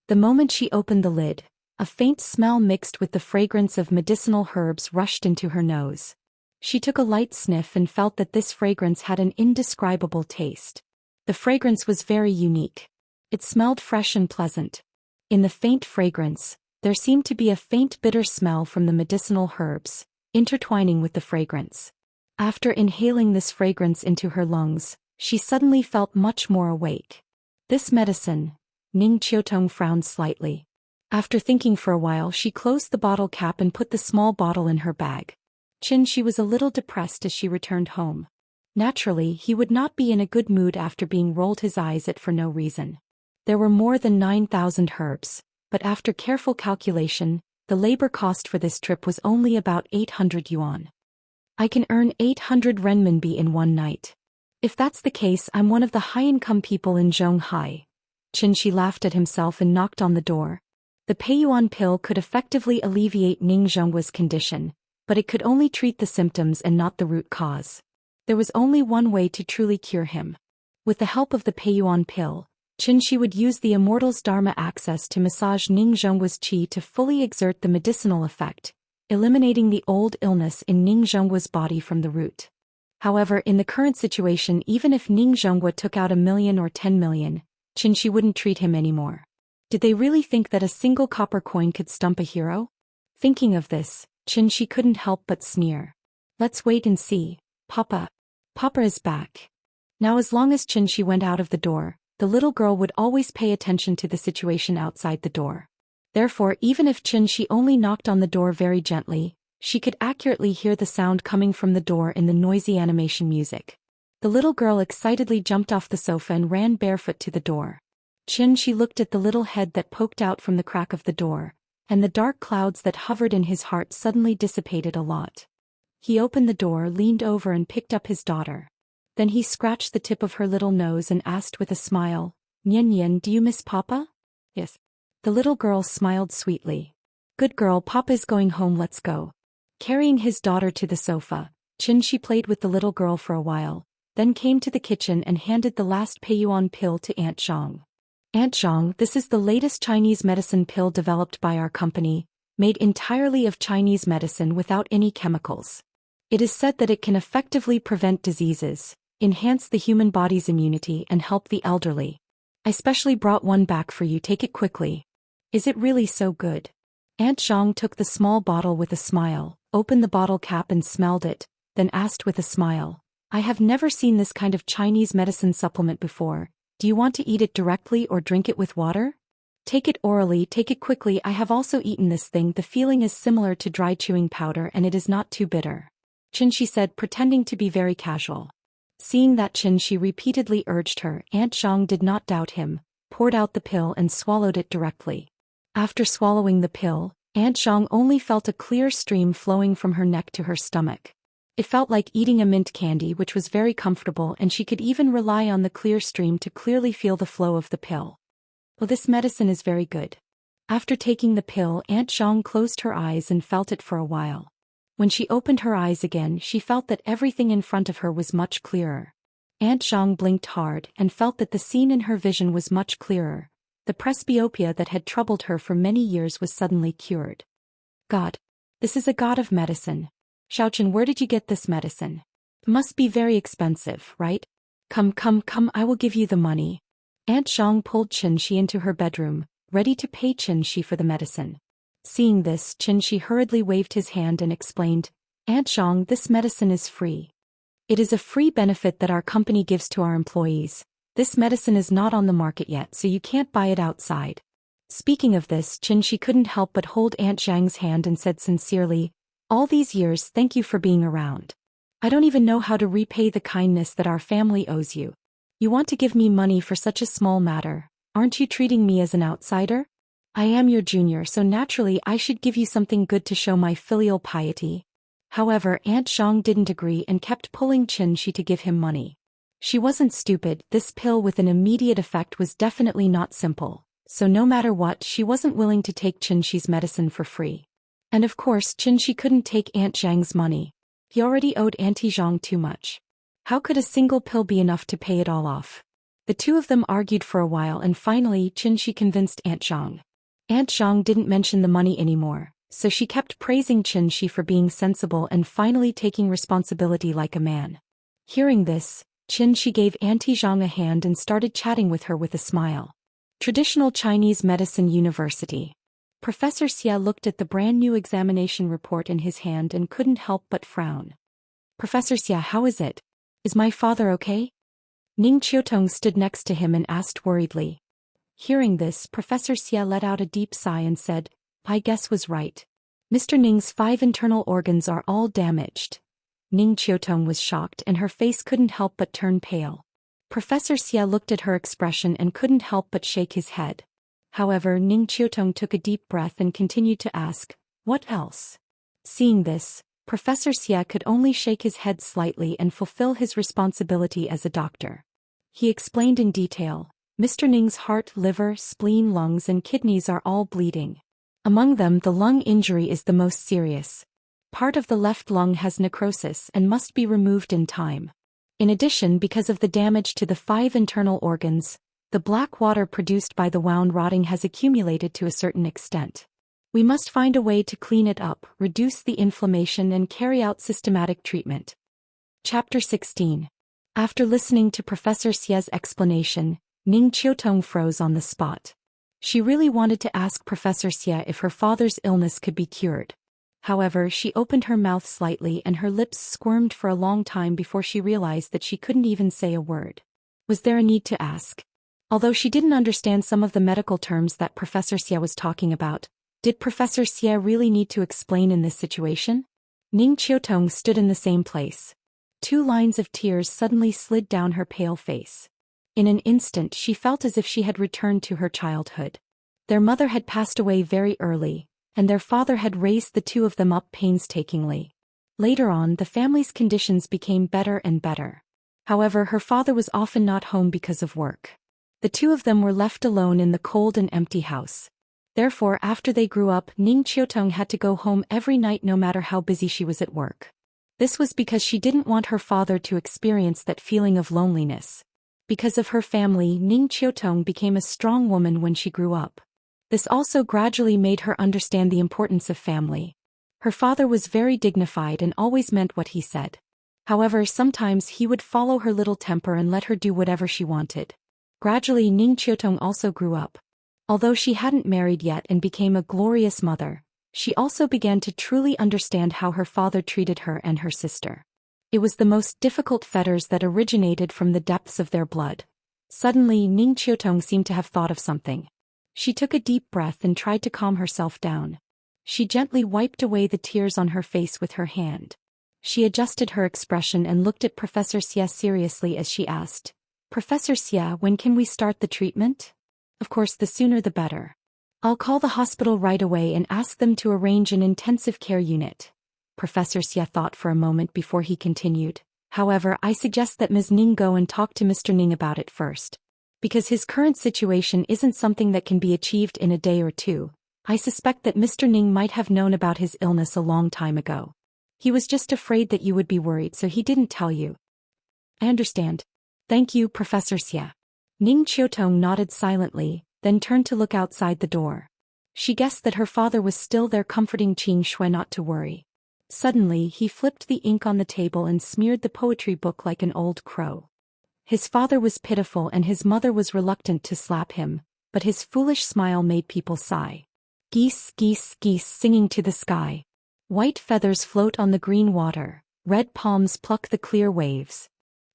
The moment she opened the lid, a faint smell mixed with the fragrance of medicinal herbs rushed into her nose. She took a light sniff and felt that this fragrance had an indescribable taste. The fragrance was very unique. It smelled fresh and pleasant. In the faint fragrance, there seemed to be a faint bitter smell from the medicinal herbs, intertwining with the fragrance. After inhaling this fragrance into her lungs, she suddenly felt much more awake. This medicine, Ning Qiutong frowned slightly. After thinking for a while, she closed the bottle cap and put the small bottle in her bag. Qianxia was a little depressed as she returned home. Naturally, he would not be in a good mood after being rolled his eyes at for no reason. There were more than 9,000 herbs, but after careful calculation, the labor cost for this trip was only about 800 yuan. I can earn 800 renminbi in one night. If that's the case, I'm one of the high-income people in Zhonghai. Qianxia laughed at himself and knocked on the door. The Peiyuan pill could effectively alleviate Ning Zhonghua's condition, but it could only treat the symptoms and not the root cause. There was only one way to truly cure him. With the help of the Peiyuan pill, Qianxia would use the Immortal's Dharma access to massage Ning Zhonghua's qi to fully exert the medicinal effect, eliminating the old illness in Ning Zhonghua's body from the root. However, in the current situation, even if Ning Zhonghua took out 1 million or 10 million, Qianxia wouldn't treat him anymore. Did they really think that a single copper coin could stump a hero? Thinking of this, Qianxia couldn't help but sneer. Let's wait and see. Papa is back. Now as long as Qianxia went out of the door, the little girl would always pay attention to the situation outside the door. Therefore, even if Qianxia only knocked on the door very gently, she could accurately hear the sound coming from the door in the noisy animation music. The little girl excitedly jumped off the sofa and ran barefoot to the door. Qianxia looked at the little head that poked out from the crack of the door, and the dark clouds that hovered in his heart suddenly dissipated a lot. He opened the door, leaned over and picked up his daughter. Then he scratched the tip of her little nose and asked with a smile, "Nian Nian, do you miss Papa?" "Yes." The little girl smiled sweetly. Good girl, Papa's going home, let's go. Carrying his daughter to the sofa, Xianxia played with the little girl for a while, then came to the kitchen and handed the last Peiyuan pill to Aunt Zhang. Aunt Zhang, this is the latest Chinese medicine pill developed by our company, made entirely of Chinese medicine without any chemicals. It is said that it can effectively prevent diseases, enhance the human body's immunity and help the elderly. I specially brought one back for you, take it quickly. Is it really so good? Aunt Zhang took the small bottle with a smile, opened the bottle cap and smelled it, then asked with a smile, I have never seen this kind of Chinese medicine supplement before. Do you want to eat it directly or drink it with water? Take it orally, take it quickly. I have also eaten this thing. The feeling is similar to dry chewing powder and it is not too bitter. Xianxia said, pretending to be very casual. Seeing that Xianxia repeatedly urged her, Aunt Zhang did not doubt him, poured out the pill and swallowed it directly. After swallowing the pill, Aunt Zhang only felt a clear stream flowing from her neck to her stomach. It felt like eating a mint candy, which was very comfortable, and she could even rely on the clear stream to clearly feel the flow of the pill. Well, this medicine is very good. After taking the pill, Aunt Zhang closed her eyes and felt it for a while. When she opened her eyes again, she felt that everything in front of her was much clearer. Aunt Zhang blinked hard and felt that the scene in her vision was much clearer. The presbyopia that had troubled her for many years was suddenly cured. God. This is a god of medicine. Xiaochen, where did you get this medicine? It must be very expensive, right? Come, I will give you the money. Aunt Zhang pulled Xianxia into her bedroom, ready to pay Xianxia for the medicine. Seeing this, Xianxia hurriedly waved his hand and explained, Aunt Zhang, this medicine is free. It is a free benefit that our company gives to our employees. This medicine is not on the market yet, so you can't buy it outside. Speaking of this, Xianxia couldn't help but hold Aunt Zhang's hand and said sincerely, all these years, thank you for being around. I don't even know how to repay the kindness that our family owes you. You want to give me money for such a small matter, aren't you treating me as an outsider? I am your junior, so naturally I should give you something good to show my filial piety. However, Aunt Zhang didn't agree and kept pulling Xianxia to give him money. She wasn't stupid, this pill with an immediate effect was definitely not simple, so no matter what, she wasn't willing to take Xianxia's medicine for free. And of course, Xianxia couldn't take Aunt Zhang's money. He already owed Auntie Zhang too much. How could a single pill be enough to pay it all off? The two of them argued for a while and finally Xianxia convinced Aunt Zhang. Aunt Zhang didn't mention the money anymore, so she kept praising Xianxia for being sensible and finally taking responsibility like a man. Hearing this, Xianxia gave Auntie Zhang a hand and started chatting with her with a smile. Traditional Chinese Medicine University. Professor Xia looked at the brand new examination report in his hand and couldn't help but frown. Professor Xia, how is it? Is my father okay? Ning Qiutong stood next to him and asked worriedly. Hearing this, Professor Xia let out a deep sigh and said, I guess was right. Mr. Ning's 5 internal organs are all damaged. Ning Qiutong was shocked and her face couldn't help but turn pale. Professor Xia looked at her expression and couldn't help but shake his head. However, Ning Qiutong took a deep breath and continued to ask, what else? Seeing this, Professor Xia could only shake his head slightly and fulfill his responsibility as a doctor. He explained in detail, Mr. Ning's heart, liver, spleen, lungs and kidneys are all bleeding. Among them, the lung injury is the most serious. Part of the left lung has necrosis and must be removed in time. In addition, because of the damage to the 5 internal organs, the black water produced by the wound rotting has accumulated to a certain extent. We must find a way to clean it up, reduce the inflammation and carry out systematic treatment. Chapter 16. After listening to Professor Xia's explanation, Ning Qiutong froze on the spot. She really wanted to ask Professor Xia if her father's illness could be cured. However, she opened her mouth slightly and her lips squirmed for a long time before she realized that she couldn't even say a word. Was there a need to ask? Although she didn't understand some of the medical terms that Professor Xia was talking about, did Professor Xia really need to explain in this situation? Ning Qiutong stood in the same place. 2 lines of tears suddenly slid down her pale face. In an instant she felt as if she had returned to her childhood. Their mother had passed away very early, and their father had raised the 2 of them up painstakingly. Later on, the family's conditions became better and better. However, her father was often not home because of work. The 2 of them were left alone in the cold and empty house. Therefore, after they grew up, Ning Qiutong had to go home every night no matter how busy she was at work. This was because she didn't want her father to experience that feeling of loneliness. Because of her family, Ning Qiutong became a strong woman when she grew up. This also gradually made her understand the importance of family. Her father was very dignified and always meant what he said. However, sometimes he would follow her little temper and let her do whatever she wanted. Gradually, Ning Qiutong also grew up. Although she hadn't married yet and became a glorious mother, she also began to truly understand how her father treated her and her sister. It was the most difficult fetters that originated from the depths of their blood. Suddenly, Ning Qiutong seemed to have thought of something. She took a deep breath and tried to calm herself down. She gently wiped away the tears on her face with her hand. She adjusted her expression and looked at Professor Xia seriously as she asked, "Professor Xia, when can we start the treatment?" "Of course, the sooner the better. I'll call the hospital right away and ask them to arrange an intensive care unit." Professor Xia thought for a moment before he continued. "However, I suggest that Ms. Ning go and talk to Mr. Ning about it first. Because his current situation isn't something that can be achieved in a day or two. I suspect that Mr. Ning might have known about his illness a long time ago. He was just afraid that you would be worried, so he didn't tell you." "I understand. Thank you, Professor Xia." Ning Qiutong nodded silently, then turned to look outside the door. She guessed that her father was still there comforting Qing Shui not to worry. Suddenly, he flipped the ink on the table and smeared the poetry book like an old crow. His father was pitiful and his mother was reluctant to slap him, but his foolish smile made people sigh. Geese, geese, geese singing to the sky. White feathers float on the green water, red palms pluck the clear waves.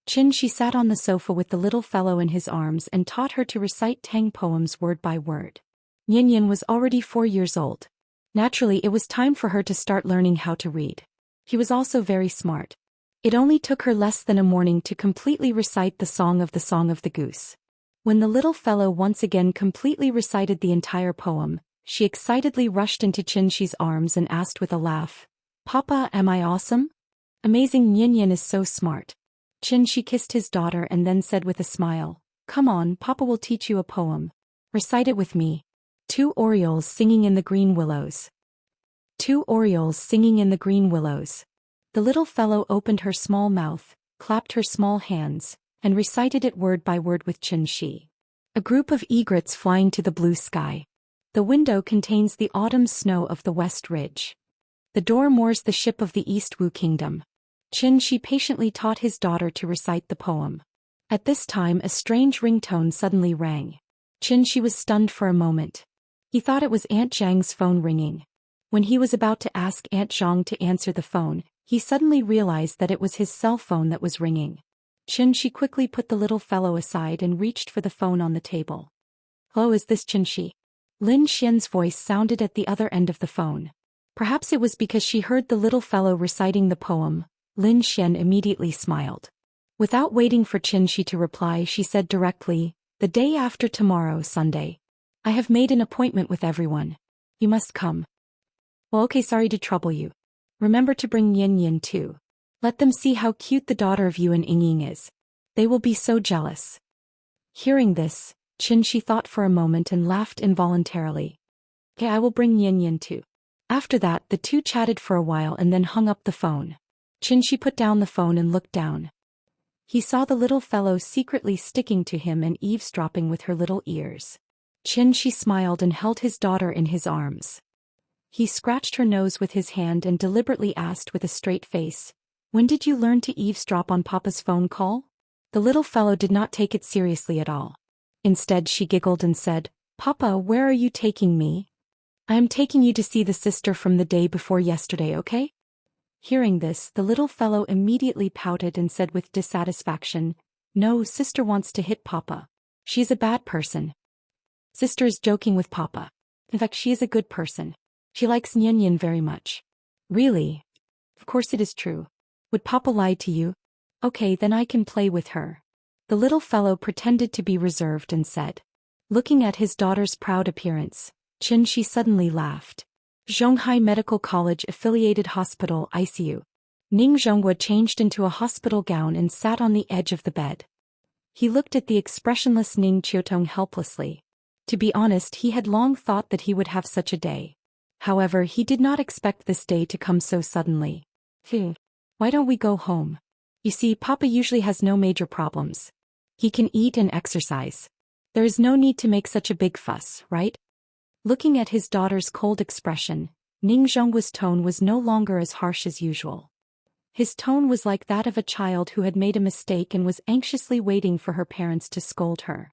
She sat on the sofa with the little fellow in his arms and taught her to recite Tang poems word by word. Yin was already 4 years old. Naturally, it was time for her to start learning how to read. He was also very smart. It only took her less than a morning to completely recite the Song of the Goose. When the little fellow once again completely recited the entire poem, she excitedly rushed into Xi's arms and asked with a laugh, "Papa, am I awesome? Amazing, Yin is so smart." She kissed his daughter and then said with a smile, "Come on, Papa will teach you a poem. Recite it with me. 2 orioles singing in the green willows. 2 orioles singing in the green willows." The little fellow opened her small mouth, clapped her small hands, and recited it word by word with Shi. A group of egrets flying to the blue sky. The window contains the autumn snow of the West Ridge. The door moors the ship of the East Wu Kingdom. Shi patiently taught his daughter to recite the poem. At this time a strange ringtone suddenly rang. Shi was stunned for a moment. He thought it was Aunt Zhang's phone ringing. When he was about to ask Aunt Zhang to answer the phone, he suddenly realized that it was his cell phone that was ringing. Shi quickly put the little fellow aside and reached for the phone on the table. "Hello, is this Shi?" Lin Xian's voice sounded at the other end of the phone. Perhaps it was because she heard the little fellow reciting the poem. Lin Xian immediately smiled. Without waiting for Shi to reply, she said directly, "The day after tomorrow, Sunday. I have made an appointment with everyone. You must come." "Well, okay, sorry to trouble you. Remember to bring Yin too. Let them see how cute the daughter of you and Ying is. They will be so jealous." Hearing this, Shi thought for a moment and laughed involuntarily. "Okay, I will bring Yin too." After that, the two chatted for a while and then hung up the phone. Shi put down the phone and looked down. He saw the little fellow secretly sticking to him and eavesdropping with her little ears. Shi smiled and held his daughter in his arms. He scratched her nose with his hand and deliberately asked with a straight face, "When did you learn to eavesdrop on Papa's phone call?" The little fellow did not take it seriously at all. Instead, she giggled and said, "Papa, where are you taking me?" "I am taking you to see the sister from the day before yesterday, okay?" Hearing this, the little fellow immediately pouted and said with dissatisfaction, "No, sister wants to hit Papa. She's a bad person. Sister is joking with Papa. In fact, she is a good person. She likes Yin very much." "Really?" "Of course it is true. Would Papa lie to you?" "Okay, then I can play with her." The little fellow pretended to be reserved and said. Looking at his daughter's proud appearance, Shi suddenly laughed. Zhonghai Medical College Affiliated Hospital ICU. Ning Zhonghua changed into a hospital gown and sat on the edge of the bed. He looked at the expressionless Ning Qiutong helplessly. To be honest, he had long thought that he would have such a day. However, he did not expect this day to come so suddenly. Why don't we go home? You see, Papa usually has no major problems. He can eat and exercise. There is no need to make such a big fuss, right? Looking at his daughter's cold expression, Ning Zhongguo's tone was no longer as harsh as usual. His tone was like that of a child who had made a mistake and was anxiously waiting for her parents to scold her.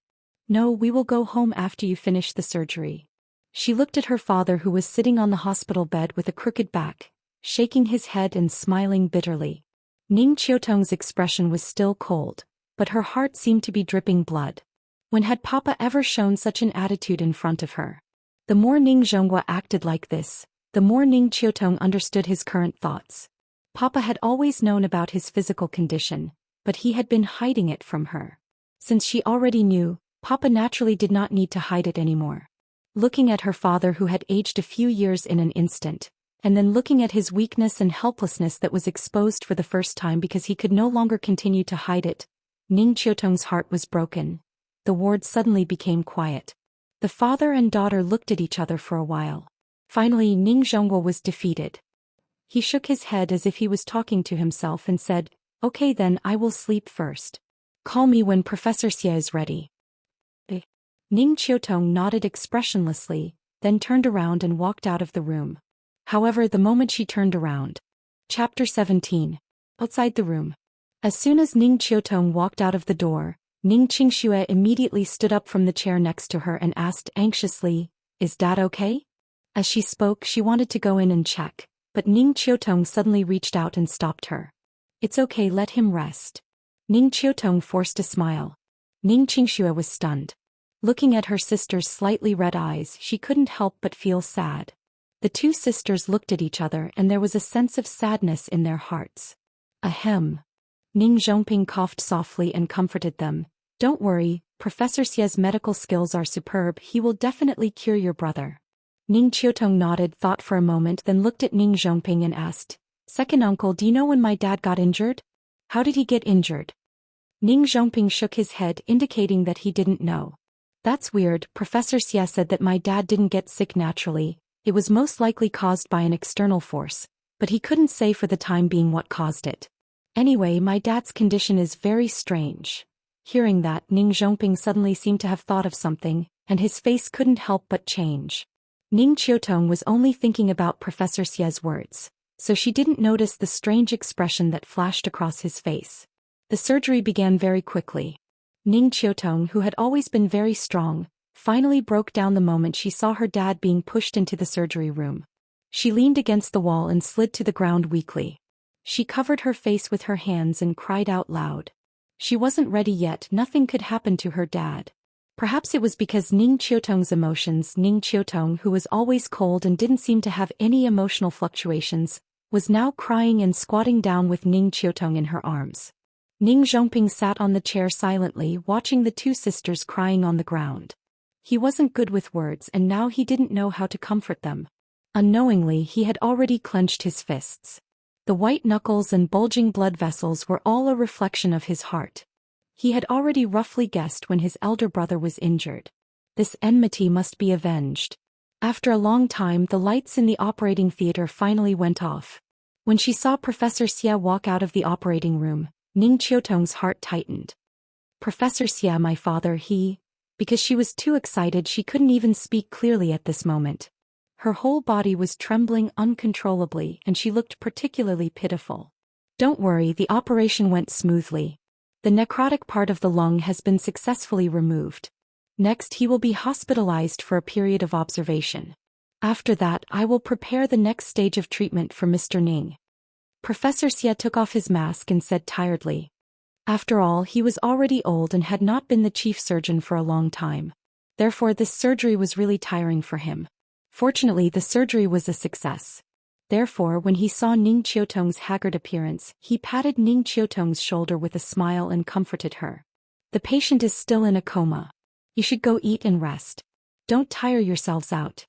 No, we will go home after you finish the surgery. She looked at her father, who was sitting on the hospital bed with a crooked back, shaking his head and smiling bitterly. Ning Qiutong's expression was still cold, but her heart seemed to be dripping blood. When had Papa ever shown such an attitude in front of her? The more Ning Zhonghua acted like this, the more Ning Qiutong understood his current thoughts. Papa had always known about his physical condition, but he had been hiding it from her. Since she already knew, Papa naturally did not need to hide it anymore. Looking at her father, who had aged a few years in an instant, and then looking at his weakness and helplessness that was exposed for the first time because he could no longer continue to hide it, Ning Qiutong's heart was broken. The ward suddenly became quiet. The father and daughter looked at each other for a while. Finally, Ning Zhonghua was defeated. He shook his head as if he was talking to himself and said, "Okay then, I will sleep first. Call me when Professor Xie is ready." Ning Qiutong nodded expressionlessly, then turned around and walked out of the room. However, the moment she turned around. Chapter 17. Outside the room. As soon as Ning Qiutong walked out of the door, Ning Qingxue immediately stood up from the chair next to her and asked anxiously, "Is Dad okay?" As she spoke, she wanted to go in and check, but Ning Qiutong suddenly reached out and stopped her. "It's okay, let him rest." Ning Qiutong forced a smile. Ning Qingxue was stunned. Looking at her sister's slightly red eyes, she couldn't help but feel sad. The two sisters looked at each other and there was a sense of sadness in their hearts. Ahem. Ning Zhongping coughed softly and comforted them. "Don't worry, Professor Xie's medical skills are superb, he will definitely cure your brother." Ning Qiutong nodded, thought for a moment, then looked at Ning Zhongping and asked, "Second uncle, do you know when my dad got injured? How did he get injured?" Ning Zhongping shook his head, indicating that he didn't know. "That's weird, Professor Xie said that my dad didn't get sick naturally. It was most likely caused by an external force, but he couldn't say for the time being what caused it. Anyway, my dad's condition is very strange." Hearing that, Ning Zhongping suddenly seemed to have thought of something, and his face couldn't help but change. Ning Qiutong was only thinking about Professor Xie's words, so she didn't notice the strange expression that flashed across his face. The surgery began very quickly. Ning Qiutong, who had always been very strong, finally broke down the moment she saw her dad being pushed into the surgery room. She leaned against the wall and slid to the ground weakly. She covered her face with her hands and cried out loud. She wasn't ready yet, nothing could happen to her dad. Perhaps it was because Ning Qiutong's emotions, Ning Qiutong, who was always cold and didn't seem to have any emotional fluctuations, was now crying and squatting down with Ning Qiutong in her arms. Ning Zhongping sat on the chair silently, watching the two sisters crying on the ground. He wasn't good with words and now he didn't know how to comfort them. Unknowingly, he had already clenched his fists. The white knuckles and bulging blood vessels were all a reflection of his heart. He had already roughly guessed when his elder brother was injured. This enmity must be avenged. After a long time, the lights in the operating theater finally went off. When she saw Professor Xie walk out of the operating room, Ning Qiutong's heart tightened. "Professor Xie, my father, Because she was too excited, she couldn't even speak clearly at this moment. Her whole body was trembling uncontrollably and she looked particularly pitiful. "Don't worry, the operation went smoothly. The necrotic part of the lung has been successfully removed. Next, he will be hospitalized for a period of observation. After that, I will prepare the next stage of treatment for Mr. Ning." Professor Xie took off his mask and said tiredly. After all, he was already old and had not been the chief surgeon for a long time. Therefore, this surgery was really tiring for him. Fortunately, the surgery was a success. Therefore, when he saw Ning Qiutong's haggard appearance, he patted Ning Qiutong's shoulder with a smile and comforted her. "The patient is still in a coma. You should go eat and rest. Don't tire yourselves out."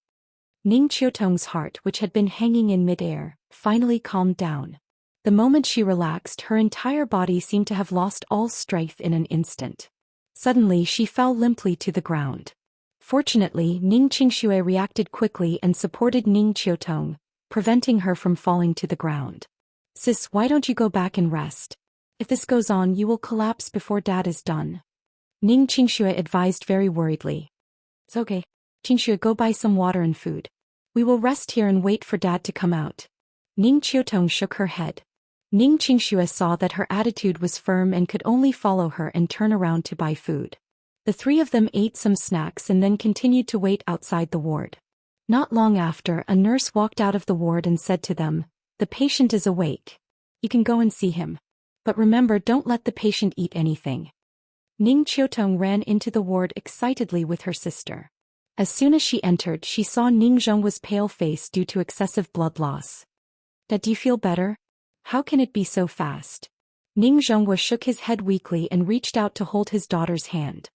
Ning Qiutong's heart, which had been hanging in mid-air, finally calmed down. The moment she relaxed, her entire body seemed to have lost all strength in an instant. Suddenly, she fell limply to the ground. Fortunately, Ning Qingxue reacted quickly and supported Ning Qiutong, preventing her from falling to the ground. Sis, why don't you go back and rest? If this goes on, you will collapse before Dad is done. Ning Qingxue advised very worriedly. It's okay. Qingxue, go buy some water and food. We will rest here and wait for Dad to come out. Ning Qiutong shook her head. Ning Qingxue saw that her attitude was firm and could only follow her and turn around to buy food. The three of them ate some snacks and then continued to wait outside the ward. Not long after, a nurse walked out of the ward and said to them, "The patient is awake. You can go and see him. But remember, don't let the patient eat anything." Ning Qiutong ran into the ward excitedly with her sister. As soon as she entered, she saw Ning Zhong was pale-faced due to excessive blood loss. "Dad, do you feel better? How can it be so fast?" Ning Zhonghua shook his head weakly and reached out to hold his daughter's hand.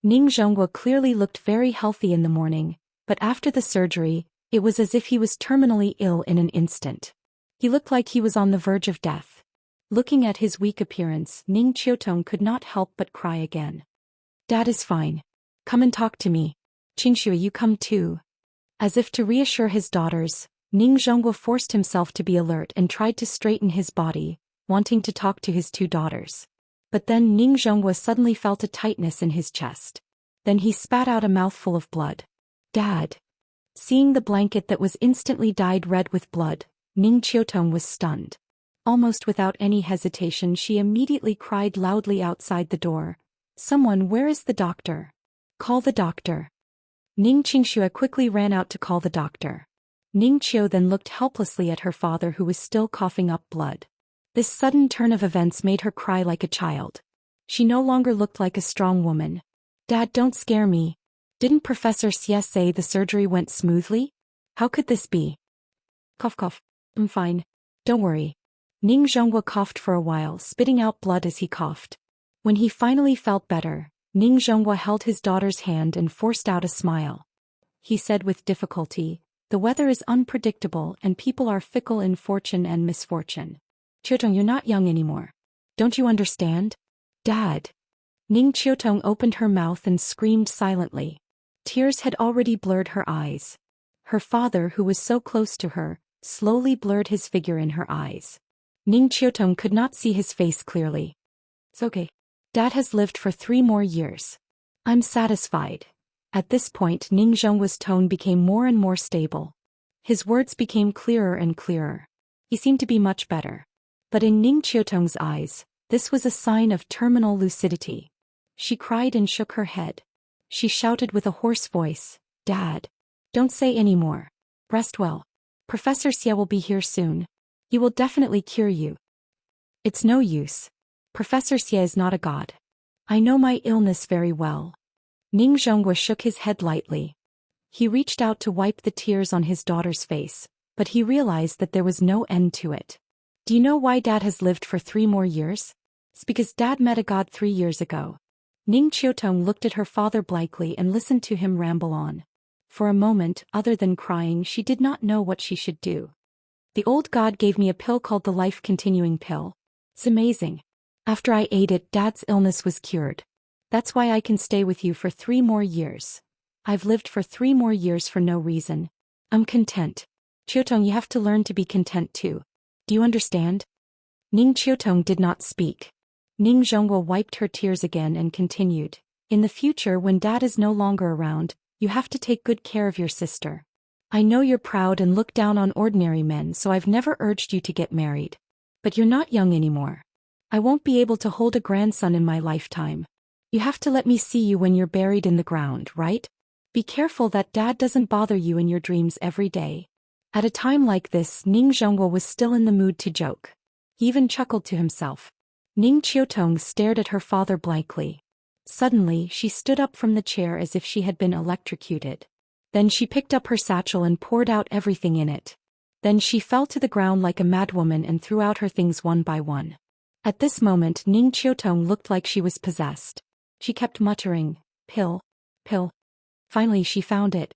Ning Zhonghua clearly looked very healthy in the morning, but after the surgery, it was as if he was terminally ill in an instant. He looked like he was on the verge of death. Looking at his weak appearance, Ning Qiutong could not help but cry again. "Dad is fine. Come and talk to me. Qingxue, you come too." As if to reassure his daughters, Ning Zhonghua forced himself to be alert and tried to straighten his body, wanting to talk to his two daughters. But then Ning Zhonghua suddenly felt a tightness in his chest. Then he spat out a mouthful of blood. "Dad." Seeing the blanket that was instantly dyed red with blood, Ning Qiutong was stunned. Almost without any hesitation, she immediately cried loudly outside the door, "Someone, where is the doctor? Call the doctor." Ning Qingxue quickly ran out to call the doctor. Ning Qiu then looked helplessly at her father, who was still coughing up blood. This sudden turn of events made her cry like a child. She no longer looked like a strong woman. "Dad, don't scare me. Didn't Professor Xie say the surgery went smoothly? How could this be?" Cough cough. "I'm fine. Don't worry." Ning Zhonghua coughed for a while, spitting out blood as he coughed. When he finally felt better, Ning Zhonghua held his daughter's hand and forced out a smile. He said with difficulty, "The weather is unpredictable and people are fickle in fortune and misfortune. Qiutong, you're not young anymore. Don't you understand? Dad." Ning Qiutong opened her mouth and screamed silently. Tears had already blurred her eyes. Her father, who was so close to her, slowly blurred his figure in her eyes. Ning Qiutong could not see his face clearly. "It's okay. Dad has lived for 3 more years. I'm satisfied." At this point, Ning Zhonghua's tone became more and more stable. His words became clearer and clearer. He seemed to be much better. But in Ning Qiutong's eyes, this was a sign of terminal lucidity. She cried and shook her head. She shouted with a hoarse voice, "Dad, don't say any more. Rest well. Professor Xie will be here soon. He will definitely cure you." "It's no use. Professor Xie is not a god. I know my illness very well." Ning Zhonghua shook his head lightly. He reached out to wipe the tears on his daughter's face, but he realized that there was no end to it. "Do you know why Dad has lived for 3 more years? It's because Dad met a god 3 years ago." Ning Qiutong looked at her father blankly and listened to him ramble on. For a moment, other than crying, she did not know what she should do. "The old god gave me a pill called the life-continuing pill. It's amazing. After I ate it, Dad's illness was cured. That's why I can stay with you for 3 more years. I've lived for 3 more years for no reason. I'm content. Qiutong, you have to learn to be content too. Do you understand?" Ning Qiutong did not speak. Ning Zhonghua wiped her tears again and continued, "In the future, when Dad is no longer around, you have to take good care of your sister. I know you're proud and look down on ordinary men, so I've never urged you to get married. But you're not young anymore. I won't be able to hold a grandson in my lifetime. You have to let me see you when you're buried in the ground, right? Be careful that Dad doesn't bother you in your dreams every day." At a time like this, Ning Zhonghua was still in the mood to joke. He even chuckled to himself. Ning Qiutong stared at her father blankly. Suddenly, she stood up from the chair as if she had been electrocuted. Then she picked up her satchel and poured out everything in it. Then she fell to the ground like a madwoman and threw out her things one by one. At this moment, Ning Qiutong looked like she was possessed. She kept muttering, "Pill, pill." Finally, she found it.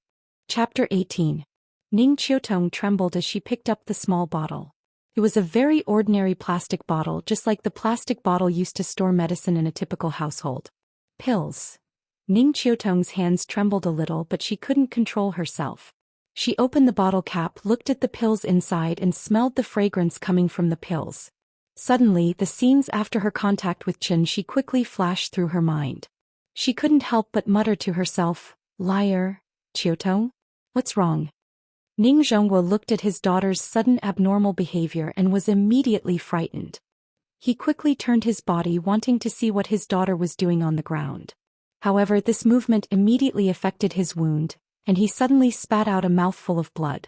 Chapter 18. Ning Qiutong trembled as she picked up the small bottle. It was a very ordinary plastic bottle, just like the plastic bottle used to store medicine in a typical household. "Pills. Ning Qiutong's hands trembled a little, but she couldn't control herself. She opened the bottle cap, looked at the pills inside and smelled the fragrance coming from the pills. Suddenly, the scenes after her contact with Xianxia quickly flashed through her mind. She couldn't help but mutter to herself, "Liar, Qiutong? What's wrong?" Ning Zhongguo looked at his daughter's sudden abnormal behavior and was immediately frightened. He quickly turned his body, wanting to see what his daughter was doing on the ground. However, this movement immediately affected his wound, and he suddenly spat out a mouthful of blood.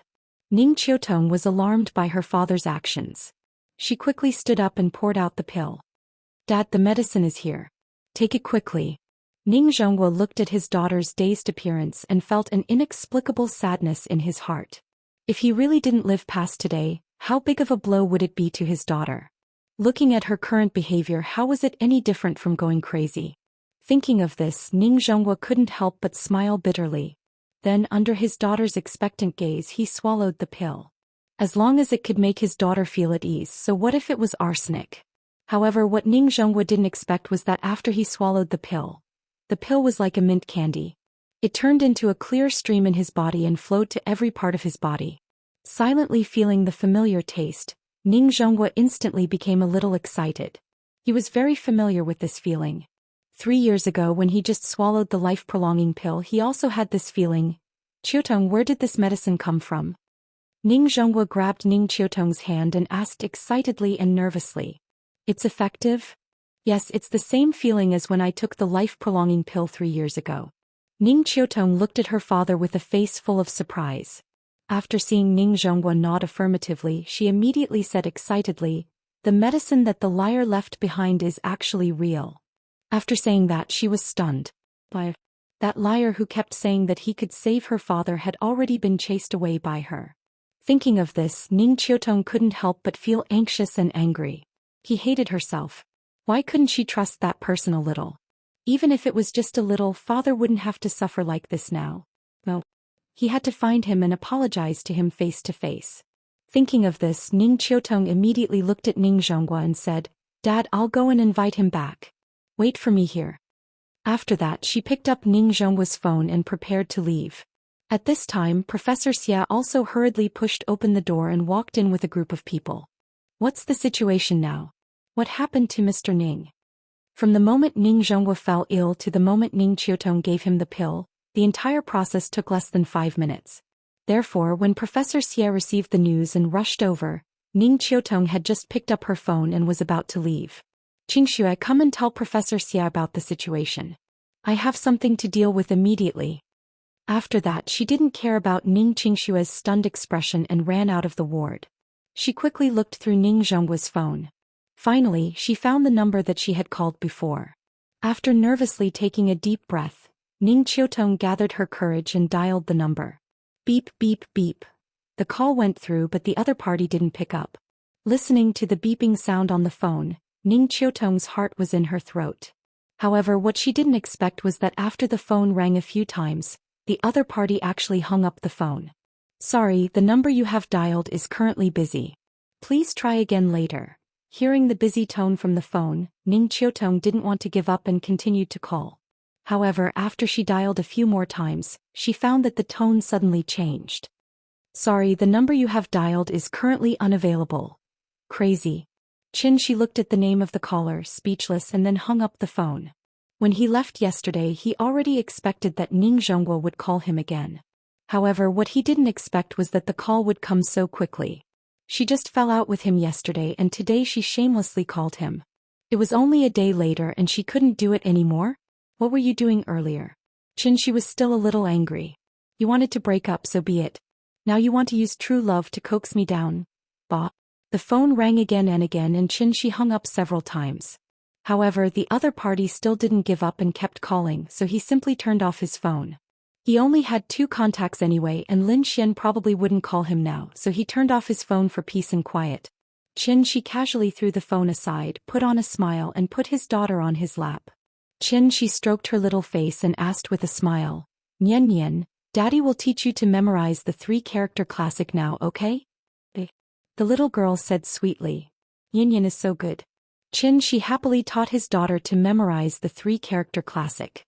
Ning Qiutong was alarmed by her father's actions. She quickly stood up and poured out the pill. "Dad, the medicine is here. Take it quickly." Ning Zhongguo looked at his daughter's dazed appearance and felt an inexplicable sadness in his heart. If he really didn't live past today, how big of a blow would it be to his daughter? Looking at her current behavior, how was it any different from going crazy? Thinking of this, Ning Zhongguo couldn't help but smile bitterly. Then, under his daughter's expectant gaze, he swallowed the pill. As long as it could make his daughter feel at ease, so what if it was arsenic? However, what Ning Zhongguo didn't expect was that after he swallowed the pill was like a mint candy. It turned into a clear stream in his body and flowed to every part of his body. Silently feeling the familiar taste, Ning Zhongguo instantly became a little excited. He was very familiar with this feeling. 3 years ago, when he just swallowed the life-prolonging pill, he also had this feeling. "Qiutong, where did this medicine come from?" Ning Zhongguo grabbed Ning Qiutong's hand and asked excitedly and nervously. "It's effective?" "Yes, it's the same feeling as when I took the life-prolonging pill 3 years ago." Ning Qiutong looked at her father with a face full of surprise. After seeing Ning Zhongguo nod affirmatively, she immediately said excitedly, "The medicine that the liar left behind is actually real." After saying that, she was stunned. By that liar who kept saying that he could save her father had already been chased away by her. Thinking of this, Ning Qiutong couldn't help but feel anxious and angry. He hated herself. Why couldn't she trust that person a little? Even if it was just a little, father wouldn't have to suffer like this now. No. He had to find him and apologize to him face to face. Thinking of this, Ning Qiutong immediately looked at Ning Zhongguo and said, "Dad, I'll go and invite him back. Wait for me here." After that, she picked up Ning Zhongguo's phone and prepared to leave. At this time, Professor Xia also hurriedly pushed open the door and walked in with a group of people. "What's the situation now? What happened to Mr. Ning?" From the moment Ning Zhongguo fell ill to the moment Ning Qiutong gave him the pill, the entire process took less than 5 minutes. Therefore, when Professor Xia received the news and rushed over, Ning Qiutong had just picked up her phone and was about to leave. "Xianxia, come and tell Professor Xia about the situation. I have something to deal with immediately." After that, she didn't care about Ning Xianxia's stunned expression and ran out of the ward. She quickly looked through Ning Zhongguo's phone. Finally, she found the number that she had called before. After nervously taking a deep breath, Ning Qiutong gathered her courage and dialed the number. Beep, beep, beep. The call went through, but the other party didn't pick up. Listening to the beeping sound on the phone, Ning Qiutong's heart was in her throat. However, what she didn't expect was that after the phone rang a few times, the other party actually hung up the phone. "Sorry, the number you have dialed is currently busy. Please try again later." Hearing the busy tone from the phone, Ning Qiutong didn't want to give up and continued to call. However, after she dialed a few more times, she found that the tone suddenly changed. "Sorry, the number you have dialed is currently unavailable." Crazy. She looked at the name of the caller, speechless, and then hung up the phone. When he left yesterday, he already expected that Ning Zhongguo would call him again. However, what he didn't expect was that the call would come so quickly. She just fell out with him yesterday, and today she shamelessly called him. It was only a day later and she couldn't do it anymore? What were you doing earlier? She was still a little angry. "You wanted to break up, so be it. Now you want to use true love to coax me down? Bah." The phone rang again and again, and she hung up several times. However, the other party still didn't give up and kept calling, so he simply turned off his phone. He only had 2 contacts anyway, and Lin Xian probably wouldn't call him now, so he turned off his phone for peace and quiet. She casually threw the phone aside, put on a smile, and put his daughter on his lap. She stroked her little face and asked with a smile, "Nian Nian, Daddy will teach you to memorize the 3-character classic now, okay?" The little girl said sweetly. "Yin Yin is so good." She happily taught his daughter to memorize the 3-character classic.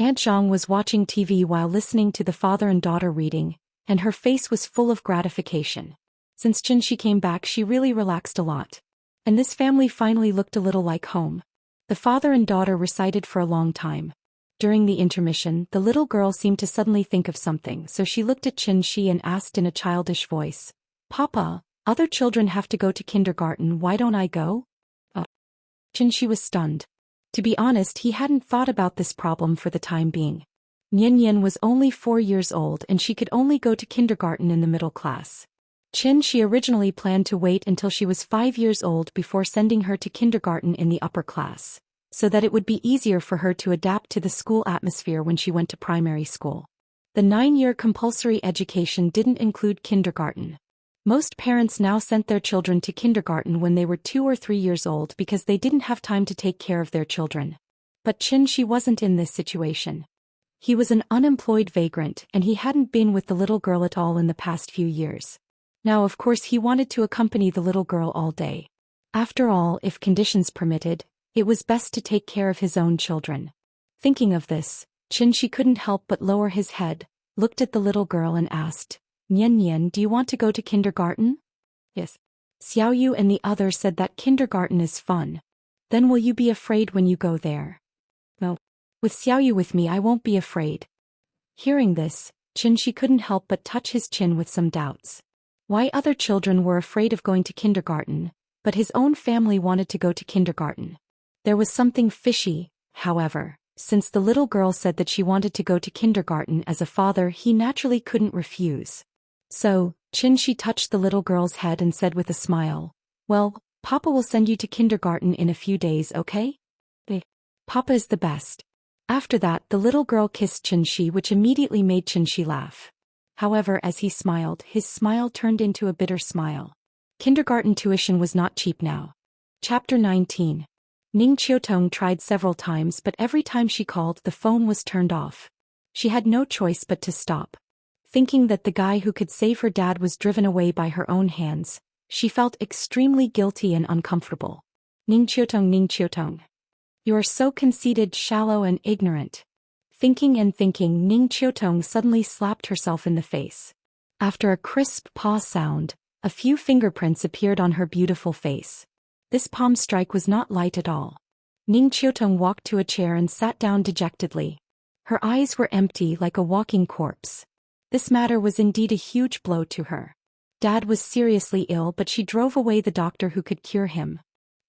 Aunt Zhang was watching TV while listening to the father and daughter reading, and her face was full of gratification. Since Xianxia came back, she really relaxed a lot. And this family finally looked a little like home. The father and daughter recited for a long time. During the intermission, the little girl seemed to suddenly think of something, so she looked at Xianxia and asked in a childish voice, "Papa, other children have to go to kindergarten, why don't I go?" Xianxia was stunned. To be honest, he hadn't thought about this problem for the time being. Nian was only 4 years old and she could only go to kindergarten in the middle class. Xianxia originally planned to wait until she was 5 years old before sending her to kindergarten in the upper class, so that it would be easier for her to adapt to the school atmosphere when she went to primary school. The 9-year compulsory education didn't include kindergarten. Most parents now sent their children to kindergarten when they were 2 or 3 years old because they didn't have time to take care of their children. But Xianxia wasn't in this situation. He was an unemployed vagrant and he hadn't been with the little girl at all in the past few years. Now of course he wanted to accompany the little girl all day. After all, if conditions permitted, it was best to take care of his own children. Thinking of this, Xianxia couldn't help but lower his head, looked at the little girl and asked, "Nian, do you want to go to kindergarten?" "Yes." Xiaoyu and the others said that kindergarten is fun. "Then will you be afraid when you go there?" "No. With Xiaoyu with me I won't be afraid." Hearing this, Xianxia couldn't help but touch his chin with some doubts. Why other children were afraid of going to kindergarten, but his own family wanted to go to kindergarten. There was something fishy, however, since the little girl said that she wanted to go to kindergarten. As a father, he naturally couldn't refuse. So, Xianxia touched the little girl's head and said with a smile, "Well, Papa will send you to kindergarten in a few days, okay?" Papa is the best. After that, the little girl kissed Xianxia, which immediately made Xianxia laugh. However, as he smiled, his smile turned into a bitter smile. Kindergarten tuition was not cheap now. Chapter 19. Ning Qiutong tried several times, but every time she called, the phone was turned off. She had no choice but to stop. Thinking that the guy who could save her dad was driven away by her own hands, she felt extremely guilty and uncomfortable. Ning Qiutong. You are so conceited, shallow and ignorant. Thinking, Ning Qiutong suddenly slapped herself in the face. After a crisp paw sound, a few fingerprints appeared on her beautiful face. This palm strike was not light at all. Ning Qiutong walked to a chair and sat down dejectedly. Her eyes were empty like a walking corpse. This matter was indeed a huge blow to her. Dad was seriously ill, but she drove away the doctor who could cure him.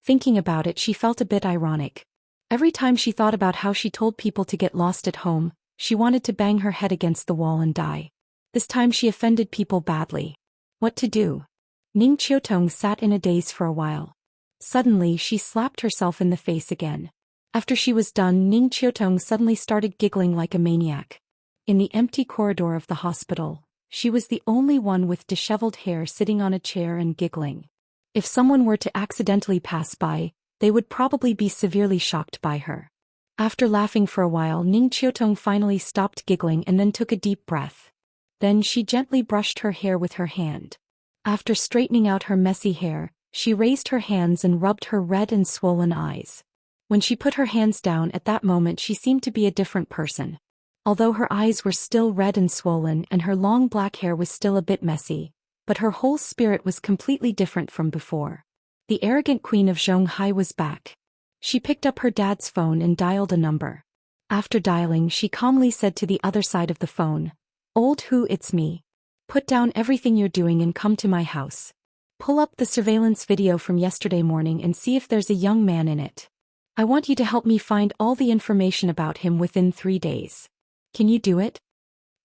Thinking about it, she felt a bit ironic. Every time she thought about how she told people to get lost at home, she wanted to bang her head against the wall and die. This time she offended people badly. What to do? Ning Qiutong sat in a daze for a while. Suddenly she slapped herself in the face again. After she was done, Ning Qiutong suddenly started giggling like a maniac. In the empty corridor of the hospital, she was the only one with disheveled hair sitting on a chair and giggling. If someone were to accidentally pass by, they would probably be severely shocked by her. After laughing for a while, Ning Qiutong finally stopped giggling and then took a deep breath. Then she gently brushed her hair with her hand. After straightening out her messy hair, she raised her hands and rubbed her red and swollen eyes. When she put her hands down at that moment, she seemed to be a different person. Although her eyes were still red and swollen and her long black hair was still a bit messy, but her whole spirit was completely different from before. The arrogant queen of Zhonghai was back. She picked up her dad's phone and dialed a number. After dialing, she calmly said to the other side of the phone, "Old Hu, it's me. Put down everything you're doing and come to my house. Pull up the surveillance video from yesterday morning and see if there's a young man in it. I want you to help me find all the information about him within 3 days. Can you do it?"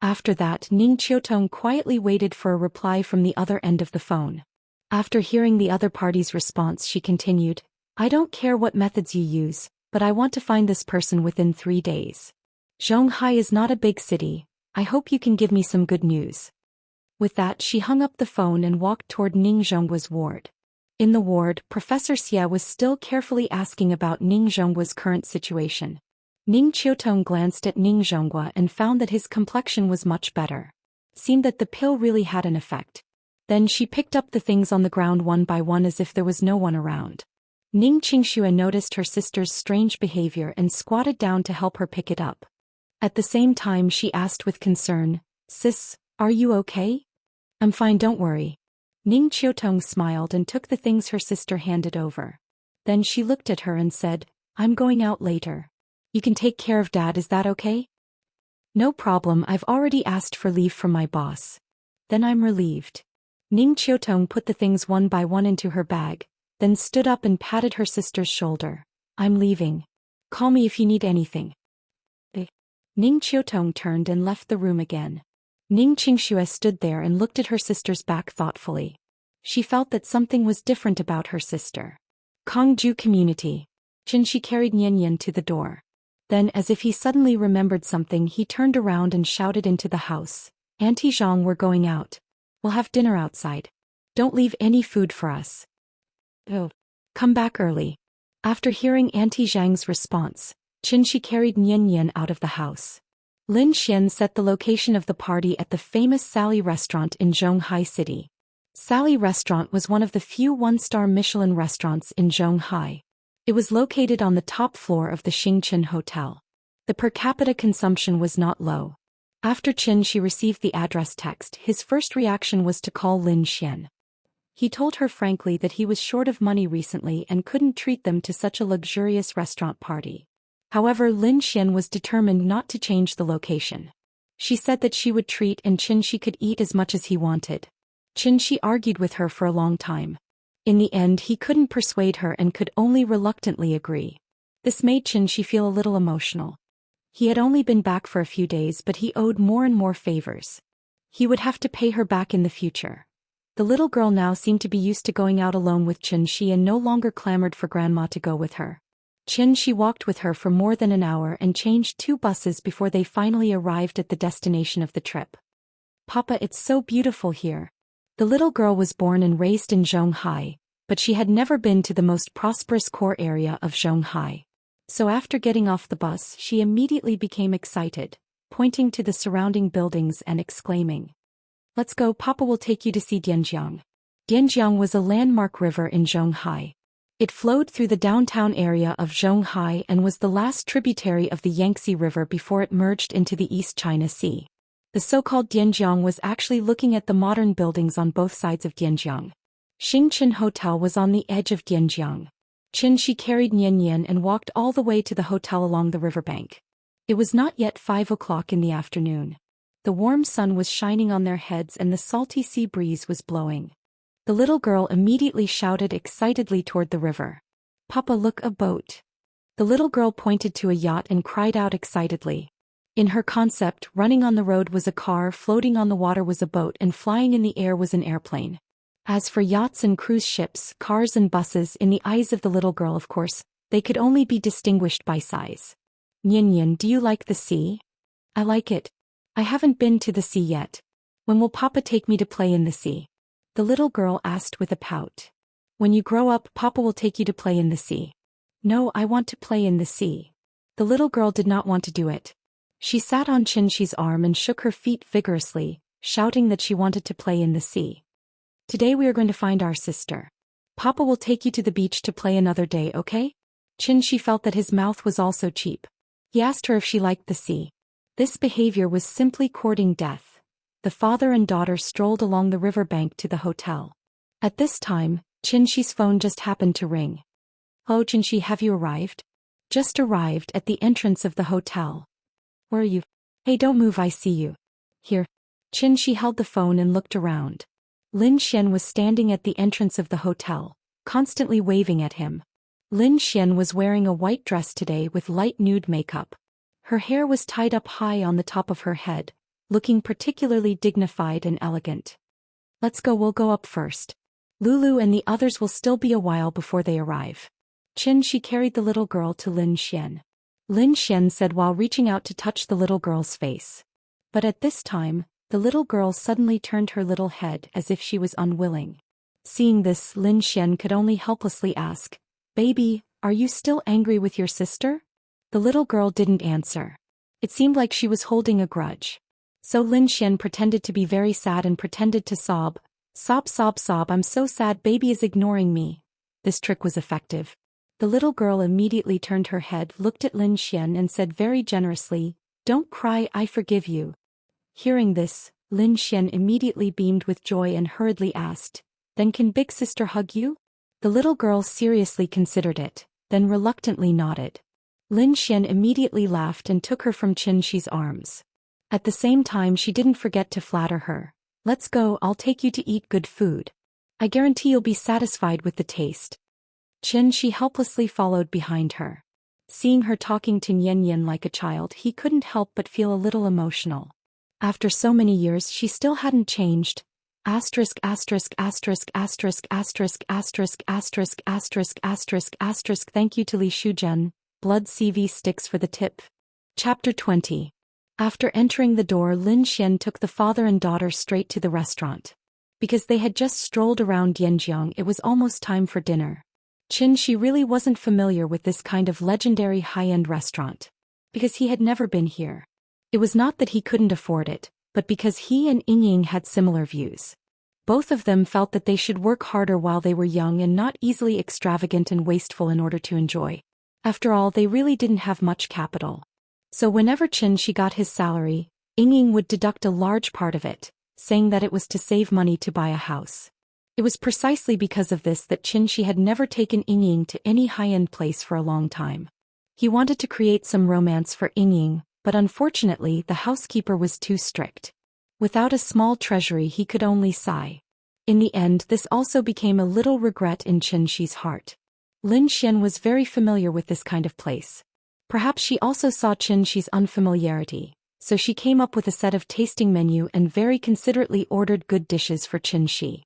After that, Ning Qiutong quietly waited for a reply from the other end of the phone. After hearing the other party's response, she continued, "I don't care what methods you use, but I want to find this person within 3 days. Zhonghai is not a big city. I hope you can give me some good news." With that, she hung up the phone and walked toward Ning Zhonggua's ward. In the ward, Professor Xia was still carefully asking about Ning Zhonggua's current situation. Ning Qiutong glanced at Ning Zhonggua and found that his complexion was much better. Seemed that the pill really had an effect. Then she picked up the things on the ground one by one as if there was no one around. Ning Qingxue noticed her sister's strange behavior and squatted down to help her pick it up. At the same time she asked with concern, "Sis, are you okay?" "I'm fine, don't worry." Ning Qiutong smiled and took the things her sister handed over. Then she looked at her and said, "I'm going out later. You can take care of Dad, is that okay?" "No problem, I've already asked for leave from my boss." "Then I'm relieved." Ning Qiutong put the things one by one into her bag, then stood up and patted her sister's shoulder. "I'm leaving. Call me if you need anything." Ning Qiutong turned and left the room again. Ning Qingxue stood there and looked at her sister's back thoughtfully. She felt that something was different about her sister. Kongju community. She carried Nian to the door. Then, as if he suddenly remembered something, he turned around and shouted into the house, "Auntie Zhang, we're going out. We'll have dinner outside. Don't leave any food for us. Oh, come back early." After hearing Auntie Zhang's response, she carried Nian out of the house. Lin Xian set the location of the party at the famous Sally restaurant in Zhonghai City. Sally restaurant was one of the few one-star Michelin restaurants in Zhonghai. It was located on the top floor of the Xingchen Hotel. The per capita consumption was not low. After she received the address text, his first reaction was to call Lin Xian. He told her frankly that he was short of money recently and couldn't treat them to such a luxurious restaurant party. However, Lin Xian was determined not to change the location. She said that she would treat and she could eat as much as he wanted. She argued with her for a long time. In the end, he couldn't persuade her and could only reluctantly agree. This made she feel a little emotional. He had only been back for a few days, but he owed more and more favors. He would have to pay her back in the future. The little girl now seemed to be used to going out alone with Shi and no longer clamored for grandma to go with her. She walked with her for more than an hour and changed 2 buses before they finally arrived at the destination of the trip. "Papa, it's so beautiful here." The little girl was born and raised in Zhonghai, but she had never been to the most prosperous core area of Zhonghai. So after getting off the bus, she immediately became excited, pointing to the surrounding buildings and exclaiming, "Let's go, Papa will take you to see Dianjiang." Dianjiang was a landmark river in Zhonghai. It flowed through the downtown area of Zhonghai and was the last tributary of the Yangtze River before it merged into the East China Sea. The so-called Dianjiang was actually looking at the modern buildings on both sides of Dianjiang. Xingchen Hotel was on the edge of Dianjiang. She carried Nian and walked all the way to the hotel along the riverbank. It was not yet 5 o'clock in the afternoon. The warm sun was shining on their heads and the salty sea breeze was blowing. The little girl immediately shouted excitedly toward the river. "Papa, look, a boat." The little girl pointed to a yacht and cried out excitedly. In her concept, running on the road was a car, floating on the water was a boat, and flying in the air was an airplane. As for yachts and cruise ships, cars and buses, in the eyes of the little girl, of course, they could only be distinguished by size. "Nian, do you like the sea?" "I like it. I haven't been to the sea yet. When will Papa take me to play in the sea?" The little girl asked with a pout. "When you grow up, Papa will take you to play in the sea." "No, I want to play in the sea." The little girl did not want to do it. She sat on Shi's arm and shook her feet vigorously, shouting that she wanted to play in the sea. "Today we are going to find our sister. Papa will take you to the beach to play another day, okay?" Shi felt that his mouth was also cheap. He asked her if she liked the sea. This behavior was simply courting death. The father and daughter strolled along the riverbank to the hotel. At this time, Shi's phone just happened to ring. "Oh, Shi, have you arrived?" "Just arrived at the entrance of the hotel." "Where are you?" "Hey, don't move, I see you." "Here." Shi held the phone and looked around. Lin Xian was standing at the entrance of the hotel, constantly waving at him. Lin Xian was wearing a white dress today with light nude makeup. Her hair was tied up high on the top of her head, looking particularly dignified and elegant. "Let's go, we'll go up first. Lulu and the others will still be a while before they arrive." She carried the little girl to Lin Xian. Lin Xian said while reaching out to touch the little girl's face. But at this time, the little girl suddenly turned her little head as if she was unwilling. Seeing this, Lin Xian could only helplessly ask, "Baby, are you still angry with your sister?" The little girl didn't answer. It seemed like she was holding a grudge. So Lin Xian pretended to be very sad and pretended to sob. "Sob, sob, sob, I'm so sad, baby is ignoring me." This trick was effective. The little girl immediately turned her head, looked at Lin Xian and said very generously, Don't cry, I forgive you. Hearing this, Lin Xian immediately beamed with joy and hurriedly asked, then can big sister hug you? The little girl seriously considered it, then reluctantly nodded. Lin Xian immediately laughed and took her from Xianxi's arms. At the same time she didn't forget to flatter her. Let's go, I'll take you to eat good food. I guarantee you'll be satisfied with the taste. Xianxi helplessly followed behind her. Seeing her talking to Nian Yin like a child, he couldn't help but feel a little emotional. After so many years she still hadn't changed. Asterisk asterisk asterisk asterisk asterisk asterisk asterisk asterisk asterisk asterisk. Thank you to Li Shujian, Blood CV sticks for the tip. Chapter 20. After entering the door, Lin Xian took the father and daughter straight to the restaurant. Because they had just strolled around Yanjiang, it was almost time for dinner. Xianxi really wasn't familiar with this kind of legendary high-end restaurant. Because he had never been here. It was not that he couldn't afford it, but because he and Yingying had similar views. Both of them felt that they should work harder while they were young and not easily extravagant and wasteful in order to enjoy. After all, they really didn't have much capital. So whenever Xianxi got his salary, Yingying would deduct a large part of it, saying that it was to save money to buy a house. It was precisely because of this that Xianxi had never taken Yingying to any high-end place for a long time. He wanted to create some romance for Yingying, but unfortunately the housekeeper was too strict. Without a small treasury he could only sigh. In the end this also became a little regret in Xianxi's heart. Lin Xian was very familiar with this kind of place. Perhaps she also saw Xianxi's unfamiliarity, so she came up with a set of tasting menu and very considerately ordered good dishes for Xianxi.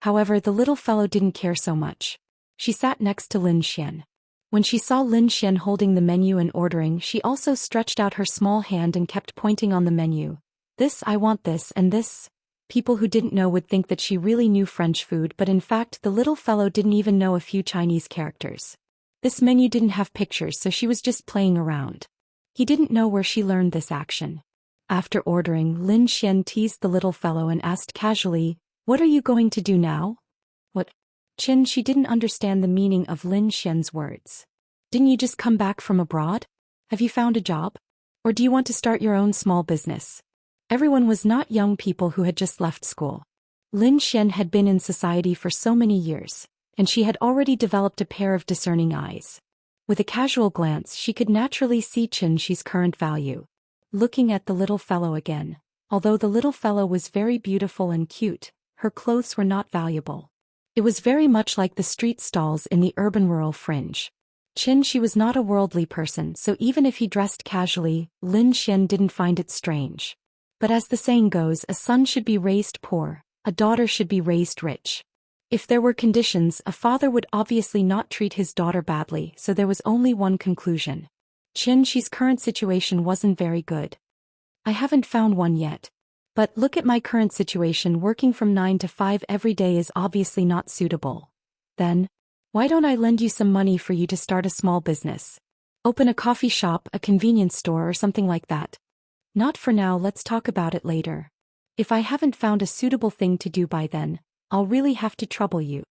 However, the little fellow didn't care so much. She sat next to Lin Xian. When she saw Lin Xian holding the menu and ordering, she also stretched out her small hand and kept pointing on the menu. This, I want this and this. People who didn't know would think that she really knew French food, but in fact the little fellow didn't even know a few Chinese characters. This menu didn't have pictures, so she was just playing around. He didn't know where she learned this action. After ordering, Lin Xian teased the little fellow and asked casually, "What are you going to do now?" "What?" She didn't understand the meaning of Lin Xian's words. "Didn't you just come back from abroad? Have you found a job? Or do you want to start your own small business?" Everyone was not young people who had just left school. Lin Xian had been in society for so many years, and she had already developed a pair of discerning eyes. With a casual glance she could naturally see Xianxi's current value. Looking at the little fellow again, although the little fellow was very beautiful and cute, her clothes were not valuable. It was very much like the street stalls in the urban-rural fringe. Xianxi was not a worldly person, so even if he dressed casually, Lin Xian didn't find it strange. But as the saying goes, a son should be raised poor, a daughter should be raised rich. If there were conditions, a father would obviously not treat his daughter badly, so there was only one conclusion. Xianxi's current situation wasn't very good. "I haven't found one yet. But look at my current situation, working from 9 to 5 every day is obviously not suitable. Then, why don't I lend you some money for you to start a small business? Open a coffee shop, a convenience store or something like that. Not for now, let's talk about it later. If I haven't found a suitable thing to do by then, I'll really have to trouble you."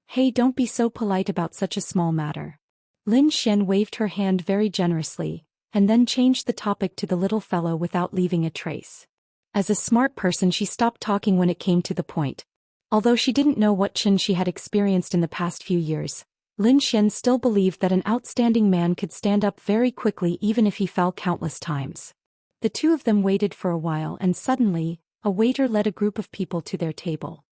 "Hey, don't be so polite about such a small matter." Lin Xian waved her hand very generously, and then changed the topic to the little fellow without leaving a trace. As a smart person she stopped talking when it came to the point. Although she didn't know what Xianxi had experienced in the past few years, Lin Xian still believed that an outstanding man could stand up very quickly even if he fell countless times. The two of them waited for a while and suddenly, a waiter led a group of people to their table.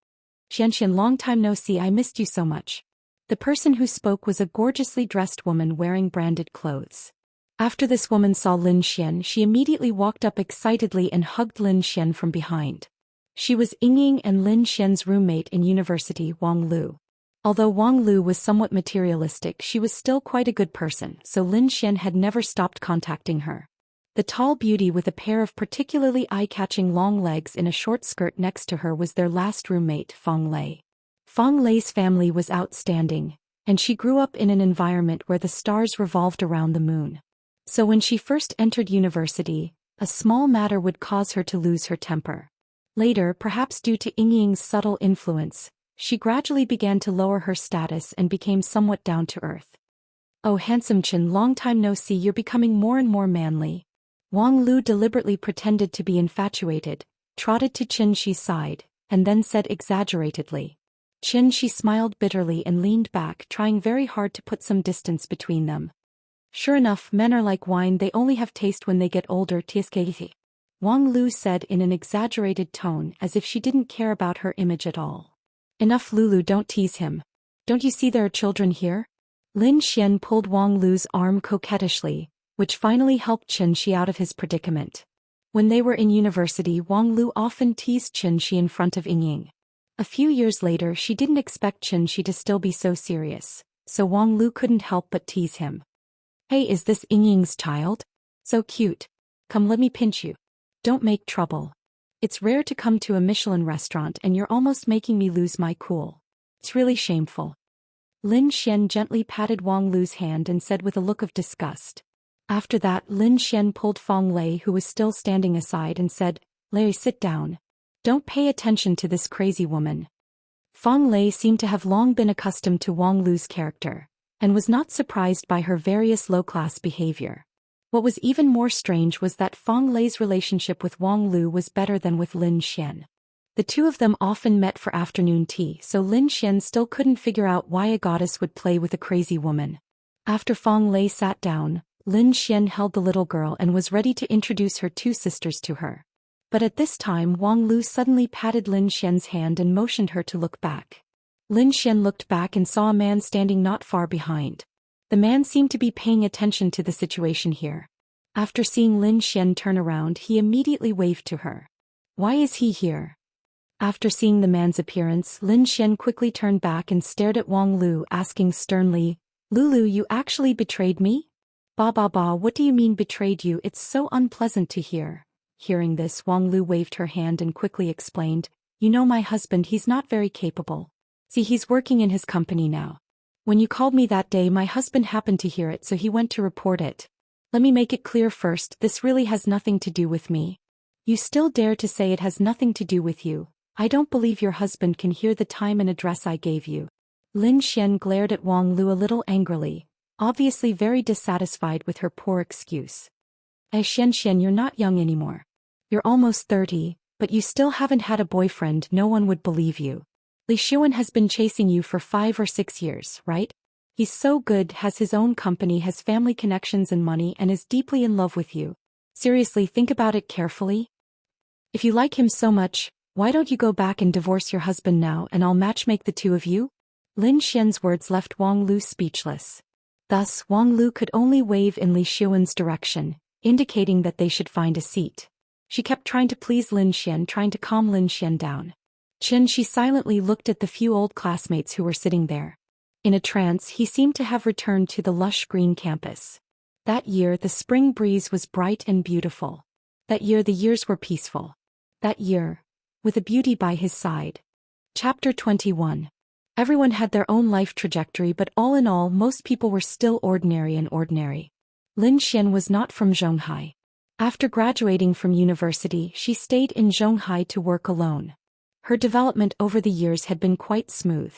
"Xianxian, long time no see, I missed you so much." The person who spoke was a gorgeously dressed woman wearing branded clothes. After this woman saw Lin Xian, she immediately walked up excitedly and hugged Lin Xian from behind. She was Yingying and Lin Xian's roommate in university, Wang Lu. Although Wang Lu was somewhat materialistic, she was still quite a good person, so Lin Xian had never stopped contacting her. The tall beauty with a pair of particularly eye-catching long legs in a short skirt next to her was their last roommate, Feng Lei. Feng Lei's family was outstanding, and she grew up in an environment where the stars revolved around the moon. So when she first entered university, a small matter would cause her to lose her temper. Later, perhaps due to Yingying's subtle influence, she gradually began to lower her status and became somewhat down to earth. "Oh, handsome Chen, long time no see, you're becoming more and more manly." Wang Lu deliberately pretended to be infatuated, trotted to Xianxi's side, and then said exaggeratedly. Xianxia smiled bitterly and leaned back, trying very hard to put some distance between them. Sure enough, men are like wine, they only have taste when they get older. Wang Lu said in an exaggerated tone, as if she didn't care about her image at all. Enough, Lulu, don't tease him. Don't you see there are children here? Lin Xian pulled Wang Lu's arm coquettishly, which finally helped Xianxia out of his predicament. When they were in university, Wang Lu often teased Xianxia in front of Yingying. A few years later, she didn't expect Xianxia to still be so serious, so Wang Lu couldn't help but tease him. Hey, is this Yingying's child? So cute. Come, let me pinch you. Don't make trouble. It's rare to come to a Michelin restaurant and you're almost making me lose my cool. It's really shameful. Lin Xian gently patted Wang Lu's hand and said with a look of disgust. After that, Lin Xian pulled Feng Lei, who was still standing, aside and said, Lei, sit down. Don't pay attention to this crazy woman. Feng Lei seemed to have long been accustomed to Wang Lu's character, and was not surprised by her various low-class behavior. What was even more strange was that Feng Lei's relationship with Wang Lu was better than with Lin Xian. The two of them often met for afternoon tea, so Lin Xian still couldn't figure out why a goddess would play with a crazy woman. After Feng Lei sat down, Lin Xian held the little girl and was ready to introduce her two sisters to her. But at this time, Wang Lu suddenly patted Lin Xian's hand and motioned her to look back. Lin Xian looked back and saw a man standing not far behind. The man seemed to be paying attention to the situation here. After seeing Lin Xian turn around, he immediately waved to her. Why is he here? After seeing the man's appearance, Lin Xian quickly turned back and stared at Wang Lu, asking sternly, Lulu, you actually betrayed me? Ba, what do you mean betrayed you? It's so unpleasant to hear. Hearing this, Wang Lu waved her hand and quickly explained, You know my husband, he's not very capable. See, he's working in his company now. When you called me that day, my husband happened to hear it, so he went to report it. Let me make it clear first, this really has nothing to do with me. You still dare to say it has nothing to do with you? I don't believe your husband can hear the time and address I gave you. Lin Xian glared at Wang Lu a little angrily, obviously very dissatisfied with her poor excuse. Xianxian, you're not young anymore. You're almost 30, but you still haven't had a boyfriend. No one would believe you. Li Xuan has been chasing you for 5 or 6 years, right? He's so good, has his own company, has family connections and money, and is deeply in love with you. Seriously, think about it carefully. If you like him so much, why don't you go back and divorce your husband now, and I'll matchmake the two of you? Lin Xian's words left Wang Lu speechless. Thus, Wang Lu could only wave in Li Xuan's direction, indicating that they should find a seat. She kept trying to please Lin Xian, trying to calm Lin Xian down. She silently looked at the few old classmates who were sitting there. In a trance, he seemed to have returned to the lush green campus. That year, the spring breeze was bright and beautiful. That year, the years were peaceful. That year, with a beauty by his side. Chapter 21. Everyone had their own life trajectory, but all in all, most people were still ordinary and ordinary. Lin Xian was not from Zhonghai. After graduating from university, she stayed in Zhonghai to work alone. Her development over the years had been quite smooth.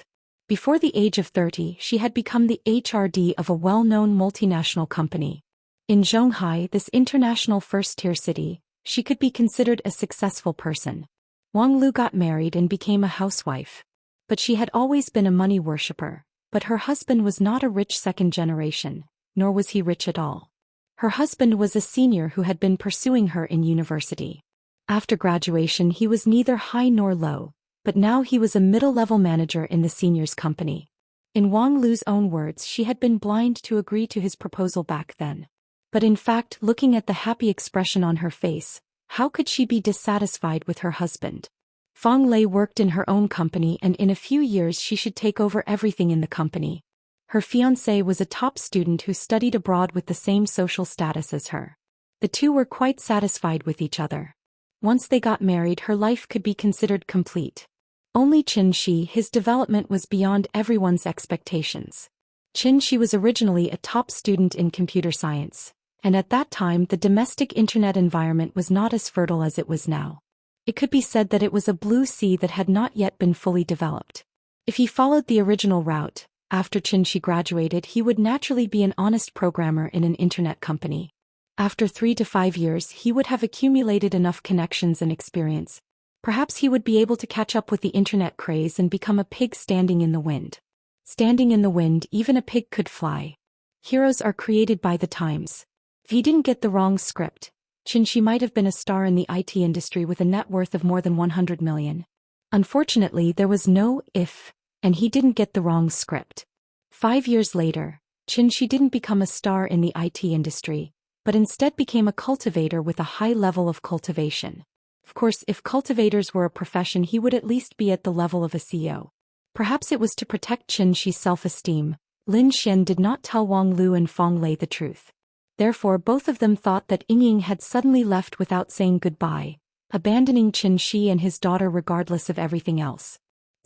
Before the age of 30, she had become the HRD of a well-known multinational company. In Zhonghai, this international first-tier city, she could be considered a successful person. Wang Lu got married and became a housewife. But she had always been a money worshipper, but her husband was not a rich second generation, nor was he rich at all. Her husband was a senior who had been pursuing her in university. After graduation, he was neither high nor low, but now he was a middle-level manager in the senior's company. In Wang Lu's own words, she had been blind to agree to his proposal back then. But in fact, looking at the happy expression on her face, how could she be dissatisfied with her husband? Feng Lei worked in her own company, and in a few years she should take over everything in the company. Her fiancé was a top student who studied abroad with the same social status as her. The two were quite satisfied with each other. Once they got married, her life could be considered complete. Only Xianxia, his development was beyond everyone's expectations. Xianxia was originally a top student in computer science, and at that time the domestic internet environment was not as fertile as it was now. It could be said that it was a blue sea that had not yet been fully developed. If he followed the original route, after Xianxia graduated, he would naturally be an honest programmer in an internet company. After 3 to 5 years he would have accumulated enough connections and experience. Perhaps he would be able to catch up with the internet craze and become a pig standing in the wind. Standing in the wind, even a pig could fly. Heroes are created by the times. If he didn't get the wrong script, Xianxia might have been a star in the IT industry with a net worth of more than 100 million. Unfortunately, there was no if, and he didn't get the wrong script. 5 years later, Xianxia didn't become a star in the IT industry, but instead became a cultivator with a high level of cultivation. Of course, if cultivators were a profession, he would at least be at the level of a CEO. Perhaps it was to protect Xianxia's self-esteem. Lin Xian did not tell Wang Lu and Feng Lei the truth. Therefore, both of them thought that Ying had suddenly left without saying goodbye, abandoning Xianxia and his daughter regardless of everything else.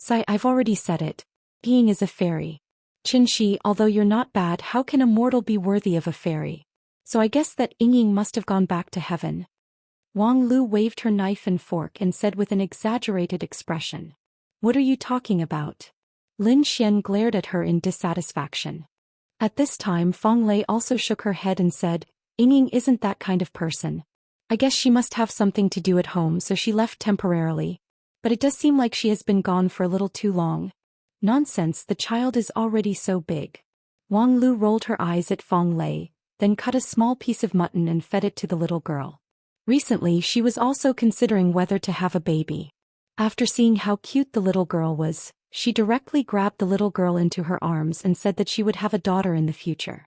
I've already said it. Ying is a fairy. Xianxia, although you're not bad, how can a mortal be worthy of a fairy? So I guess that Ying must have gone back to heaven. Wang Lu waved her knife and fork and said with an exaggerated expression, "What are you talking about?" Lin Xian glared at her in dissatisfaction. At this time Feng Lei also shook her head and said, "Ying isn't that kind of person. I guess she must have something to do at home, so she left temporarily. But it does seem like she has been gone for a little too long." "Nonsense, the child is already so big." Wang Lu rolled her eyes at Feng Lei, then cut a small piece of mutton and fed it to the little girl. Recently she was also considering whether to have a baby. After seeing how cute the little girl was, she directly grabbed the little girl into her arms and said that she would have a daughter in the future.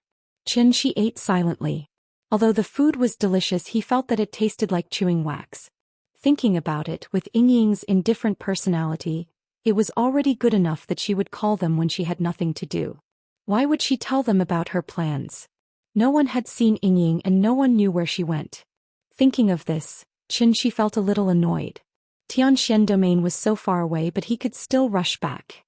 Xianxia ate silently. Although the food was delicious, he felt that it tasted like chewing wax. Thinking about it, with Ying's indifferent personality, it was already good enough that she would call them when she had nothing to do. Why would she tell them about her plans? No one had seen Ying and no one knew where she went. Thinking of this, Xianxia felt a little annoyed. Tianxian domain was so far away, but he could still rush back.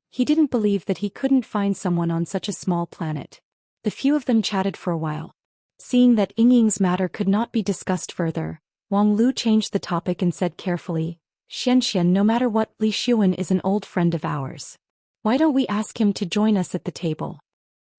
He didn't believe that he couldn't find someone on such a small planet. The few of them chatted for a while. Seeing that Ying's matter could not be discussed further, Wang Lu changed the topic and said carefully, "Xianxian, no matter what, Li Xuan is an old friend of ours. Why don't we ask him to join us at the table?"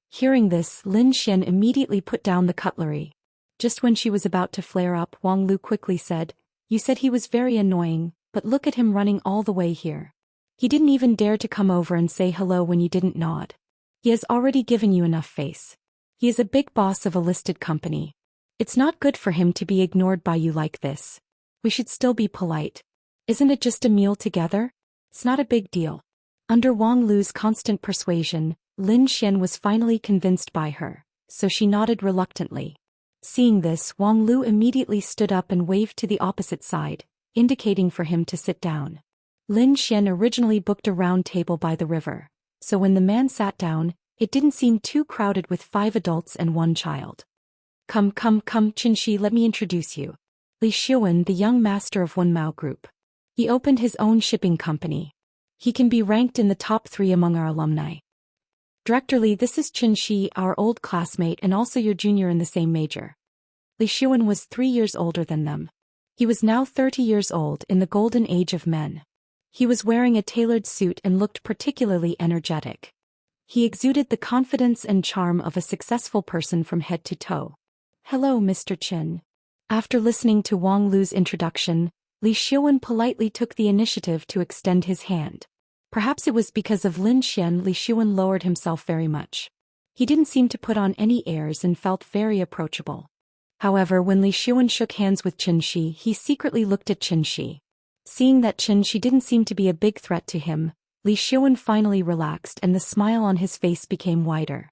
Hearing this, Lin Xian immediately put down the cutlery. Just when she was about to flare up, Wang Lu quickly said, "You said he was very annoying, but look at him running all the way here. He didn't even dare to come over and say hello when you didn't nod. He has already given you enough face. He is a big boss of a listed company. It's not good for him to be ignored by you like this. We should still be polite. Isn't it just a meal together? It's not a big deal." Under Wang Lu's constant persuasion, Lin Xian was finally convinced by her, so she nodded reluctantly. Seeing this, Wang Lu immediately stood up and waved to the opposite side, indicating for him to sit down. Lin Xian originally booked a round table by the river, so when the man sat down, it didn't seem too crowded with 5 adults and 1 child. Come, Xianxia, let me introduce you. Li Xuan, the young master of Wenmao Group. He opened his own shipping company. He can be ranked in the top 3 among our alumni. Director Li, this is Xianxia, our old classmate and also your junior in the same major. Li Xuan was 3 years older than them. He was now 30 years old, in the golden age of men. He was wearing a tailored suit and looked particularly energetic. He exuded the confidence and charm of a successful person from head to toe. "Hello, Mr. Chen." After listening to Wang Lu's introduction, Li Xuan politely took the initiative to extend his hand. Perhaps it was because of Lin Xian, Li Xuan lowered himself very much. He didn't seem to put on any airs and felt very approachable. However, when Li Xuan shook hands with Xianxia, he secretly looked at Xianxia. Seeing that Xianxia didn't seem to be a big threat to him, Li Xuan finally relaxed and the smile on his face became wider.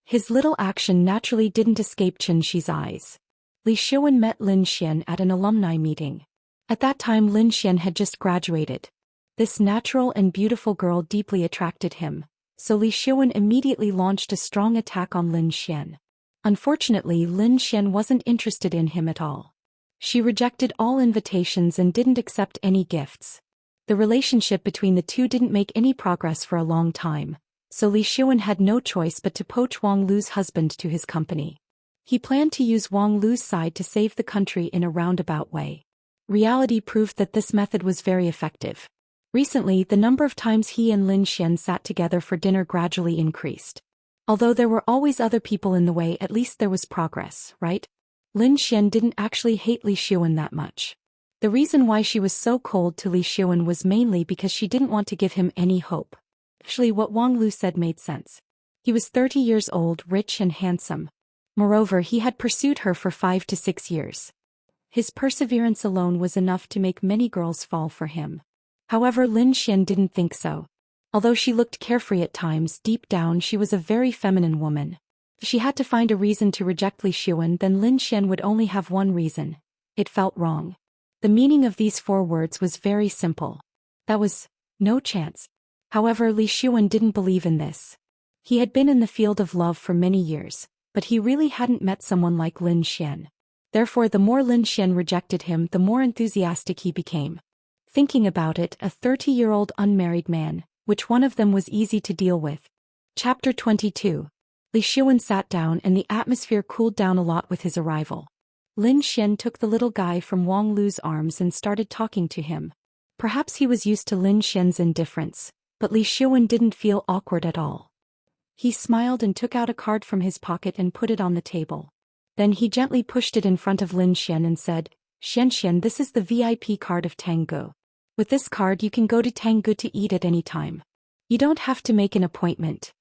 His little action naturally didn't escape Xianxia's eyes. Li Xuan met Lin Xian at an alumni meeting. At that time Lin Xian had just graduated. This natural and beautiful girl deeply attracted him, so Li Xuan immediately launched a strong attack on Lin Xian. Unfortunately, Lin Xian wasn't interested in him at all. She rejected all invitations and didn't accept any gifts. The relationship between the two didn't make any progress for a long time, so Li Xuan had no choice but to poach Wang Lu's husband to his company. He planned to use Wang Lu's side to save the country in a roundabout way. Reality proved that this method was very effective. Recently, the number of times he and Lin Xian sat together for dinner gradually increased. Although there were always other people in the way, at least there was progress, right? Lin Xian didn't actually hate Li Xiuan that much. The reason why she was so cold to Li Xiuan was mainly because she didn't want to give him any hope. Actually, what Wang Lu said made sense. He was 30 years old, rich and handsome. Moreover, he had pursued her for 5 to 6 years. His perseverance alone was enough to make many girls fall for him. However, Lin Xian didn't think so. Although she looked carefree at times, deep down she was a very feminine woman. If she had to find a reason to reject Li Xiuan, then Lin Xian would only have one reason. It felt wrong. The meaning of these 4 words was very simple. That was, no chance. However, Li Xiuan didn't believe in this. He had been in the field of love for many years, but he really hadn't met someone like Lin Xian. Therefore, the more Lin Xian rejected him, the more enthusiastic he became. Thinking about it, a 30-year-old unmarried man, which one of them was easy to deal with? Chapter 22. Li Xiuan sat down and the atmosphere cooled down a lot with his arrival. Lin Xian took the little guy from Wang Lu's arms and started talking to him. Perhaps he was used to Lin Xian's indifference, but Li Xiuan didn't feel awkward at all. He smiled and took out a card from his pocket and put it on the table. Then he gently pushed it in front of Lin Xian and said, "Xianxia, this is the VIP card of Tanggu. With this card you can go to Tanggu to eat at any time. You don't have to make an appointment."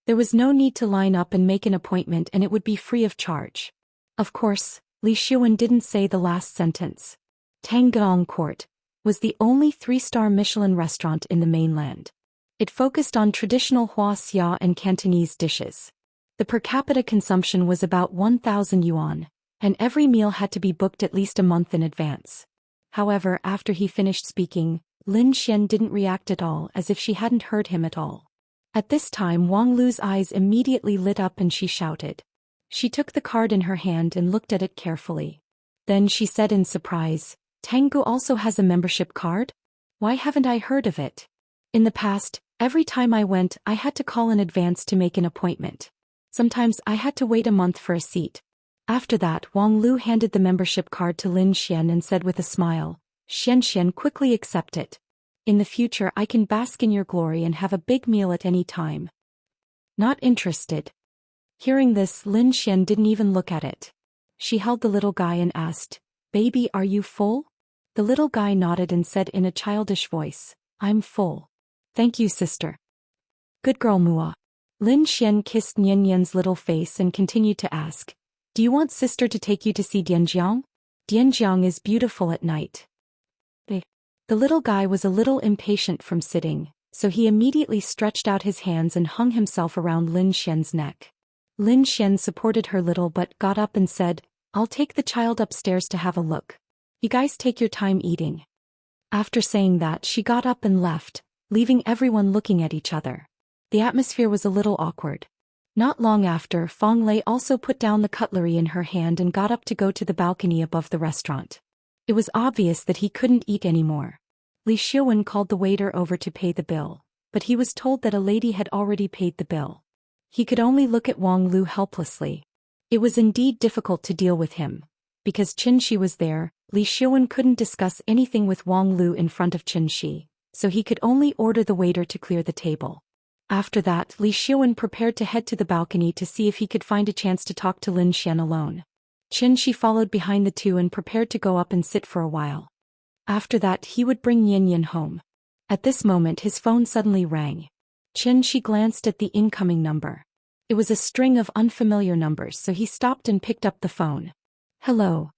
There was no need to line up and make an appointment, and it would be free of charge. Of course, Li Xiuan didn't say the last sentence. Tangguang Court was the only 3-star Michelin restaurant in the mainland. It focused on traditional Wuxia and Cantonese dishes. The per capita consumption was about 1,000 yuan, and every meal had to be booked at least a month in advance. However, after he finished speaking, Lin Xian didn't react at all, as if she hadn't heard him at all. At this time, Wang Lu's eyes immediately lit up and she shouted. She took the card in her hand and looked at it carefully. Then she said in surprise, "Tanggu also has a membership card? Why haven't I heard of it? In the past, every time I went, I had to call in advance to make an appointment. Sometimes I had to wait a month for a seat." After that, Wang Lu handed the membership card to Lin Xian and said with a smile, "Xianxian, quickly accept it. In the future I can bask in your glory and have a big meal at any time." Not interested. Hearing this, Lin Xian didn't even look at it. She held the little guy and asked, "Baby, are you full?" The little guy nodded and said in a childish voice, "I'm full. Thank you, sister." "Good girl, Mua." Lin Xian kissed Nian Yan's little face and continued to ask, "Do you want sister to take you to see Dianjiang? Dianjiang is beautiful at night." The little guy was a little impatient from sitting, so he immediately stretched out his hands and hung himself around Lin Xian's neck. Lin Xian supported her little but got up and said, "I'll take the child upstairs to have a look. You guys take your time eating." After saying that, she got up and left, leaving everyone looking at each other. The atmosphere was a little awkward. Not long after, Fong Lei also put down the cutlery in her hand and got up to go to the balcony above the restaurant. It was obvious that he couldn't eat anymore. Li Xiuan called the waiter over to pay the bill, but he was told that a lady had already paid the bill. He could only look at Wang Lu helplessly. It was indeed difficult to deal with him. Because Qin was there, Li Xiuan couldn't discuss anything with Wang Lu in front of Qin, so he could only order the waiter to clear the table. After that, Li Xiuan prepared to head to the balcony to see if he could find a chance to talk to Lin Xian alone. Qin followed behind the two and prepared to go up and sit for a while. After that, he would bring Nian Yan home. At this moment, his phone suddenly rang. Qin glanced at the incoming number. It was a string of unfamiliar numbers, so he stopped and picked up the phone. "Hello.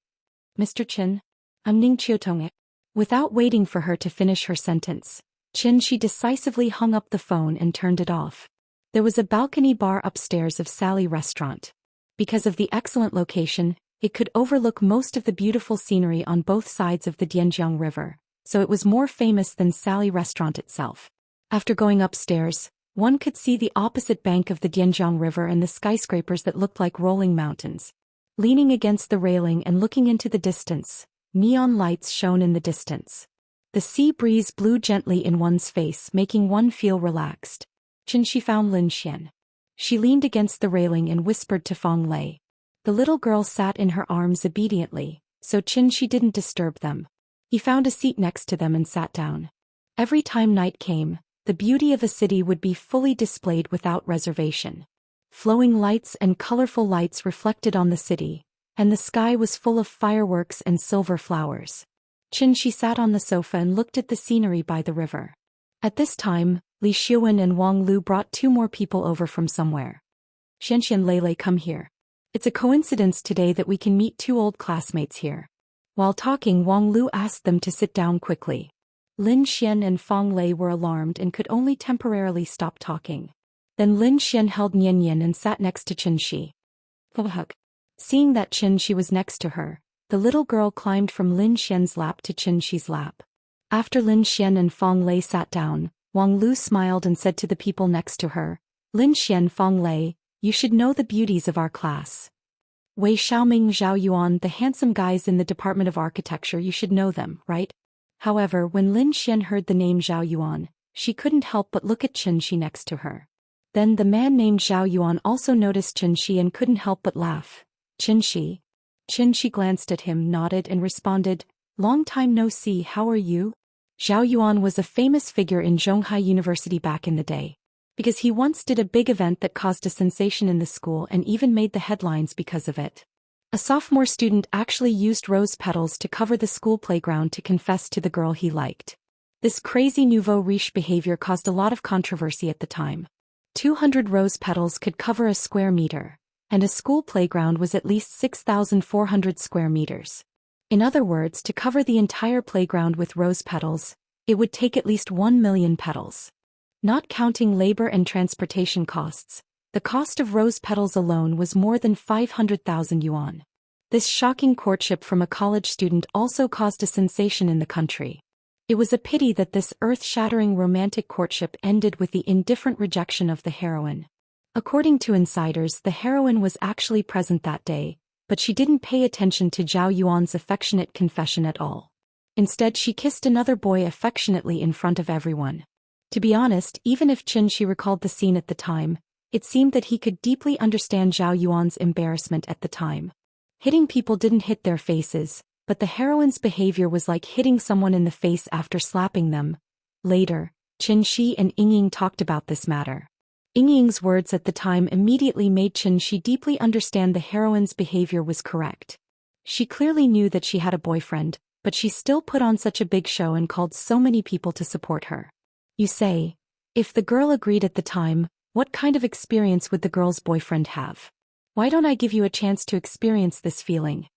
Mr. Qin. I'm Ning Qiutong." Without waiting for her to finish her sentence, Qin decisively hung up the phone and turned it off. There was a balcony bar upstairs of Sally Restaurant. Because of the excellent location, it could overlook most of the beautiful scenery on both sides of the Dianjiang River, so it was more famous than Sally Restaurant itself. After going upstairs, one could see the opposite bank of the Dianjiang River and the skyscrapers that looked like rolling mountains. Leaning against the railing and looking into the distance, neon lights shone in the distance. The sea breeze blew gently in one's face, making one feel relaxed. Qin found Lin Xian. She leaned against the railing and whispered to Fong Lei. The little girl sat in her arms obediently, so Qin didn't disturb them. He found a seat next to them and sat down. Every time night came, the beauty of a city would be fully displayed without reservation. Flowing lights and colorful lights reflected on the city, and the sky was full of fireworks and silver flowers. Xianxia sat on the sofa and looked at the scenery by the river. At this time, Li Xiuwen and Wang Lu brought 2 more people over from somewhere. Xianxia and Lei come here. It's a coincidence today that we can meet 2 old classmates here. While talking, Wang Lu asked them to sit down quickly. Lin Xian and Fang Lei were alarmed and could only temporarily stop talking. Then Lin Xian held Nian Yan and sat next to Xianxia. Seeing that Xianxia was next to her, the little girl climbed from Lin Xian's lap to Xianxia's lap. After Lin Xian and Fang Lei sat down, Wang Lu smiled and said to the people next to her, Lin Xian, Fang Lei, you should know the beauties of our class. Wei Xiaoming, Zhao Yuan, the handsome guys in the Department of Architecture, you should know them, right? However, when Lin Xian heard the name Zhao Yuan, she couldn't help but look at Xianxia next to her. Then the man named Zhao Yuan also noticed Xianxia and couldn't help but laugh. Xianxia. Xianxia glanced at him, nodded and responded, long time no see, how are you? Zhao Yuan was a famous figure in Zhonghai University back in the day. Because he once did a big event that caused a sensation in the school and even made the headlines because of it. A sophomore student actually used rose petals to cover the school playground to confess to the girl he liked. This crazy nouveau riche behavior caused a lot of controversy at the time. 200 rose petals could cover a square meter, and a school playground was at least 6,400 square meters. In other words, to cover the entire playground with rose petals, it would take at least 1 million petals. Not counting labor and transportation costs, the cost of rose petals alone was more than 500,000 yuan. This shocking courtship from a college student also caused a sensation in the country. It was a pity that this earth-shattering romantic courtship ended with the indifferent rejection of the heroine. According to insiders, the heroine was actually present that day, but she didn't pay attention to Zhao Yuan's affectionate confession at all. Instead, she kissed another boy affectionately in front of everyone. To be honest, even if Xianxia recalled the scene at the time, it seemed that he could deeply understand Zhao Yuan's embarrassment at the time. Hitting people didn't hit their faces, but the heroine's behavior was like hitting someone in the face after slapping them. Later, Xianxia and Yingying talked about this matter. Yingying's words at the time immediately made Xianxia deeply understand the heroine's behavior was correct. She clearly knew that she had a boyfriend, but she still put on such a big show and called so many people to support her. You say, if the girl agreed at the time, what kind of experience would the girl's boyfriend have? Why don't I give you a chance to experience this feeling?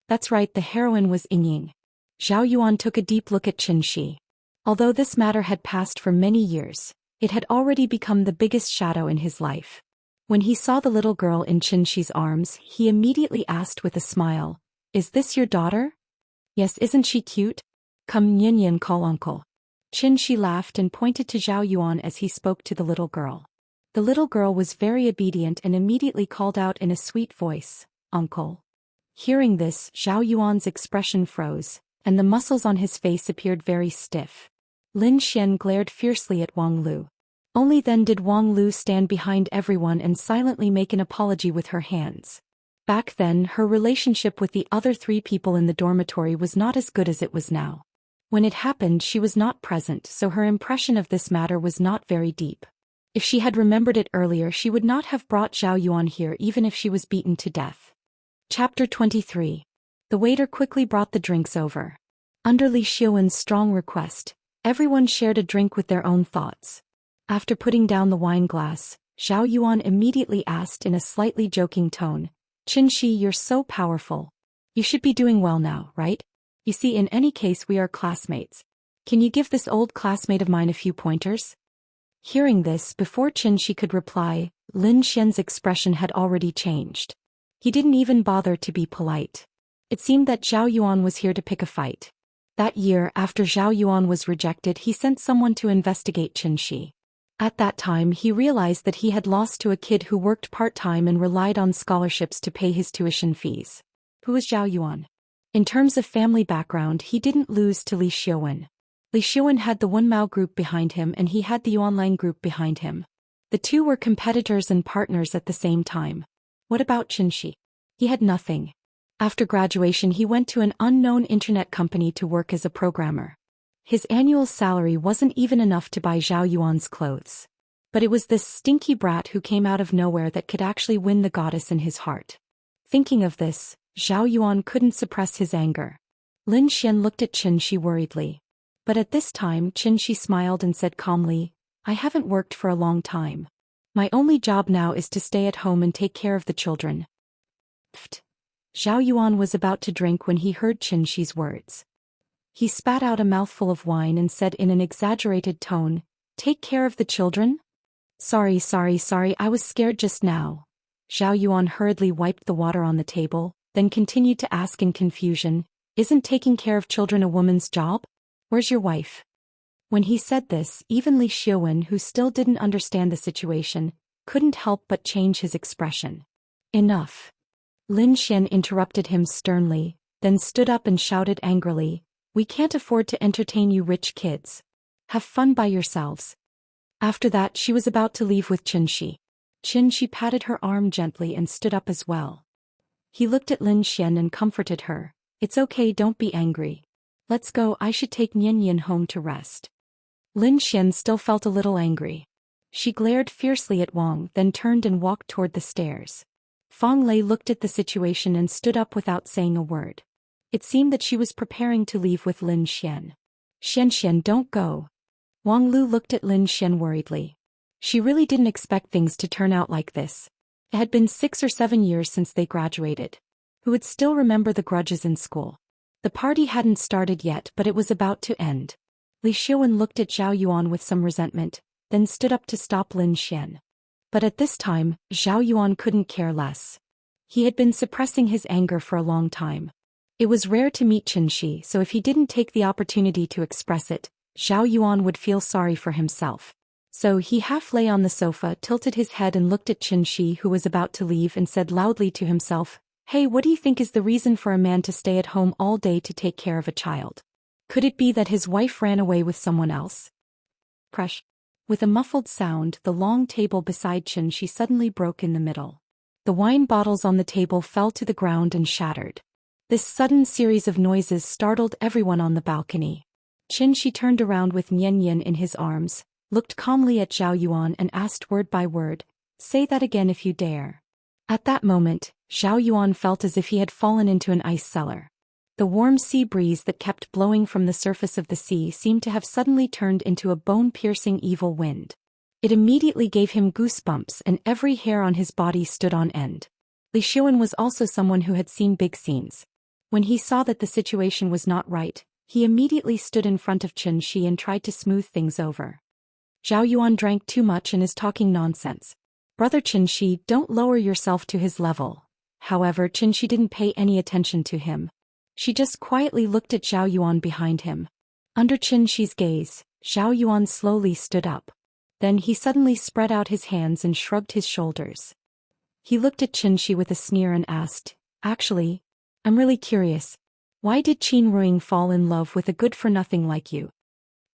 That's right, the heroine was Yingying. Zhao Yuan took a deep look at Xianxia. Although this matter had passed for many years, it had already become the biggest shadow in his life. When he saw the little girl in Xianxia's arms, he immediately asked with a smile, is this your daughter? Yes, isn't she cute? Come Nian Yan, call uncle. Xianxia laughed and pointed to Zhao Yuan as he spoke to the little girl. The little girl was very obedient and immediately called out in a sweet voice, uncle. Hearing this, Zhao Yuan's expression froze, and the muscles on his face appeared very stiff. Lin Xian glared fiercely at Wang Lu. Only then did Wang Lu stand behind everyone and silently make an apology with her hands. Back then, her relationship with the other 3 people in the dormitory was not as good as it was now. When it happened, she was not present, so her impression of this matter was not very deep. If she had remembered it earlier, she would not have brought Zhao Yuan here even if she was beaten to death. Chapter 23. The waiter quickly brought the drinks over. Under Li Xiuwen's strong request, everyone shared a drink with their own thoughts. After putting down the wine glass, Zhao Yuan immediately asked in a slightly joking tone, Xianxia, you're so powerful. You should be doing well now, right? You see, in any case we are classmates. Can you give this old classmate of mine a few pointers? Hearing this, before Xianxia could reply, Lin Xian's expression had already changed. He didn't even bother to be polite. It seemed that Zhao Yuan was here to pick a fight. That year, after Zhao Yuan was rejected, he sent someone to investigate Xianxia. At that time, he realized that he had lost to a kid who worked part-time and relied on scholarships to pay his tuition fees. Who was Zhao Yuan? In terms of family background, he didn't lose to Li Xiuwen. Li Xiuwen had the Wenmao group behind him and he had the Yuanlang group behind him. The 2 were competitors and partners at the same time. What about Xianxia? He had nothing. After graduation, he went to an unknown internet company to work as a programmer. His annual salary wasn't even enough to buy Zhao Yuan's clothes. But it was this stinky brat who came out of nowhere that could actually win the goddess in his heart. Thinking of this, Zhao Yuan couldn't suppress his anger. Lin Xian looked at Xianxia worriedly. But at this time Xianxia smiled and said calmly, I haven't worked for a long time. My only job now is to stay at home and take care of the children. Pfft. Zhao Yuan was about to drink when he heard Xianxia's words. He spat out a mouthful of wine and said in an exaggerated tone, Take care of the children? Sorry, I was scared just now. Zhao Yuan hurriedly wiped the water on the table, then continued to ask in confusion, Isn't taking care of children a woman's job? Where's your wife? When he said this, even Li Xiaowen, who still didn't understand the situation, couldn't help but change his expression. Enough. Lin Xian interrupted him sternly, then stood up and shouted angrily, We can't afford to entertain you rich kids. Have fun by yourselves. After that she was about to leave with Xianxia. Xianxia patted her arm gently and stood up as well. He looked at Lin Xian and comforted her, It's okay, don't be angry. Let's go, I should take Nian home to rest. Lin Xian still felt a little angry. She glared fiercely at Wang, then turned and walked toward the stairs. Fang Lei looked at the situation and stood up without saying a word. It seemed that she was preparing to leave with Lin Xian. Xian, don't go. Wang Lu looked at Lin Xian worriedly. She really didn't expect things to turn out like this. It had been 6 or 7 years since they graduated. Who would still remember the grudges in school? The party hadn't started yet, but it was about to end. Li Xiaowen looked at Zhao Yuan with some resentment, then stood up to stop Lin Xian. But at this time, Zhao Yuan couldn't care less. He had been suppressing his anger for a long time. It was rare to meet Xianxia, so if he didn't take the opportunity to express it, Zhao Yuan would feel sorry for himself. So he half lay on the sofa, tilted his head and looked at Xianxia, who was about to leave, and said loudly to himself, Hey, what do you think is the reason for a man to stay at home all day to take care of a child? Could it be that his wife ran away with someone else? Crush. With a muffled sound, the long table beside Xianxia suddenly broke in the middle. The wine bottles on the table fell to the ground and shattered. This sudden series of noises startled everyone on the balcony. Xianxia turned around with Nian in his arms, looked calmly at Zhao Yuan and asked word by word, Say that again if you dare. At that moment, Zhao Yuan felt as if he had fallen into an ice cellar. The warm sea breeze that kept blowing from the surface of the sea seemed to have suddenly turned into a bone-piercing evil wind. It immediately gave him goosebumps and every hair on his body stood on end. Li Xiaowen was also someone who had seen big scenes. When he saw that the situation was not right, he immediately stood in front of Xianxia and tried to smooth things over. Zhao Yuan drank too much and is talking nonsense. Brother Xianxia, don't lower yourself to his level. However, Xianxia didn't pay any attention to him. She just quietly looked at Zhao Yuan behind him. Under Xianxia's gaze, Zhao Yuan slowly stood up. Then he suddenly spread out his hands and shrugged his shoulders. He looked at Xianxia with a sneer and asked, Actually, I'm really curious. Why did Qin Ruing fall in love with a good-for-nothing like you?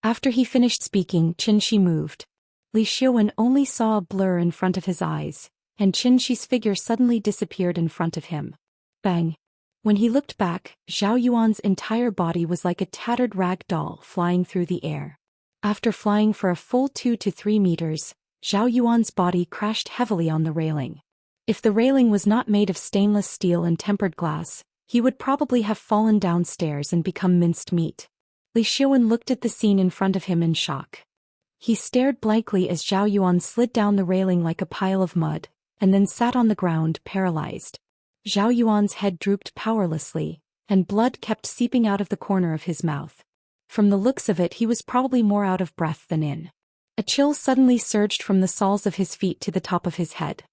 After he finished speaking, Xianxia moved. Li Xiaowen only saw a blur in front of his eyes, and Xianxia's figure suddenly disappeared in front of him. Bang! When he looked back, Zhao Yuan's entire body was like a tattered rag doll flying through the air. After flying for a full 2 to 3 meters, Zhao Yuan's body crashed heavily on the railing. If the railing was not made of stainless steel and tempered glass, he would probably have fallen downstairs and become minced meat. Li Xiaowen looked at the scene in front of him in shock. He stared blankly as Zhao Yuan slid down the railing like a pile of mud, and then sat on the ground paralyzed. Zhao Yuan's head drooped powerlessly, and blood kept seeping out of the corner of his mouth. From the looks of it, he was probably more out of breath than in. A chill suddenly surged from the soles of his feet to the top of his head.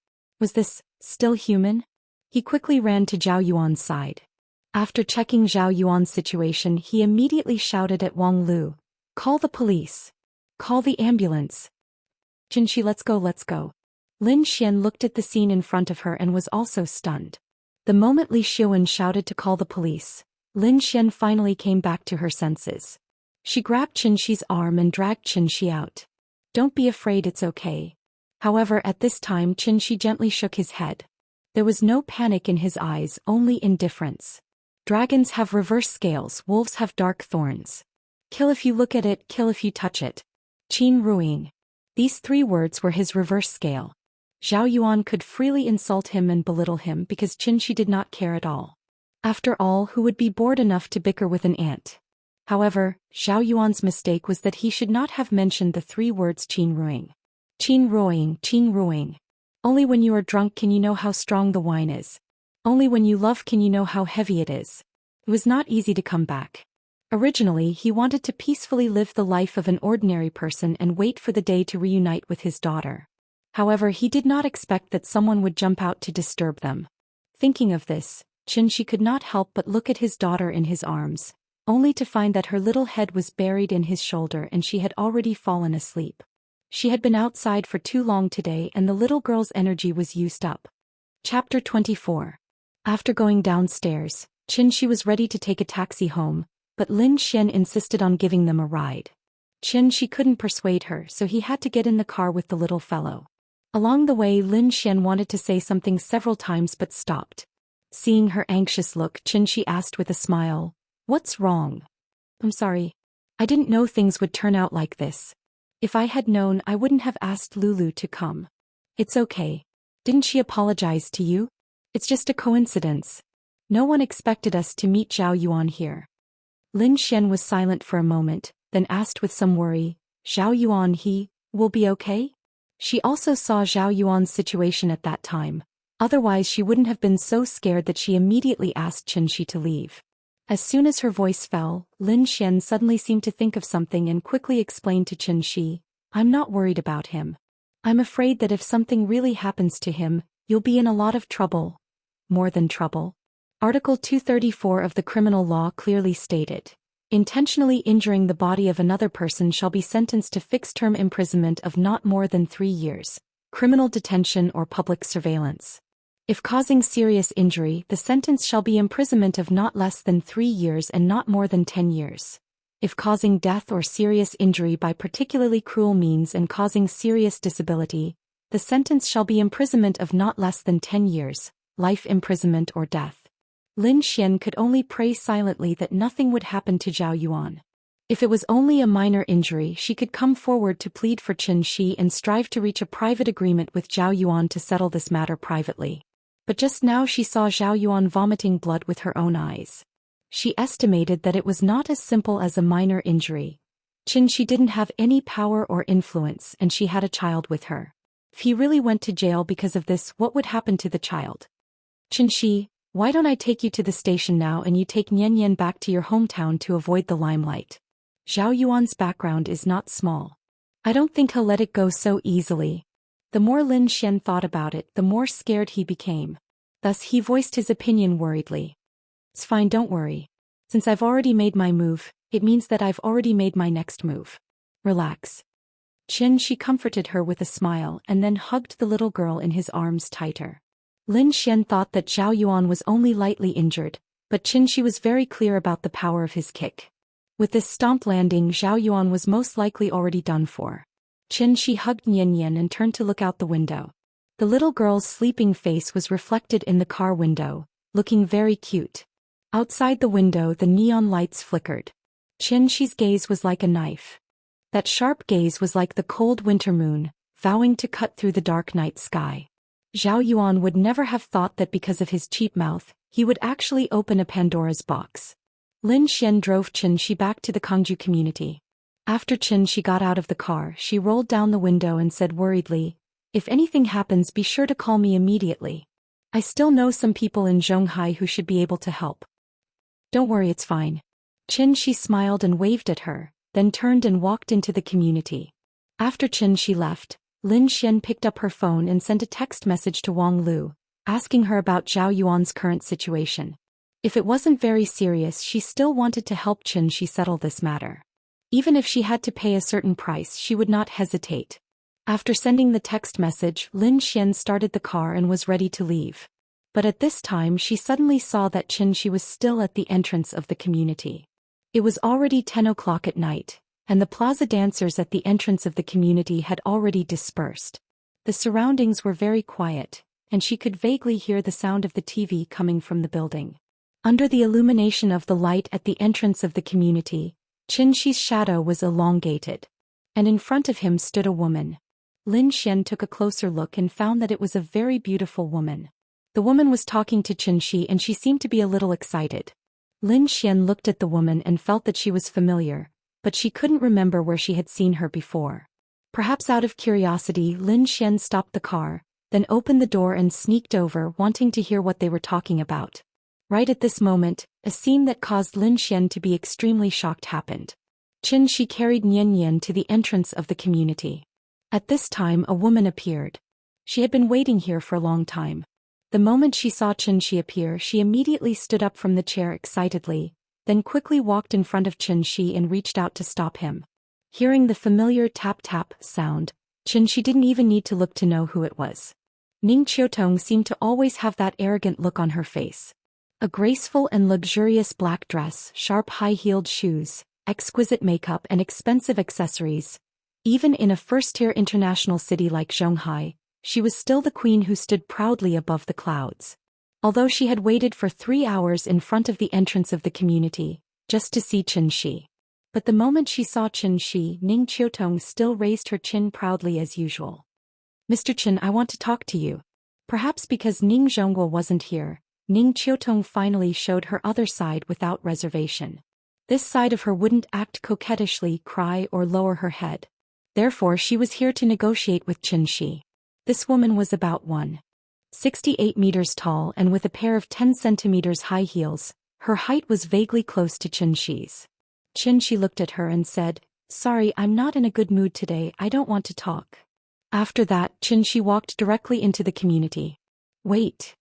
Was this still human? He quickly ran to Zhao Yuan's side. After checking Zhao Yuan's situation, he immediately shouted at Wang Lu, Call the police. Call the ambulance. Xianxia, let's go. Lin Xian looked at the scene in front of her and was also stunned. The moment Li Xiaowen shouted to call the police, Lin Xian finally came back to her senses. She grabbed Xianxia's arm and dragged Xianxia out. Don't be afraid, it's okay. However, at this time Xianxia gently shook his head. There was no panic in his eyes, only indifference. Dragons have reverse scales, wolves have dark thorns. Kill if you look at it, kill if you touch it. Qin Ruing. These 3 words were his reverse scale. Zhao Yuan could freely insult him and belittle him because Xianxia did not care at all. After all, who would be bored enough to bicker with an ant? However, Zhao Yuan's mistake was that he should not have mentioned the 3 words qin ruing. Qin ruing, qin ruing. Only when you are drunk can you know how strong the wine is. Only when you love can you know how heavy it is. It was not easy to come back. Originally, he wanted to peacefully live the life of an ordinary person and wait for the day to reunite with his daughter. However, he did not expect that someone would jump out to disturb them. Thinking of this, Xianxia could not help but look at his daughter in his arms, only to find that her little head was buried in his shoulder and she had already fallen asleep. She had been outside for too long today and the little girl's energy was used up. Chapter 24. After going downstairs, Xianxia was ready to take a taxi home, but Lin Xian insisted on giving them a ride. Xianxia couldn't persuade her, so he had to get in the car with the little fellow. Along the way, Lin Xian wanted to say something several times but stopped. Seeing her anxious look, Xianxia asked with a smile, "What's wrong?" "I'm sorry. I didn't know things would turn out like this. If I had known, I wouldn't have asked Lulu to come." "It's okay. Didn't she apologize to you?" "It's just a coincidence. No one expected us to meet Zhao Yuan here." Lin Xian was silent for a moment, then asked with some worry, "Zhao Yuan, he will be okay?" She also saw Zhao Yuan's situation at that time. Otherwise she wouldn't have been so scared that she immediately asked Xianxia to leave. As soon as her voice fell, Lin Xian suddenly seemed to think of something and quickly explained to Xianxia, "I'm not worried about him. I'm afraid that if something really happens to him, you'll be in a lot of trouble. More than trouble." Article 234 of the Criminal Law clearly stated, "Intentionally injuring the body of another person shall be sentenced to fixed-term imprisonment of not more than 3 years, criminal detention or public surveillance. If causing serious injury, the sentence shall be imprisonment of not less than 3 years and not more than 10 years. If causing death or serious injury by particularly cruel means and causing serious disability, the sentence shall be imprisonment of not less than 10 years, life imprisonment or death." Lin Xian could only pray silently that nothing would happen to Zhao Yuan. If it was only a minor injury, she could come forward to plead for Xianxia and strive to reach a private agreement with Zhao Yuan to settle this matter privately. But just now she saw Zhao Yuan vomiting blood with her own eyes. She estimated that it was not as simple as a minor injury. Xianxia didn't have any power or influence and she had a child with her. If he really went to jail because of this, what would happen to the child? "Xianxia, why don't I take you to the station now and you take Nian Nian back to your hometown to avoid the limelight? Zhao Yuan's background is not small. I don't think he'll let it go so easily." The more Lin Xian thought about it, the more scared he became. Thus he voiced his opinion worriedly. "It's fine, don't worry. Since I've already made my move, it means that I've already made my next move. Relax." Xianxia comforted her with a smile and then hugged the little girl in his arms tighter. Lin Xian thought that Zhao Yuan was only lightly injured, but Xianxia was very clear about the power of his kick. With this stomp landing, Zhao Yuan was most likely already done for. Xianxia hugged Nian Nian and turned to look out the window. The little girl's sleeping face was reflected in the car window, looking very cute. Outside the window, the neon lights flickered. Xianxia's gaze was like a knife. That sharp gaze was like the cold winter moon, vowing to cut through the dark night sky. Zhao Yuan would never have thought that because of his cheap mouth, he would actually open a Pandora's box. Lin Xian drove Xianxia back to the Kangju community. After Xianxia got out of the car, she rolled down the window and said worriedly, "If anything happens, be sure to call me immediately. I still know some people in Zhonghai who should be able to help." "Don't worry, it's fine." Xianxia smiled and waved at her, then turned and walked into the community. After Xianxia left, Lin Xian picked up her phone and sent a text message to Wang Lu, asking her about Zhao Yuan's current situation. If it wasn't very serious, she still wanted to help Xianxia settle this matter. Even if she had to pay a certain price, she would not hesitate. After sending the text message, Lin Xian started the car and was ready to leave. But at this time she suddenly saw that Xianxia was still at the entrance of the community. It was already 10 o'clock at night, and the plaza dancers at the entrance of the community had already dispersed. The surroundings were very quiet, and she could vaguely hear the sound of the TV coming from the building. Under the illumination of the light at the entrance of the community, Xianxia's shadow was elongated. And in front of him stood a woman. Lin Xian took a closer look and found that it was a very beautiful woman. The woman was talking to Xianxia and she seemed to be a little excited. Lin Xian looked at the woman and felt that she was familiar, but she couldn't remember where she had seen her before. Perhaps out of curiosity, Lin Xian stopped the car, then opened the door and sneaked over, wanting to hear what they were talking about. Right at this moment, a scene that caused Lin Xian to be extremely shocked happened. Xianxia carried Nian Nian to the entrance of the community. At this time a woman appeared. She had been waiting here for a long time. The moment she saw Xianxia appear, she immediately stood up from the chair excitedly, then quickly walked in front of Xianxia and reached out to stop him. Hearing the familiar tap-tap sound, Xianxia didn't even need to look to know who it was. Ning Qiutong seemed to always have that arrogant look on her face. A graceful and luxurious black dress, sharp high-heeled shoes, exquisite makeup and expensive accessories. Even in a first-tier international city like Shanghai, she was still the queen who stood proudly above the clouds. Although she had waited for 3 hours in front of the entrance of the community, just to see Xianxia. But the moment she saw Xianxia, Ning Qiutong still raised her chin proudly as usual. "Mr. Qin, I want to talk to you." Perhaps because Ning Zhongguo wasn't here, Ning Qiutong finally showed her other side without reservation. This side of her wouldn't act coquettishly, cry or lower her head. Therefore she was here to negotiate with Xianxia. This woman was about 1.68 meters tall and with a pair of 10 centimeters high heels. Her height was vaguely close to Xianxia's. Xianxia looked at her and said, "Sorry, I'm not in a good mood today, I don't want to talk." After that, Xianxia walked directly into the community. "Wait."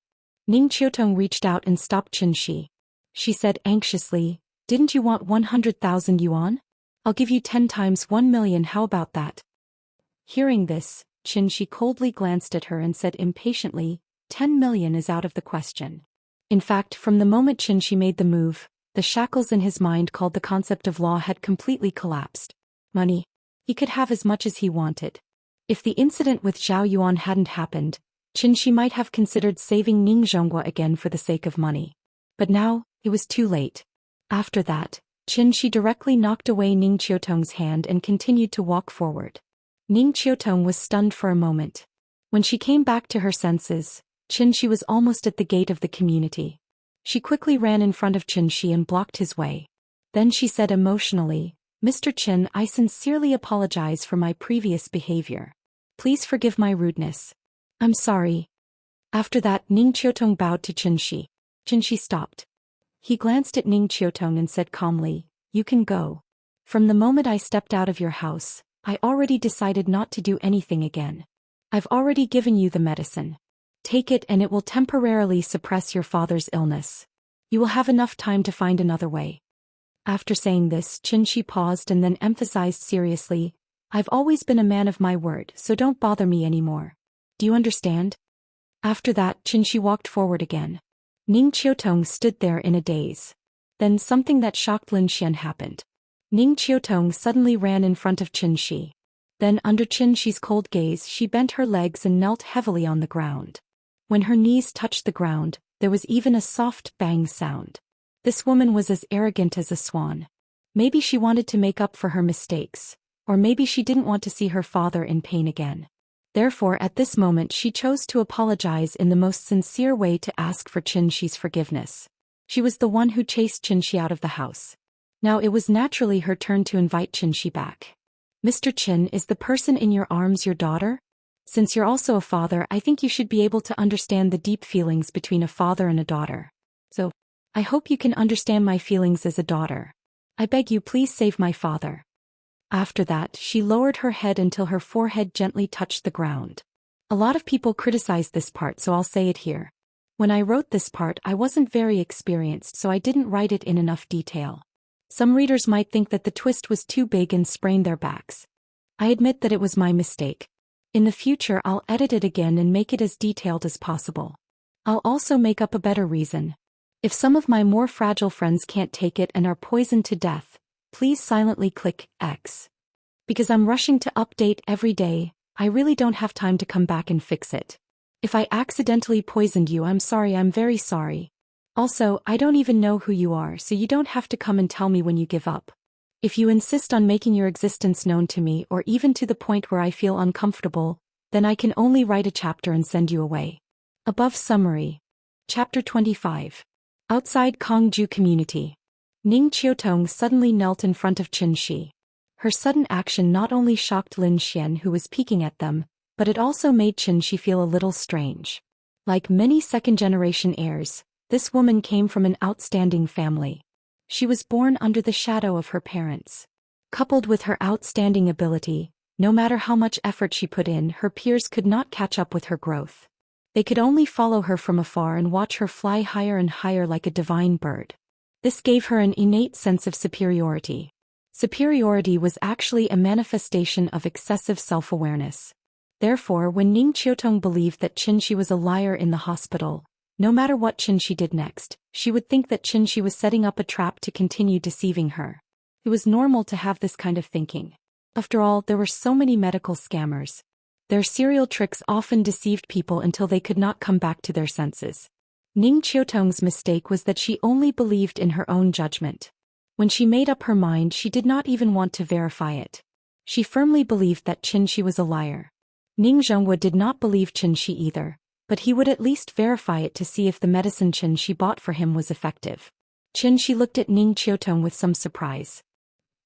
Ning Qiutong reached out and stopped Xianxia. She said anxiously, "Didn't you want 100,000 yuan? I'll give you 10 times 1 million, how about that?" Hearing this, Xianxia coldly glanced at her and said impatiently, 10 million is out of the question. In fact, from the moment Xianxia made the move, the shackles in his mind called the concept of law had completely collapsed. Money. He could have as much as he wanted. If the incident with Zhao Yuan hadn't happened, Xianxia might have considered saving Ning Zhongguo again for the sake of money. But now, it was too late. After that, Xianxia directly knocked away Ning Qiutong's hand and continued to walk forward. Ning Qiutong was stunned for a moment. When she came back to her senses, Xianxia was almost at the gate of the community. She quickly ran in front of Xianxia and blocked his way. Then she said emotionally, "Mr. Qin, I sincerely apologize for my previous behavior. Please forgive my rudeness." "I'm sorry." After that, Ning Qiutong bowed to Xianxia. Xianxia stopped. He glanced at Ning Qiutong and said calmly, "You can go. From the moment I stepped out of your house, I already decided not to do anything again. I've already given you the medicine. Take it and it will temporarily suppress your father's illness. You will have enough time to find another way." After saying this, Xianxia paused and then emphasized seriously, "I've always been a man of my word, so don't bother me anymore. Do you understand?" After that, Xianxia walked forward again. Ning Qiutong stood there in a daze. Then something that shocked Lin Xian happened. Ning Qiutong suddenly ran in front of Xianxia. Then under Xianxia's cold gaze she bent her legs and knelt heavily on the ground. When her knees touched the ground, there was even a soft bang sound. This woman was as arrogant as a swan. Maybe she wanted to make up for her mistakes, or maybe she didn't want to see her father in pain again. Therefore at this moment she chose to apologize in the most sincere way to ask for Xianxia's forgiveness. She was the one who chased Xianxia out of the house. Now it was naturally her turn to invite Xianxia back. "Mr. Qin, is the person in your arms your daughter? Since you're also a father, I think you should be able to understand the deep feelings between a father and a daughter. So, I hope you can understand my feelings as a daughter. I beg you, please save my father." After that, she lowered her head until her forehead gently touched the ground. A lot of people criticized this part, so I'll say it here. When I wrote this part, I wasn't very experienced, so I didn't write it in enough detail. Some readers might think that the twist was too big and sprain their backs. I admit that it was my mistake. In the future I'll edit it again and make it as detailed as possible. I'll also make up a better reason. If some of my more fragile friends can't take it and are poisoned to death, please silently click X. Because I'm rushing to update every day, I really don't have time to come back and fix it. If I accidentally poisoned you, I'm sorry, I'm very sorry. Also, I don't even know who you are, so you don't have to come and tell me when you give up. If you insist on making your existence known to me or even to the point where I feel uncomfortable, then I can only write a chapter and send you away. Above summary. Chapter 25. Outside Kongju Community. Ning Qiutong suddenly knelt in front of Xianxia. Her sudden action not only shocked Lin Xian who was peeking at them, but it also made Xianxia feel a little strange. Like many second-generation heirs, this woman came from an outstanding family. She was born under the shadow of her parents. Coupled with her outstanding ability, no matter how much effort she put in, her peers could not catch up with her growth. They could only follow her from afar and watch her fly higher and higher like a divine bird. This gave her an innate sense of superiority. Superiority was actually a manifestation of excessive self-awareness. Therefore, when Ning Qiutong believed that Xianxia was a liar in the hospital, no matter what Xianxia did next, she would think that Xianxia was setting up a trap to continue deceiving her. It was normal to have this kind of thinking. After all, there were so many medical scammers. Their serial tricks often deceived people until they could not come back to their senses. Ning Qiutong's mistake was that she only believed in her own judgment. When she made up her mind, she did not even want to verify it. She firmly believed that Xianxia was a liar. Ning Zhongwu did not believe Xianxia either, but he would at least verify it to see if the medicine Xianxia bought for him was effective. Xianxia looked at Ning Qiutong with some surprise.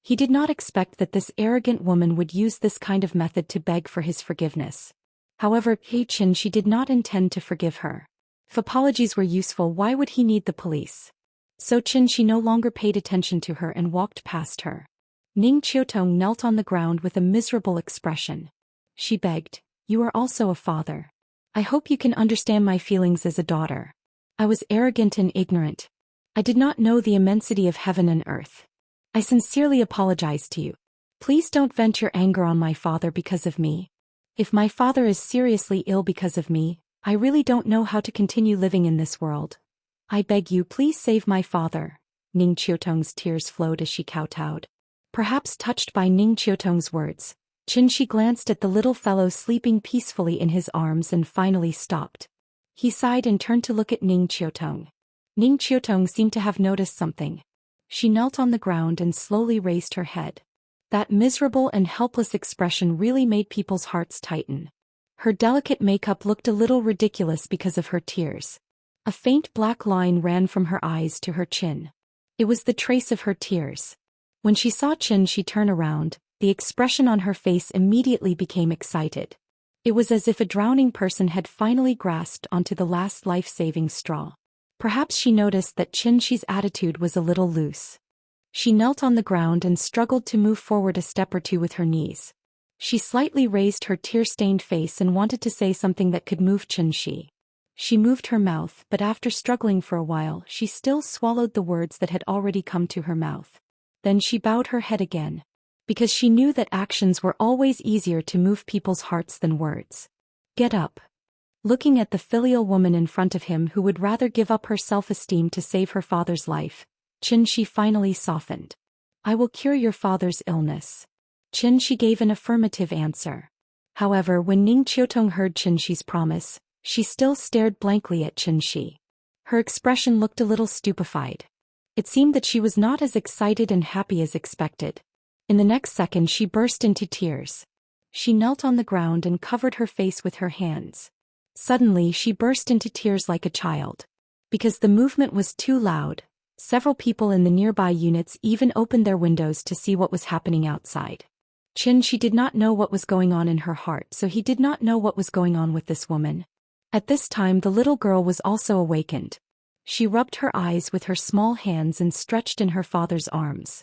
He did not expect that this arrogant woman would use this kind of method to beg for his forgiveness. However, Xianxia did not intend to forgive her. If apologies were useful, why would he need the police? So Xianxia no longer paid attention to her and walked past her. Ning Qiutong knelt on the ground with a miserable expression. She begged, "You are also a father. I hope you can understand my feelings as a daughter. I was arrogant and ignorant. I did not know the immensity of heaven and earth. I sincerely apologize to you. Please don't vent your anger on my father because of me. If my father is seriously ill because of me, I really don't know how to continue living in this world. I beg you, please save my father." Ning Qiutong's tears flowed as she kowtowed. Perhaps touched by Ning Qiutong's words, Xianxia glanced at the little fellow sleeping peacefully in his arms and finally stopped. He sighed and turned to look at Ning Qiutong. Ning Qiutong seemed to have noticed something. She knelt on the ground and slowly raised her head. That miserable and helpless expression really made people's hearts tighten. Her delicate makeup looked a little ridiculous because of her tears. A faint black line ran from her eyes to her chin. It was the trace of her tears. When she saw Xianxia turn around, the expression on her face immediately became excited. It was as if a drowning person had finally grasped onto the last life-saving straw. Perhaps she noticed that Xianxia's attitude was a little loose. She knelt on the ground and struggled to move forward a step or two with her knees. She slightly raised her tear-stained face and wanted to say something that could move Xianxia. She moved her mouth, but after struggling for a while, she still swallowed the words that had already come to her mouth. Then she bowed her head again. Because she knew that actions were always easier to move people's hearts than words. "Get up." Looking at the filial woman in front of him who would rather give up her self-esteem to save her father's life, Xianxia finally softened. "I will cure your father's illness." Xianxia gave an affirmative answer. However, when Ning Qiutong heard Xianxia's promise, she still stared blankly at Xianxia. Her expression looked a little stupefied. It seemed that she was not as excited and happy as expected. In the next second she burst into tears. She knelt on the ground and covered her face with her hands. Suddenly she burst into tears like a child. Because the movement was too loud, several people in the nearby units even opened their windows to see what was happening outside. Xianxia did not know what was going on in her heart, so he did not know what was going on with this woman. At this time the little girl was also awakened. She rubbed her eyes with her small hands and stretched in her father's arms.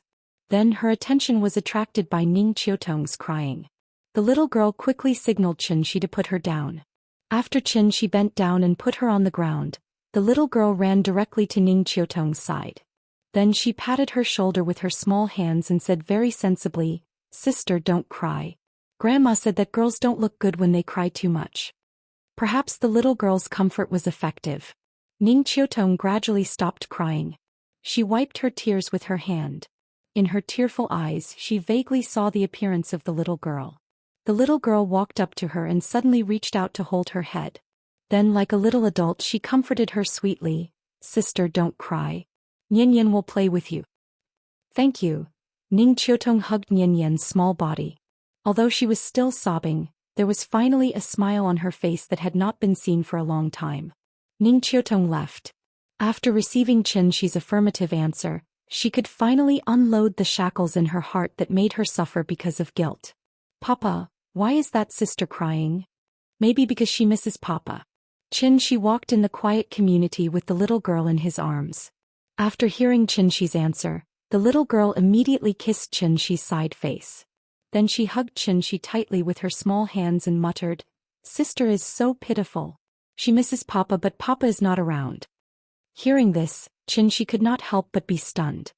Then her attention was attracted by Ning Qiutong's crying. The little girl quickly signaled Xianxia to put her down. After Xianxia bent down and put her on the ground, the little girl ran directly to Ning Qiutong's side. Then she patted her shoulder with her small hands and said very sensibly, "Sister, don't cry. Grandma said that girls don't look good when they cry too much." Perhaps the little girl's comfort was effective. Ning Qiutong gradually stopped crying. She wiped her tears with her hand. In her tearful eyes she vaguely saw the appearance of the little girl. The little girl walked up to her and suddenly reached out to hold her head. Then like a little adult she comforted her sweetly, "Sister, don't cry. Nian will play with you." "Thank you." Ning Qiutong hugged Nian's small body. Although she was still sobbing, there was finally a smile on her face that had not been seen for a long time. Ning Qiutong left. After receiving Xianxi's affirmative answer, she could finally unload the shackles in her heart that made her suffer because of guilt. Papa, why is that sister crying? Maybe because she misses Papa. Xianxi walked in the quiet community with the little girl in his arms. After hearing Xianxi's answer, the little girl immediately kissed Xianxi's side face. Then she hugged Xianxi tightly with her small hands and muttered, "Sister is so pitiful. She misses Papa but Papa is not around." Hearing this, Xianxi could not help but be stunned.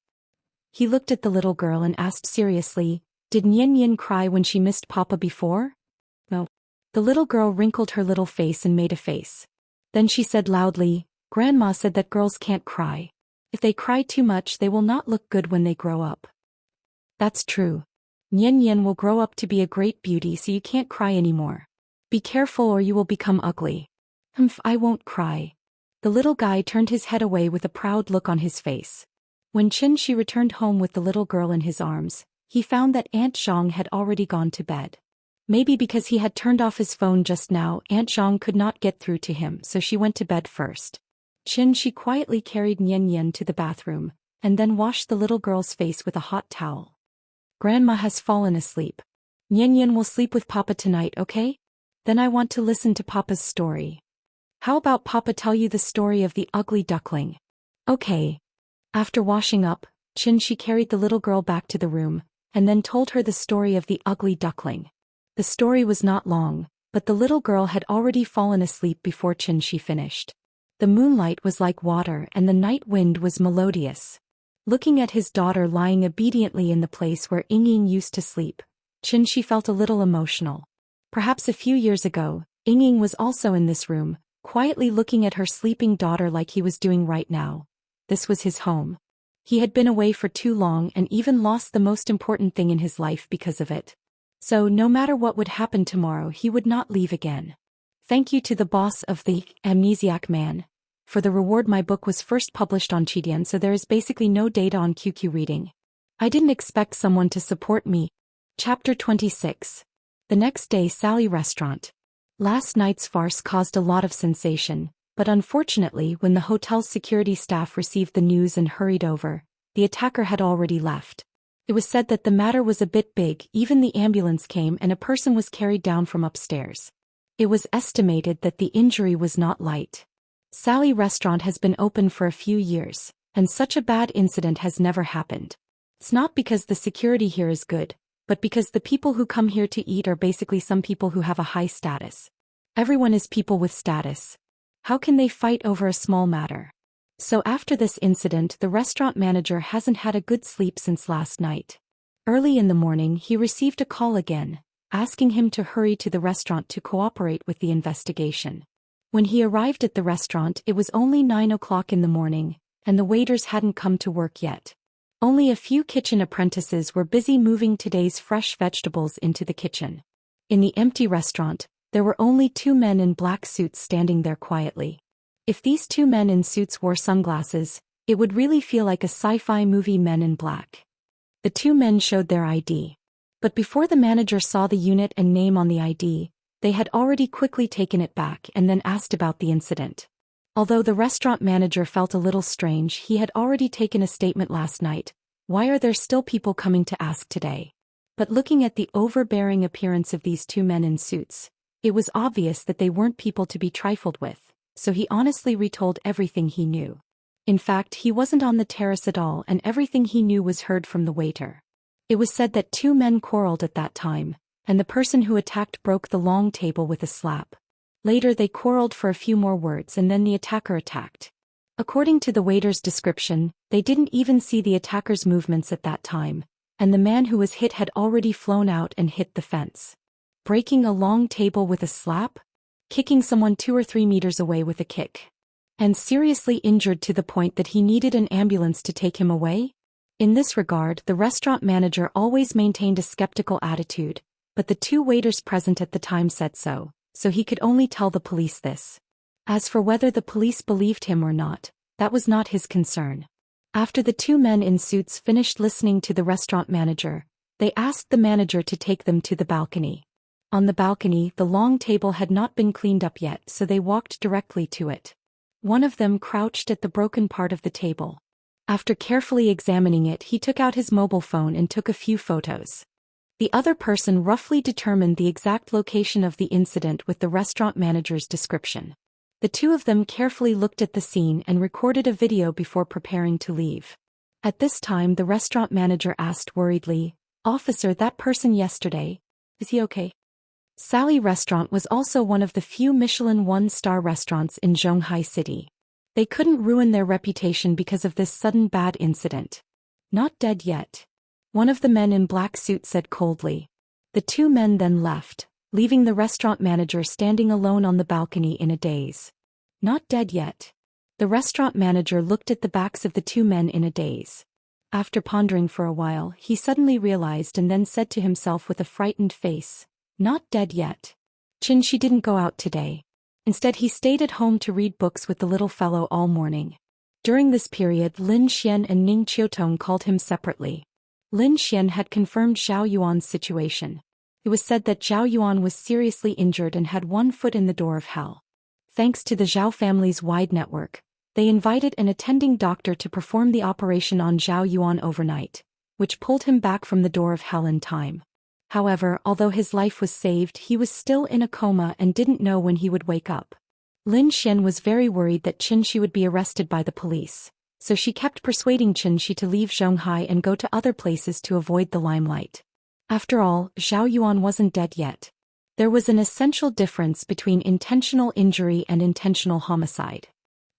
He looked at the little girl and asked seriously, "Did Nian Yin cry when she missed Papa before?" "No." The little girl wrinkled her little face and made a face. Then she said loudly, "Grandma said that girls can't cry. If they cry too much they will not look good when they grow up." "That's true. Nian Yin will grow up to be a great beauty, so you can't cry anymore. Be careful or you will become ugly." I won't cry." The little guy turned his head away with a proud look on his face. When Xianxi returned home with the little girl in his arms, he found that Aunt Zhang had already gone to bed. Maybe because he had turned off his phone just now, Aunt Zhang could not get through to him, so she went to bed first. Xianxi quietly carried Nian Yin to the bathroom, and then washed the little girl's face with a hot towel. "Grandma has fallen asleep. Nian Yin will sleep with Papa tonight, okay? Then I want to listen to Papa's story. How about Papa tell you the story of the ugly duckling?" "Okay." After washing up, Xianxi carried the little girl back to the room, and then told her the story of the ugly duckling. The story was not long, but the little girl had already fallen asleep before Xianxi finished. The moonlight was like water and the night wind was melodious. Looking at his daughter lying obediently in the place where Ying used to sleep, Xianxi felt a little emotional. Perhaps a few years ago, Ying was also in this room, quietly looking at her sleeping daughter like he was doing right now. This was his home. He had been away for too long and even lost the most important thing in his life because of it. So no matter what would happen tomorrow, he would not leave again. Thank you to the boss of the Amnesiac Man. For the reward, my book was first published on Qidian, so there is basically no data on QQ reading. I didn't expect someone to support me. Chapter 26. The next day, Sally Restaurant. Last night's farce caused a lot of sensation, but unfortunately when the hotel's security staff received the news and hurried over, the attacker had already left. It was said that the matter was a bit big, even the ambulance came and a person was carried down from upstairs. It was estimated that the injury was not light. Sally Restaurant has been open for a few years, and such a bad incident has never happened. It's not because the security here is good, but because the people who come here to eat are basically some people who have a high status. Everyone is people with status. How can they fight over a small matter? So after this incident, the restaurant manager hasn't had a good sleep since last night. Early in the morning, he received a call again, asking him to hurry to the restaurant to cooperate with the investigation. When he arrived at the restaurant, it was only 9 o'clock in the morning, and the waiters hadn't come to work yet. Only a few kitchen apprentices were busy moving today's fresh vegetables into the kitchen. In the empty restaurant, there were only 2 men in black suits standing there quietly. If these 2 men in suits wore sunglasses, it would really feel like a sci-fi movie Men in Black. The 2 men showed their ID. But before the manager saw the unit and name on the ID, they had already quickly taken it back and then asked about the incident. Although the restaurant manager felt a little strange, he had already taken a statement last night. Why are there still people coming to ask today? But looking at the overbearing appearance of these 2 men in suits, it was obvious that they weren't people to be trifled with. So he honestly retold everything he knew. In fact, he wasn't on the terrace at all and everything he knew was heard from the waiter. It was said that 2 men quarreled at that time, and the person who attacked broke the long table with a slap. Later they quarreled for a few more words and then the attacker attacked. According to the waiter's description, they didn't even see the attacker's movements at that time, and the man who was hit had already flown out and hit the fence. Breaking a long table with a slap? Kicking someone 2 or 3 meters away with a kick. And seriously injured to the point that he needed an ambulance to take him away? In this regard, the restaurant manager always maintained a skeptical attitude, but the 2 waiters present at the time said so he could only tell the police this. As for whether the police believed him or not, that was not his concern. After the 2 men in suits finished listening to the restaurant manager, they asked the manager to take them to the balcony. On the balcony, the long table had not been cleaned up yet, so they walked directly to it. One of them crouched at the broken part of the table. After carefully examining it, he took out his mobile phone and took a few photos. The other person roughly determined the exact location of the incident with the restaurant manager's description. The two of them carefully looked at the scene and recorded a video before preparing to leave. At this time, the restaurant manager asked worriedly, "Officer, that person yesterday, is he okay?" Sally Restaurant was also one of the few Michelin one-star restaurants in Zhou City. They couldn't ruin their reputation because of this sudden bad incident. "Not dead yet," one of the men in black suit said coldly. The two men then left, leaving the restaurant manager standing alone on the balcony in a daze. "Not dead yet." The restaurant manager looked at the backs of the two men in a daze. After pondering for a while, he suddenly realized and then said to himself with a frightened face, "Not dead yet." Xianxia didn't go out today. Instead, he stayed at home to read books with the little fellow all morning. During this period, Lin Xian and Ning Qiutong called him separately. Lin Xian had confirmed Zhao Yuan's situation. It was said that Zhao Yuan was seriously injured and had one foot in the door of hell. Thanks to the Zhao family's wide network, they invited an attending doctor to perform the operation on Zhao Yuan overnight, which pulled him back from the door of hell in time. However, although his life was saved, he was still in a coma and didn't know when he would wake up. Lin Xian was very worried that Xianxia would be arrested by the police, so she kept persuading Xianxia to leave Zhonghai and go to other places to avoid the limelight. After all, Zhao Yuan wasn't dead yet. There was an essential difference between intentional injury and intentional homicide.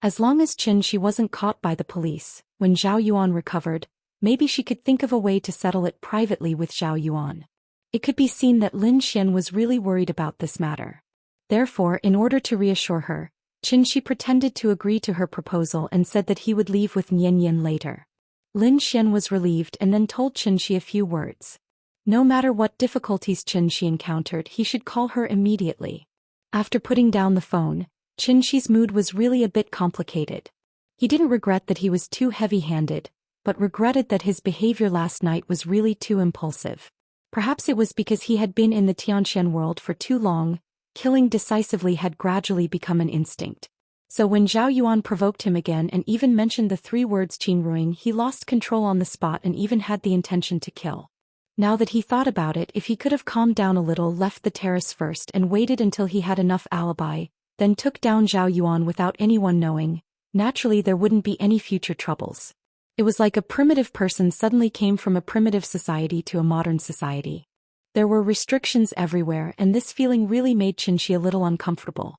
As long as Xianxia wasn't caught by the police, when Zhao Yuan recovered, maybe she could think of a way to settle it privately with Zhao Yuan. It could be seen that Lin Xian was really worried about this matter. Therefore, in order to reassure her, Xianxia pretended to agree to her proposal and said that he would leave with Nian Yan later. Lin Xian was relieved and then told Xianxia a few words. No matter what difficulties Xianxia encountered, he should call her immediately. After putting down the phone, Xianxia's mood was really a bit complicated. He didn't regret that he was too heavy-handed, but regretted that his behavior last night was really too impulsive. Perhaps it was because he had been in the Tianxian world for too long, killing decisively had gradually become an instinct. So when Zhao Yuan provoked him again and even mentioned the three words Qinruing, he lost control on the spot and even had the intention to kill. Now that he thought about it, if he could have calmed down a little, left the terrace first and waited until he had enough alibi, then took down Zhao Yuan without anyone knowing, naturally there wouldn't be any future troubles. It was like a primitive person suddenly came from a primitive society to a modern society. There were restrictions everywhere, and this feeling really made Xianxia a little uncomfortable.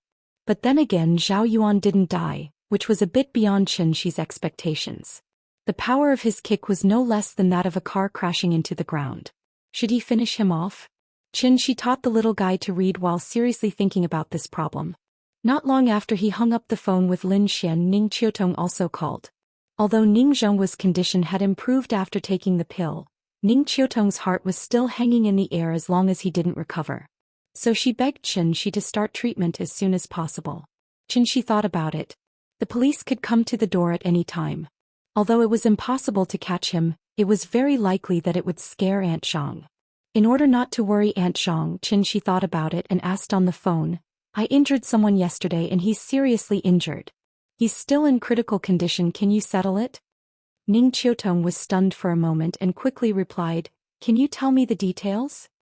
But then again, Zhao Yuan didn't die, which was a bit beyond Xianxia's expectations. The power of his kick was no less than that of a car crashing into the ground. Should he finish him off? Xianxia taught the little guy to read while seriously thinking about this problem. Not long after he hung up the phone with Lin Xian, Ning Qiutong also called. Although Ning Zhonghua's condition had improved after taking the pill, Ning Qiutong's heart was still hanging in the air as long as he didn't recover. So she begged Xianxia to start treatment as soon as possible. Xianxia thought about it. The police could come to the door at any time. Although it was impossible to catch him, it was very likely that it would scare Aunt Zhang. In order not to worry Aunt Zhang, Xianxia thought about it and asked on the phone, "I injured someone yesterday and he's seriously injured. He's still in critical condition, can you settle it?" Ning Qiutong was stunned for a moment and quickly replied, "Can you tell me the details?"